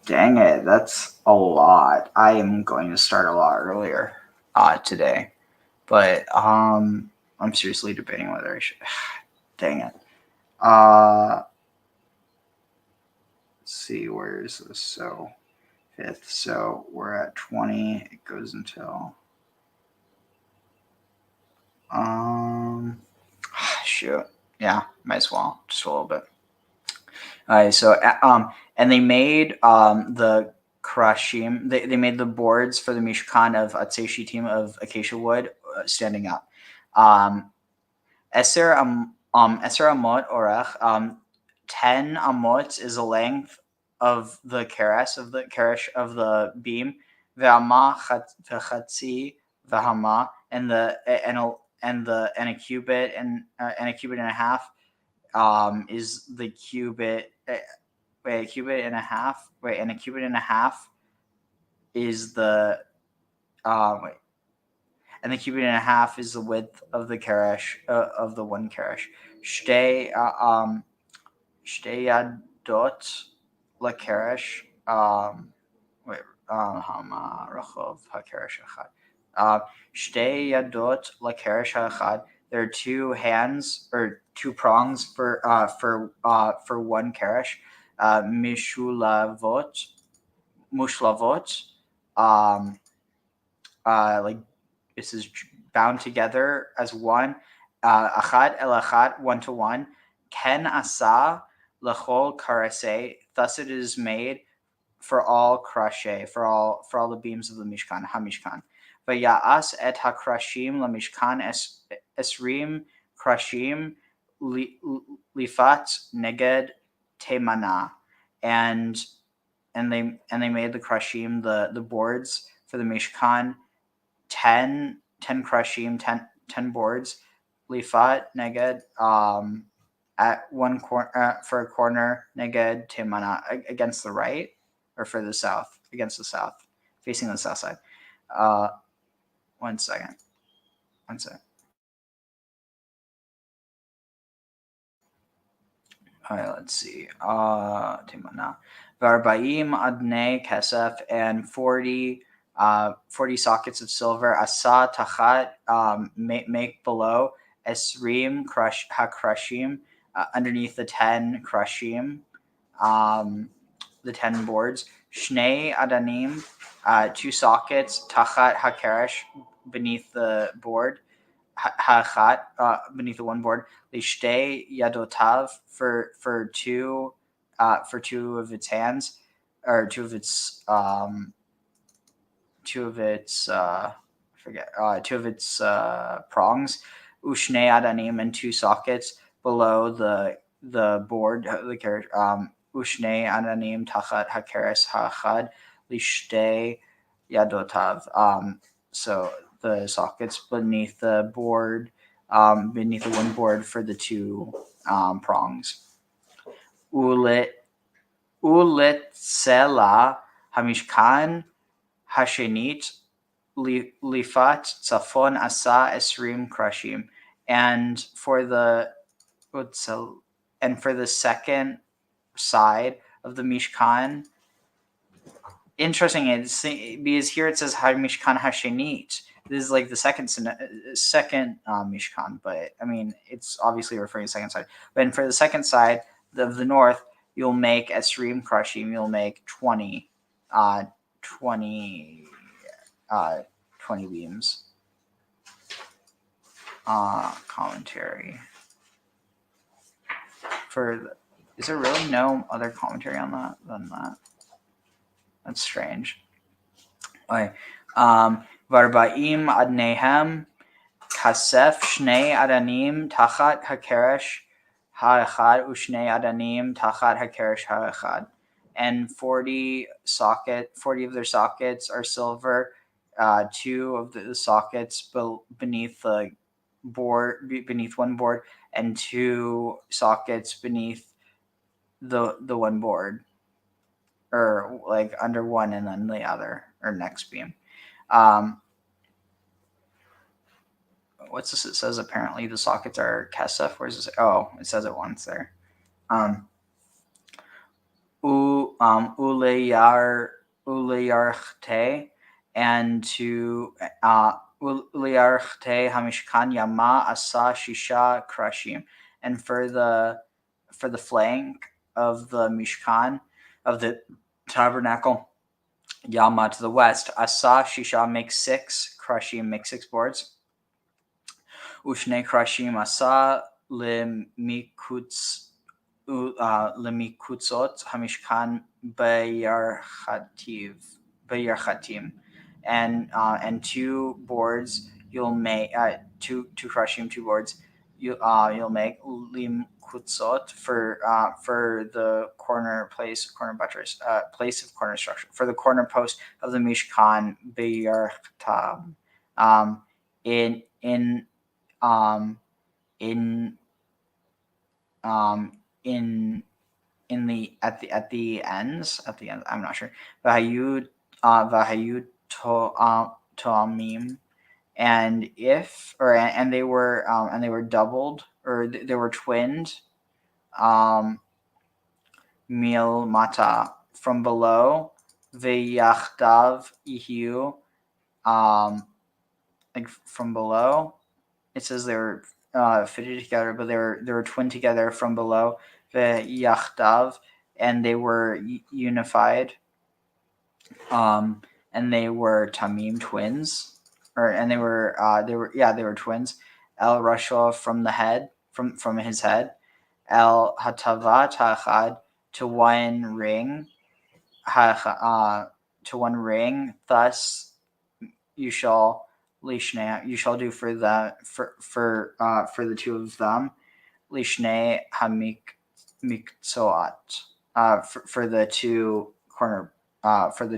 Dang it, that's a lot. I am going to start a lot earlier today, but I'm seriously debating whether I should. Dang it. Let's see, where is this? So 5th, so we're at 20. It goes until shoot. Yeah, might as well, just a little bit. All right, so and they made the krashim. They made the boards for the mishkan of atzei shitim of acacia wood standing up. Eser amot orech. 10 amot is the length of the keresh of the beam. Ve'ama v'chatzi v'hama, and a cubit and a cubit and a half is the cubit. A cubit and a half. And a cubit and a half is the and the cubit and a half is the width of the keresh of the one keresh. Shtei yadot lakeresh. Hama rachov hakeresh echad. Shtei yadot lakeresh echad. There are 2 hands or 2 prongs for one keresh. Mushlavot. Like this is bound together as one. Achad el achad, 1 to 1. Ken asa lechol karase. Thus it is made for all krashe, for all the beams of the mishkan, hamishkan. Vaya'as et hakrashim lamishkan esrim krashim lifat neged temana, and they made the krashim, the boards for the mishkan, 10 krashim, 10 boards, lifat neged at one corner for a corner, neged temana, against the right, or for the south, against the south, facing the south side. One second. All right, let's see. Timana. Varbaim adnei kesef, and 40 sockets of silver. Asa tachat, make below. Esrim hakrashim, underneath the 10 krashim, the 10 boards. Shnei adanim, 2 sockets. Tachat hakeresh, beneath the board. Hachat, beneath the one board. Lishtei yadotav, for 2 of its hands, or 2 of its 2 of its prongs. Ushnei adanim, and 2 sockets below the board, the carriage. Ushnei adanim tachat hakeres hachad lishtei yadotav. So the sockets beneath the board, beneath the one board for the 2 prongs. Ulet sela hamishkan hashenit lifat tzafon asa esrim krashim, and for the second side of the mishkan. Interesting, because here it says hamishkan hashenit. This is like the second mishkan, but I mean it's obviously referring to the second side. But for the second side of the north, you'll make esrim krashim, you'll make 20 beams. Commentary. Is there really no other commentary on that than that? That's strange. Okay. Varba'im adnehem kasef shnei adanim tachat hakeresh ha'echad u'shnei adanim tachat hakeresh ha'echad. And 40 of their sockets are silver. 2 of the sockets beneath the board, beneath one board, and 2 sockets beneath the one board, or like under one and then the other, or next beam. What's this? It says apparently the sockets are kesef. Where's this? Oh, it says it once there. Uleyarchte, and to uleyarchte hamishkan yama asa shisha krashim, and for the flank of the mishkan, of the tabernacle, yama to the west, asa shisha makes 6, krashim makes 6 boards. Ushne krashim asa lemikutzot hamishkan bayarchatim, and 2 boards you'll make, 2 krashim, 2 boards you'll make limkutzot for the corner buttress, place of corner structure, for the corner post of the mishkan bayarchatam, at the ends. I'm not sure. Vahayud toamim, and they were doubled, or they were twinned. Mil mata, from below. Vayachdav ihu, like from below. It says they were fitted together, but they were twinned together from below. Vayachdav, and they were unified. And they were tamim, twins, and they were twins. El Rashua, from the head, from his head. El Hatavat Hachad, to one ring. To one ring. Thus you shall do for the 2 of them. Lishnei hamikzoat, for the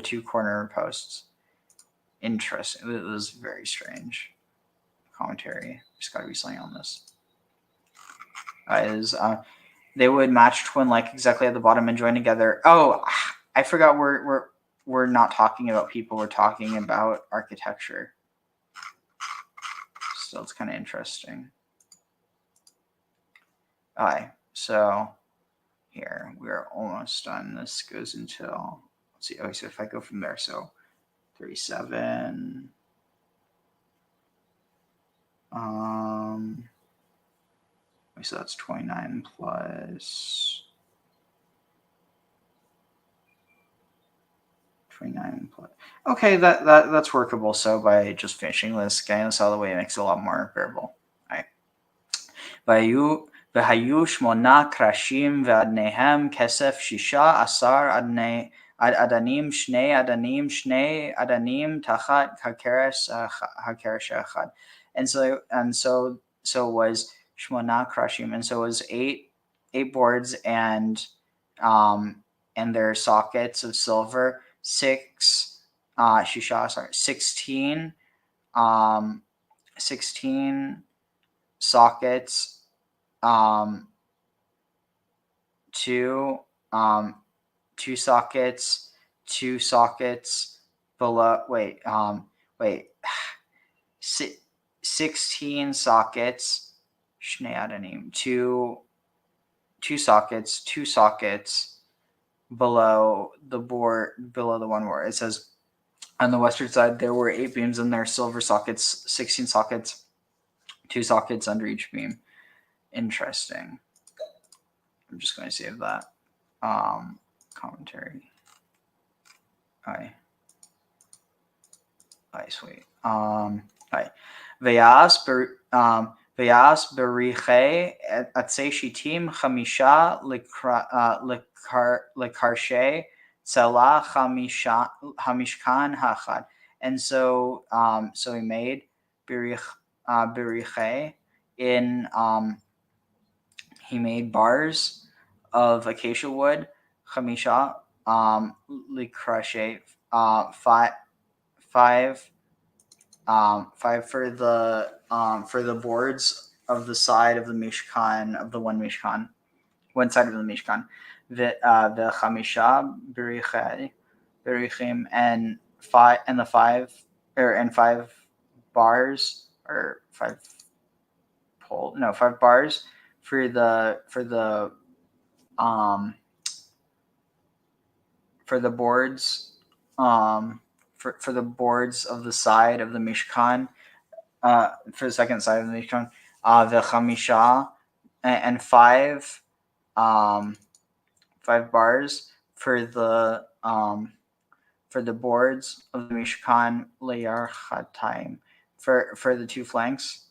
2 corner posts. Interesting. It was very strange commentary. There's got to be something on this. They would match twin like exactly at the bottom and join together. Oh, I forgot we're not talking about people. We're talking about architecture. So it's kind of interesting. All right, so here we're almost done. This goes until, let's see. Okay, so if I go from there, so 37. So that's 29 plus 29 plus. Okay, that's workable. So by just finishing this, getting this out of the way, it makes it a lot more bearable. All right. Vayu shmona krashim ve'adnehem kesef shisha asar adanim shnei adanim tachat hakeresh echad. And so it was shmona krashim, and so it was 8 boards and their sockets of silver, 16 sockets, 2 sockets below. 16 sockets. Shnei adanim, 2 sockets below the one board. It says on the western side there were 8 beams and their silver sockets, 16 sockets, 2 sockets under each beam. Interesting. I'm just going to save that. Commentary. Sweet. Vayas beriche atzei shitim chamisha lekarshe tzela hamishkan hachad. And so he made beriche in he made bars of acacia wood, chamisha likrashe, five for the boards of the side of the Mishkan, of the one side of the Mishkan. The chamisha berichim and five bars or five bars for the boards for the boards of the side of the Mishkan, for the second side of the Mishkan, the chamisha and five bars for the boards of the Mishkan leyarchatayim, for the two flanks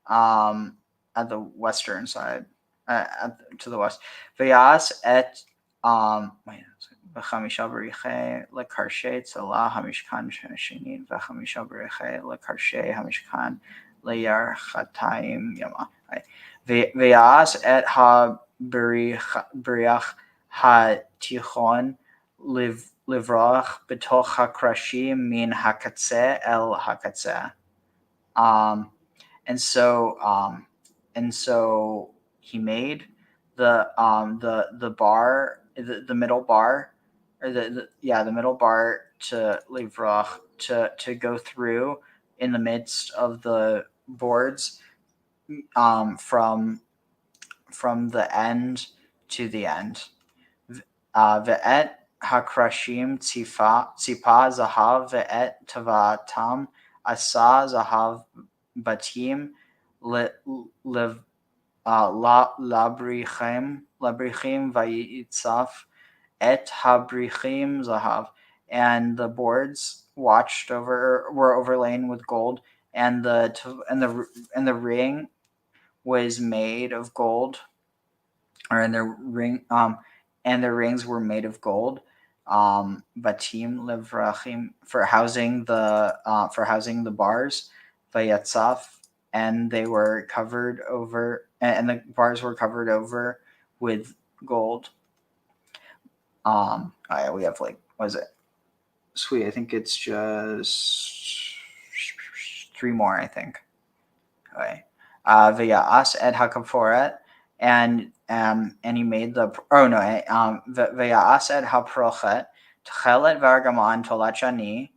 at the western side, to the west. Vayas et v'chamisha beriche lekarshe tzela hamishkan sheni v'chamisha beriche lekarshe hamishkan leyarchatayim yama. Vayas et ha-beriach ha-tichon livrach betoch hakrashim min hakatzeh el hakatzeh. And so he made the bar, the middle bar, or the middle bar to livrach, to go through in the midst of the boards, from the end to the end. Ve'et hakrashim tzipa zahav ve'et tavatam asa zahav batim labrichim vayitzaf et habrichim zahav. And the boards were overlain with gold, and the ring was made of gold, and the rings were made of gold. Batim levrachim, for housing the bars. Vayatzaf, and they were covered over, and the bars were covered over with gold. We have what is it? Sweet. I think it's just 3 more. I think. Okay. Vayas et hakaforet, and he made the Vayas et haprochet tchelet vargaman tolachani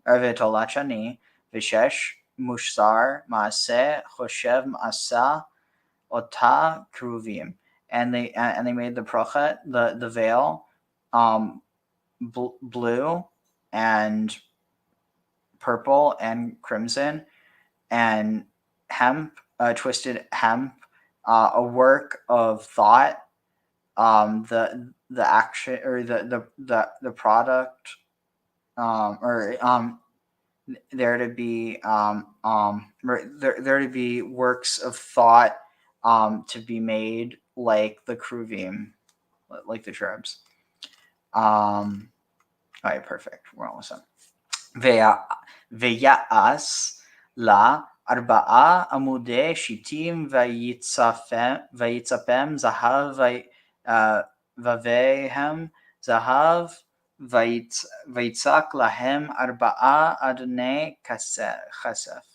vishesh mushar maaseh choshev maasa ota kruvim. And they made the prochet, the veil, blue and purple and crimson, and hemp, twisted hemp, a work of thought, the action, or the product, there to be works of thought to be made like the kruvim, like the cherubs. All right, perfect. We're almost done. Veya'as la arba'a amudei shitim vayitzapem zahav vavehem zahav vayitzak lahem arba'a adonai chasef.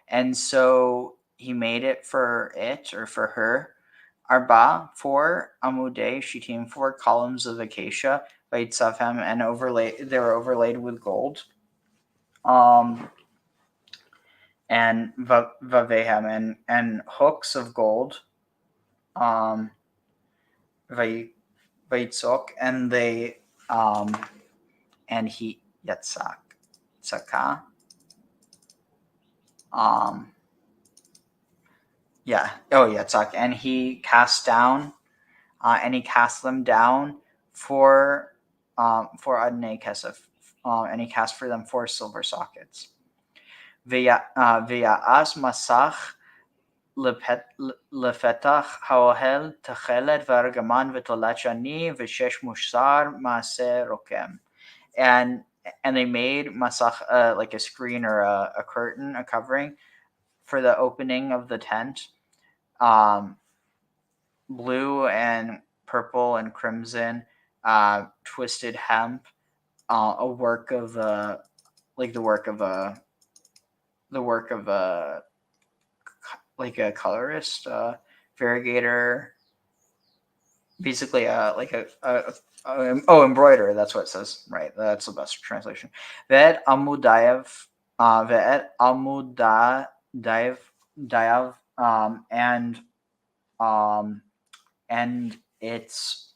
And so he made it for her. Arba, 4 amudei shitim, 4 columns of acacia, vayitzafem, and they were overlaid with gold. And vavehem, and hooks of gold. Vayitzok, and they and he yatzaka. Yeah. Oh, Yitzhak. And he cast down, and he cast them down for Adonai Kesef, and he cast for them 4 silver sockets. V'ya'as masach לפתח האוהל תכלת וארגמן ותולת שני ושש מוסר מעשה רוקם. And they made masach, like a screen or a curtain, a covering for the opening of the tent, blue and purple and crimson, twisted hemp, a work of like a colorist, variegator, basically embroiderer. That's what it says, right? That's the best translation. Ve'et amudayev, and its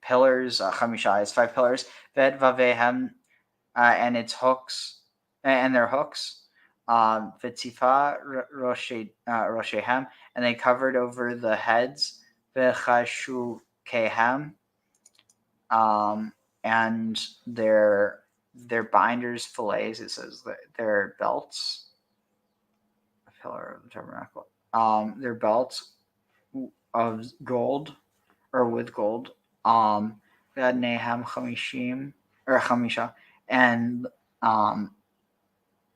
pillars, chamisha is 5 pillars. Ve'et vavehem, and its hooks, and their hooks. V'tzifa roshehem, and they covered over the heads. V'chashukehem, and their binders, fillets. It says that their belts. A pillar of the tabernacle. Their belts of gold, or with gold. V'adnehem chamishim, or chamisha,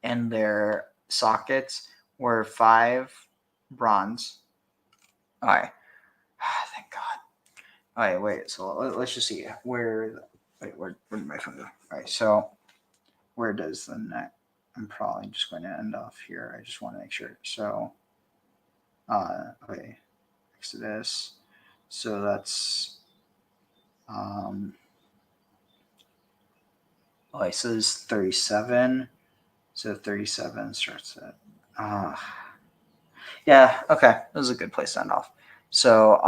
and their sockets were 5 bronze. All right. Thank God. All right, wait. So let's just see where did my phone go? All right. So where does the neck? I'm probably just going to end off here. I just want to make sure. So, okay. Exodus. So that's, okay. So this is 37. So 37 starts at, yeah, okay. This is a good place to end off. So,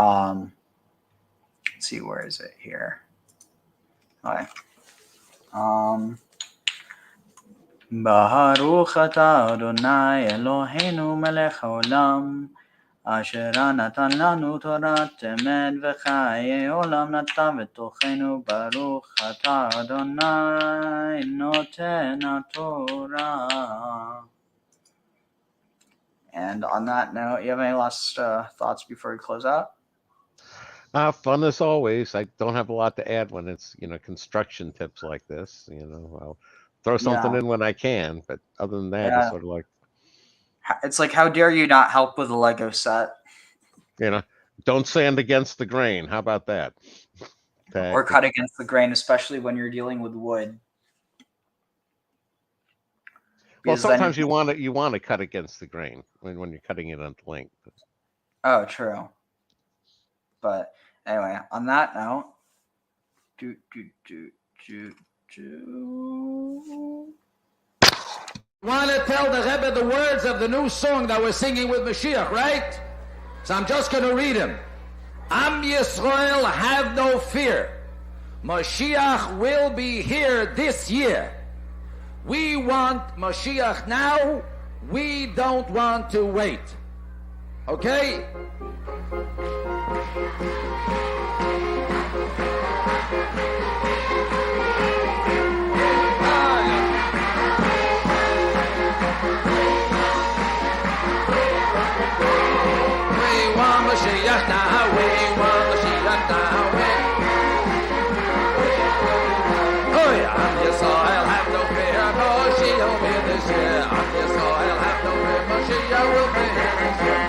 let's see, where is it here? Okay. Baruch atah Adonai Eloheinu melech haolam, asher natan lanu torat emet v'chayei olam natan v'tochenu. Baruch atah Adonai noten haTorah. And on that note, you have any last thoughts before we close out? Fun as always. I don't have a lot to add when it's construction tips like this. I'll throw something in when I can, but other than that, it's sort of like, it's like, how dare you not help with a Lego set? Don't sand against the grain. How about that? Or cut against the grain, especially when you're dealing with wood. Well, sometimes you want to cut against the grain when you're cutting it on length. Oh, true. But anyway, on that note, Want to tell the Rebbe the words of the new song that we're singing with Mashiach, right? So I'm just going to read him. Am Yisrael, have no fear. Mashiach will be here this year. We want Mashiach now. We don't want to wait. Okay? We want Mashiach now. We want Mashiach now. Oh yeah, Am Yisrael, have no fear. Mashiach will be this year. Am Yisrael, have no fear. Mashiach will be here this year.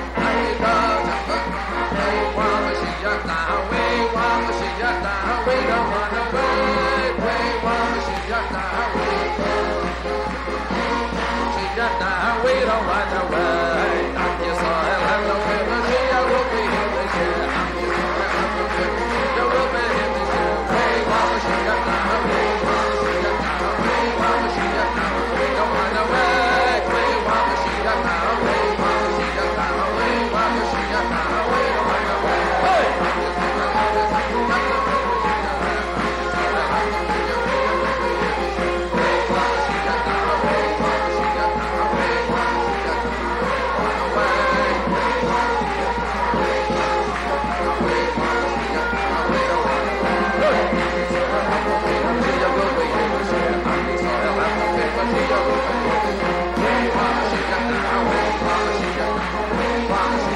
Shabbat.